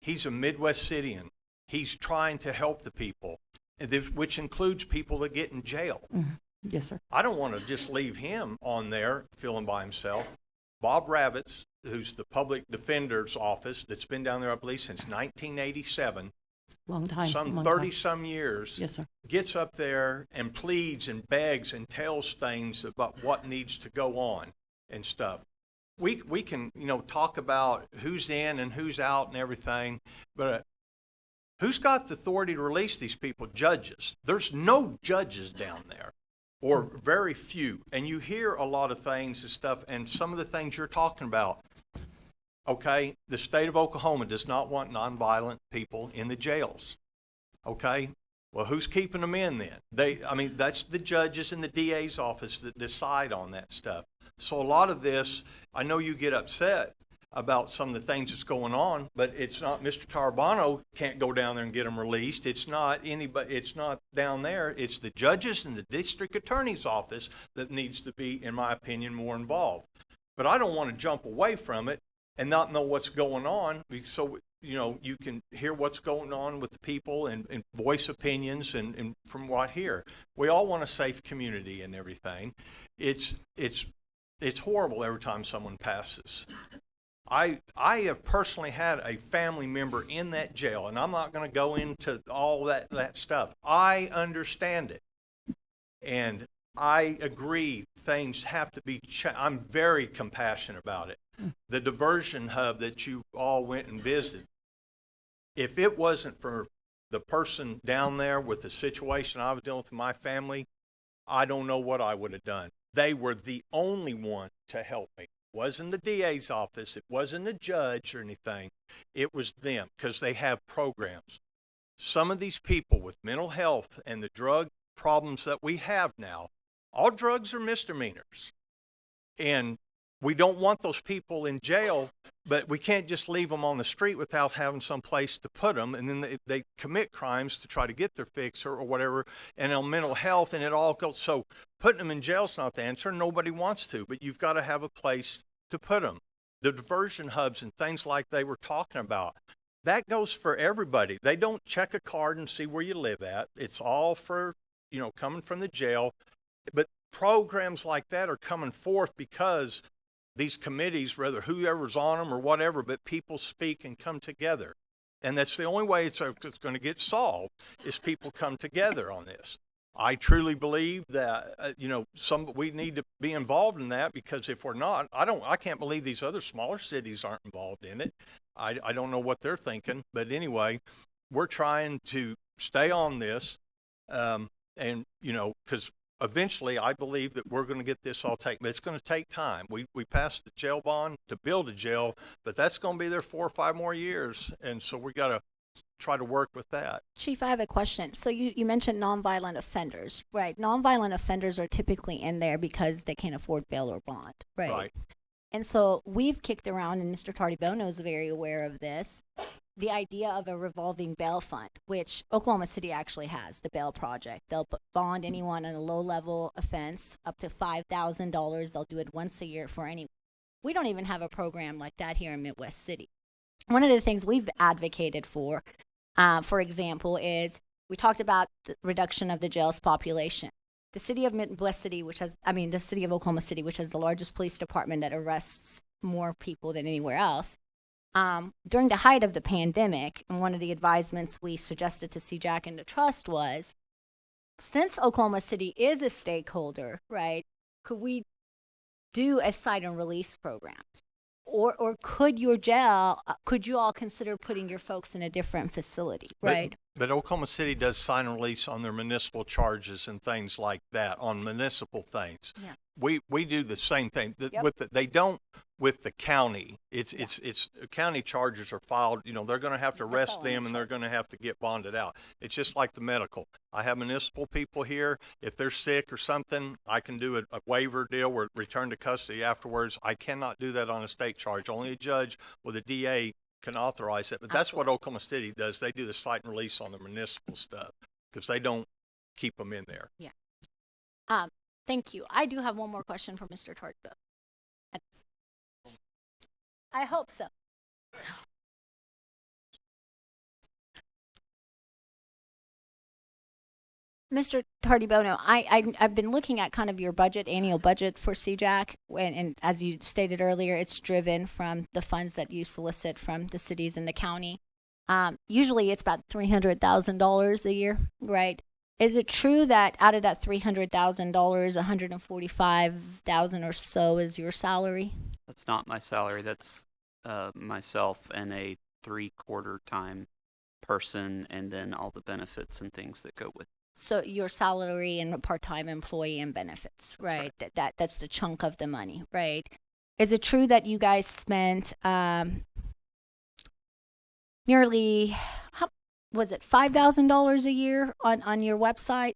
He's a Midwest Citian. He's trying to help the people, which includes people that get in jail. Mm-hmm. Yes, sir. I don't want to just leave him on there feeling by himself. Bob Ravitz, who's the public defender's office that's been down there, I believe, since 1987. Long time. Some long 30-some years. Yes, sir. Gets up there and pleads and begs and tells things about what needs to go on and stuff. We can, you know, talk about who's in and who's out and everything, but Who's got the authority to release these people? Judges. There's no judges down there, or very few. And you hear a lot of things and stuff, and some of the things you're talking about. Okay, the state of Oklahoma does not want nonviolent people in the jails. Okay, well, who's keeping them in then? That's the judges and the DA's office that decide on that stuff. So a lot of this, I know you get upset about some of the things that's going on, but it's not Mr. Tarbano can't go down there and get them released. It's not anybody. It's not down there. It's the judges and the district attorney's office that needs to be, in my opinion, more involved. But I don't want to jump away from it and not know what's going on, so you can hear what's going on with the people and voice opinions. And from what I hear, we all want a safe community and everything. It's horrible every time someone passes. I have personally had a family member in that jail, and I'm not going to go into all that stuff. I understand it, and I agree things have to be I'm very compassionate about it. The diversion hub that you all went and visited, if it wasn't for the person down there with the situation I was dealing with my family, I don't know what I would have done. They were the only one to help me. It wasn't the DA's office. It wasn't the judge or anything. It was them, because they have programs. Some of these people with mental health and the drug problems that we have now, all drugs are misdemeanors. And we don't want those people in jail, but we can't just leave them on the street without having some place to put them. And then they commit crimes to try to get their fix or whatever, and on mental health, and it all goes. So putting them in jail is not the answer. Nobody wants to, but you've got to have a place to put them. The diversion hubs and things like they were talking about, that goes for everybody. They don't check a card and see where you live at. It's all for, coming from the jail. But programs like that are coming forth because these committees, whether whoever's on them or whatever, but people speak and come together. And that's the only way it's going to get solved, is people come together on this. I truly believe that, we need to be involved in that, because if we're not, I can't believe these other smaller cities aren't involved in it. I don't know what they're thinking, but anyway, we're trying to stay on this, because eventually, I believe that we're going to get this all taken. But it's going to take time. We passed the jail bond to build a jail, but that's going to be there 4 or 5 more years, and so we got to try to work with that. Chief, I have a question. So you mentioned nonviolent offenders, right? Nonviolent offenders are typically in there because they can't afford bail or bond, right? Right. And so we've kicked around, and Mr. Tardibono is very aware of this, the idea of a revolving bail fund, which Oklahoma City actually has, the bail project. They'll bond anyone on a low-level offense up to $5,000. They'll do it once a year for anyone. We don't even have a program like that here in Midwest City. One of the things we've advocated for example, is we talked about the reduction of the jail's population. The city of Midwest City, the city of Oklahoma City, which has the largest police department that arrests more people than anywhere else, during the height of the pandemic, and one of the advisements we suggested to C-JAC and the trust was, since Oklahoma City is a stakeholder, right, could we do a cite and release program? Or could you all consider putting your folks in a different facility, right? But Oklahoma City does sign and release on their municipal charges and things like that, on municipal things. Yeah. We do the same thing. Yep. They don't with the county. It's county charges are filed. They're going to have to arrest them, and they're going to have to get bonded out. It's just like the medical. I have municipal people here. If they're sick or something, I can do a waiver deal where return to custody afterwards. I cannot do that on a state charge. Only a judge with a DA can authorize it. But that's what Oklahoma City does. They do the cite and release on the municipal stuff, because they don't keep them in there. Yeah. Thank you. I do have one more question for Mr. Tardibono. I hope so. Mr. Tardibono, I've been looking at kind of your annual budget for C-JAC, and as you stated earlier, it's driven from the funds that you solicit from the cities and the county. Usually it's about $300,000 a year, right? Is it true that out of that $300,000, $145,000 or so is your salary? That's not my salary. That's myself and a 3/4 time person, and then all the benefits and things that go with it. So your salary and a part-time employee and benefits, right? That's the chunk of the money, right? Is it true that you guys spent nearly, was it $5,000 a year on your website?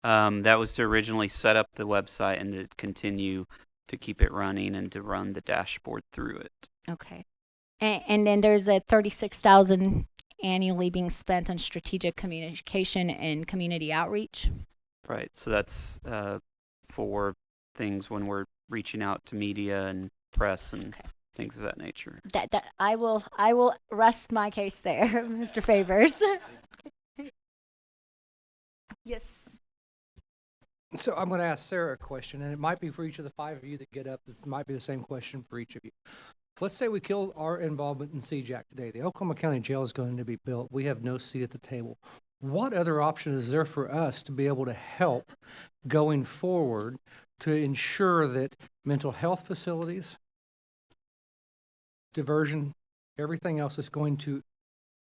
That was to originally set up the website and to continue to keep it running and to run the dashboard through it. Okay. And then there's a $36,000 annually being spent on strategic communication and community outreach. Right. So that's for things when we're reaching out to media and press and things of that nature. That I will rest my case there, Mr. Favors. Yes. So I'm going to ask Sarah a question, and it might be for each of the five of you that get up. It might be the same question for each of you. Let's say we kill our involvement in C-JAC today. The Oklahoma County Jail is going to be built. We have no seat at the table. What other option is there for us to be able to help going forward to ensure that mental health facilities, diversion, everything else is going to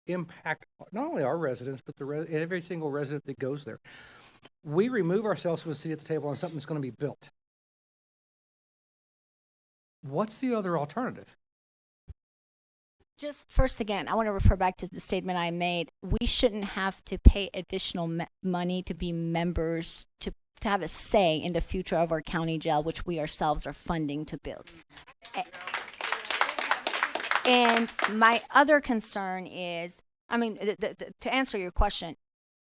impact not only our residents, but every single resident that goes there? We remove ourselves from a seat at the table on something that's going to be built. What's the other alternative? Just first, again, I want to refer back to the statement I made. We shouldn't have to pay additional money to be members, to have a say in the future of our county jail, which we ourselves are funding to build. And my other concern is, I mean, to answer your question,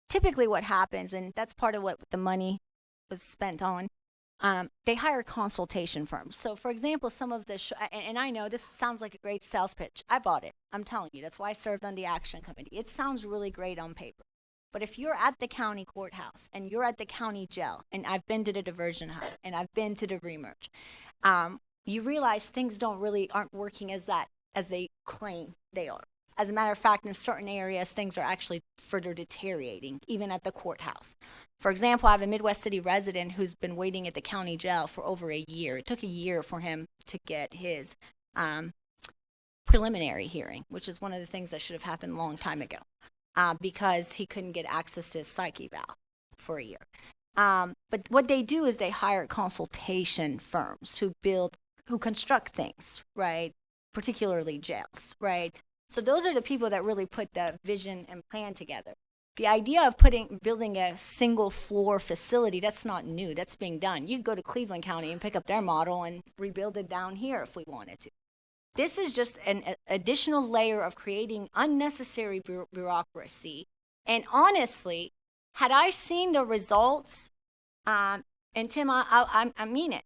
typically what happens, and that's part of what the money was spent on, they hire consultation firms. So, for example, some of the, and I know this sounds like a great sales pitch. I bought it. I'm telling you. That's why I served on the action committee. It sounds really great on paper. But if you're at the county courthouse and you're at the county jail, and I've been to the diversion hub and I've been to the remerge, you realize things aren't working as they claim they are. As a matter of fact, in certain areas, things are actually further deteriorating, even at the courthouse. For example, I have a Midwest City resident who's been waiting at the county jail for over a year. It took a year for him to get his preliminary hearing, which is one of the things that should have happened a long time ago, because he couldn't get access to his psych eval for a year. But what they do is they hire consultation firms who construct things, right? Particularly jails, right? So those are the people that really put the vision and plan together. The idea of building a single floor facility, that's not new. That's being done. You could go to Cleveland County and pick up their model and rebuild it down here if we wanted to. This is just an additional layer of creating unnecessary bureaucracy. And honestly, had I seen the results, and Tim, I mean it,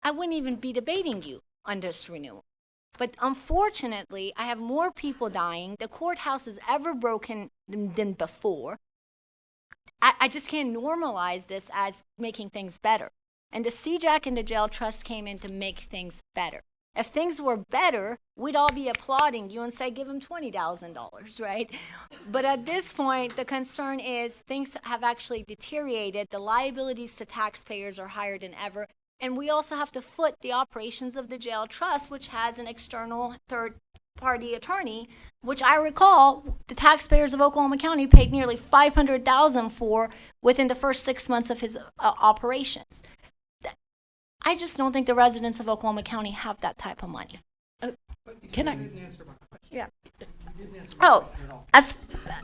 I wouldn't even be debating you on this renewal. But unfortunately, I have more people dying. The courthouse is ever broken than before. I just can't normalize this as making things better. And the C-JAC and the jail trust came in to make things better. If things were better, we'd all be applauding you and say, give them $20,000, right? But at this point, the concern is things have actually deteriorated. The liabilities to taxpayers are higher than ever. And we also have to foot the operations of the jail trust, which has an external third-party attorney, which I recall the taxpayers of Oklahoma County paid nearly $500,000 for within the first 6 months of his operations. I just don't think the residents of Oklahoma County have that type of money. Can I? Yeah.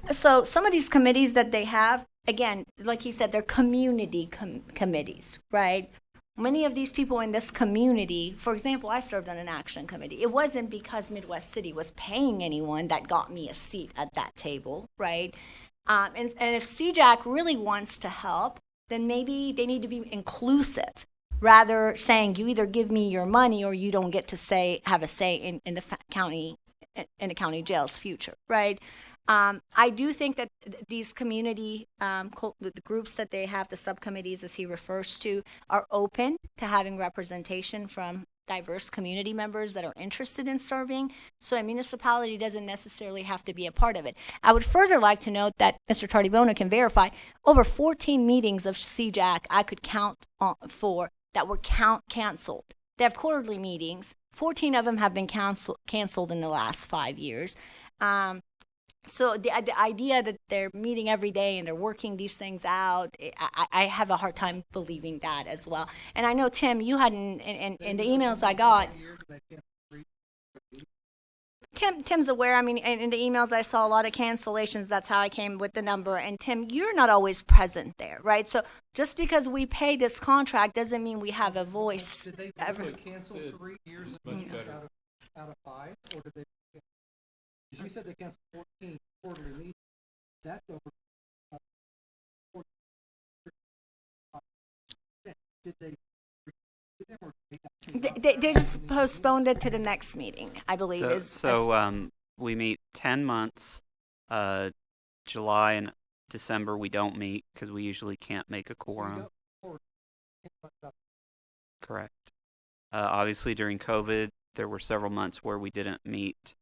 So some of these committees that they have, again, like he said, they're community committees, right? Many of these people in this community, for example, I served on an action committee. It wasn't because Midwest City was paying anyone that got me a seat at that table, right? And if C-JAC really wants to help, then maybe they need to be inclusive, rather saying you either give me your money or you don't get to have a say in the county jail's future, right? I do think that these community the groups that they have, the subcommittees as he refers to, are open to having representation from diverse community members that are interested in serving. So a municipality doesn't necessarily have to be a part of it. I would further like to note that Mr. Tardibona can verify over 14 meetings of C-JAC I could count for that were canceled. They have quarterly meetings. 14 of them have been canceled in the last 5 years. So the idea that they're meeting every day and they're working these things out, I have a hard time believing that as well. And I know, Tim, you had in the emails I got, Tim's aware. I mean, in the emails I saw a lot of cancellations. That's how I came with the number. And Tim, you're not always present there, right? So just because we pay this contract doesn't mean we have a voice. Did they cancel 3 years out of 5, or did they? Because you said they canceled 14 quarterly meetings. That's over. Did they? They just postponed it to the next meeting, I believe. We meet 10 months. July and December we don't meet because we usually can't make a quorum. Correct. Obviously during COVID, there were several months where we didn't meet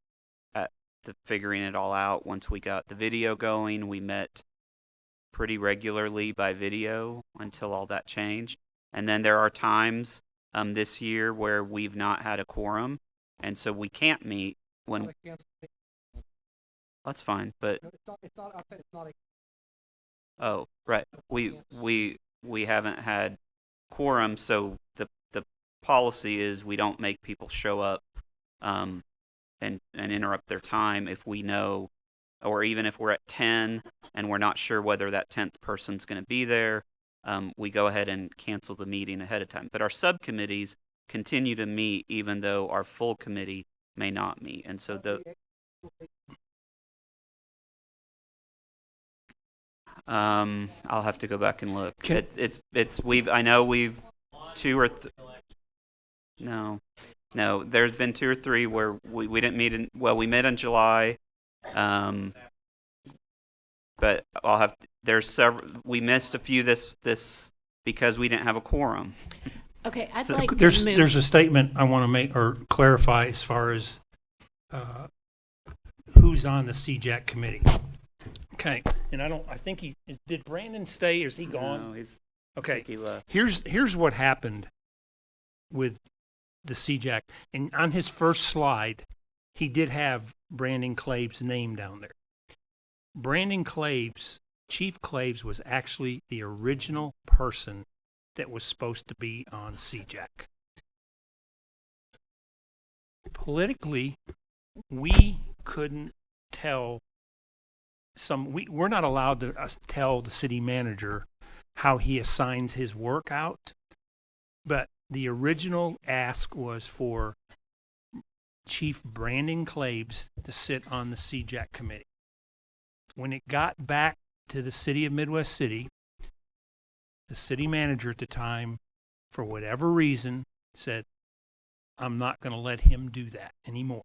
at the figuring it all out. Once we got the video going, we met pretty regularly by video until all that changed. And then there are times this year where we've not had a quorum, and so we can't meet when. That's fine, but. Oh, right. We haven't had quorum, so the policy is we don't make people show up and interrupt their time if we know, or even if we're at 10 and we're not sure whether that 10th person's going to be there. We go ahead and cancel the meeting ahead of time. But our subcommittees continue to meet even though our full committee may not meet. And so I'll have to go back and look. I know we've no, there's been 2 or 3 where we didn't meet we met in July. But there's several. We missed a few this because we didn't have a quorum. Okay, there's a statement I want to make or clarify as far as who's on the C-JAC committee. Okay, and I think did Brandon stay or is he gone? No, okay. He left. Here's what happened with the C-JAC, and on his first slide, he did have Brandon Clave's name down there. Brandon Claves, Chief Claves, was actually the original person that was supposed to be on C-JAC. Politically, we couldn't tell we're not allowed to tell the city manager how he assigns his work out, but the original ask was for Chief Brandon Claves to sit on the C-JAC committee. When it got back to the city of Midwest City, the city manager at the time, for whatever reason, said, I'm not going to let him do that anymore.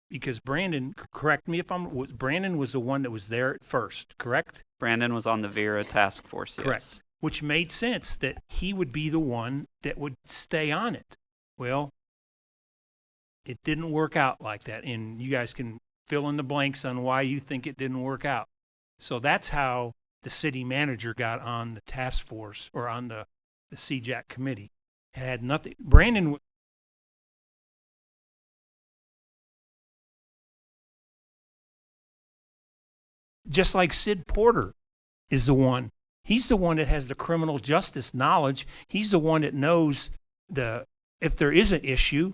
Because Brandon, correct me if Brandon was the one that was there at first, correct? Brandon was on the Vera task force, yes. Correct. Which made sense that he would be the one that would stay on it. Well, it didn't work out like that, and you guys can fill in the blanks on why you think it didn't work out. So that's how the city manager got on the task force or on the C-JAC committee. It had nothing. Brandon. Just like Sid Porter is the one. He's the one that has the criminal justice knowledge. He's the one that knows if there is an issue.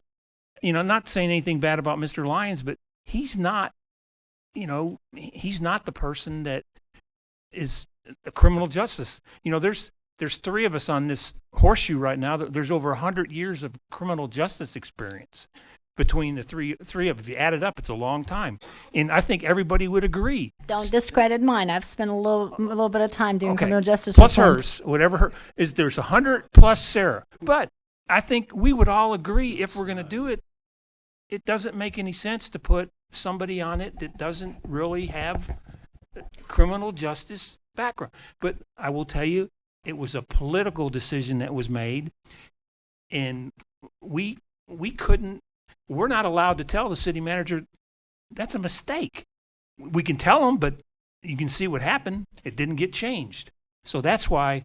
I'm not saying anything bad about Mr. Lyons, but he's not, he's not the person that is the criminal justice. There's 3 of us on this horseshoe right now. There's over 100 years of criminal justice experience between the three of. If you add it up, it's a long time, and I think everybody would agree. Don't discredit mine. I've spent a little bit of time doing criminal justice plus reform. Hers, whatever there's 100 plus Sarah, but I think we would all agree if we're going to do it. It doesn't make any sense to put somebody on it that doesn't really have criminal justice background. But I will tell you, it was a political decision that was made, and we couldn't. We're not allowed to tell the city manager that's a mistake. We can tell them, but you can see what happened. It didn't get changed. So that's why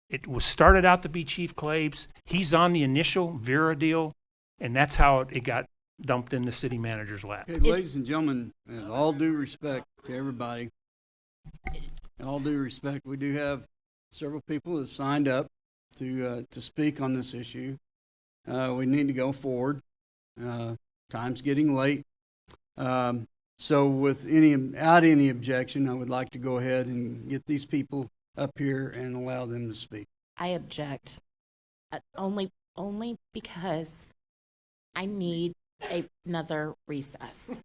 it was started out to be Chief Claves. He's on the initial Vera deal, and that's how it got dumped in the city manager's lap. Okay, ladies and gentlemen, with all due respect to everybody, all due respect, we do have several people that signed up to speak on this issue. We need to go forward. Time's getting late. So without any objection, I would like to go ahead and get these people up here and allow them to speak. I object, only because I need another recess.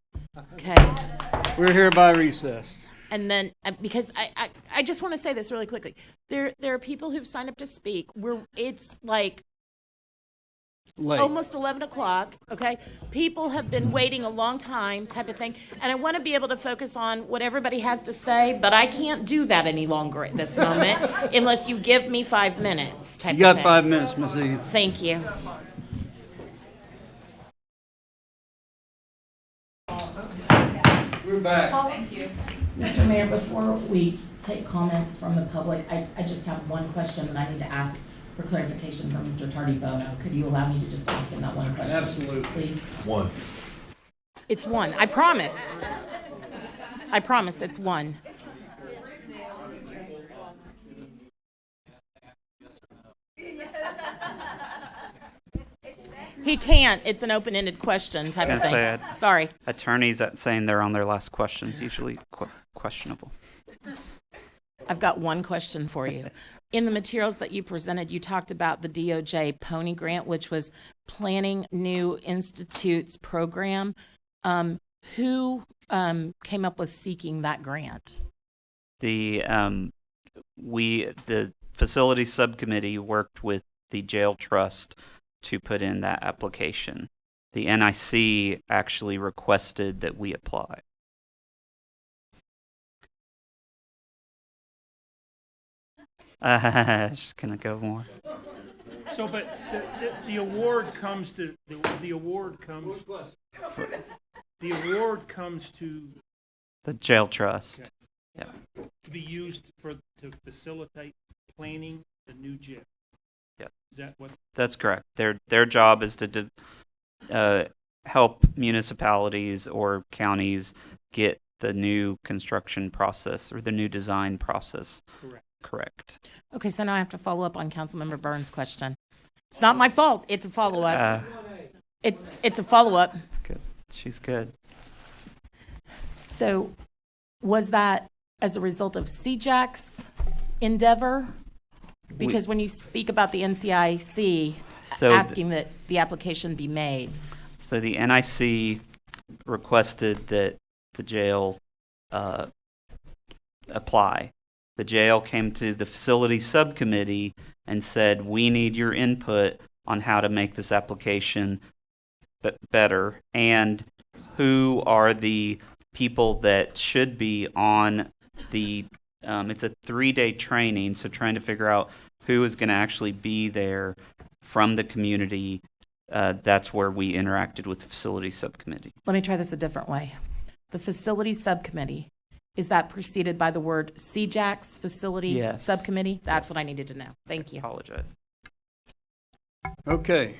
Okay. We're hereby recessed. And then, because I just want to say this really quickly. There are people who've signed up to speak. It's like Late. almost 11 o'clock, okay? People have been waiting a long time type of thing. And I want to be able to focus on what everybody has to say, but I can't do that any longer at this moment unless you give me 5 minutes type You got of thing. 5 minutes, Ms. Edith. Thank you. We're back. Thank you. Mr. Mayor, before we take comments from the public, I just have one question that I need to ask for clarification from Mr. Tardy Bono. Could you allow me to just ask him that one question? Absolutely. Please? One. It's one. I promise. I promise it's one. He can't. It's an open-ended question type of thing. Sorry. Attorneys that saying they're on their last questions usually questionable. I've got one question for you. In the materials that you presented, you talked about the DOJ Pony Grant, which was Planning New Institutes Program. Who came up with seeking that grant? The facility subcommittee worked with the jail trust to put in that application. The NIC actually requested that we apply. Just gonna go more. So, but the award comes to, the award comes to The jail trust. Yeah. to be used to facilitate planning the new jail. Yeah. Is that what? That's correct. Their job is to help municipalities or counties get the new construction process or the new design process correct. Okay, so now I have to follow up on Councilmember Burns' question. It's not my fault. It's a follow-up. It's a follow-up. It's good. She's good. So was that as a result of C-JAC's endeavor? Because when you speak about the NCIC asking that the application be made. So the NIC requested that the jail apply. The jail came to the facility subcommittee and said, we need your input on how to make this application better, and who are the people that should be on the, it's a 3-day training, so trying to figure out who is going to actually be there from the community. That's where we interacted with the facility subcommittee. Let me try this a different way. The facility subcommittee, is that preceded by the word C-JAC's facility subcommittee? That's what I needed to know. Thank you. Apologize. Okay.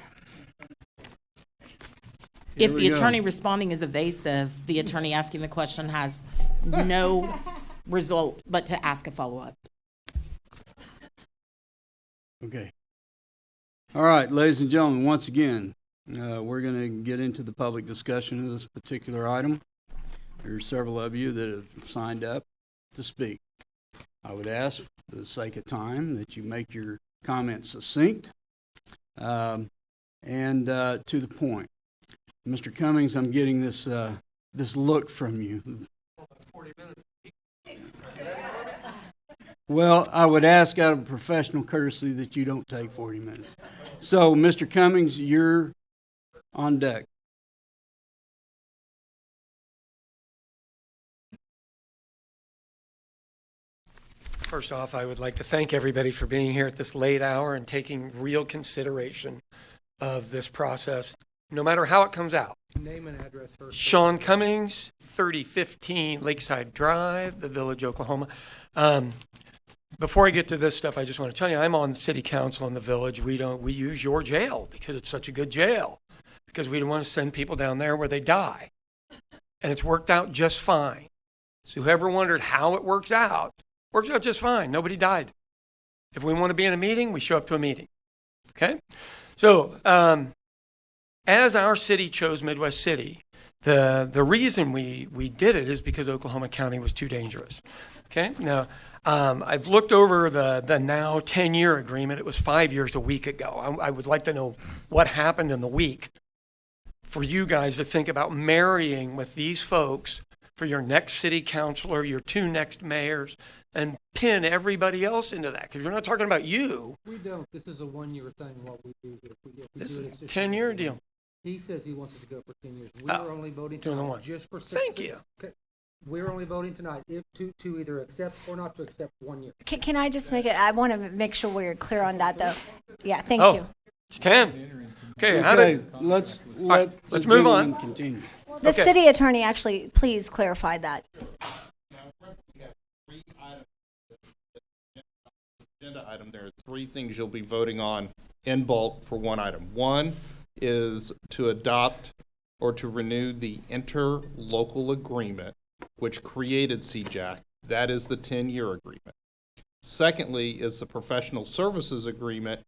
If the attorney responding is evasive, the attorney asking the question has no result but to ask a follow-up. Okay. All right, ladies and gentlemen, once again, we're going to get into the public discussion of this particular item. There are several of you that have signed up to speak. I would ask, for the sake of time, that you make your comments succinct and to the point. Mr. Cummings, I'm getting this look from you. 40 minutes. Well, I would ask out of professional courtesy that you don't take 40 minutes. So, Mr. Cummings, you're on deck. First off, I would like to thank everybody for being here at this late hour and taking real consideration of this process, no matter how it comes out. Name and address first. Sean Cummings, 3015 Lakeside Drive, the Village, Oklahoma. Before I get to this stuff, I just want to tell you, I'm on the city council in the Village. We use your jail because it's such a good jail. because we don't want to send people down there where they die. And it's worked out just fine. So whoever wondered how it works out just fine. Nobody died. If we want to be in a meeting, we show up to a meeting. Okay? So, as our city chose Midwest City, the reason we did it is because Oklahoma County was too dangerous. Okay? Now, I've looked over the now 10-year agreement. It was 5 years a week ago. I would like to know what happened in the week for you guys to think about marrying with these folks for your next city councilor, your 2 next mayors, and pin everybody else into that. Because we're not talking about you. We don't. This is a 1-year thing, what we do. This is a 10-year deal. He says he wants us to go for 10 years. We're only voting doing the tonight one. just for 6. Thank you. Okay. We're only voting tonight if to either accept or not to accept 1 year. Can I just make it, I want to make sure we're clear on that, though. Yeah, thank Oh, you. it's 10. Okay, let's right, let let's the move gentleman on. continue. The Okay. city attorney, actually, please clarify that. Agenda item, there are 3 things you'll be voting on in bulk for one item. One is to adopt or to renew the interlocal agreement which created C-JAC. That is the 10-year agreement. Secondly is the professional services agreement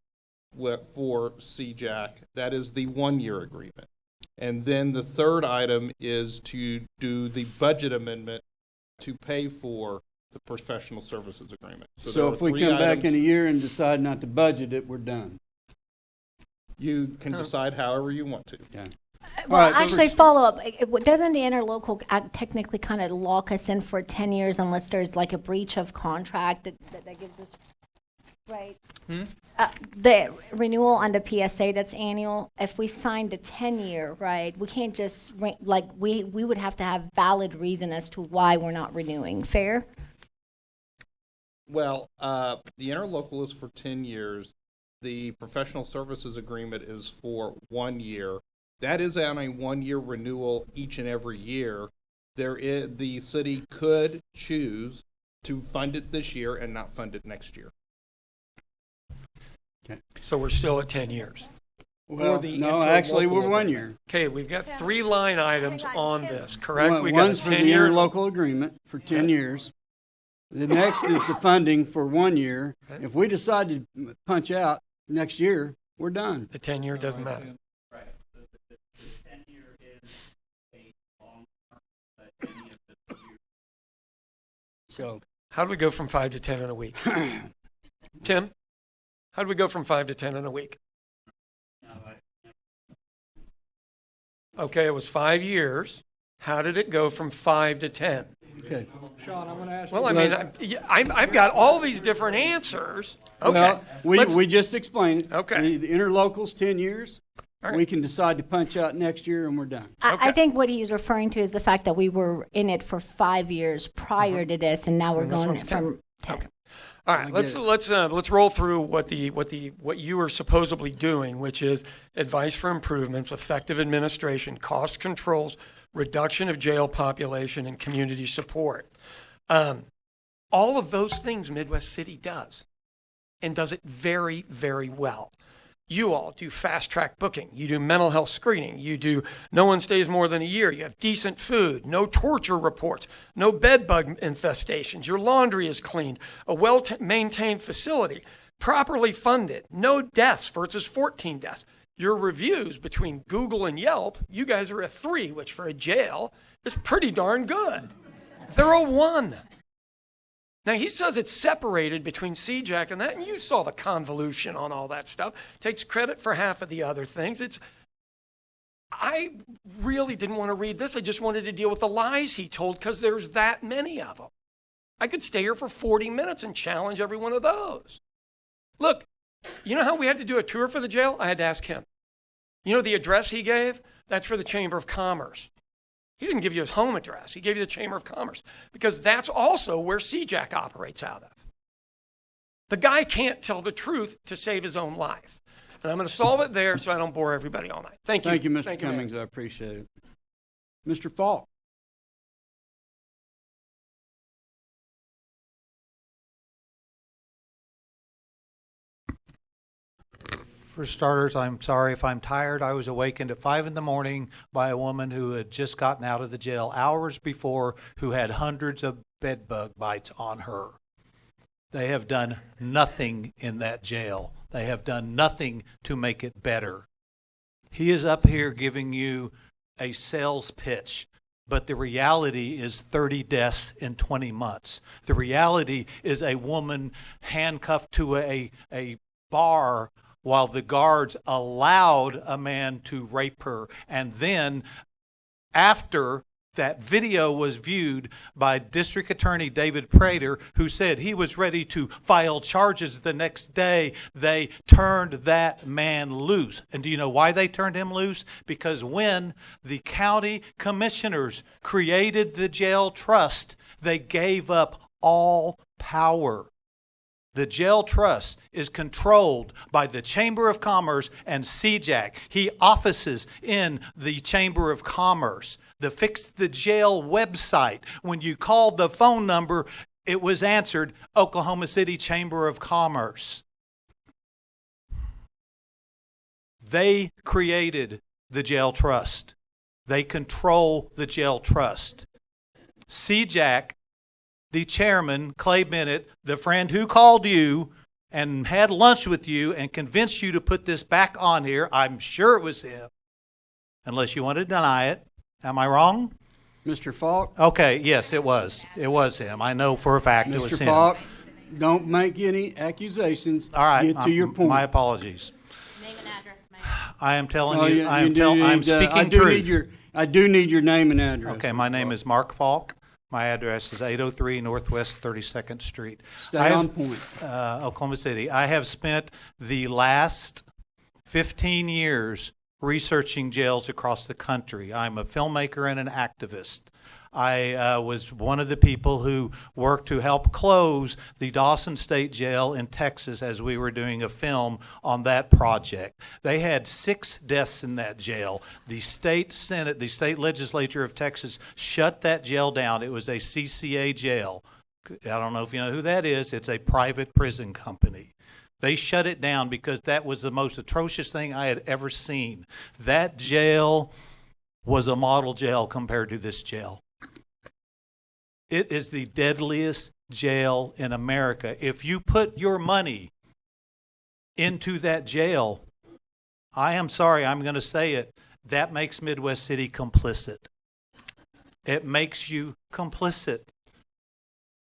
for C-JAC. That is the 1-year agreement. And then the third item is to do the budget amendment to pay for the professional services agreement. So there if are we 3 come back items. in a year and decide not to budget it, we're done. You can decide however you want to. Yeah. Well, so actually, follow up. Doesn't the interlocal act technically kind of lock us in for 10 years unless there's like a breach of contract that gives us, right? The renewal on the PSA that's annual, if we signed a 10-year, right, we can't just, we would have to have valid reason as to why we're not renewing. Fair? Well, the interlocal is for 10 years. The professional services agreement is for 1 year. That is on a 1-year renewal each and every year. The city could choose to fund it this year and not fund it next year. Okay. So we're still at 10 years. Well, no, actually, we're 1 year. Okay, we've got 3 line items on this, correct? We got One's a for the 10-year interlocal agreement for 10 years. The next is the funding for 1 year. If we decide to punch out next year, we're done. The 10-year doesn't matter. Right. The 10-year is a long-term, So How do we go from 5 to 10 in a week? Tim, how do we go from 5 to 10 in a week? Okay, it was 5 years. How did it go from 5 to 10? Okay. Sean, I'm going to ask Well, you. I mean, I've got all these different answers. Okay. Well, we just explained it. Okay. The interlocal's 10 years. All right. We can decide to punch out next year and we're done. I think what he's referring to is the fact that we were in it for 5 years prior to this, and now we're And this going one's 10. from 10. Okay. All right, let's roll through what you are supposedly doing, which is advice for improvements, effective administration, cost controls, reduction of jail population, and community support. All of those things Midwest City does, and does it very, very well. You all do fast track booking. You do mental health screening. You do no one stays more than a year. You have decent food, no torture reports, no bed bug infestations. Your laundry is cleaned, a well-maintained facility, properly funded, no deaths versus 14 deaths. Your reviews between Google and Yelp, you guys are a 3, which for a jail is pretty darn good. They're a 1. Now, he says it's separated between C-JAC and that, and you saw the convolution on all that stuff. Takes credit for half of the other things. I really didn't want to read this. I just wanted to deal with the lies he told because there's that many of them. I could stay here for 40 minutes and challenge every one of those. Look, you know how we had to do a tour for the jail? I had to ask him. You know the address he gave? That's for the Chamber of Commerce. He didn't give you his home address. He gave you the Chamber of Commerce because that's also where C-JAC operates out of. The guy can't tell the truth to save his own life. And I'm going to solve it there so I don't bore everybody all night. Thank you. Thank you, Mr. Mayor. Cummings. I appreciate it. Mr. Falk. For starters, I'm sorry if I'm tired. I was awakened at 5 a.m. by a woman who had just gotten out of the jail hours before, who had hundreds of bed bug bites on her. They have done nothing in that jail. They have done nothing to make it better. He is up here giving you a sales pitch, but the reality is 30 deaths in 20 months. The reality is a woman handcuffed to a bar while the guards allowed a man to rape her. And then after that video was viewed by District Attorney David Prater, who said he was ready to file charges the next day, they turned that man loose. And do you know why they turned him loose? Because when the county commissioners created the jail trust, they gave up all power. The jail trust is controlled by the Chamber of Commerce and C-JAC. He offices in the Chamber of Commerce. The Fix the Jail website, when you called the phone number, it was answered Oklahoma City Chamber of Commerce. They created the jail trust. They control the jail trust. C-JAC, the chairman, Clay Bennett, the friend who called you and had lunch with you and convinced you to put this back on here, I'm sure it was him, unless you want to deny it. Am I wrong? Mr. Falk? Okay, yes, it was. It was him. I know for a fact it was Mr. him. Falk, don't make any accusations. All right, Get to your point. my apologies. Name and address, Mayor. I am telling Oh, you, yeah, I'm speaking truth. I do need your name and address. Okay, my name is Mark Falk. My address is 803 Northwest 32nd Street. Stay on point. Oklahoma City. I have spent the last 15 years researching jails across the country. I'm a filmmaker and an activist. I was one of the people who worked to help close the Dawson State Jail in Texas as we were doing a film on that project. They had 6 deaths in that jail. The state Senate, the state legislature of Texas shut that jail down. It was a CCA jail. I don't know if you know who that is. It's a private prison company. They shut it down because that was the most atrocious thing I had ever seen. That jail was a model jail compared to this jail. It is the deadliest jail in America. If you put your money into that jail, I am sorry, I'm going to say it, that makes Midwest City complicit. It makes you complicit.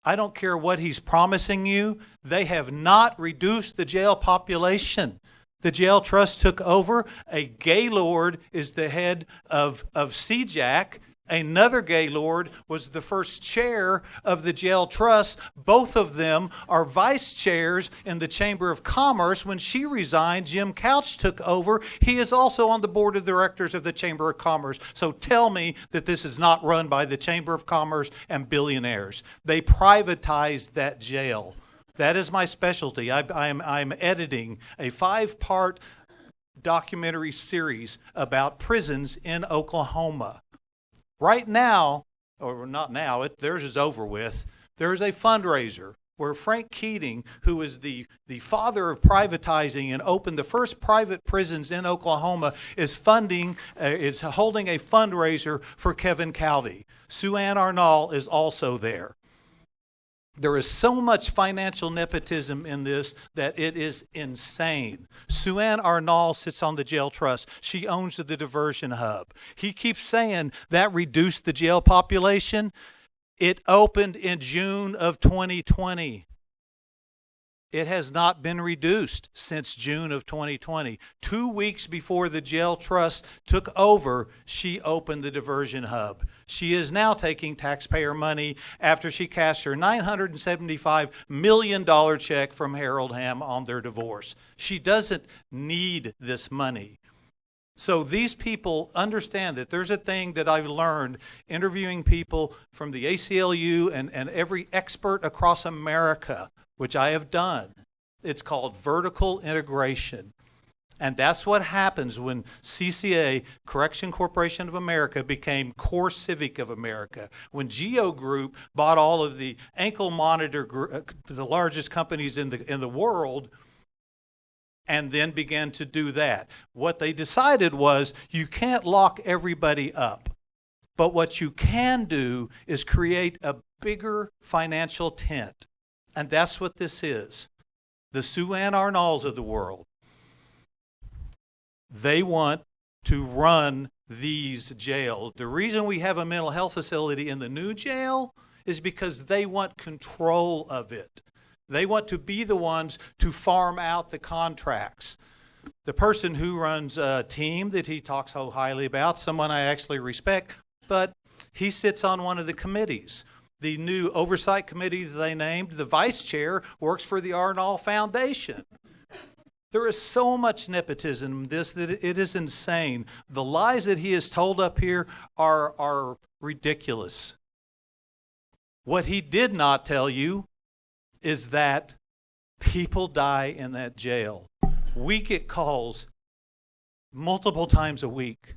I don't care what he's promising you. They have not reduced the jail population. The jail trust took over. A Gaylord is the head of C-JAC. Another Gaylord was the first chair of the jail trust. Both of them are vice chairs in the Chamber of Commerce. When she resigned, Jim Couch took over. He is also on the board of directors of the Chamber of Commerce. So tell me that this is not run by the Chamber of Commerce and billionaires. They privatized that jail. That is my specialty. I'm editing a 5-part documentary series about prisons in Oklahoma. Right now, or not now, theirs is over with, there is a fundraiser where Frank Keating, who is the father of privatizing and opened the first private prisons in Oklahoma, is holding a fundraiser for Kevin Calvey. Sue Ann Arnall is also there. There is so much financial nepotism in this that it is insane. Sue Ann Arnall sits on the jail trust. She owns the diversion hub. He keeps saying that reduced the jail population. It opened in June of 2020. It has not been reduced since June of 2020. 2 weeks before the jail trust took over, she opened the diversion hub. She is now taking taxpayer money after she cashed her $975 million check from Harold Hamm on their divorce. She doesn't need this money. So these people understand that there's a thing that I've learned interviewing people from the ACLU and every expert across America, which I have done. It's called vertical integration. And that's what happens when CCA, Correction Corporation of America, became Core Civic of America. When Geo Group bought all of the ankle monitor, the largest companies in the world, and then began to do that. What they decided was you can't lock everybody up, but what you can do is create a bigger financial tent, and that's what this is. The Sue Ann Arnalds of the world, they want to run these jails. The reason we have a mental health facility in the new jail is because they want control of it. They want to be the ones to farm out the contracts. The person who runs a team that he talks so highly about, someone I actually respect, but he sits on one of the committees. The new oversight committee that they named, the vice chair works for the Arnold Foundation. There is so much nepotism in this that it is insane. The lies that he has told up here are ridiculous. What he did not tell you is that people die in that jail. We get calls multiple times a week.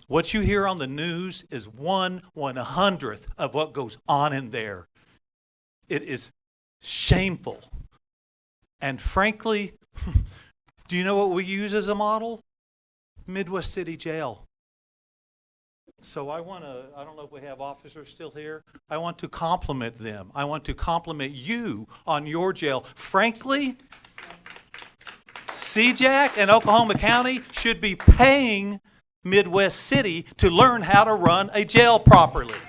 What you hear on the news is 1/100th of what goes on in there. It is shameful. And frankly, do you know what we use as a model? Midwest City Jail. So I don't know if we have officers still here. I want to compliment them. I want to compliment you on your jail. Frankly, C-JAC and Oklahoma County should be paying Midwest City to learn how to run a jail properly.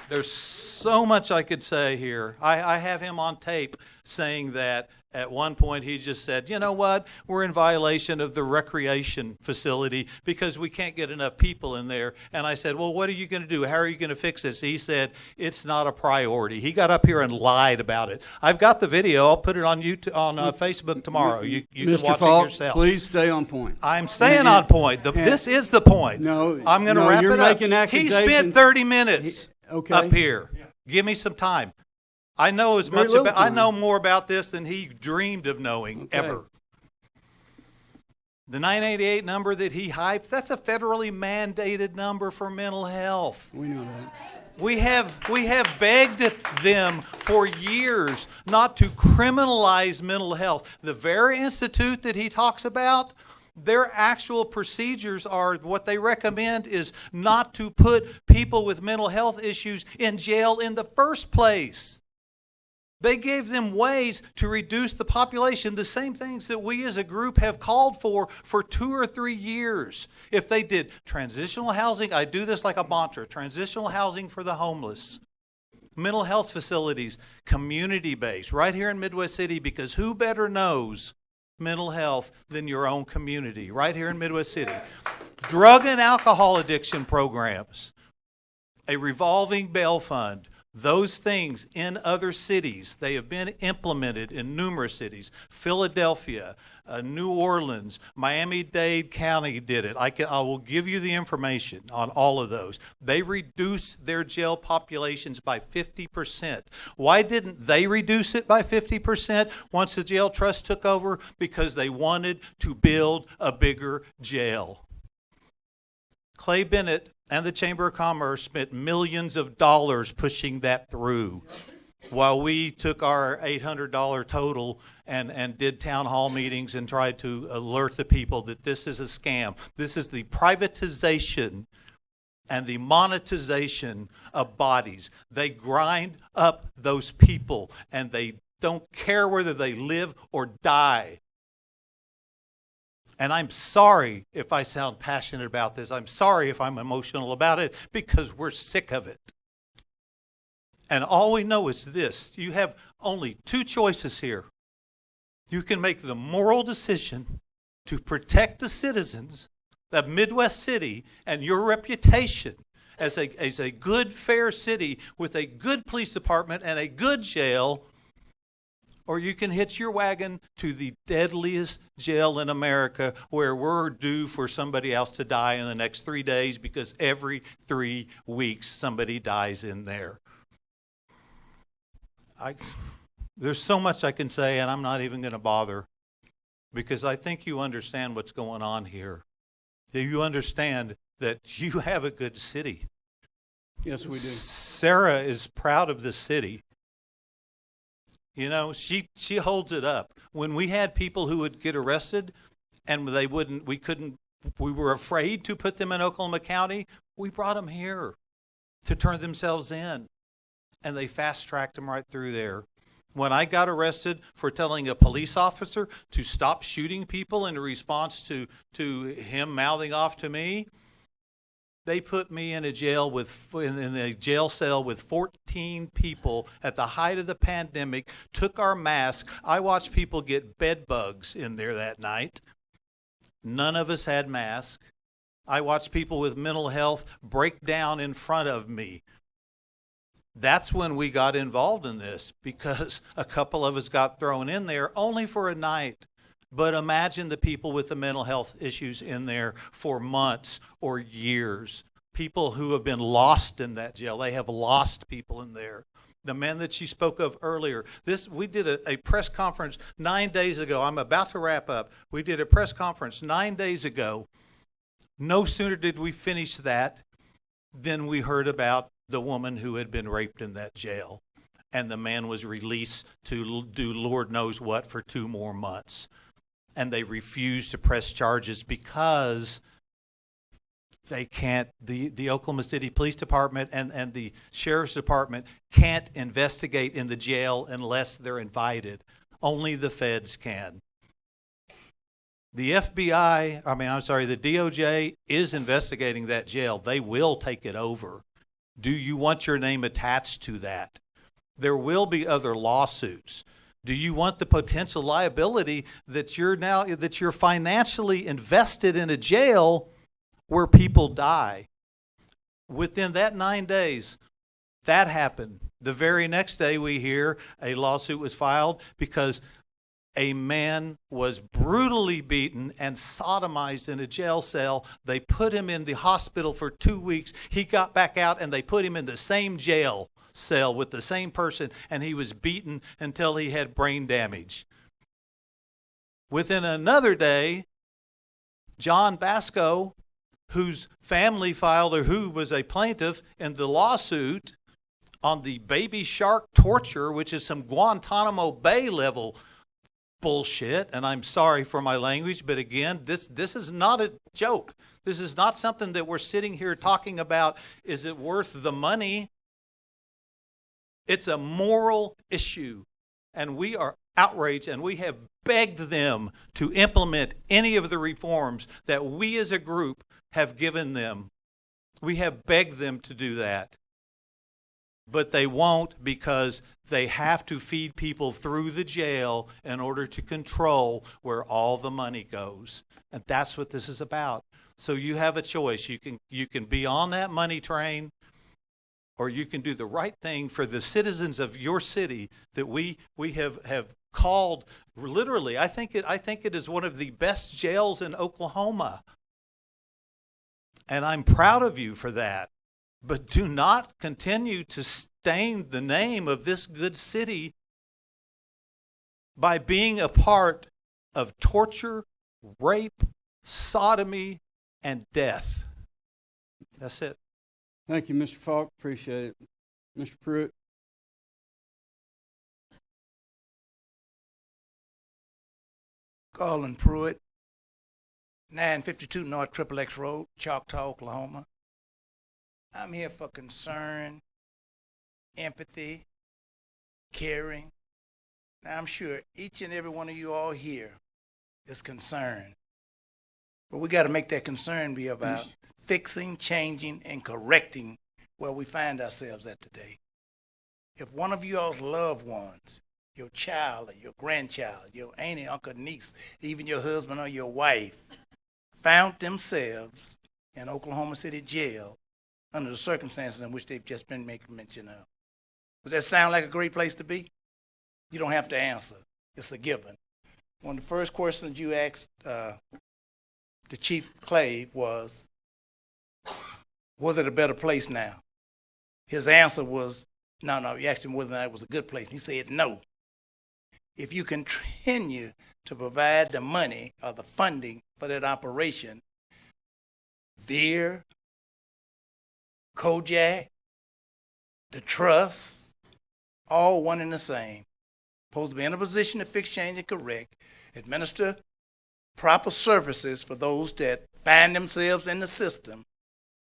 There's so much I could say here. I have him on tape saying that at one point he just said, you know what, we're in violation of the recreation facility because we can't get enough people in there. And I said, well, what are you going to do? How are you going to fix this? He said, it's not a priority. He got up here and lied about it. I've got the video. I'll put it on YouTube, on Facebook tomorrow. You can watch it yourself. Please stay on point. I'm staying on point. This is the point. No, I'm going to wrap you're it up. making He accusations. spent 30 minutes Okay. up here. Give me some time. I know Very much little about. I time. know more about this than he dreamed of knowing ever. The 988 number that he hyped, that's a federally mandated number for mental health. We know that. We have begged them for years not to criminalize mental health. The very institute that he talks about, their actual procedures are, what they recommend is not to put people with mental health issues in jail in the first place. They gave them ways to reduce the population, the same things that we as a group have called for 2 or 3 years. If they did transitional housing, I do this like a mantra, transitional housing for the homeless. Mental health facilities, community-based, right here in Midwest City, because who better knows mental health than your own community, right here in Midwest City. Drug and alcohol addiction programs, a revolving bail fund, those things in other cities, they have been implemented in numerous cities. Philadelphia, New Orleans, Miami-Dade County did it. I will give you the information on all of those. They reduced their jail populations by 50%. Why didn't they reduce it by 50% once the jail trust took over? Because they wanted to build a bigger jail. Clay Bennett and the Chamber of Commerce spent millions of dollars pushing that through, while we took our $800 total and did town hall meetings and tried to alert the people that this is a scam. This is the privatization and the monetization of bodies. They grind up those people and they don't care whether they live or die. And I'm sorry if I sound passionate about this. I'm sorry if I'm emotional about it, because we're sick of it. And all we know is this. You have only 2 choices here. You can make the moral decision to protect the citizens of Midwest City and your reputation as a good, fair city with a good police department and a good jail, or you can hitch your wagon to the deadliest jail in America, where we're due for somebody else to die in the next 3 days, because every 3 weeks somebody dies in there. There's so much I can say, and I'm not even going to bother, because I think you understand what's going on here. Do you understand that you have a good city? Yes, we do. Sarah is proud of the city. You know, she holds it up. When we had people who would get arrested and we were afraid to put them in Oklahoma County, we brought them here to turn themselves in. And they fast-tracked them right through there. When I got arrested for telling a police officer to stop shooting people in response to him mouthing off to me, they put me in a jail in a jail cell with 14 people at the height of the pandemic, took our masks. I watched people get bed bugs in there that night. None of us had masks. I watched people with mental health break down in front of me. That's when we got involved in this, because a couple of us got thrown in there only for a night. But imagine the people with the mental health issues in there for months or years. People who have been lost in that jail. They have lost people in there. The man that she spoke of earlier. We did a press conference 9 days ago. I'm about to wrap up. We did a press conference 9 days ago. No sooner did we finish that than we heard about the woman who had been raped in that jail. And the man was released to do Lord knows what for 2 more months. And they refused to press charges because they can't, the Oklahoma City Police Department and the Sheriff's Department can't investigate in the jail unless they're invited. Only the feds can. The the DOJ is investigating that jail. They will take it over. Do you want your name attached to that? There will be other lawsuits. Do you want the potential liability that you're financially invested in a jail where people die? Within that 9 days, that happened. The very next day we hear a lawsuit was filed because a man was brutally beaten and sodomized in a jail cell. They put him in the hospital for 2 weeks. He got back out and they put him in the same jail cell with the same person, and he was beaten until he had brain damage. Within another day, John Basco, whose family filed, or who was a plaintiff in the lawsuit on the baby shark torture, which is some Guantanamo Bay level bullshit, and I'm sorry for my language, but again, this is not a joke. This is not something that we're sitting here talking about. Is it worth the money? It's a moral issue, and we are outraged, and we have begged them to implement any of the reforms that we as a group have given them. We have begged them to do that. But they won't, because they have to feed people through the jail in order to control where all the money goes. And that's what this is about. So you have a choice. You can be on that money train, or you can do the right thing for the citizens of your city that we have called, literally, I think it is one of the best jails in Oklahoma. And I'm proud of you for that. But do not continue to stain the name of this good city by being a part of torture, rape, sodomy, and death. That's it. Thank you, Mr. Falk. Appreciate it. Mr. Pruitt. Garland Pruitt, 952 North Triple X Road, Choctaw, Oklahoma. I'm here for concern, empathy, caring. Now, I'm sure each and every one of you all here is concerned. But we got to make that concern be about fixing, changing, and correcting where we find ourselves at today. If one of you all's loved ones, your child or your grandchild, your auntie, uncle, niece, even your husband or your wife, found themselves in Oklahoma City jail under the circumstances in which they've just been making mention of, does that sound like a great place to be? You don't have to answer. It's a given. One of the first questions you asked the Chief Clave was it a better place now? His answer was, no. You asked him whether that was a good place. He said no. If you continue to provide the money or the funding for that operation, Veer, C-JAC, the trust, all one and the same. supposed to be in a position to fix, change, and correct, administer proper services for those that find themselves in the system.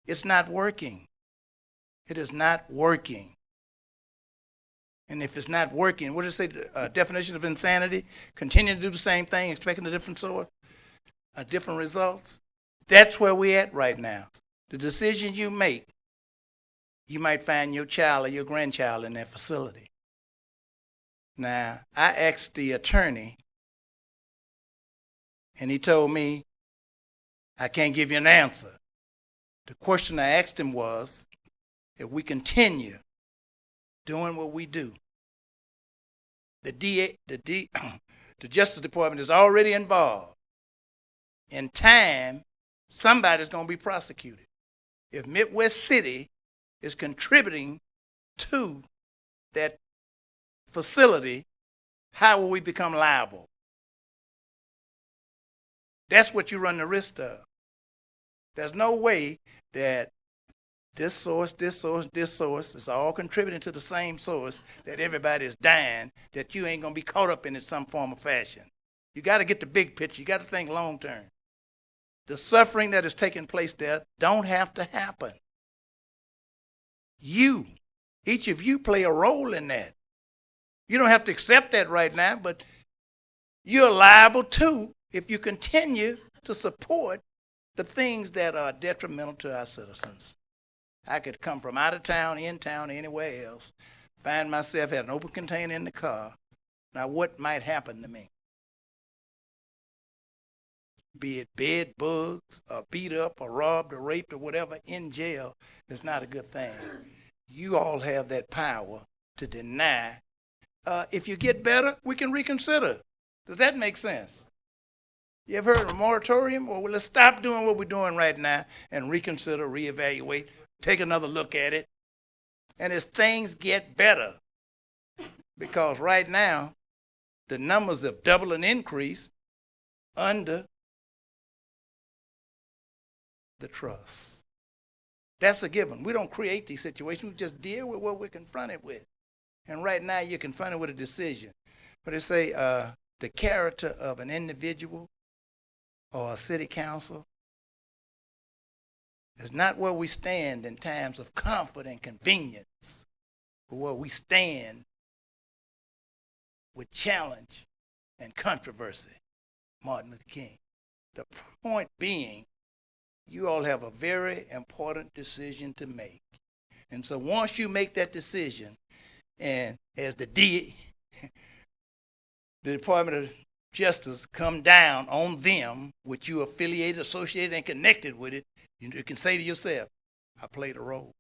It's not working. It is not working. And if it's not working, what does it say? Definition of insanity? Continue to do the same thing, expecting a different sort, different results. That's where we're at right now. The decisions you make, you might find your child or your grandchild in that facility. Now, I asked the attorney, and he told me, I can't give you an answer. The question I asked him was, if we continue doing what we do, the Justice Department is already involved. In time, somebody's going to be prosecuted. If Midwest City is contributing to that facility, how will we become liable? That's what you run the risk of. There's no way that this source is all contributing to the same source, that everybody is dying, that you ain't going to be caught up in it some form or fashion. You got to get the big picture. You got to think long term. The suffering that is taking place there don't have to happen. Each of you play a role in that. You don't have to accept that right now, but you're liable too if you continue to support the things that are detrimental to our citizens. I could come from out of town, in town, anywhere else, find myself had an open container in the car. Now what might happen to me? Be it bed bugs, or beat up, or robbed, or raped, or whatever, in jail is not a good thing. You all have that power to deny. If you get better, we can reconsider. Does that make sense? You ever heard of a moratorium? Well, let's stop doing what we're doing right now and reconsider, reevaluate, take another look at it. And as things get better, because right now, the numbers have doubled and increased under the trust. That's a given. We don't create these situations. We just deal with what we're confronted with. And right now, you're confronted with a decision. But they say the character of an individual or a city council is not where we stand in times of comfort and convenience, but where we stand with challenge and controversy. Martin Luther King. The point being, you all have a very important decision to make. And so once you make that decision, and as the Department of Justice come down on them, which you affiliated, associated, and connected with it, you can say to yourself, I played a role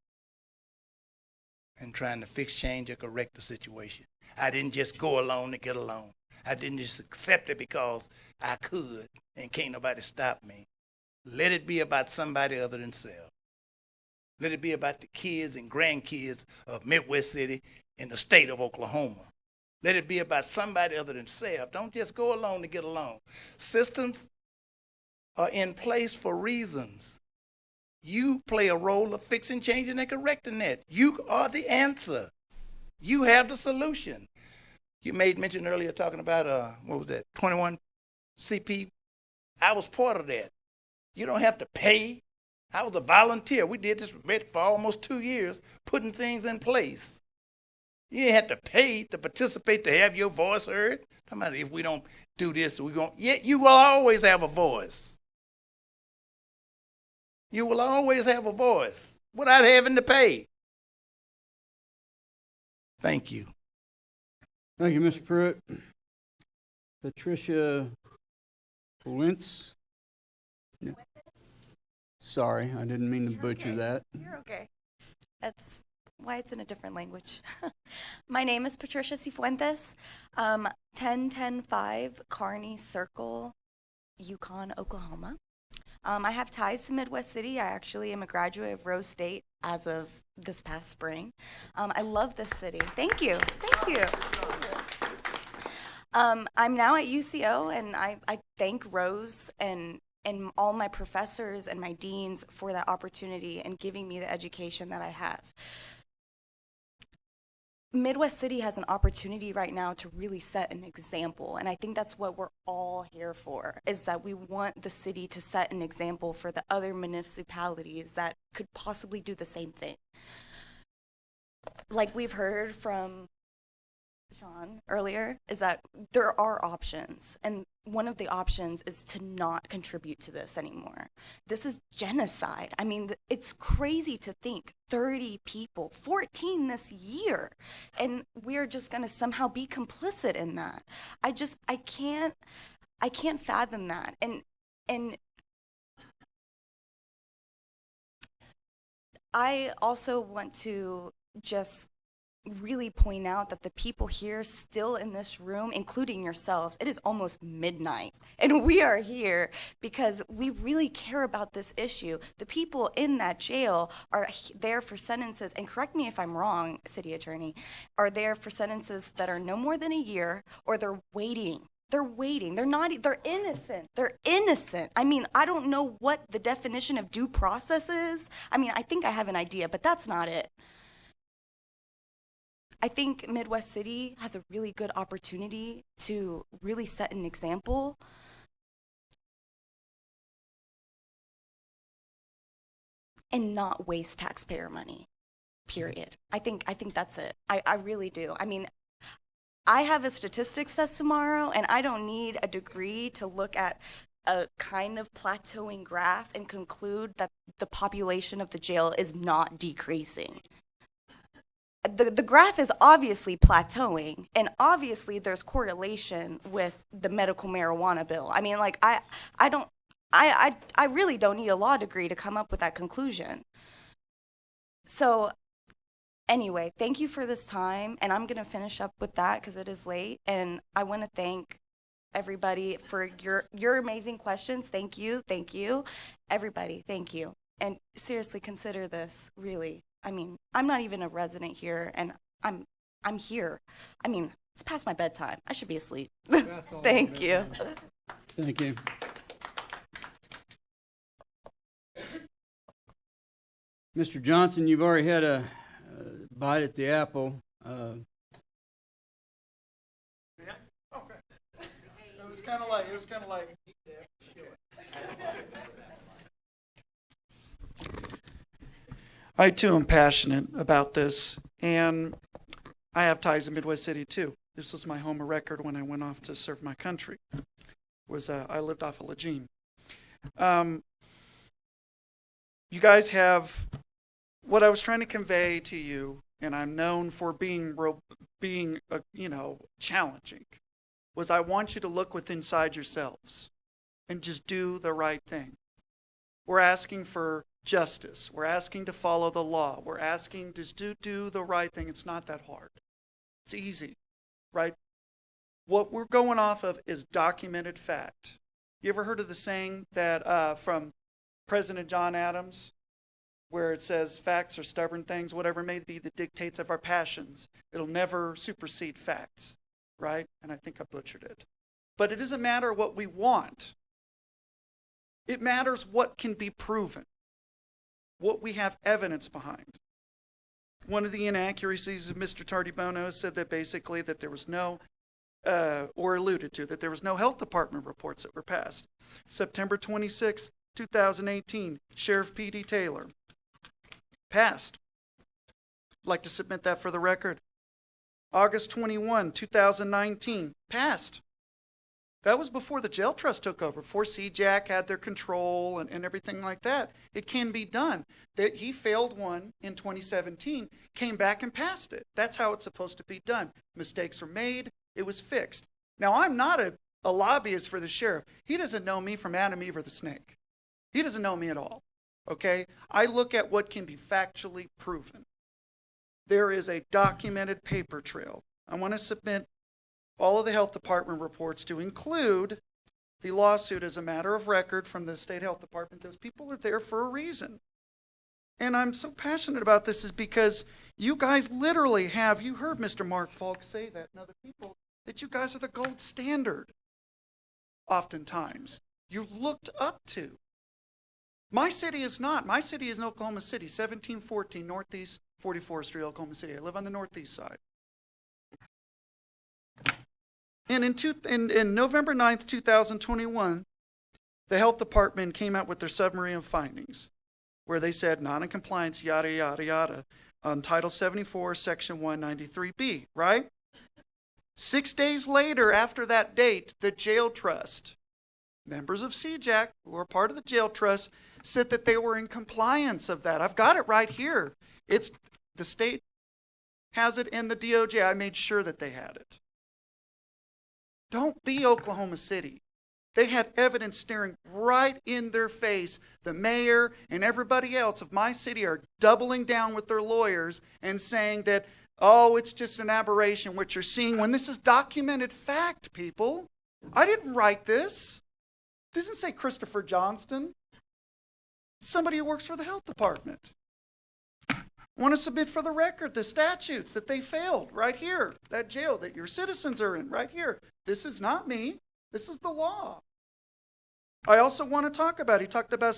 in trying to fix, change, or correct the situation. I didn't just go along to get along. I didn't just accept it because I could and can't nobody stop me. Let it be about somebody other than self. Let it be about the kids and grandkids of Midwest City in the state of Oklahoma. Let it be about somebody other than self. Don't just go along to get along. Systems are in place for reasons. You play a role of fixing, changing, and correcting that. You are the answer. You have the solution. You made mention earlier talking about, 21 CP. I was part of that. You don't have to pay. I was a volunteer. We did this for almost 2 years, putting things in place. You ain't have to pay to participate, to have your voice heard. Talking about if we don't do this, you will always have a voice. You will always have a voice without having to pay. Thank you. Thank you, Mr. Pruitt. Patricia Wentz. Sorry, I didn't mean to butcher that. You're okay. That's why it's in a different language. My name is Patricia Cifuentes, 10105 Kearney Circle, Yukon, Oklahoma. I have ties to Midwest City. I actually am a graduate of Rose State as of this past spring. I love this city. Thank you. Thank you. I'm now at UCO, and I thank Rose and all my professors and my deans for that opportunity and giving me the education that I have. Midwest City has an opportunity right now to really set an example, and I think that's what we're all here for, is that we want the city to set an example for the other municipalities that could possibly do the same thing. Like we've heard from Sean earlier, is that there are options, and one of the options is to not contribute to this anymore. This is genocide. I mean, it's crazy to think 30 people, 14 this year, and we're just going to somehow be complicit in that. I can't fathom that. And I also want to just really point out that the people here still in this room, including yourselves, it is almost midnight, and we are here because we really care about this issue. The people in that jail are there for sentences, and correct me if I'm wrong, City Attorney, are there for sentences that are no more than a year, or they're waiting. They're waiting. They're innocent. They're innocent. I mean, I don't know what the definition of due process is. I mean, I think I have an idea, but that's not it. I think Midwest City has a really good opportunity to really set an example. And not waste taxpayer money, period. I think that's it. I really do. I mean, I have a statistics test tomorrow, and I don't need a degree to look at a kind of plateauing graph and conclude that the population of the jail is not decreasing. The graph is obviously plateauing, and obviously there's correlation with the medical marijuana bill. I mean, like, I really don't need a law degree to come up with that conclusion. So anyway, thank you for this time, and I'm going to finish up with that because it is late, and I want to thank everybody for your amazing questions. Thank you. Everybody, thank you. And seriously, consider this, really. I mean, I'm not even a resident here, and I'm here. I mean, it's past my bedtime. I should be asleep. Thank you. Thank you. Mr. Johnson, you've already had a bite at the apple. Yeah? Okay. It was kind of like. I too am passionate about this, and I have ties in Midwest City too. This was my home of record when I went off to serve my country. I lived off of Lejeune. You guys have what I was trying to convey to you, and I'm known for being challenging. Was I want you to look within inside yourselves and just do the right thing. We're asking for justice. We're asking to follow the law. We're asking to do the right thing. It's not that hard. It's easy, right? What we're going off of is documented fact. You ever heard of the saying that from President John Adams, where it says facts are stubborn things, whatever may be the dictates of our passions, it'll never supersede facts, right? And I think I butchered it. But it doesn't matter what we want. It matters what can be proven, what we have evidence behind. One of the inaccuracies of Mr. Tardibono said that basically that there was no, or alluded to, that there was no health department reports that were passed. September 26, 2018, Sheriff P.D. Taylor passed. I'd like to submit that for the record. August 21, 2019, passed. That was before the jail trust took over, before C-JAC had their control and everything like that. It can be done. He failed one in 2017, came back and passed it. That's how it's supposed to be done. Mistakes were made, it was fixed. Now, I'm not a lobbyist for the sheriff. He doesn't know me from Adam, Eve, or the snake. He doesn't know me at all, okay? I look at what can be factually proven. There is a documented paper trail. I want to submit all of the health department reports to include the lawsuit as a matter of record from the state health department. Those people are there for a reason. And I'm so passionate about this is because you guys literally have, you heard Mr. Mark Falk say that and other people, that you guys are the gold standard oftentimes. You're looked up to. My city is not. My city is in Oklahoma City, 1714 Northeast 44th Street, Oklahoma City. I live on the northeast side. And in November 9th, 2021, the health department came out with their summary of findings, where they said non-compliance, yada, yada, yada, on Title 74, Section 193B, right? 6 days later, after that date, the jail trust, members of C-JAC, who are part of the jail trust, said that they were in compliance of that. I've got it right here. It's the state has it in the DOJ. I made sure that they had it. Don't be Oklahoma City. They had evidence staring right in their face. The mayor and everybody else of my city are doubling down with their lawyers and saying that, oh, it's just an aberration, what you're seeing, when this is documented fact, people. I didn't write this. It doesn't say Christopher Johnston. It's somebody who works for the health department. I want to submit for the record the statutes that they failed right here, that jail that your citizens are in right here. This is not me. This is the law. I also want to talk about, he talked about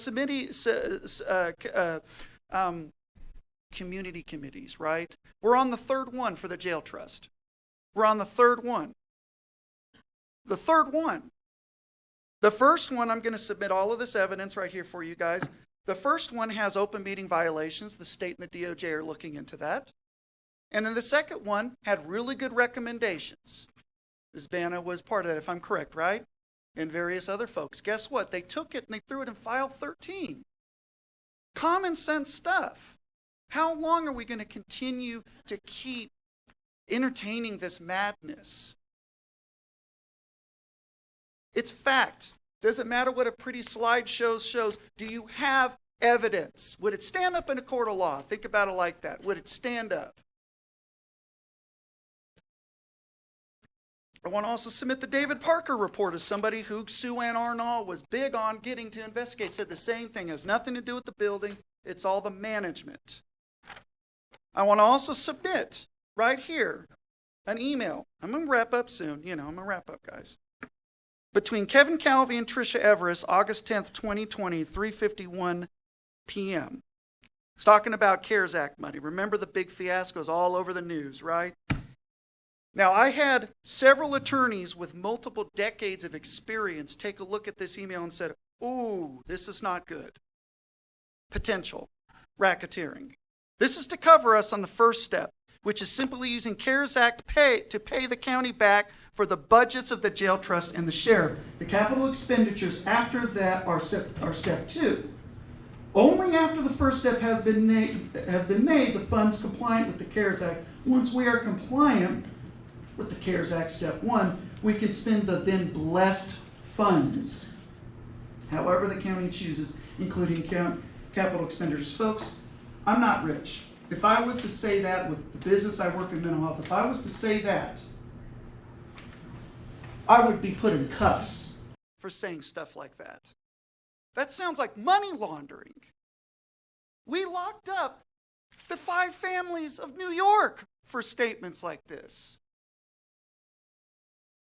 community committees, right? We're on the third one for the jail trust. We're on the third one. The third one. The first one, I'm going to submit all of this evidence right here for you guys. The first one has open meeting violations. The state and the DOJ are looking into that. And then the second one had really good recommendations. Ms. Banna was part of that, if I'm correct, right? And various other folks. Guess what? They took it and they threw it in file 13. Common sense stuff. How long are we going to continue to keep entertaining this madness? It's facts. Doesn't matter what a pretty slideshow shows. Do you have evidence? Would it stand up in a court of law? Think about it like that. Would it stand up? I want to also submit the David Parker report as somebody who Sue Ann Arnall was big on getting to investigate. Said the same thing. It has nothing to do with the building. It's all the management. I want to also submit right here an email. I'm going to wrap up soon. I'm going to wrap up, guys. Between Kevin Calvi and Tricia Everest, August 10th, 2020, 3:51 p.m. It's talking about CARES Act money. Remember the big fiascos all over the news, right? Now, I had several attorneys with multiple decades of experience take a look at this email and said, ooh, this is not good. Potential racketeering. This is to cover us on the first step, which is simply using CARES Act to pay the county back for the budgets of the jail trust and the sheriff. The capital expenditures after that are step two. Only after the first step has been made, the funds compliant with the CARES Act. Once we are compliant with the CARES Act step one, we can spend the then blessed funds however the county chooses, including capital expenditures. Folks, I'm not rich. If I was to say that with the business I work in mental health, if I was to say that, I would be put in cuffs for saying stuff like that. That sounds like money laundering. We locked up the 5 families of New York for statements like this.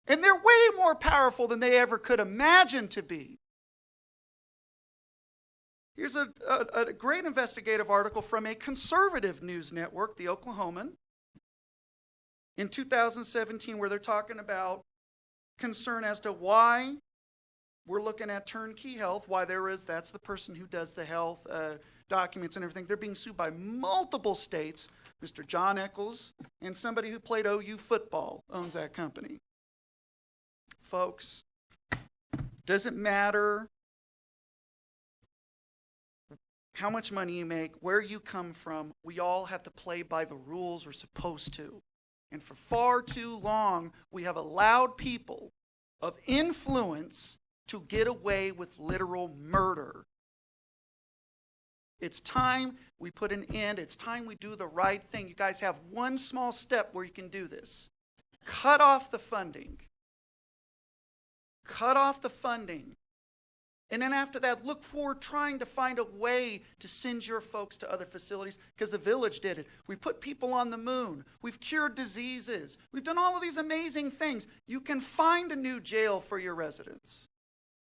And they're way more powerful than they ever could imagine to be. Here's a great investigative article from a conservative news network, the Oklahoman, in 2017, where they're talking about concern as to why we're looking at turnkey health, why that's the person who does the health documents and everything. They're being sued by multiple states. Mr. John Eccles and somebody who played OU football owns that company. Folks, doesn't matter how much money you make, where you come from, we all have to play by the rules we're supposed to. And for far too long, we have allowed people of influence to get away with literal murder. It's time we put an end. It's time we do the right thing. You guys have one small step where you can do this. Cut off the funding. Cut off the funding. And then after that, look forward trying to find a way to send your folks to other facilities, because the village did it. We put people on the moon. We've cured diseases. We've done all of these amazing things. You can find a new jail for your residents.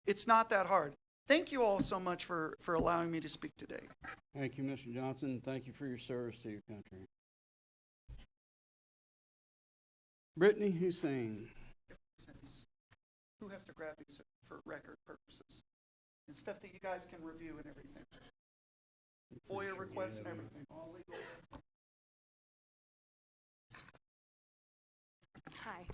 It's not that hard. Thank you all so much for allowing me to speak today. Thank you, Mr. Johnson. Thank you for your service to your country. Brittany Hussein. Who has to grab these for record purposes? And stuff that you guys can review and everything. FOIA requests and everything, all legal. Hi.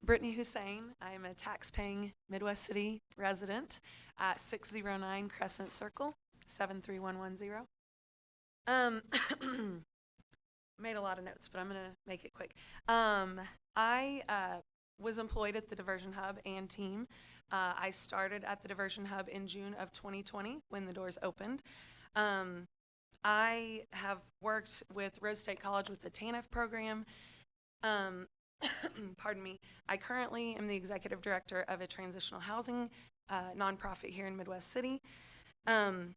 Brittany Hussein. I am a tax-paying Midwest City resident at 609 Crescent Circle, 73110. Made a lot of notes, but I'm going to make it quick. I was employed at the Diversion Hub and team. I started at the Diversion Hub in June of 2020 when the doors opened. I have worked with Rose State College with the TANF program. Pardon me. I currently am the executive director of a transitional housing nonprofit here in Midwest City. And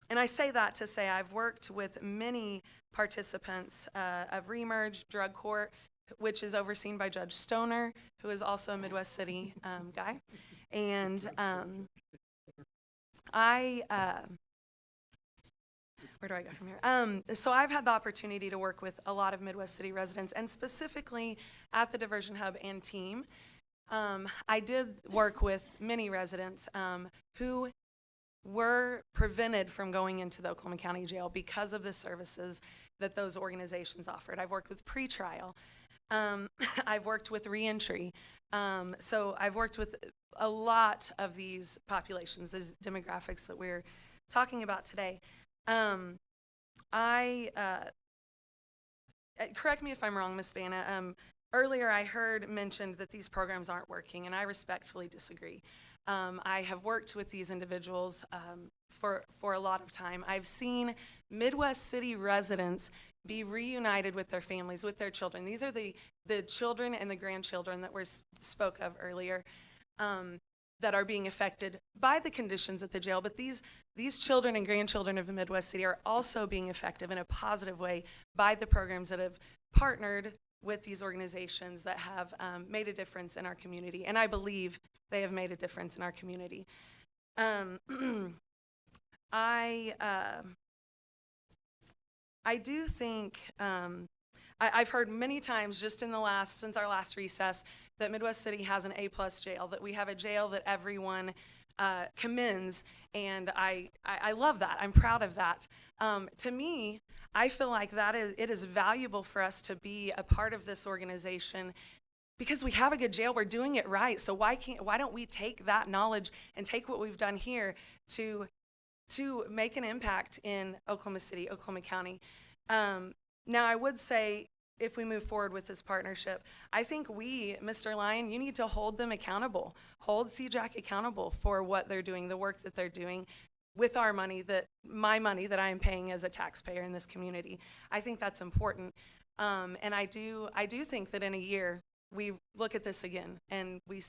I say that to say I've worked with many participants of Remerge, Drug Court, which is overseen by Judge Stoner, who is also a Midwest City guy. And where do I go from here? So I've had the opportunity to work with a lot of Midwest City residents, and specifically at the Diversion Hub and team. I did work with many residents who were prevented from going into the Oklahoma County Jail because of the services that those organizations offered. I've worked with pretrial. I've worked with reentry. So I've worked with a lot of these populations, these demographics that we're talking about today. Correct me if I'm wrong, Ms. Vanna. Earlier I heard mentioned that these programs aren't working, and I respectfully disagree. I have worked with these individuals for a lot of time. I've seen Midwest City residents be reunited with their families, with their children. These are the children and the grandchildren that were spoke of earlier that are being affected by the conditions at the jail. But these children and grandchildren of the Midwest City are also being affected in a positive way by the programs that have partnered with these organizations that have made a difference in our community. And I believe they have made a difference in our community. I do think, I've heard many times just since our last recess, that Midwest City has an A+ jail, that we have a jail that everyone commends, and I love that. I'm proud of that. To me, I feel like it is valuable for us to be a part of this organization because we have a good jail. We're doing it right. So why don't we take that knowledge and take what we've done here to make an impact in Oklahoma City, Oklahoma County? Now, I would say, if we move forward with this partnership, I think Mr. Lyon, you need to hold them accountable. Hold C-JAC accountable for what they're doing, the work that they're doing with our money, my money that I am paying as a taxpayer in this community. I think that's important. And I do think that in a year, we look at this again and we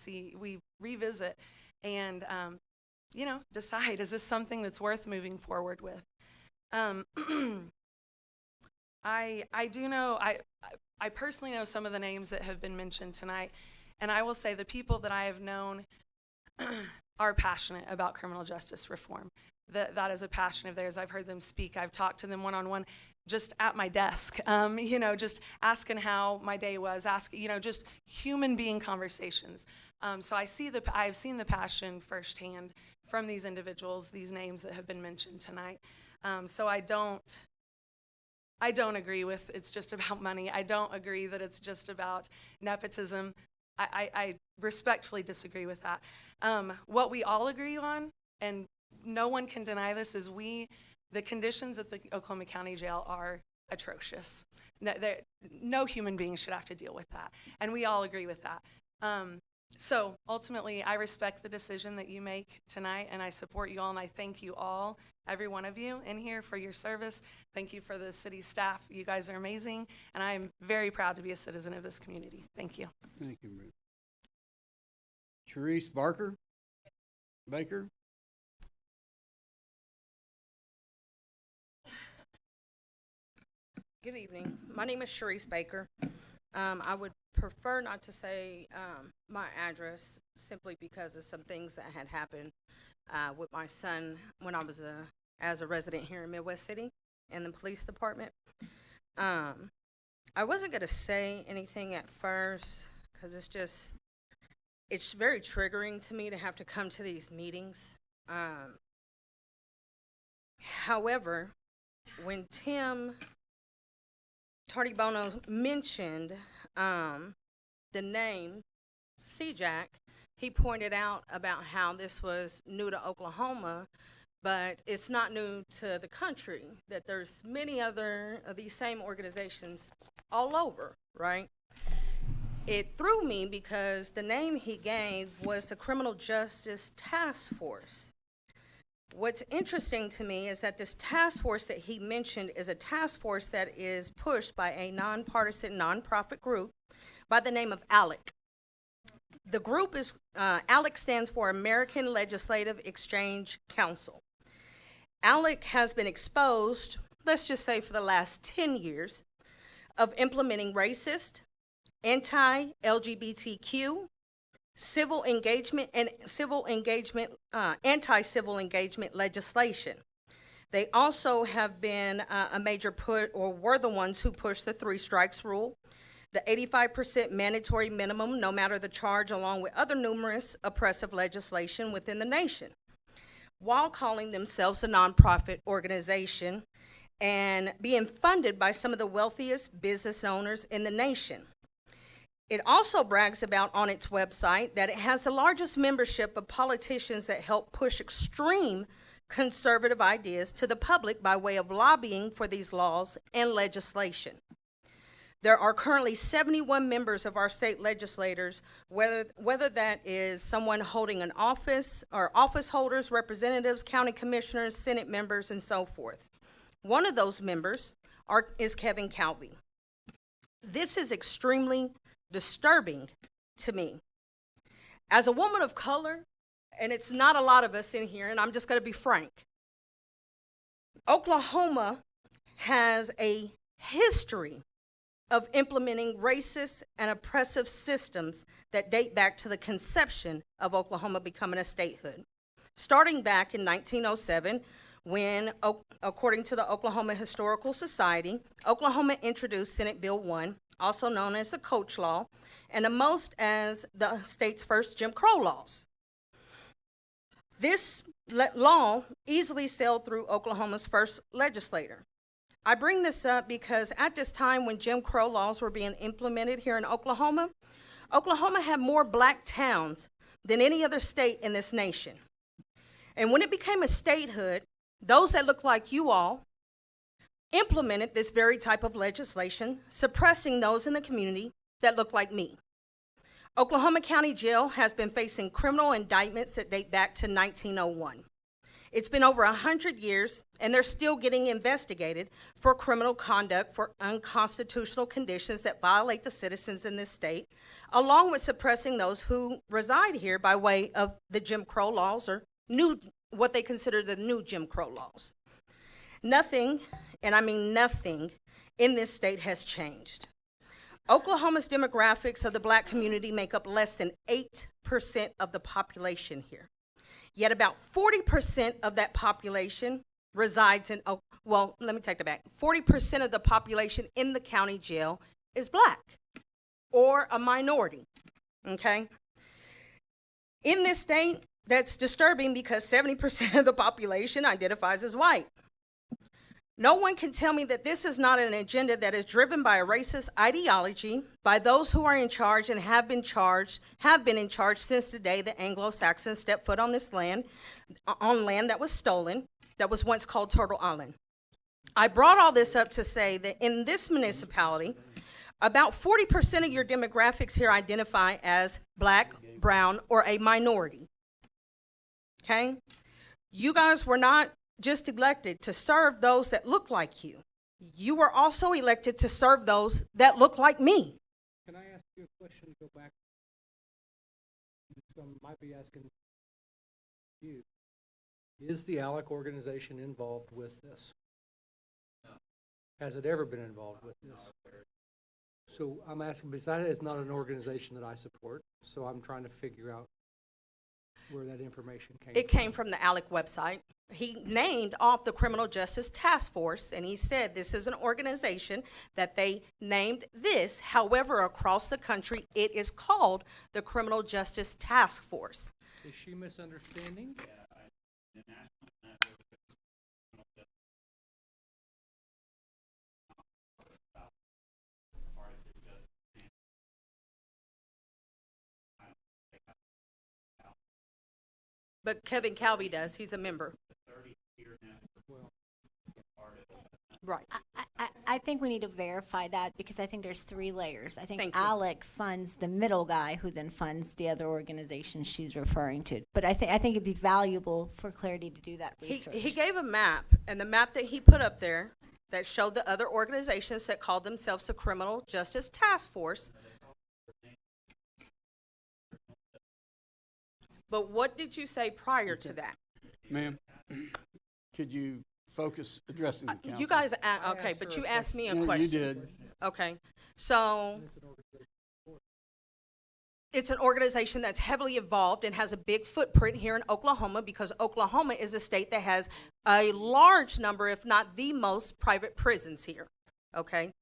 revisit and, decide, is this something that's worth moving forward with? I do know, I personally know some of the names that have been mentioned tonight, and I will say the people that I have known are passionate about criminal justice reform. That is a passion of theirs. I've heard them speak. I've talked to them one-on-one just at my desk, just asking how my day was, just human being conversations. So I've seen the passion firsthand from these individuals, these names that have been mentioned tonight. So I don't agree with it's just about money. I don't agree that it's just about nepotism. I respectfully disagree with that. What we all agree on, and no one can deny this, is the conditions at the Oklahoma County Jail are atrocious. No human being should have to deal with that, and we all agree with that. So ultimately, I respect the decision that you make tonight, and I support you all, and I thank you all, every one of you in here, for your service. Thank you for the city staff. You guys are amazing, and I'm very proud to be a citizen of this community. Thank you. Thank you, Ruth. Sharice Baker. Good evening. My name is Sharice Baker. I would prefer not to say my address simply because of some things that had happened with my son when I was as a resident here in Midwest City in the police department. I wasn't going to say anything at first because it's very triggering to me to have to come to these meetings. However, when Tim Tardibono mentioned the name C-JAC, he pointed out about how this was new to Oklahoma, but it's not new to the country, that there's many other of these same organizations all over, right? It threw me because the name he gave was the Criminal Justice Task Force. What's interesting to me is that this task force that he mentioned is a task force that is pushed by a nonpartisan, nonprofit group by the name of ALEC. The group is, ALEC stands for American Legislative Exchange Council. ALEC has been exposed, let's just say for the last 10 years, of implementing racist, anti-LGBTQ, civil engagement, and anti-civil engagement legislation. They also have been a major push, or were the ones who pushed the 3 strikes rule, the 85% mandatory minimum, no matter the charge, along with other numerous oppressive legislation within the nation, while calling themselves a nonprofit organization and being funded by some of the wealthiest business owners in the nation. It also brags about on its website that it has the largest membership of politicians that help push extreme conservative ideas to the public by way of lobbying for these laws and legislation. There are currently 71 members of our state legislators, whether that is someone holding an office, or office holders, representatives, county commissioners, Senate members, and so forth. One of those members is Kevin Calvi. This is extremely disturbing to me. As a woman of color, and it's not a lot of us in here, and I'm just going to be frank, Oklahoma has a history of implementing racist and oppressive systems that date back to the conception of Oklahoma becoming a statehood. Starting back in 1907, when, according to the Oklahoma Historical Society, Oklahoma introduced Senate Bill 1, also known as the Coach Law, and the most as the state's first Jim Crow laws. This law easily sailed through Oklahoma's first legislator. I bring this up because at this time when Jim Crow laws were being implemented here in Oklahoma, Oklahoma had more black towns than any other state in this nation. And when it became a statehood, those that looked like you all implemented this very type of legislation, suppressing those in the community that look like me. Oklahoma County Jail has been facing criminal indictments that date back to 1901. It's been over 100 years, and they're still getting investigated for criminal conduct for unconstitutional conditions that violate the citizens in this state, along with suppressing those who reside here by way of the Jim Crow laws, or what they consider the new Jim Crow laws. Nothing, and I mean nothing, in this state has changed. Oklahoma's demographics of the black community make up less than 8% of the population here. Yet about 40% of that population resides in, well, let me take that back. 40% of the population in the county jail is black or a minority, okay? In this state, that's disturbing because 70% of the population identifies as white. No one can tell me that this is not an agenda that is driven by a racist ideology by those who are in charge and have been in charge since the day the Anglo-Saxons stepped foot on this land, on land that was stolen, that was once called Turtle Island. I brought all this up to say that in this municipality, about 40% of your demographics here identify as black, brown, or a minority. Okay? You guys were not just elected to serve those that look like you. You were also elected to serve those that look like me. Can I ask you a question to go back? I might be asking you. Is the ALEC organization involved with this? No. Has it ever been involved with this? So I'm asking, because that is not an organization that I support, so I'm trying to figure out where that information came from. It came from the ALEC website. He named off the Criminal Justice Task Force, and he said this is an organization that they named this. However, across the country, it is called the Criminal Justice Task Force. Is she misunderstanding? But Kevin Calvi does. He's a member. Right. I think we need to verify that because I think there's 3 layers. I think Thank you. ALEC funds the middle guy who then funds the other organization she's referring to. But I think it'd be valuable for clarity to do that research. He gave a map, and the map that he put up there that showed the other organizations that called themselves the Criminal Justice Task Force. But what did you say prior to that? Ma'am, could you focus addressing the council? You guys, okay, but you asked me a No, question. you did. Okay, so it's an organization that's heavily involved and has a big footprint here in Oklahoma because Oklahoma is a state that has a large number, if not the most, private prisons here, okay?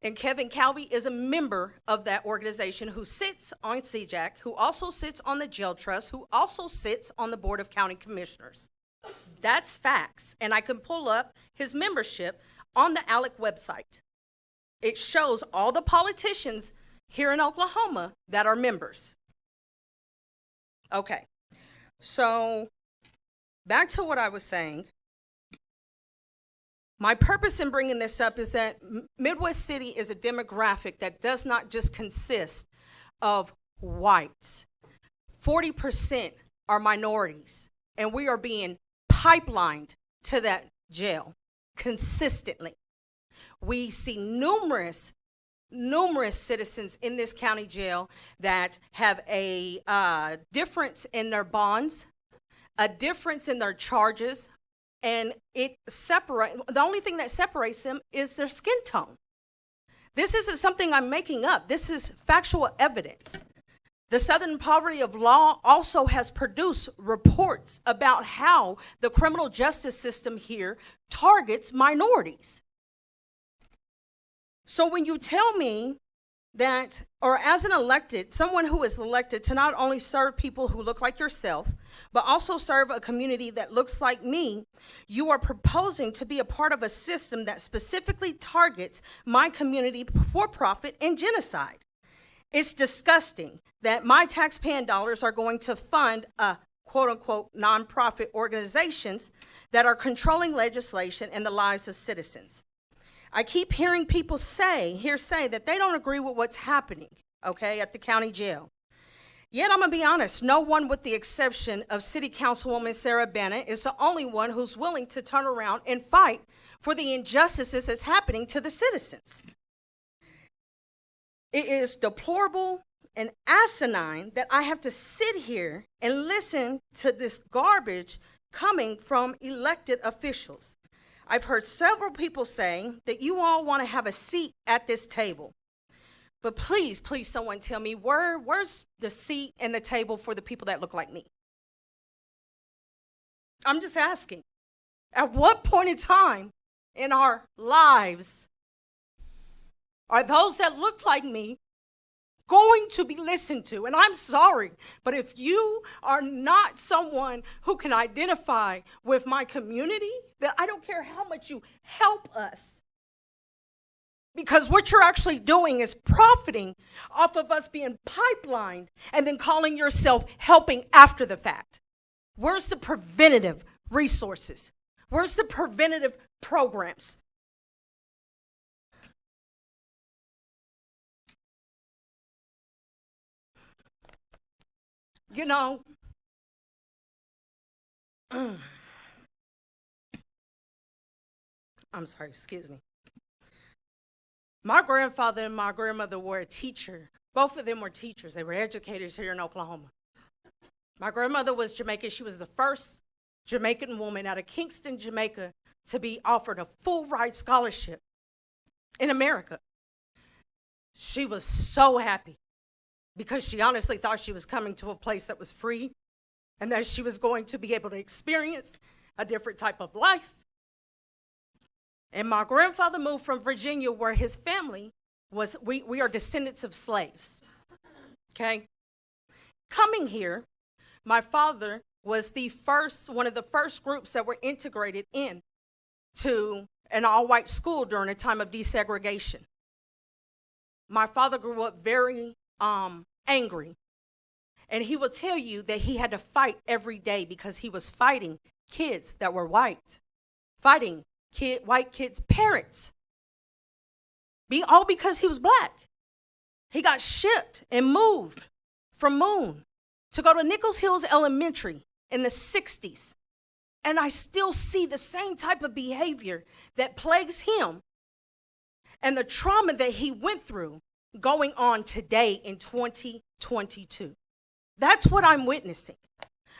And Kevin Calvi is a member of that organization who sits on C-JAC, who also sits on the jail trust, who also sits on the Board of County Commissioners. That's facts. And I can pull up his membership on the ALEC website. It shows all the politicians here in Oklahoma that are members. Okay. So back to what I was saying. My purpose in bringing this up is that Midwest City is a demographic that does not just consist of whites. 40% are minorities, and we are being pipelined to that jail consistently. We see numerous citizens in this county jail that have a difference in their bonds, a difference in their charges, and the only thing that separates them is their skin tone. This isn't something I'm making up. This is factual evidence. The Southern Poverty of Law also has produced reports about how the criminal justice system here targets minorities. So when you tell me that, or as an elected, someone who is elected to not only serve people who look like yourself, but also serve a community that looks like me, you are proposing to be a part of a system that specifically targets my community for profit and genocide. It's disgusting that my taxpaying dollars are going to fund quote unquote nonprofit organizations that are controlling legislation and the lives of citizens. I keep hearing people say that they don't agree with what's happening, okay, at the county jail. Yet I'm gonna be honest, no one with the exception of City Councilwoman Sarah Bennett is the only one who's willing to turn around and fight for the injustices that's happening to the citizens. It is deplorable and asinine that I have to sit here and listen to this garbage coming from elected officials. I've heard several people saying that you all want to have a seat at this table. But please, please, someone tell me where's the seat and the table for the people that look like me? I'm just asking. At what point in time in our lives are those that look like me going to be listened to? And I'm sorry, but if you are not someone who can identify with my community, then I don't care how much you help us. Because what you're actually doing is profiting off of us being pipelined and then calling yourself helping after the fact. Where's the preventative resources? Where's the preventative programs? You know, I'm sorry, excuse me. My grandfather and my grandmother were a teacher. Both of them were teachers. They were educators here in Oklahoma. My grandmother was Jamaican. She was the first Jamaican woman out of Kingston, Jamaica, to be offered a full ride scholarship in America. She was so happy because she honestly thought she was coming to a place that was free and that she was going to be able to experience a different type of life. And my grandfather moved from Virginia, where his family was, we are descendants of slaves, okay? Coming here, my father was one of the first groups that were integrated in to an all-white school during a time of desegregation. My father grew up very angry, and he will tell you that he had to fight every day because he was fighting kids that were white, fighting white kids' parents, all because he was black. He got shipped and moved from Moon to go to Nichols Hills Elementary in the 60s. And I still see the same type of behavior that plagues him and the trauma that he went through going on today in 2022. That's what I'm witnessing.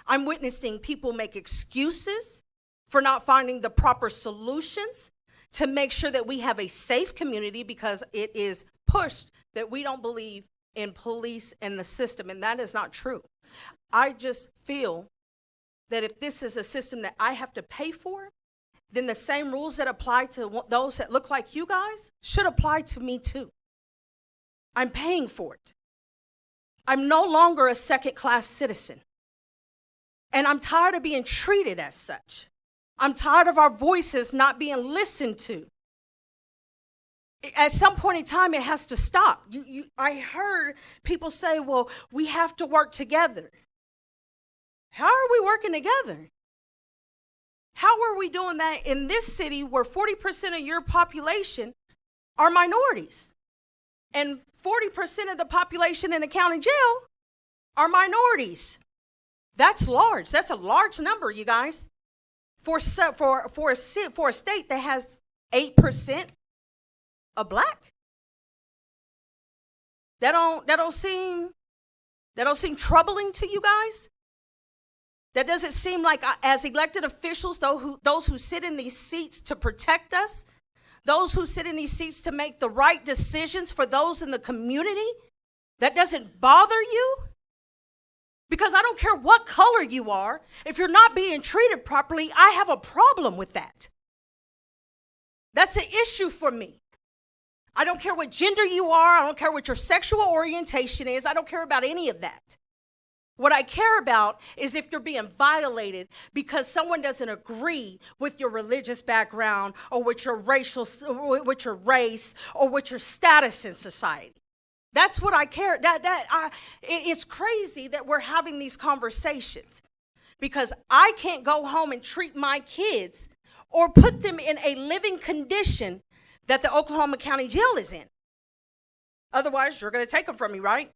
I'm witnessing people make excuses for not finding the proper solutions to make sure that we have a safe community, because it is pushed that we don't believe in police and the system, and that is not true. I just feel that if this is a system that I have to pay for, then the same rules that apply to those that look like you guys should apply to me too. I'm paying for it. I'm no longer a second-class citizen. And I'm tired of being treated as such. I'm tired of our voices not being listened to. At some point in time, it has to stop. I heard people say, well, we have to work together. How are we working together? How are we doing that in this city where 40% of your population are minorities? And 40% of the population in the county jail are minorities. That's large. That's a large number, you guys. For a state that has 8% of black. That don't seem troubling to you guys? That doesn't seem like, as elected officials, those who sit in these seats to protect us, those who sit in these seats to make the right decisions for those in the community, that doesn't bother you? Because I don't care what color you are, if you're not being treated properly, I have a problem with that. That's an issue for me. I don't care what gender you are. I don't care what your sexual orientation is. I don't care about any of that. What I care about is if you're being violated because someone doesn't agree with your religious background or with your race or with your status in society. That's what I care. It's crazy that we're having these conversations because I can't go home and treat my kids or put them in a living condition that the Oklahoma County Jail is in. Otherwise, you're going to take them from me, right?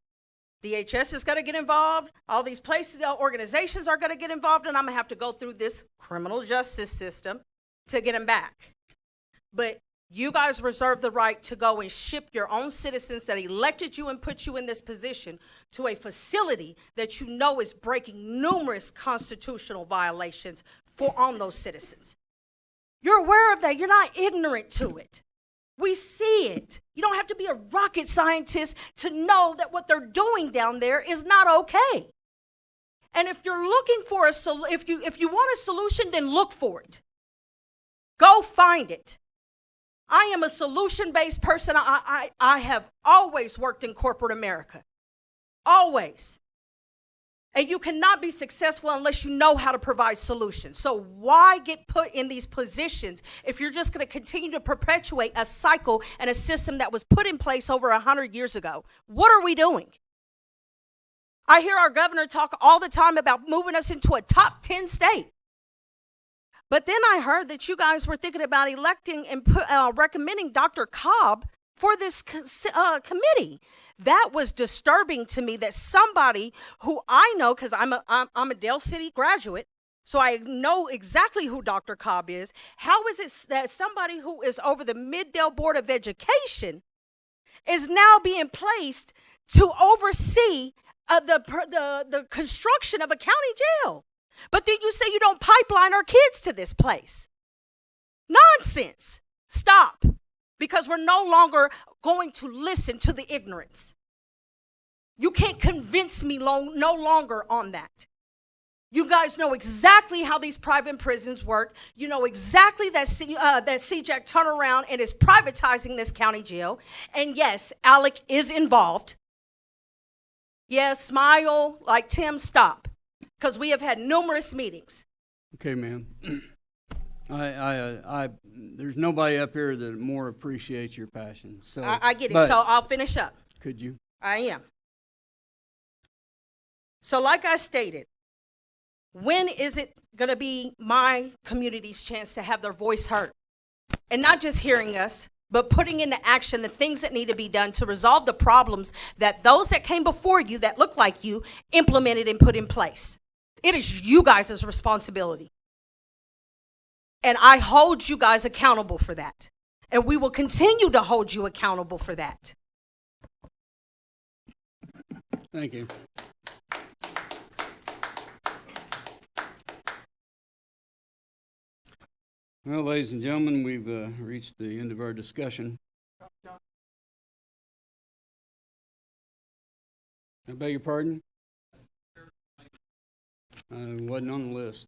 DHS is going to get involved. All these places, organizations are going to get involved, and I'm going to have to go through this criminal justice system to get them back. But you guys reserve the right to go and ship your own citizens that elected you and put you in this position to a facility that you know is breaking numerous constitutional violations on those citizens. You're aware of that. You're not ignorant to it. We see it. You don't have to be a rocket scientist to know that what they're doing down there is not okay. And if you're looking for if you want a solution, then look for it. Go find it. I am a solution-based person. I have always worked in corporate America. Always. And you cannot be successful unless you know how to provide solutions. So why get put in these positions if you're just going to continue to perpetuate a cycle and a system that was put in place over 100 years ago? What are we doing? I hear our governor talk all the time about moving us into a top 10 state. But then I heard that you guys were thinking about electing and recommending Dr. Cobb for this committee. That was disturbing to me that somebody who I know, because I'm a Dale City graduate, so I know exactly who Dr. Cobb is. How is it that somebody who is over the Mid-Dale Board of Education is now being placed to oversee the construction of a county jail? But then you say you don't pipeline our kids to this place. Nonsense. Stop. Because we're no longer going to listen to the ignorance. You can't convince me no longer on that. You guys know exactly how these private prisons work. You know exactly that C-JAC turned around and is privatizing this county jail. And yes, Alec is involved. Yes, smile like Tim, stop. Because we have had numerous meetings. Okay, ma'am. There's nobody up here that more appreciates your passion. So I get it. but So I'll finish up. could you? I am. So like I stated, when is it going to be my community's chance to have their voice heard? And not just hearing us, but putting into action the things that need to be done to resolve the problems that those that came before you that look like you implemented and put in place. It is you guys' responsibility. And I hold you guys accountable for that. And we will continue to hold you accountable for that. Thank you. Well, ladies and gentlemen, we've reached the end of our discussion. I beg your pardon? Wasn't on the list.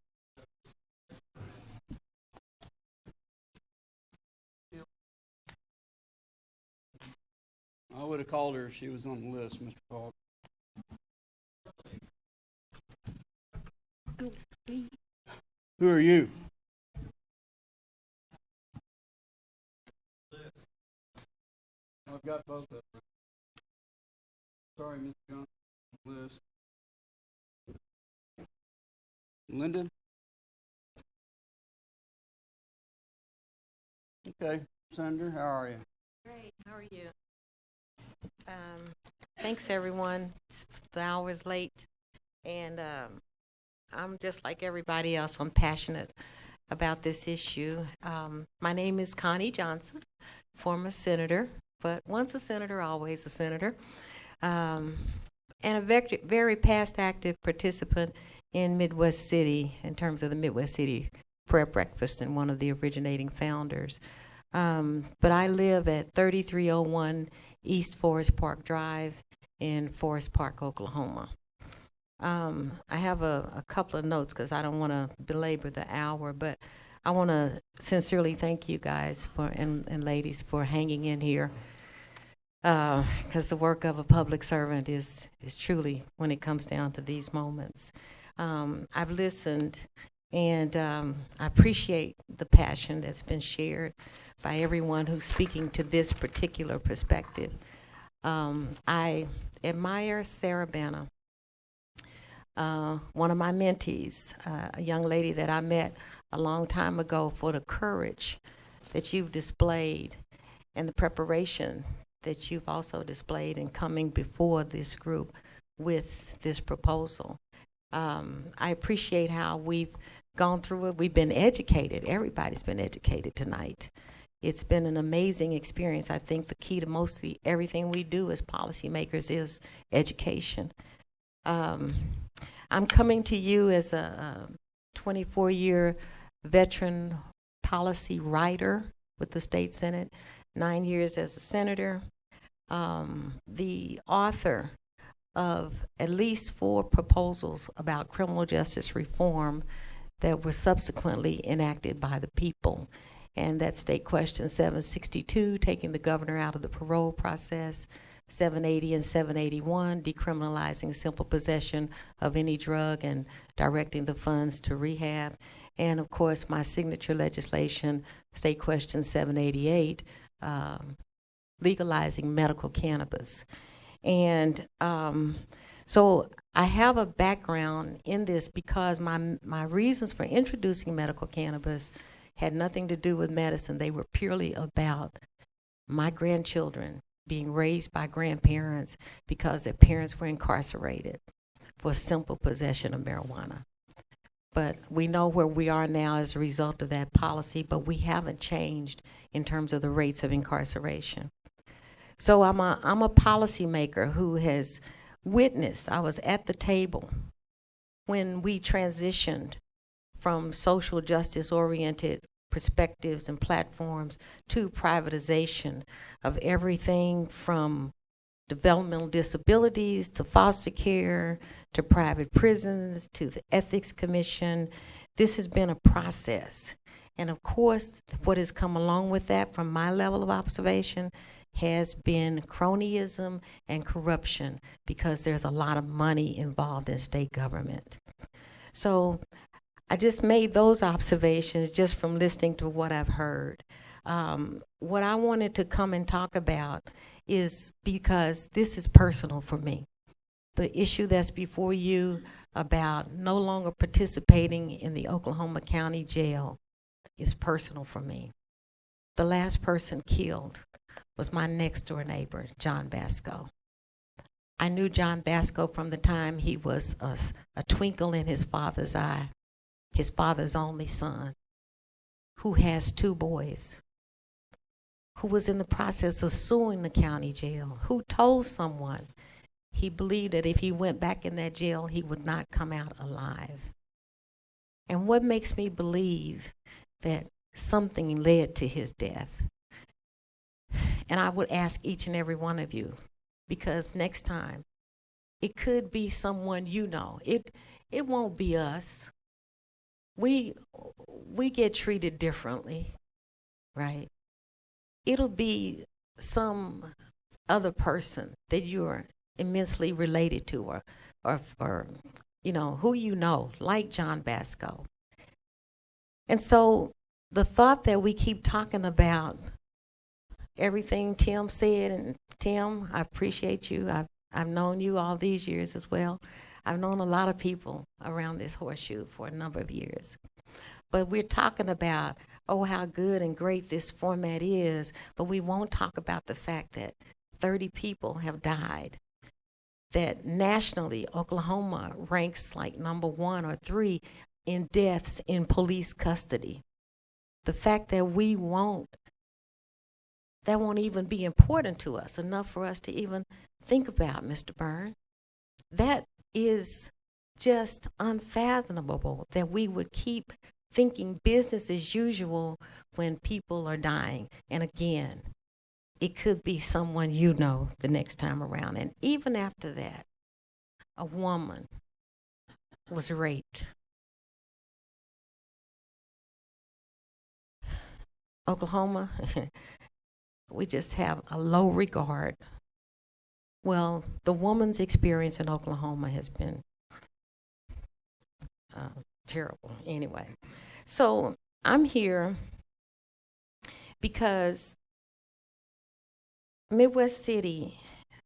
I would have called her if she was on the list, Mr. Falk. Who are you? I've got both of them. Sorry, Mr. Johnson. List. Lyndon? Okay. Senator, how are you? Great. How are you? Thanks, everyone. The hour is late, and I'm just like everybody else. I'm passionate about this issue. My name is Connie Johnson, former senator, but once a senator, always a senator, and a very past active participant in Midwest City in terms of the Midwest City Prayer Breakfast and one of the originating founders. But I live at 3301 East Forest Park Drive in Forest Park, Oklahoma. I have a couple of notes because I don't want to belabor the hour, but I want to sincerely thank you guys and ladies for hanging in here, because the work of a public servant is truly, when it comes down to these moments. I've listened, and I appreciate the passion that's been shared by everyone who's speaking to this particular perspective. I admire Sarah Banner, one of my mentees, a young lady that I met a long time ago, for the courage that you've displayed and the preparation that you've also displayed in coming before this group with this proposal. I appreciate how we've gone through it. We've been educated. Everybody's been educated tonight. It's been an amazing experience. I think the key to mostly everything we do as policymakers is education. I'm coming to you as a 24-year veteran policy writer with the state Senate, 9 years as a senator, the author of at least 4 proposals about criminal justice reform that were subsequently enacted by the people. And that's State Question 762, taking the governor out of the parole process, 780 and 781, decriminalizing simple possession of any drug and directing the funds to rehab. And of course, my signature legislation, State Question 788, legalizing medical cannabis. And so I have a background in this because my reasons for introducing medical cannabis had nothing to do with medicine. They were purely about my grandchildren being raised by grandparents because their parents were incarcerated for simple possession of marijuana. But we know where we are now as a result of that policy, but we haven't changed in terms of the rates of incarceration. So I'm a policymaker who has witnessed, I was at the table when we transitioned from social justice-oriented perspectives and platforms to privatization of everything from developmental disabilities, to foster care, to private prisons, to the Ethics Commission. This has been a process. And of course, what has come along with that from my level of observation has been cronyism and corruption, because there's a lot of money involved in state government. So I just made those observations just from listening to what I've heard. What I wanted to come and talk about is because this is personal for me. The issue that's before you about no longer participating in the Oklahoma County Jail is personal for me. The last person killed was my next door neighbor, John Basco. I knew John Basco from the time he was a twinkle in his father's eye, his father's only son, who has 2 boys, who was in the process of suing the county jail, who told someone he believed that if he went back in that jail, he would not come out alive. And what makes me believe that something led to his death? And I would ask each and every one of you, because next time, it could be someone you know. It won't be us. We get treated differently, right? It'll be some other person that you're immensely related to, or you know, who you know, like John Basco. And so the thought that we keep talking about everything Tim said, and Tim, I appreciate you. I've known you all these years as well. I've known a lot of people around this horseshoe for a number of years. But we're talking about, oh, how good and great this format is, but we won't talk about the fact that 30 people have died, that nationally Oklahoma ranks like number 1 or 3 in deaths in police custody. The fact that that won't even be important to us, enough for us to even think about, Mr. Byrne. That is just unfathomable, that we would keep thinking business as usual when people are dying. And again, it could be someone you know the next time around. And even after that, a woman was raped. Oklahoma, we just have a low regard. Well, the woman's experience in Oklahoma has been terrible anyway. So I'm here because Midwest City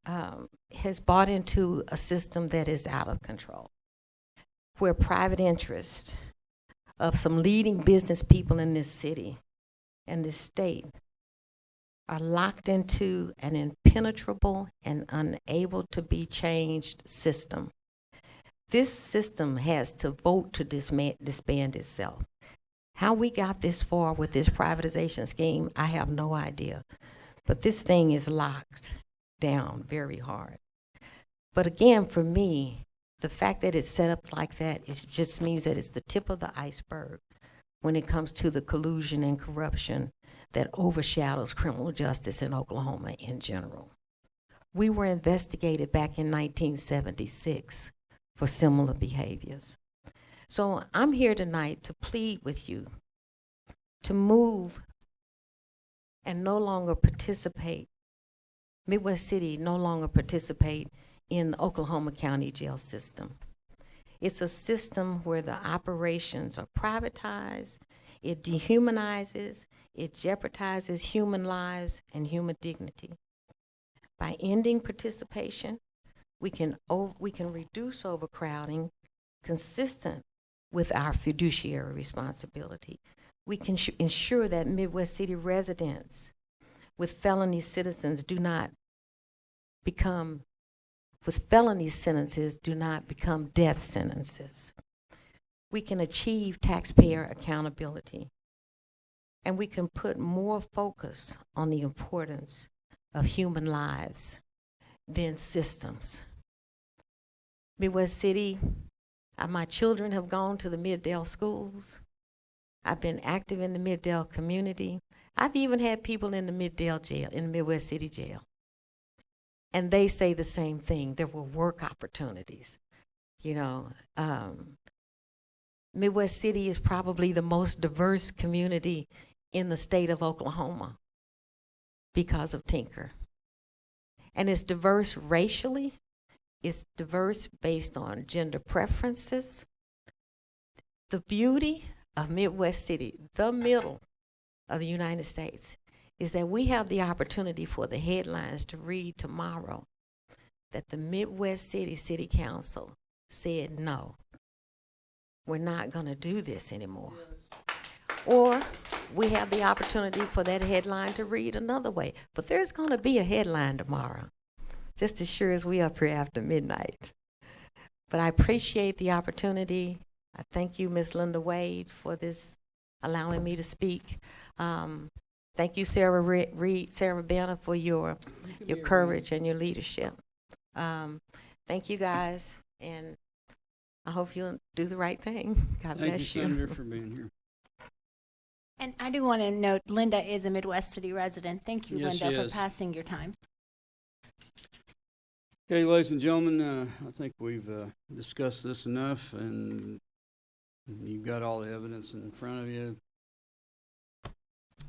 has bought into a system that is out of control, where private interest of some leading business people in this city and this state are locked into an impenetrable and unable to be changed system. This system has to vote to disband itself. How we got this far with this privatization scheme, I have no idea. But this thing is locked down very hard. But again, for me, the fact that it's set up like that, it just means that it's the tip of the iceberg when it comes to the collusion and corruption that overshadows criminal justice in Oklahoma in general. We were investigated back in 1976 for similar behaviors. So I'm here tonight to plead with you to move and no longer participate, Midwest City no longer participate in the Oklahoma County jail system. It's a system where the operations are privatized, it dehumanizes, it jeopardizes human lives and human dignity. By ending participation, we can reduce overcrowding consistent with our fiduciary responsibility. We can ensure that Midwest City residents with felony citizens do not become death sentences. We can achieve taxpayer accountability, and we can put more focus on the importance of human lives than systems. Midwest City, my children have gone to the Middale schools. I've been active in the Middale community. I've even had people in the Middale jail, in the Midwest City jail. And they say the same thing. There were work opportunities. Midwest City is probably the most diverse community in the state of Oklahoma because of Tinker. And it's diverse racially, it's diverse based on gender preferences. The beauty of Midwest City, the middle of the United States, is that we have the opportunity for the headlines to read tomorrow that the Midwest City City Council said, no, we're not going to do this anymore. Or we have the opportunity for that headline to read another way. But there's going to be a headline tomorrow, just as sure as we up here after midnight. But I appreciate the opportunity. I thank you, Ms. Linda Wade, for this, allowing me to speak. Thank you, Sarah Reed, Sarah Banner, for your courage and your leadership. Thank you, guys, and I hope you'll do the right thing. God bless you. Thank you, Senator, for being here. And I do want to note, Linda is a Midwest City resident. Thank you, Yes, Linda, she for is. passing your time. Okay, ladies and gentlemen, I think we've discussed this enough, and you've got all the evidence in front of you.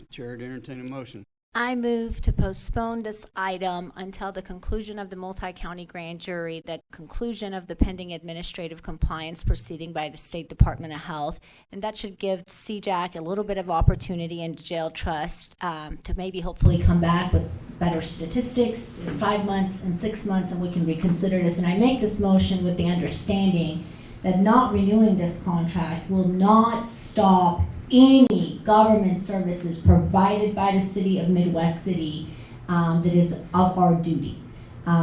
Chair to entertain a motion. I move to postpone this item until the conclusion of the multi-county grand jury, the conclusion of the pending administrative compliance proceeding by the State Department of Health, and that should give C-JAC a little bit of opportunity and jail trust to maybe hopefully come back with better statistics in 5 months and 6 months, and we can reconsider this. And I make this motion with the understanding that not renewing this contract will not stop any government services provided by the city of Midwest City that is of our duty.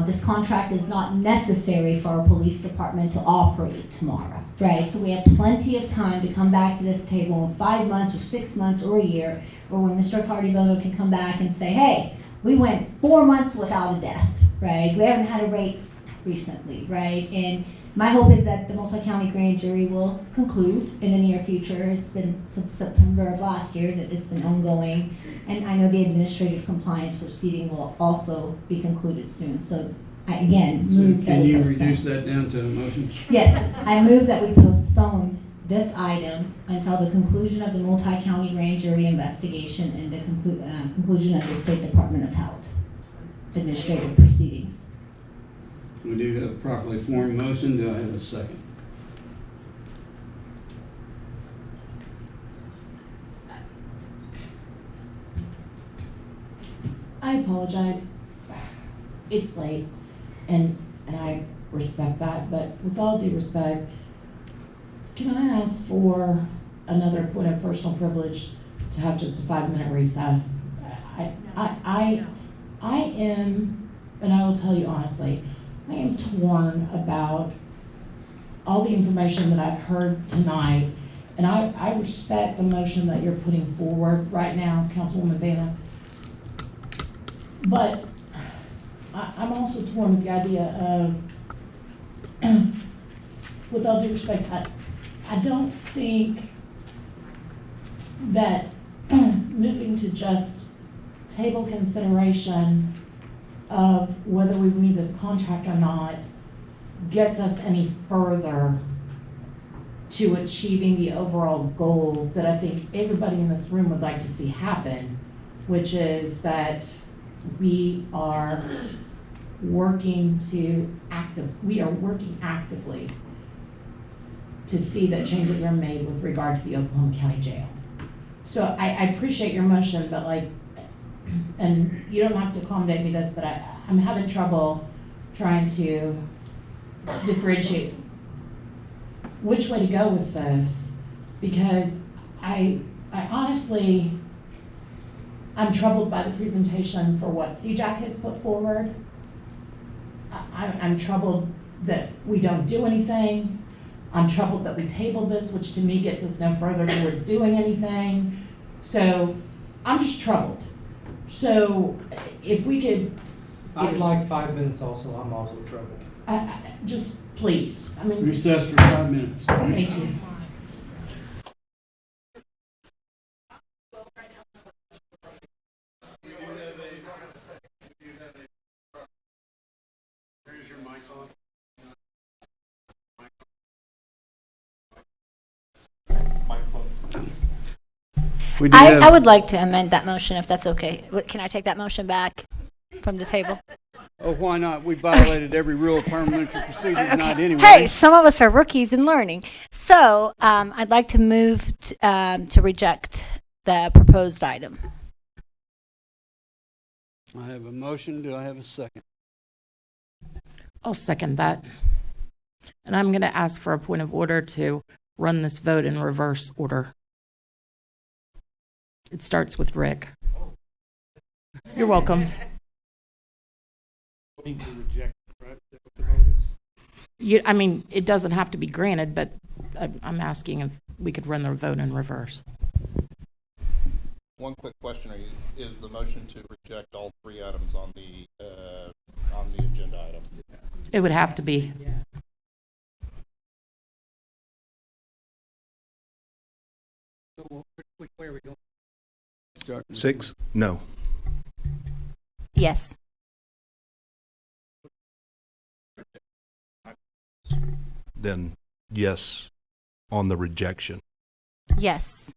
This contract is not necessary for our police department to operate tomorrow, right? So we have plenty of time to come back to this table in 5 months or 6 months or a year, or when Mr. Cardivoto can come back and say, hey, we went 4 months without a death, right? We haven't had a rate recently, right? And my hope is that the multi-county grand jury will conclude in the near future. It's been since September of last year that it's been ongoing. And I know the administrative compliance proceeding will also be concluded soon. So I, again, move that Can we you postpone. reduce that down to a motion? Yes, I move that we postpone this item until the conclusion of the multi-county grand jury investigation and the conclusion of the State Department of Health administrative proceedings. We do have a properly formed motion. Do I have a second? I apologize. It's late, and I respect that, but with all due respect, can I ask for another point of personal privilege to have just a 5-minute recess? I am, and I will tell you honestly, I am torn about all the information that I've heard tonight, and I respect the motion that you're putting forward right now, Councilwoman Vanna. But I'm also torn with the idea of, with all due respect, I don't think that moving to just table consideration of whether we renew this contract or not gets us any further to achieving the overall goal that I think everybody in this room would like to see happen, which is that we are working actively to see that changes are made with regard to the Oklahoma County Jail. So I appreciate your motion, but and you don't have to accommodate me this, but I'm having trouble trying to differentiate which way to go with this, because I honestly, I'm troubled by the presentation for what C-JAC has put forward. I'm troubled that we don't do anything. I'm troubled that we tabled this, which to me gets us no further towards doing anything. So I'm just troubled. So if we could. I'd like 5 minutes also. I'm also troubled. Just please. Recess for 5 minutes. Thank you. We do I have- would like to amend that motion if that's okay. Can I take that motion back from the table? Oh, why not? We violated every rule of parliamentary procedure tonight anyway. Hey, some of us are rookies in learning. So I'd like to move to reject the proposed item. I have a motion. Do I have a second? I'll second that. And I'm going to ask for a point of order to run this vote in reverse order. It starts with Rick. You're welcome. I mean, it doesn't have to be granted, but I'm asking if we could run the vote in reverse. One quick question: is the motion to reject all three items on the agenda item? It would have to be. Which way are we going? 6? No. Yes. Then yes on the rejection. Yes.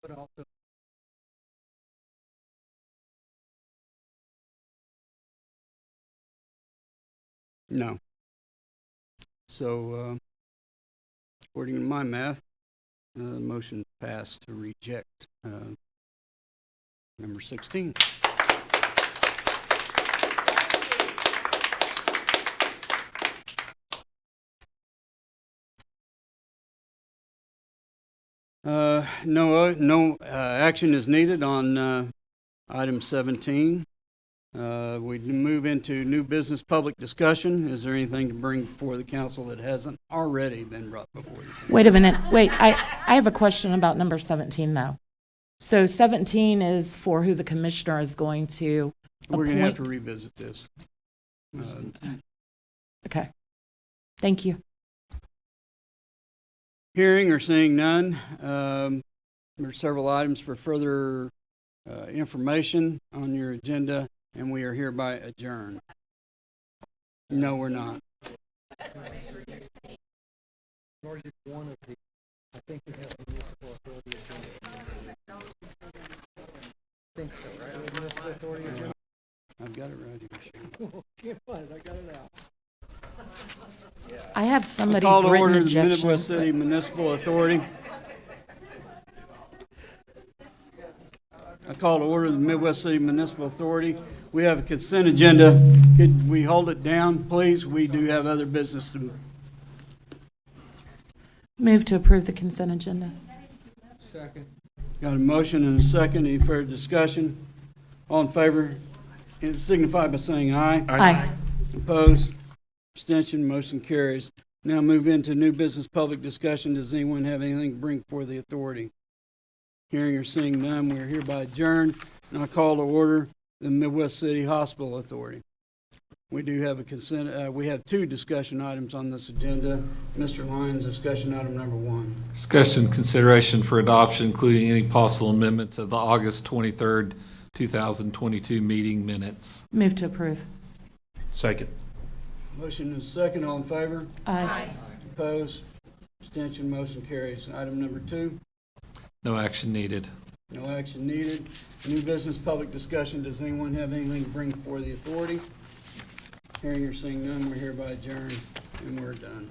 But also, No. So, according to my math, the motion passed to reject number 16. No action is needed on item 17. We move into new business public discussion. Is there anything to bring before the council that hasn't already been brought before the council? Wait a minute. Wait, I have a question about number 17, though. So 17 is for who the commissioner is going to We're going to have appoint. to revisit this. Okay. Thank you. Hearing or seeing none, there are several items for further information on your agenda, and we are hereby adjourned. No, we're not. nor is it one of the, I think we have the municipal authority agenda. I think so, right? We have municipal authority agenda? I've got it right here. Can't find it, I got it out. I have somebody's Call to written order the objection. Midwest City Municipal Authority. I call to order the Midwest City Municipal Authority. We have a consent agenda. Could we hold it down, please? We do have other business to. Move to approve the consent agenda. Second. Got a motion and a second. Any further discussion? All in favor, signify by saying aye. Aye. Opposed? Abstention? Motion carries. Now move into new business public discussion. Does anyone have anything to bring before the authority? Hearing or seeing none, we are hereby adjourned. And I call to order the Midwest City Hospital Authority. We do have a consent, we have two discussion items on this agenda. Mr. Lyons, discussion item number 1. Discussion consideration for adoption, including any possible amendments of the August 23rd, 2022 meeting minutes. Move to approve. Second. Motion is second. All in favor? Aye. Opposed? Abstention? Motion carries. Item number 2. No action needed. No action needed. New business public discussion. Does anyone have anything to bring before the authority? Hearing or seeing none, we're hereby adjourned and we're done.